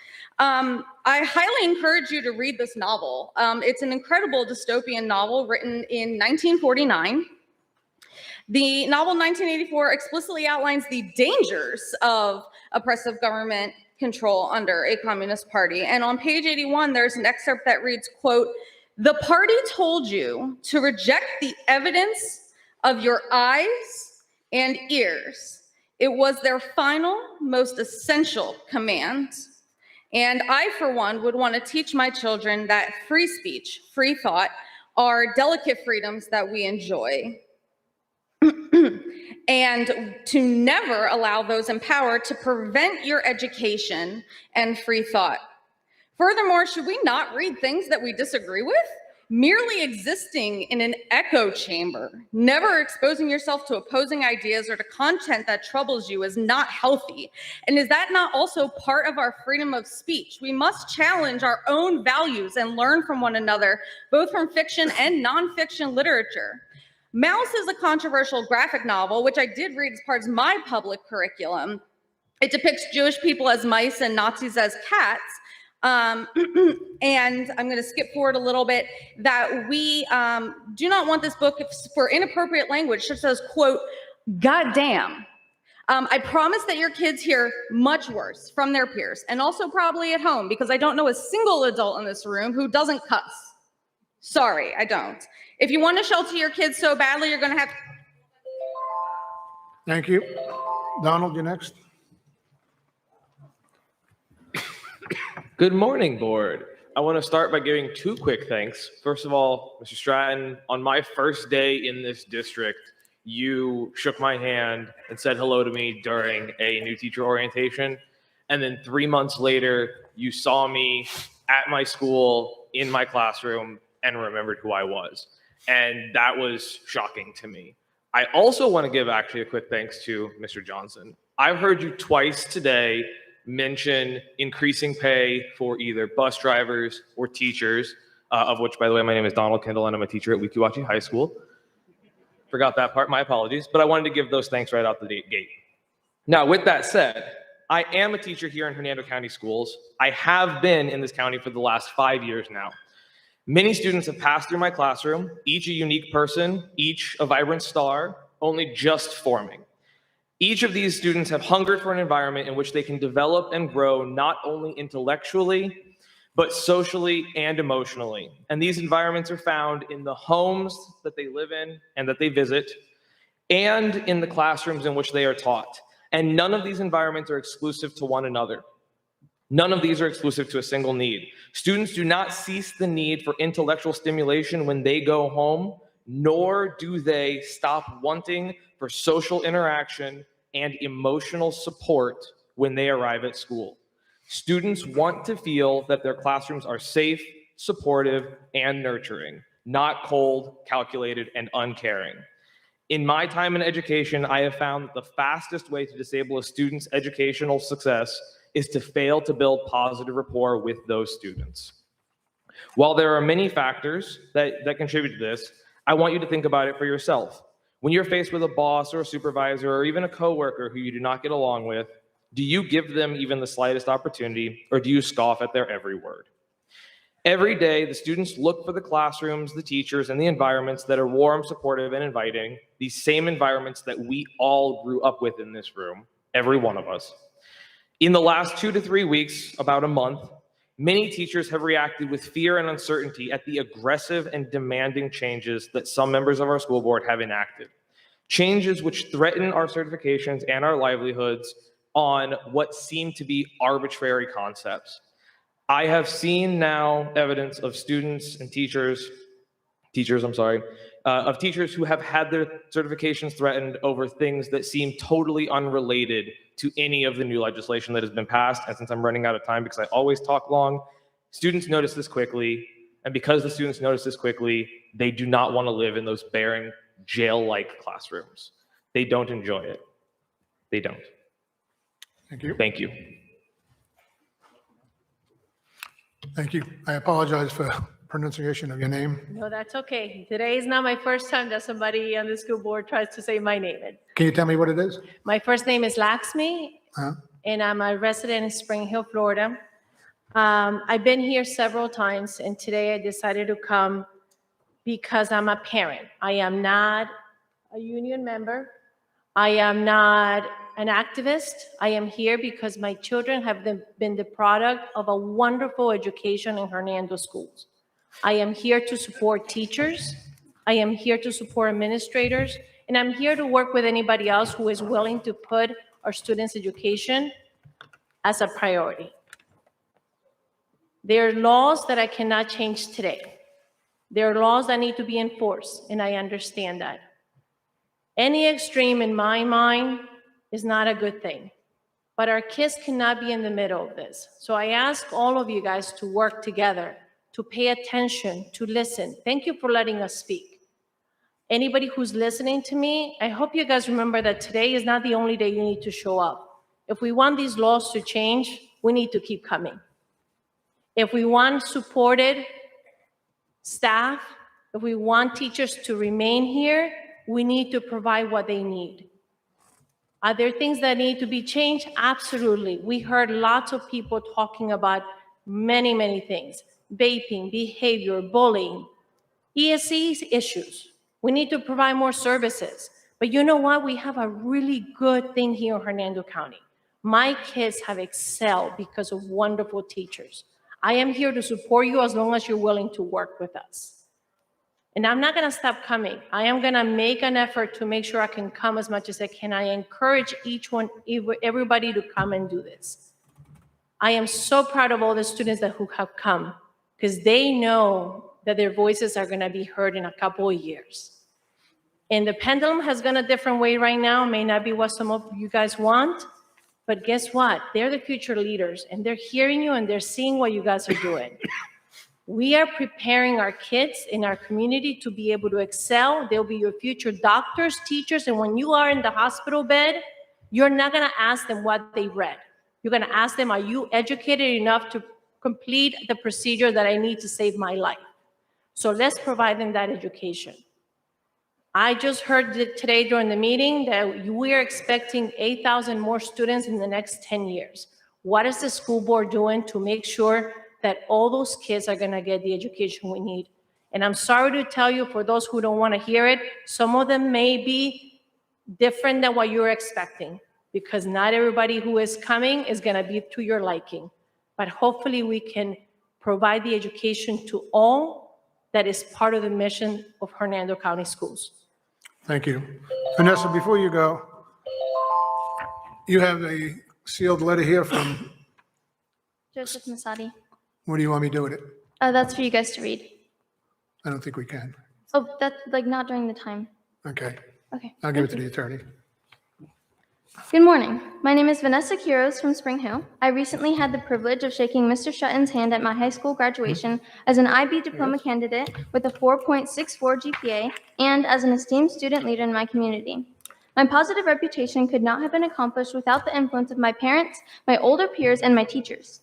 I highly encourage you to read this novel. It's an incredible dystopian novel written in 1949. The novel 1984 explicitly outlines the dangers of oppressive government control under a communist party. And on page 81, there's an excerpt that reads, quote, "The party told you to reject the evidence of your eyes and ears. It was their final, most essential command. And I, for one, would want to teach my children that free speech, free thought are delicate freedoms that we enjoy. And to never allow those in power to prevent your education and free thought. Furthermore, should we not read things that we disagree with? Merely existing in an echo chamber, never exposing yourself to opposing ideas or to content that troubles you is not healthy. And is that not also part of our freedom of speech? We must challenge our own values and learn from one another, both from fiction and nonfiction literature. Mouse is a controversial graphic novel, which I did read as part of my public curriculum. It depicts Jewish people as mice and Nazis as cats. And I'm going to skip forward a little bit, that we do not want this book for inappropriate language, such as, quote, "goddamn." I promise that your kids hear much worse from their peers, and also probably at home, because I don't know a single adult in this room who doesn't cuss. Sorry, I don't. If you want to shelter your kids so badly, you're going to have. Thank you. Donald, you're next. Good morning, board. I want to start by giving two quick thanks. First of all, Mr. Stratton, on my first day in this district, you shook my hand and said hello to me during a new teacher orientation. And then 3 months later, you saw me at my school in my classroom and remembered who I was. And that was shocking to me. I also want to give actually a quick thanks to Mr. Johnson. I've heard you twice today mention increasing pay for either bus drivers or teachers, of which, by the way, my name is Donald Kendall and I'm a teacher at Wekiwachi High School. Forgot that part, my apologies, but I wanted to give those thanks right out the gate. Now, with that said, I am a teacher here in Hernando County Schools. I have been in this county for the last 5 years now. Many students have passed through my classroom, each a unique person, each a vibrant star, only just forming. Each of these students have hungered for an environment in which they can develop and grow not only intellectually, but socially and emotionally. And these environments are found in the homes that they live in and that they visit, and in the classrooms in which they are taught. And none of these environments are exclusive to one another. None of these are exclusive to a single need. Students do not cease the need for intellectual stimulation when they go home, nor do they stop wanting for social interaction and emotional support when they arrive at school. Students want to feel that their classrooms are safe, supportive, and nurturing, not cold, calculated, and uncaring. In my time in education, I have found that the fastest way to disable a student's educational success is to fail to build positive rapport with those students. While there are many factors that contribute to this, I want you to think about it for yourself. When you're faced with a boss or a supervisor or even a coworker who you do not get along with, do you give them even the slightest opportunity, or do you scoff at their every word? Every day, the students look for the classrooms, the teachers, and the environments that are warm, supportive, and inviting, these same environments that we all grew up with in this room, every one of us. In the last 2 to 3 weeks, about a month, many teachers have reacted with fear and uncertainty at the aggressive and demanding changes that some members of our school board have enacted. Changes which threaten our certifications and our livelihoods on what seem to be arbitrary concepts. I have seen now evidence of students and teachers who have had their certifications threatened over things that seem totally unrelated to any of the new legislation that has been passed. And since I'm running out of time, because I always talk long, students notice this quickly. And because the students notice this quickly, they do not want to live in those barren, jail-like classrooms. They don't enjoy it. They don't. Thank you. Thank you. Thank you. I apologize for pronunciation of your name. No, that's okay. Today is not my first time that somebody on the school board tries to say my name. Can you tell me what it is? My first name is Laxmi, Huh? and I'm a resident in Spring Hill, Florida. I've been here several times, and today I decided to come because I'm a parent. I am not a union member. I am not an activist. I am here because my children have been the product of a wonderful education in Hernando schools. I am here to support teachers. I am here to support administrators, and I'm here to work with anybody else who is willing to put our students' education as a priority. There are laws that I cannot change today. There are laws that need to be enforced, and I understand that. Any extreme in my mind is not a good thing, but our kids cannot be in the middle of this. So I ask all of you guys to work together, to pay attention, to listen. Thank you for letting us speak. Anybody who's listening to me, I hope you guys remember that today is not the only day you need to show up. If we want these laws to change, we need to keep coming. If we want supported staff, if we want teachers to remain here, we need to provide what they need. Are there things that need to be changed? Absolutely. We heard lots of people talking about many, many things. Vaping, behavior, bullying, ESE issues. We need to provide more services. But you know what? We have a really good thing here in Hernando County. My kids have excelled because of wonderful teachers. I am here to support you as long as you're willing to work with us. And I'm not gonna stop coming. I am gonna make an effort to make sure I can come as much as I can. I encourage everybody to come and do this. I am so proud of all the students who have come, because they know that their voices are gonna be heard in a couple of years. And the pendulum has gone a different way right now, may not be what some of you guys want, but guess what? They're the future leaders, and they're hearing you and they're seeing what you guys are doing. We are preparing our kids in our community to be able to excel. They'll be your future doctors, teachers, and when you are in the hospital bed, you're not gonna ask them what they read. You're gonna ask them, are you educated enough to complete the procedure that I need to save my life? So let's provide them that education. I just heard today during the meeting that we are expecting 8,000 more students in the next 10 years. What is the school board doing to make sure that all those kids are gonna get the education we need? And I'm sorry to tell you, for those who don't wanna hear it, some of them may be different than what you're expecting, because not everybody who is coming is gonna be to your liking. But hopefully we can provide the education to all that is part of the mission of Hernando County Schools. Thank you. Vanessa, before you go, you have a sealed letter here from, Joseph Masadi. what do you want me to do with it? That's for you guys to read. I don't think we can. Oh, that's like not during the time. Okay, Okay. I'll give it to the attorney. Good morning. My name is Vanessa Quiroz from Spring Hill. I recently had the privilege of shaking Mr. Shutton's hand at my high school graduation as an IB diploma candidate with a 4.64 GPA and as an esteemed student leader in my community. My positive reputation could not have been accomplished without the influence of my parents, my older peers, and my teachers.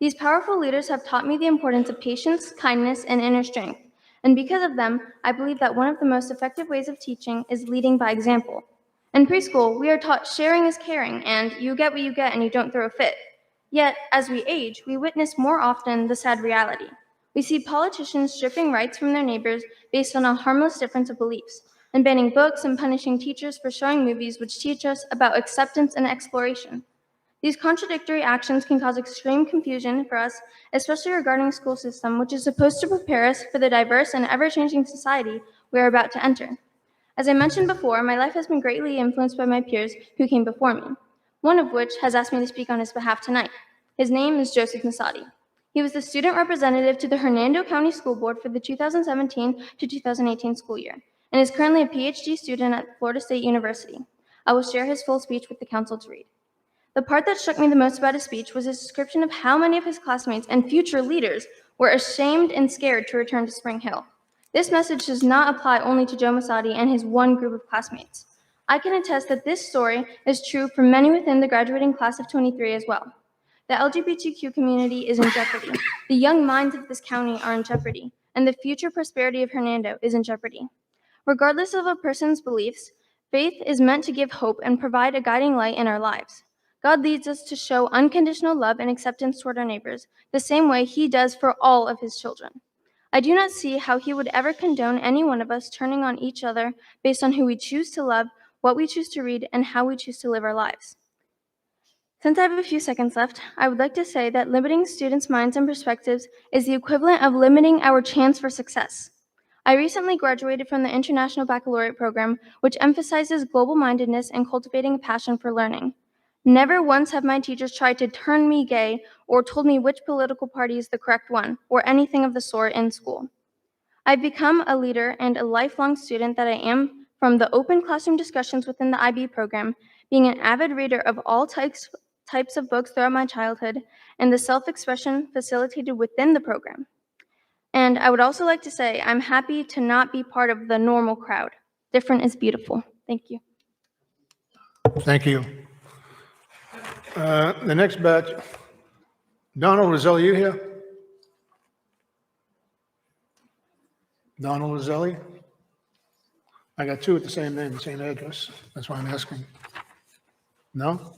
These powerful leaders have taught me the importance of patience, kindness, and inner strength. And because of them, I believe that one of the most effective ways of teaching is leading by example. In preschool, we are taught sharing is caring, and you get what you get and you don't throw a fit. Yet, as we age, we witness more often the sad reality. We see politicians stripping rights from their neighbors based on a harmless difference of beliefs, and banning books and punishing teachers for showing movies which teach us about acceptance and exploration. These contradictory actions can cause extreme confusion for us, especially regarding the school system, which is supposed to prepare us for the diverse and ever-changing society we are about to enter. As I mentioned before, my life has been greatly influenced by my peers who came before me, one of which has asked me to speak on his behalf tonight. His name is Joseph Masadi. He was the student representative to the Hernando County School Board for the 2017 to 2018 school year, and is currently a PhD student at Florida State University. I will share his full speech with the council to read. The part that struck me the most about his speech was his description of how many of his classmates and future leaders were ashamed and scared to return to Spring Hill. This message does not apply only to Joe Masadi and his one group of classmates. I can attest that this story is true for many within the graduating class of 23 as well. The LGBTQ community is in jeopardy. The young minds of this county are in jeopardy, and the future prosperity of Hernando is in jeopardy. Regardless of a person's beliefs, faith is meant to give hope and provide a guiding light in our lives. God leads us to show unconditional love and acceptance toward our neighbors, the same way He does for all of His children. I do not see how He would ever condone any one of us turning on each other based on who we choose to love, what we choose to read, and how we choose to live our lives. Since I have a few seconds left, I would like to say that limiting students' minds and perspectives is the equivalent of limiting our chance for success. I recently graduated from the International Baccalaureate program, which emphasizes global-mindedness and cultivating a passion for learning. Never once have my teachers tried to turn me gay or told me which political party is the correct one, or anything of the sort in school. I've become a leader and a lifelong student that I am from the open classroom discussions within the IB program, being an avid reader of all types of books throughout my childhood, and the self-expression facilitated within the program. And I would also like to say I'm happy to not be part of the normal crowd. Different is beautiful. Thank you. Thank you. The next batch, Donald Roselli, you here? Donald Roselli? I got two with the same name, the same address. That's why I'm asking. No?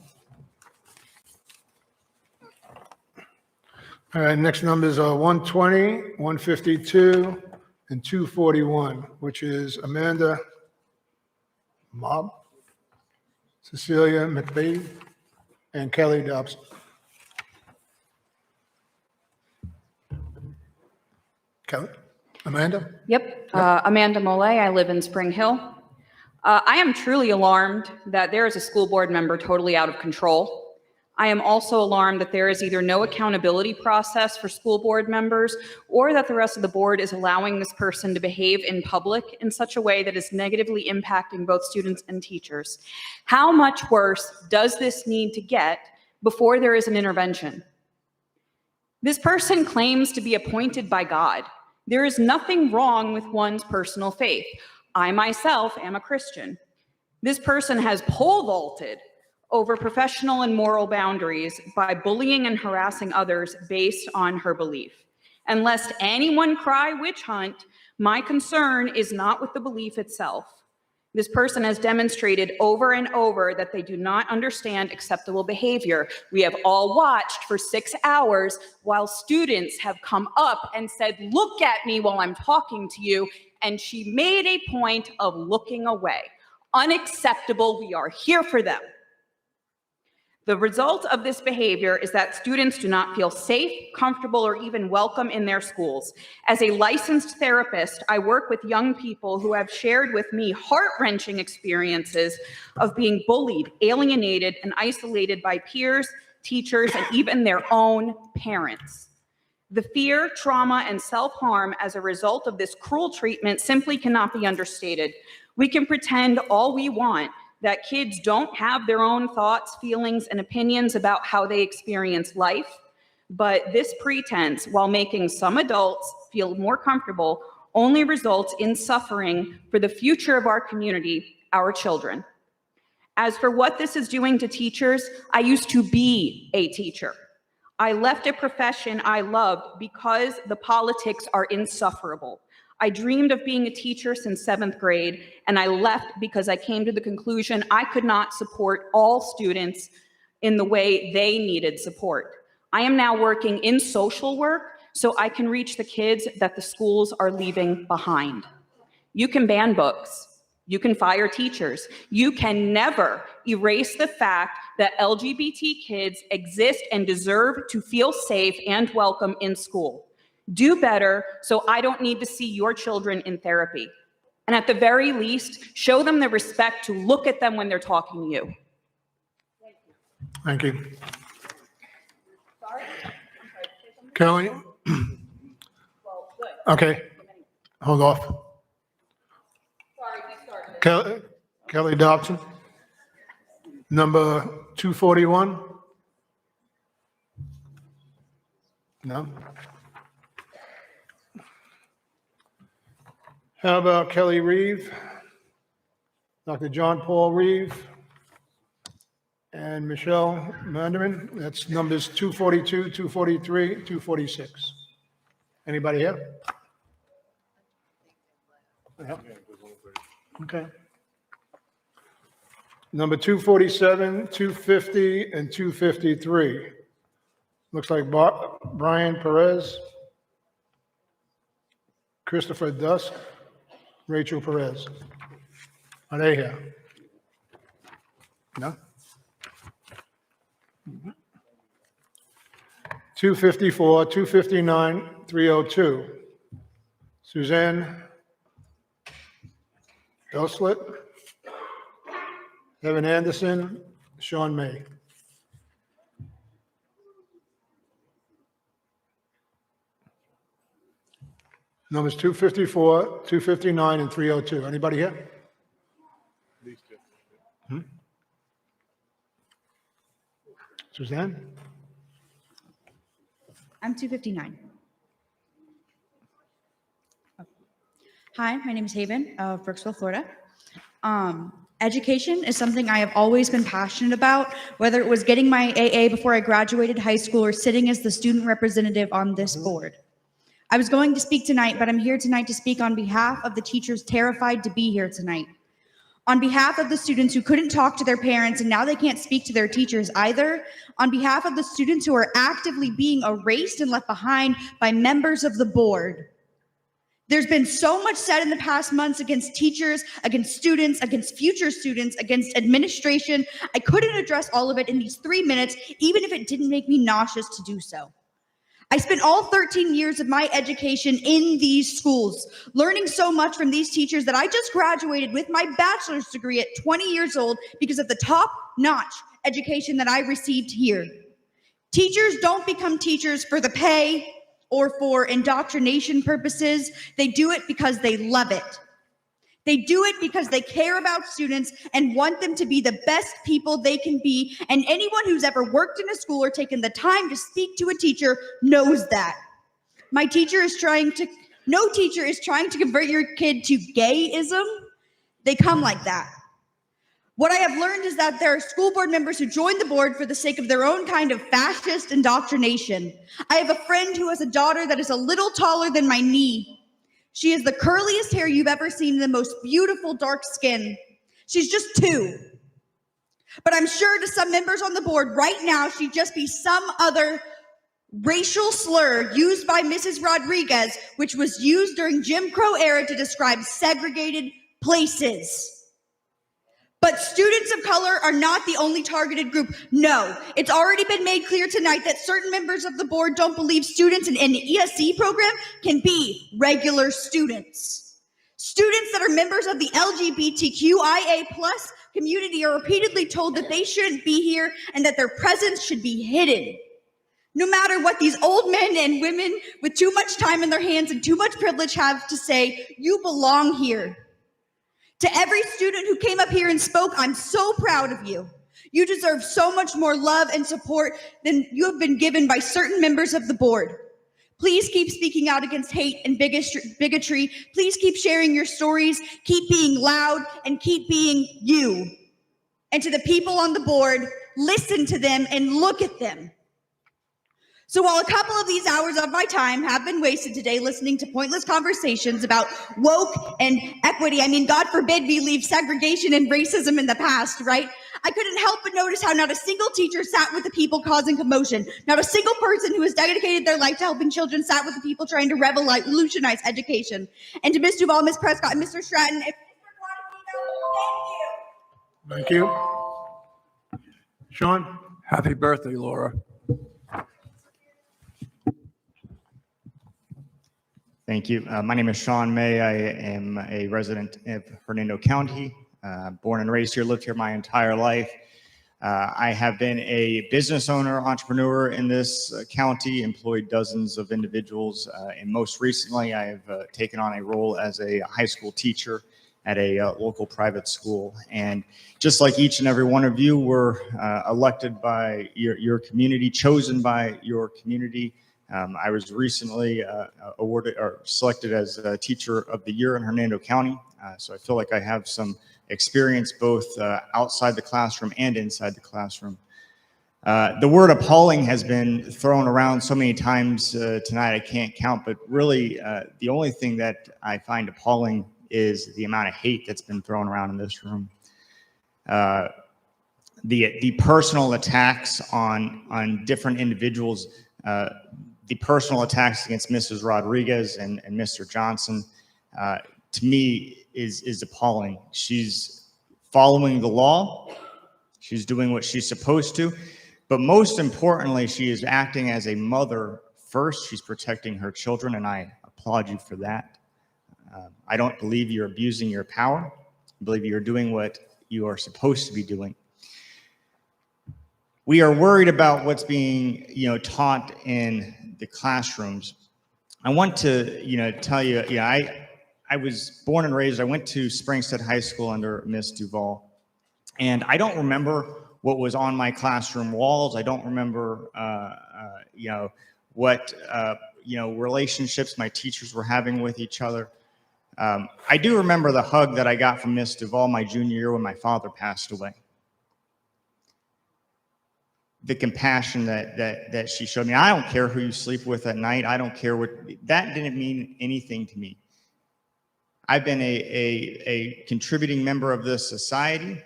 All right, next numbers are 120, 152, and 241, which is Amanda Mobb, Cecilia McBee, and Kelly Dobson. Kelly? Amanda? Yep, Amanda Mole, I live in Spring Hill. I am truly alarmed that there is a school board member totally out of control. I am also alarmed that there is either no accountability process for school board members or that the rest of the board is allowing this person to behave in public in such a way that is negatively impacting both students and teachers. How much worse does this need to get before there is an intervention? This person claims to be appointed by God. There is nothing wrong with one's personal faith. I myself am a Christian. This person has pole vaulted over professional and moral boundaries by bullying and harassing others based on her belief. And lest anyone cry witch hunt, my concern is not with the belief itself. This person has demonstrated over and over that they do not understand acceptable behavior. We have all watched for 6 hours while students have come up and said, "Look at me while I'm talking to you," and she made a point of looking away. Unacceptable. We are here for them. The result of this behavior is that students do not feel safe, comfortable, or even welcome in their schools. As a licensed therapist, I work with young people who have shared with me heart-wrenching experiences of being bullied, alienated, and isolated by peers, teachers, and even their own parents. The fear, trauma, and self-harm as a result of this cruel treatment simply cannot be understated. We can pretend all we want that kids don't have their own thoughts, feelings, and opinions about how they experience life, but this pretense, while making some adults feel more comfortable, only results in suffering for the future of our community, our children. As for what this is doing to teachers, I used to be a teacher. I left a profession I loved because the politics are insufferable. I dreamed of being a teacher since 7th grade, and I left because I came to the conclusion I could not support all students in the way they needed support. I am now working in social work so I can reach the kids that the schools are leaving behind. You can ban books. You can fire teachers. You can never erase the fact that LGBT kids exist and deserve to feel safe and welcome in school. Do better so I don't need to see your children in therapy. And at the very least, show them the respect to look at them when they're talking to you. Thank you. Kelly? Okay, hold off. Kelly Dobson, number 241? No? How about Kelly Reeve, Dr. John Paul Reeve, and Michelle Mandarin? That's numbers 242, 243, 246. Anybody here? Yeah. Okay. Number 247, 250, and 253. Looks like Brian Perez, Christopher Dusk, Rachel Perez. Are they here? No? 254, 259, 302. Suzanne Elslet, Evan Anderson, Sean May. Numbers 254, 259, and 302. Anybody here? These two. Hmm? Suzanne? I'm 259. Hi, my name is Haven of Brooksville, Florida. Education is something I have always been passionate about, whether it was getting my AA before I graduated high school or sitting as the student representative on this board. I was going to speak tonight, but I'm here tonight to speak on behalf of the teachers terrified to be here tonight. On behalf of the students who couldn't talk to their parents and now they can't speak to their teachers either. On behalf of the students who are actively being erased and left behind by members of the board. There's been so much said in the past months against teachers, against students, against future students, against administration. I couldn't address all of it in these 3 minutes, even if it didn't make me nauseous to do so. I spent all 13 years of my education in these schools, learning so much from these teachers that I just graduated with my bachelor's degree at 20 years old because of the top-notch education that I received here. Teachers don't become teachers for the pay or for indoctrination purposes. They do it because they love it. They do it because they care about students and want them to be the best people they can be. And anyone who's ever worked in a school or taken the time to speak to a teacher knows that. No teacher is trying to convert your kid to gayism. They come like that. What I have learned is that there are school board members who join the board for the sake of their own kind of fascist indoctrination. I have a friend who has a daughter that is a little taller than my knee. She has the curliest hair you've ever seen, the most beautiful dark skin. She's just 2. But I'm sure to some members on the board right now, she'd just be some other racial slur used by Mrs. Rodriguez, which was used during Jim Crow era to describe segregated places. But students of color are not the only targeted group. No, it's already been made clear tonight that certain members of the board don't believe students in an ESC program can be regular students. Students that are members of the LGBTQIA+ community are repeatedly told that they shouldn't be here and that their presence should be hidden. No matter what these old men and women with too much time in their hands and too much privilege have to say, you belong here. To every student who came up here and spoke, I'm so proud of you. You deserve so much more love and support than you have been given by certain members of the board. Please keep speaking out against hate and bigotry. Please keep sharing your stories, keep being loud, and keep being you. And to the people on the board, listen to them and look at them. So while a couple of these hours of my time have been wasted today listening to pointless conversations about woke and equity, I mean, God forbid we leave segregation and racism in the past, right? I couldn't help but notice how not a single teacher sat with the people causing commotion. Not a single person who has dedicated their life to helping children sat with the people trying to revolutionize education. And to Ms. Duvall, Ms. Prescott, and Mr. Stratton, if Thank you. Sean? Happy birthday, Laura. Thank you. My name is Sean May. I am a resident of Hernando County, born and raised here, lived here my entire life. I have been a business owner, entrepreneur in this county, employed dozens of individuals, and most recently I have taken on a role as a high school teacher at a local private school. And just like each and every one of you were elected by your community, chosen by your community. I was recently awarded or selected as Teacher of the Year in Hernando County. So I feel like I have some experience both outside the classroom and inside the classroom. The word appalling has been thrown around so many times tonight I can't count, but really the only thing that I find appalling is the amount of hate that's been thrown around in this room. The personal attacks on different individuals, the personal attacks against Mrs. Rodriguez and Mr. Johnson, to me is appalling. She's following the law. She's doing what she's supposed to. But most importantly, she is acting as a mother first. She's protecting her children, and I applaud you for that. I don't believe you're abusing your power. I believe you're doing what you are supposed to be doing. We are worried about what's being, taught in the classrooms. I want to, tell you, I was born and raised, I went to Springstead High School under Miss Duvall, and I don't remember what was on my classroom walls. I don't remember, what, relationships my teachers were having with each other. I do remember the hug that I got from Miss Duvall my junior year when my father passed away. The compassion that she showed me. I don't care who you sleep with at night. I don't care what, that didn't mean anything to me. I've been a contributing member of this society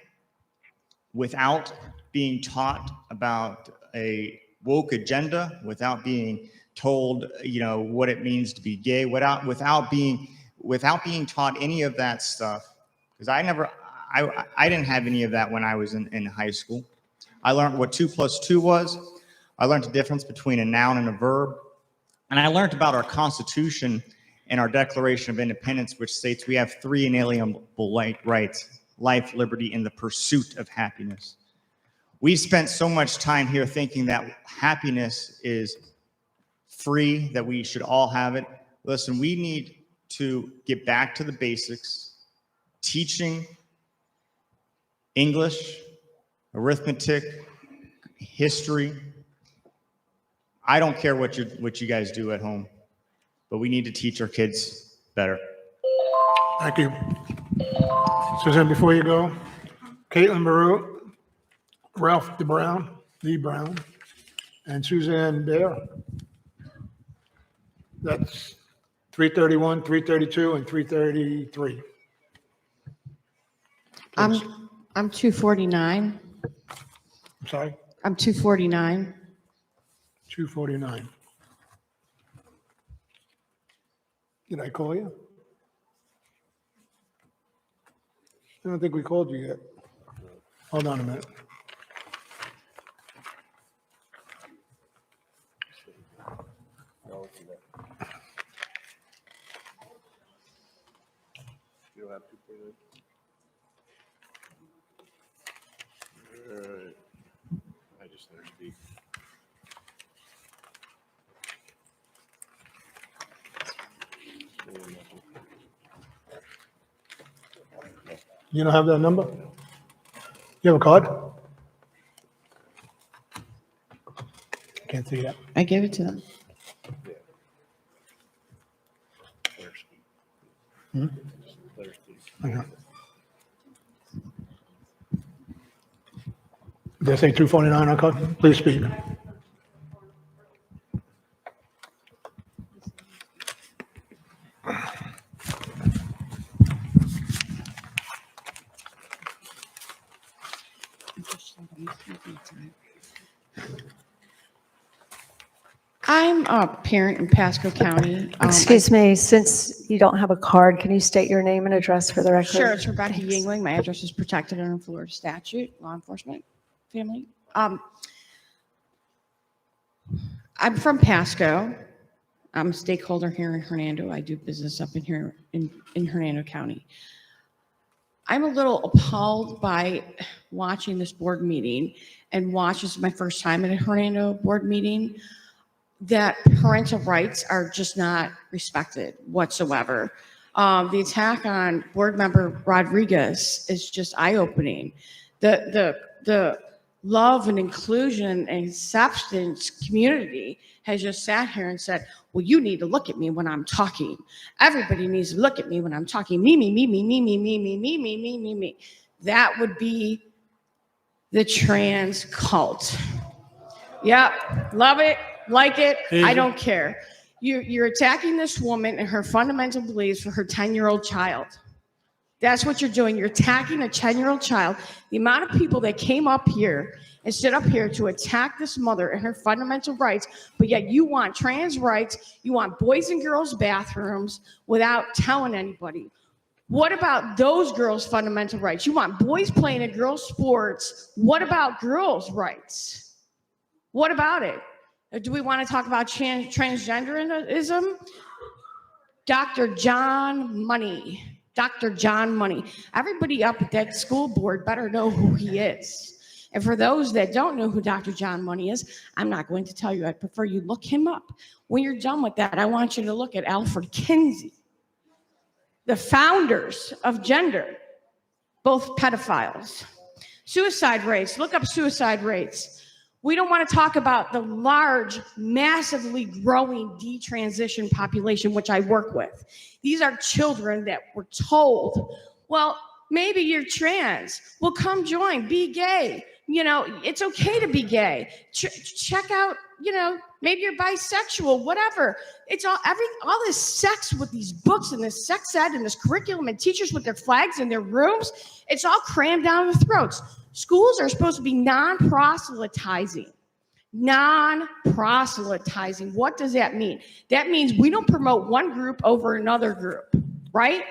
without being taught about a woke agenda, without being told, what it means to be gay, without being taught any of that stuff. Because I didn't have any of that when I was in high school. I learned what 2 + 2 was. I learned the difference between a noun and a verb. And I learned about our Constitution and our Declaration of Independence, which states we have 3 inalienable rights: life, liberty, and the pursuit of happiness. We've spent so much time here thinking that happiness is free, that we should all have it. Listen, we need to get back to the basics teaching English, arithmetic, history. I don't care what you guys do at home, but we need to teach our kids better. Thank you. Suzanne, before you go, Caitlin Baru, Ralph D. Brown, and Suzanne Bear. That's 331, 332, and 333. I'm 249. I'm sorry, I'm 249. 249. Did I call you? I don't think we called you yet. Hold on a minute. You don't have to put it. Alright. I just let her speak. You don't have that number? You have a card? Can't see that. I gave it to them. Hmm? Let her speak. Okay. Did I say 249 on card? Please speak. I'm a parent in Pasco County. Excuse me, since you don't have a card, can you state your name and address for the record? Sure, it's Rebecca Thanks. Yingling. My address is protected under Florida statute, law enforcement, family. I'm from Pasco. I'm a stakeholder here in Hernando. I do business up in here in Hernando County. I'm a little appalled by watching this board meeting and this is my first time at a Hernando board meeting, that parental rights are just not respected whatsoever. The attack on board member Rodriguez is just eye-opening. The love and inclusion and acceptance community has just sat here and said, well, you need to look at me when I'm talking. Everybody needs to look at me when I'm talking. Me, me, me, me, me, me, me, me, me, me, me, me, me. That would be the trans cult. Yep, love it, like it, I don't care. You're attacking this woman and her fundamental beliefs for her 10-year-old child. That's what you're doing. You're attacking a 10-year-old child. The amount of people that came up here and stood up here to attack this mother and her fundamental rights, but yet you want trans rights, you want boys and girls bathrooms without telling anybody. What about those girls' fundamental rights? You want boys playing in girls' sports. What about girls' rights? What about it? Do we want to talk about transgenderism? Dr. John Money. Dr. John Money. Everybody up at that school board better know who he is. And for those that don't know who Dr. John Money is, I'm not going to tell you. I'd prefer you look him up. When you're done with that, I want you to look at Alfred Kinsey, the founders of gender, both pedophiles. Suicide rates. Look up suicide rates. We don't want to talk about the large, massively growing detransition population, which I work with. These are children that were told, well, maybe you're trans. Well, come join, be gay. You know, it's okay to be gay. Check out, you know, maybe you're bisexual, whatever. It's all this sex with these books and this sex ed and this curriculum and teachers with their flags in their rooms. It's all crammed down the throats. Schools are supposed to be non-proselytizing. Non-proselytizing. What does that mean? That means we don't promote one group over another group, right?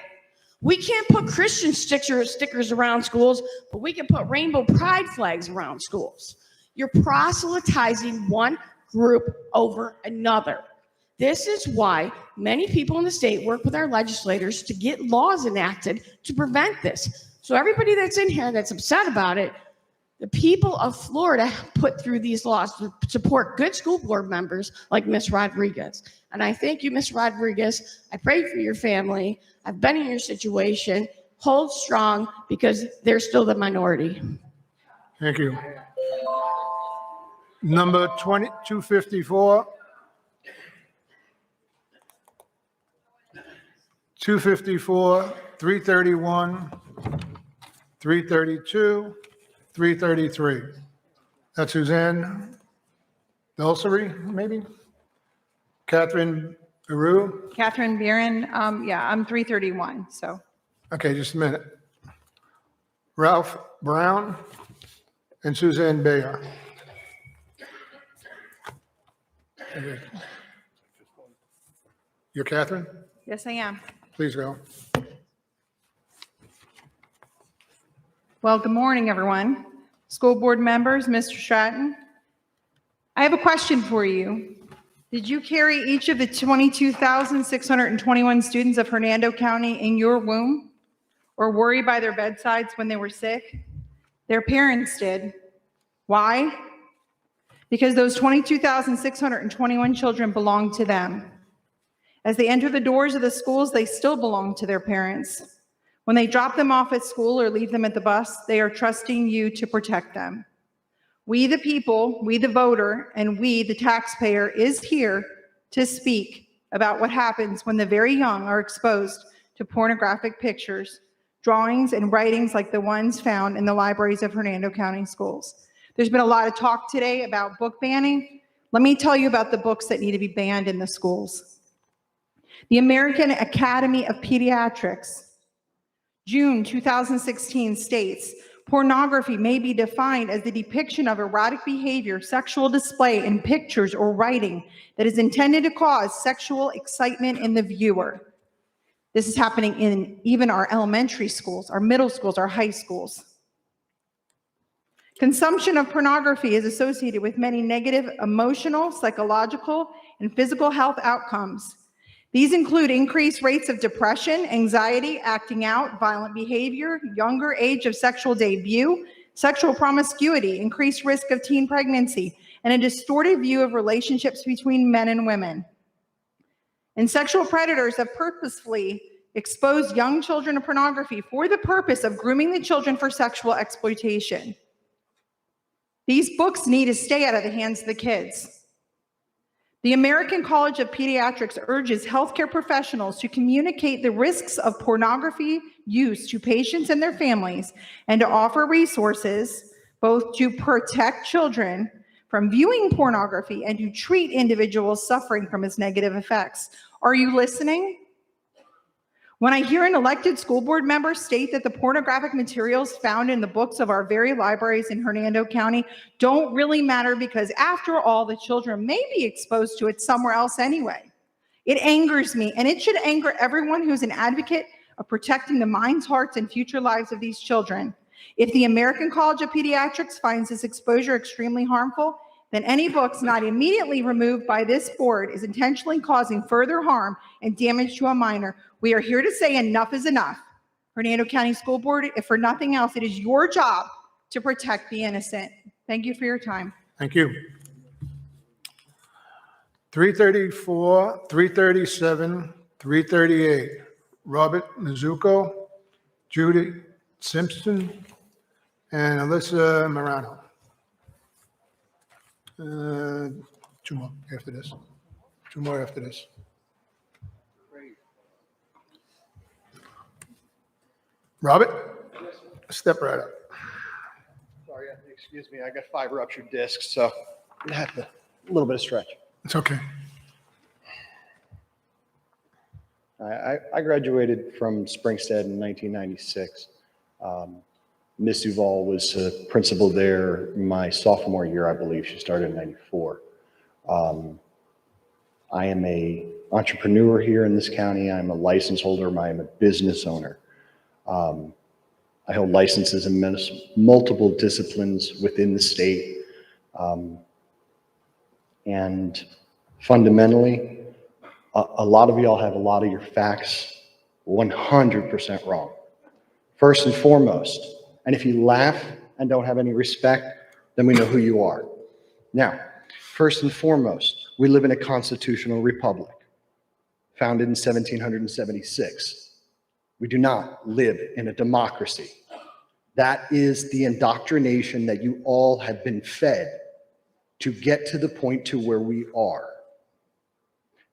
We can't put Christian stickers around schools, but we can put rainbow pride flags around schools. You're proselytizing one group over another. This is why many people in the state work with our legislators to get laws enacted to prevent this. So everybody that's in here that's upset about it, the people of Florida put through these laws to support good school board members like Miss Rodriguez. And I thank you, Miss Rodriguez. I pray for your family. I've been in your situation. hold strong because they're still the minority. Thank you. Number 254. 254, 331, 332, 333. That's Suzanne Belsery, maybe? Catherine Aru? Catherine Buren, yeah, I'm 331, so. Okay, just a minute. Ralph Brown and Suzanne Bayer. Okay. You're Catherine? Yes, I am. Please go. Well, good morning, everyone. School board members, Mr. Stratton. I have a question for you. Did you carry each of the 22,621 students of Hernando County in your womb or worry by their bedsides when they were sick? Their parents did. Why? Because those 22,621 children belong to them. As they enter the doors of the schools, they still belong to their parents. When they drop them off at school or leave them at the bus, they are trusting you to protect them. We, the people, we, the voter, and we, the taxpayer, is here to speak about what happens when the very young are exposed to pornographic pictures, drawings, and writings like the ones found in the libraries of Hernando County schools. There's been a lot of talk today about book banning. Let me tell you about the books that need to be banned in the schools. The American Academy of Pediatrics, June 2016 states, pornography may be defined as the depiction of erotic behavior, sexual display in pictures or writing that is intended to cause sexual excitement in the viewer. This is happening in even our elementary schools, our middle schools, our high schools. Consumption of pornography is associated with many negative emotional, psychological, and physical health outcomes. These include increased rates of depression, anxiety, acting out, violent behavior, younger age of sexual debut, sexual promiscuity, increased risk of teen pregnancy, and a distorted view of relationships between men and women. And sexual predators have purposefully exposed young children to pornography for the purpose of grooming the children for sexual exploitation. These books need to stay out of the hands of the kids. The American College of Pediatrics urges healthcare professionals to communicate the risks of pornography use to patients and their families and to offer resources both to protect children from viewing pornography and to treat individuals suffering from its negative effects. Are you listening? When I hear an elected school board member state that the pornographic materials found in the books of our very libraries in Hernando County don't really matter because after all, the children may be exposed to it somewhere else anyway. It angers me, and it should anger everyone who's an advocate of protecting the minds, hearts, and future lives of these children. If the American College of Pediatrics finds this exposure extremely harmful, then any books not immediately removed by this board is intentionally causing further harm and damage to a minor. We are here to say enough is enough. Hernando County School Board, if for nothing else, it is your job to protect the innocent. Thank you for your time. Thank you. 334, 337, 338. Robert Mizuko, Judy Simpson, and Alyssa Morano. Two more after this. Two more after this. Robert, step right up. Sorry, excuse me. I got 5 ruptured discs, so I'm gonna have to a little bit of stretch. It's okay. I graduated from Springstead in 1996. Miss Duval was a principal there my sophomore year, I believe. She started in 94. I am a entrepreneur here in this county. I'm a license holder. I am a business owner. I hold licenses in multiple disciplines within the state. And fundamentally, a lot of y'all have a lot of your facts 100% wrong. First and foremost, and if you laugh and don't have any respect, then we know who you are. Now, first and foremost, we live in a constitutional republic founded in 1776. We do not live in a democracy. That is the indoctrination that you all have been fed to get to the point to where we are.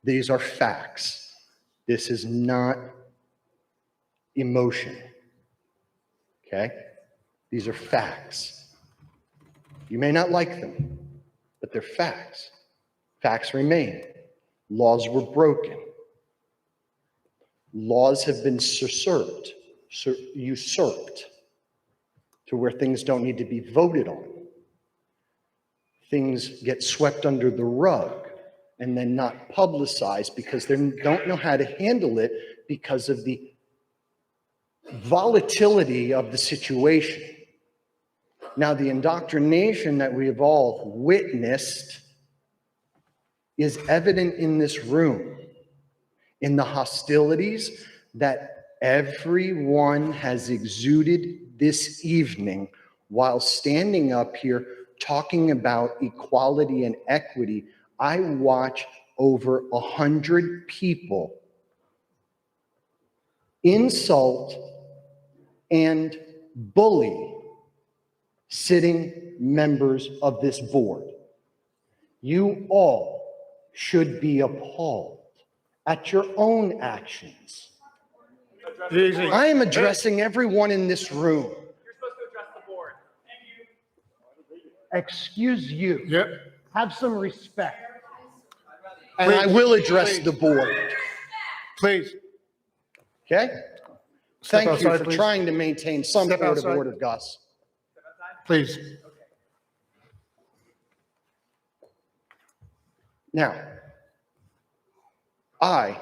These are facts. This is not emotion. Okay? These are facts. You may not like them, but they're facts. Facts remain. Laws were broken. Laws have been usurped to where things don't need to be voted on. Things get swept under the rug and then not publicized because they don't know how to handle it because of the volatility of the situation. Now, the indoctrination that we have all witnessed is evident in this room, in the hostilities that everyone has exuded this evening while standing up here talking about equality and equity. I watch over 100 people insult and bully sitting members of this board. You all should be appalled at your own actions. Easy. I am addressing everyone in this room. You're supposed to address the board. Excuse you. Yep. Have some respect. And I will address the board. Please. Okay? Step Thank you outside, for please. trying to maintain some Step sort of outside. order, Gus. Please. Now, I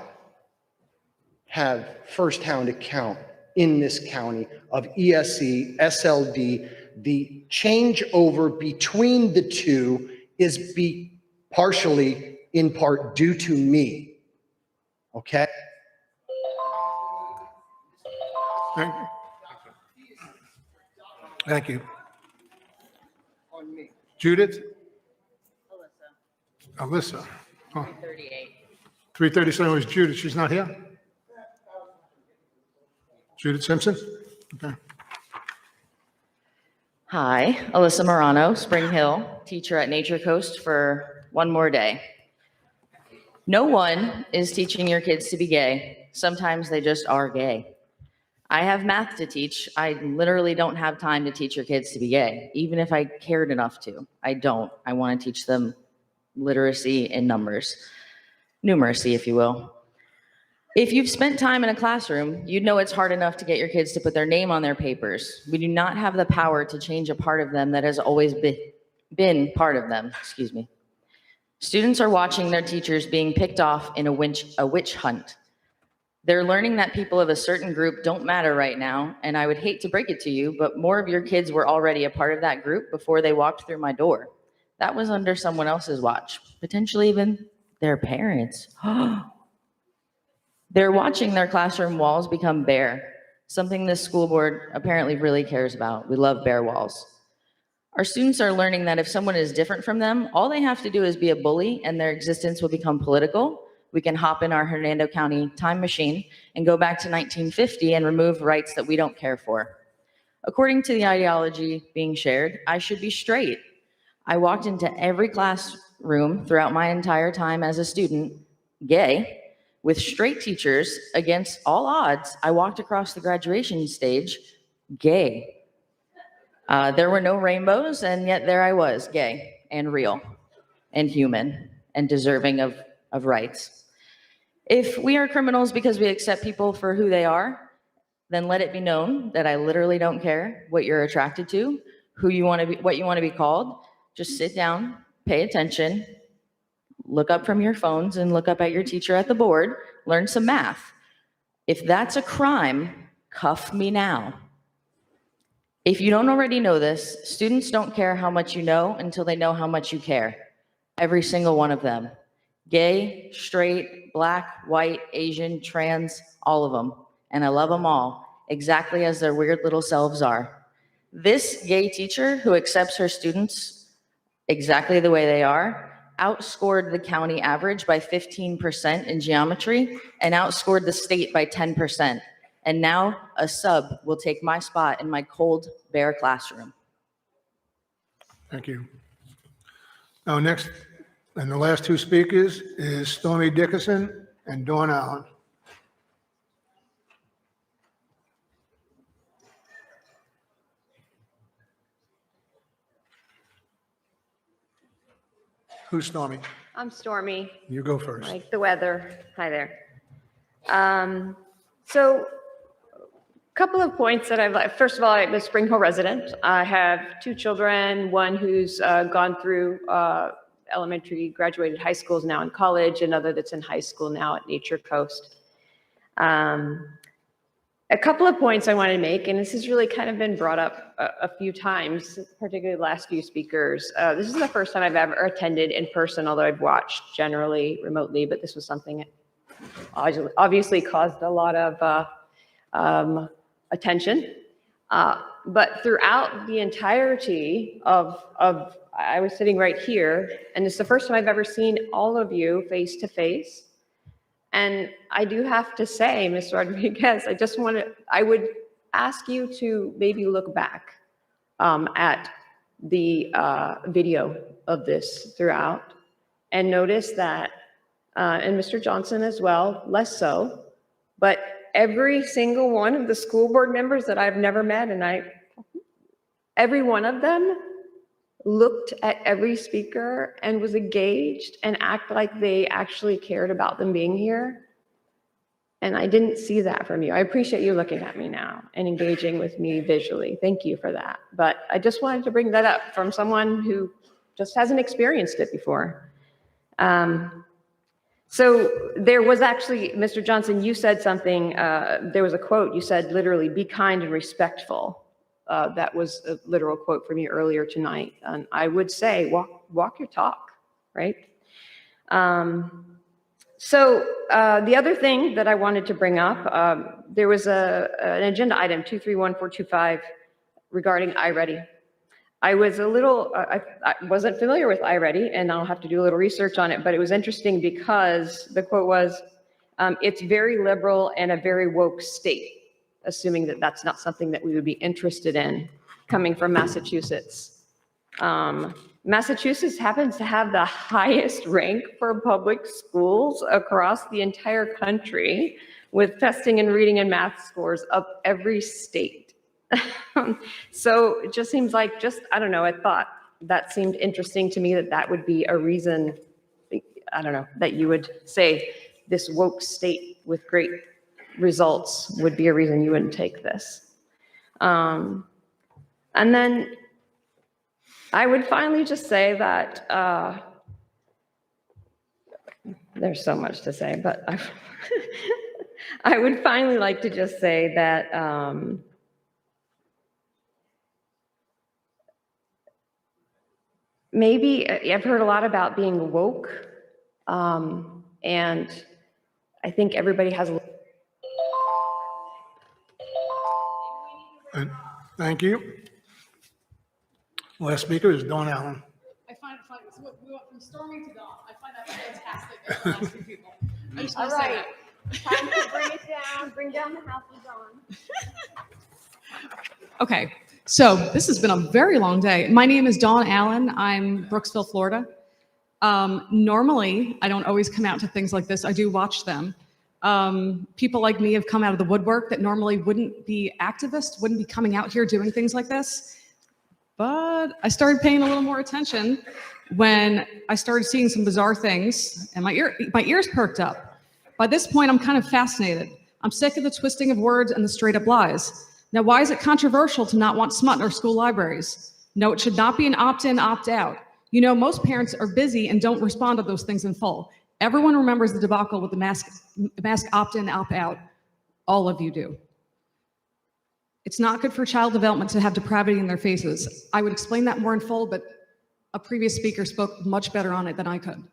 have firsthand account in this county of ESE, SLD. The changeover between the two is partially, in part, due to me. Okay? Thank you. Thank you. Judith? Alyssa. Oh. 337 was Judith. She's not here? Judith Simpson? Okay. Hi, Alyssa Morano, Spring Hill, teacher at Nature Coast for one more day. No one is teaching your kids to be gay. Sometimes they just are gay. I have math to teach. I literally don't have time to teach your kids to be gay, even if I cared enough to. I don't. I want to teach them literacy and numbers, numeracy, if you will. If you've spent time in a classroom, you'd know it's hard enough to get your kids to put their name on their papers. We do not have the power to change a part of them that has always been part of them. Excuse me. Students are watching their teachers being picked off in a witch hunt. They're learning that people of a certain group don't matter right now, and I would hate to break it to you, but more of your kids were already a part of that group before they walked through my door. That was under someone else's watch, potentially even their parents. They're watching their classroom walls become bare, something this school board apparently really cares about. We love bare walls. Our students are learning that if someone is different from them, all they have to do is be a bully and their existence will become political. We can hop in our Hernando County time machine and go back to 1950 and remove rights that we don't care for. According to the ideology being shared, I should be straight. I walked into every classroom throughout my entire time as a student, gay, with straight teachers against all odds. I walked across the graduation stage, gay. There were no rainbows, and yet there I was, gay and real and human and deserving of rights. If we are criminals because we accept people for who they are, then let it be known that I literally don't care what you're attracted to, who you want to be, what you want to be called. Just sit down, pay attention, look up from your phones and look up at your teacher at the board, learn some math. If that's a crime, cuff me now. If you don't already know this, students don't care how much you know until they know how much you care. Every single one of them. Gay, straight, black, white, Asian, trans, all of them. And I love them all, exactly as their weird little selves are. This gay teacher who accepts her students exactly the way they are outscored the county average by 15% in geometry and outscored the state by 10%. And now a sub will take my spot in my cold, bare classroom. Thank you. Now, next, and the last two speakers is Stormy Dickerson and Dawn Allen. Who's Stormy? I'm Stormy, You go first. like the weather. Hi there. So a couple of points that first of all, I'm a Spring Hill resident. I have two children, one who's gone through elementary, graduated high school, is now in college, another that's in high school now at Nature Coast. A couple of points I wanted to make, and this has really kind of been brought up a few times, particularly the last few speakers. This is the first time I've ever attended in person, although I've watched generally remotely, but this was something that obviously caused a lot of attention. But throughout the entirety of I was sitting right here, and it's the first time I've ever seen all of you face to face. And I do have to say, Ms. Rodriguez, I would ask you to maybe look back at the video of this throughout and notice that, and Mr. Johnson as well, less so, but every single one of the school board members that I've never met, and every one of them looked at every speaker and was engaged and act like they actually cared about them being here. And I didn't see that from you. I appreciate you looking at me now and engaging with me visually. Thank you for that. But I just wanted to bring that up from someone who just hasn't experienced it before. So there was actually, Mr. Johnson, you said something, there was a quote, you said literally, be kind and respectful. That was a literal quote from you earlier tonight. And I would say, walk your talk, right? So the other thing that I wanted to bring up, there was an agenda item 231425 regarding iReady. I was I wasn't familiar with iReady, and I'll have to do a little research on it, but it was interesting because the quote was, it's very liberal and a very woke state, assuming that that's not something that we would be interested in coming from Massachusetts. Massachusetts happens to have the highest rank for public schools across the entire country with testing and reading and math scores of every state. So it just seems like I don't know, I thought that seemed interesting to me that would be a reason, I don't know, that you would say this woke state with great results would be a reason you wouldn't take this. And then I would finally just say that there's so much to say, but I would finally like to just say that maybe I've heard a lot about being woke, and I think everybody has a Thank you. Last speaker is Dawn Allen. I find it funny. So we went from Stormy to Dawn. I find that fantastic. The last few people. I just all want to say right. that. Time to bring it down, bring down the house of Dawn. Okay, so this has been a very long day. My name is Dawn Allen. I'm Brooksville, Florida. Normally, I don't always come out to things like this. I do watch them. People like me have come out of the woodwork that normally wouldn't be activists, wouldn't be coming out here doing things like this. But I started paying a little more attention when I started seeing some bizarre things, and my ears perked up. By this point, I'm kind of fascinated. I'm sick of the twisting of words and the straight up lies. Now, why is it controversial to not want smut in our school libraries? No, it should not be an opt-in, opt-out. You know, most parents are busy and don't respond to those things in full. Everyone remembers the debacle with the mask opt-in, opt-out. All of you do. It's not good for child development to have depravity in their faces. I would explain that more in full, but a previous speaker spoke much better on it than I could.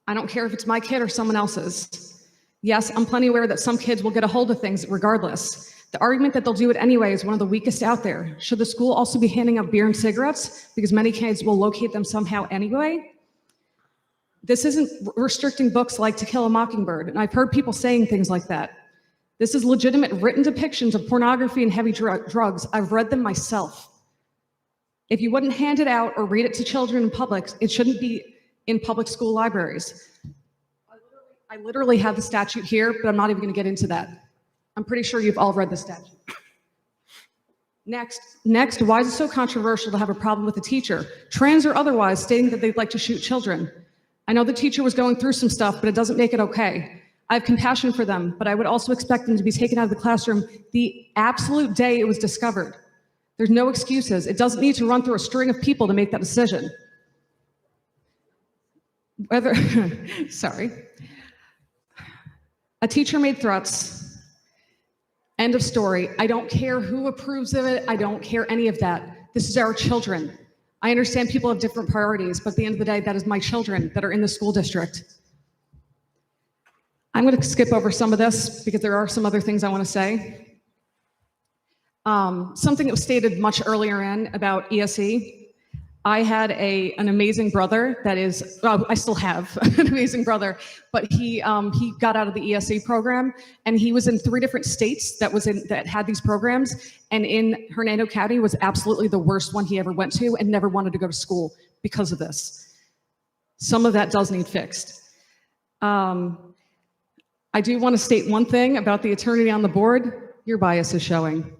I don't care if it's my kid or someone else's. Yes, I'm plenty aware that some kids will get a hold of things regardless. The argument that they'll do it anyway is one of the weakest out there. Should the school also be handing out beer and cigarettes because many kids will locate them somehow anyway? This isn't restricting books like To Kill a Mockingbird, and I've heard people saying things like that. This is legitimate written depictions of pornography and heavy drugs. I've read them myself. If you wouldn't hand it out or read it to children in public, it shouldn't be in public school libraries. I literally have the statute here, but I'm not even going to get into that. I'm pretty sure you've all read the statute. Next, why is it so controversial to have a problem with a teacher, trans or otherwise, stating that they'd like to shoot children? I know the teacher was going through some stuff, but it doesn't make it okay. I have compassion for them, but I would also expect them to be taken out of the classroom the absolute day it was discovered. There's no excuses. It doesn't need to run through a string of people to make that decision. Sorry. A teacher made threats. End of story. I don't care who approves of it. I don't care any of that. This is our children. I understand people have different priorities, but at the end of the day, that is my children that are in the school district. I'm going to skip over some of this because there are some other things I want to say. Something that was stated much earlier in about ESE. I had an amazing brother that is, I still have an amazing brother, but he got out of the ESE program, and he was in 3 different states that had these programs, and in Hernando County was absolutely the worst one he ever went to and never wanted to go to school because of this. Some of that does need fixed. I do want to state one thing about the attorney on the board. Your bias is showing.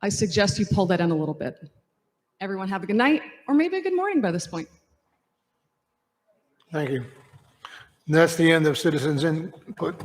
I suggest you pull that in a little bit. Everyone have a good night, or maybe a good morning by this point. Thank you. That's the end of citizens input.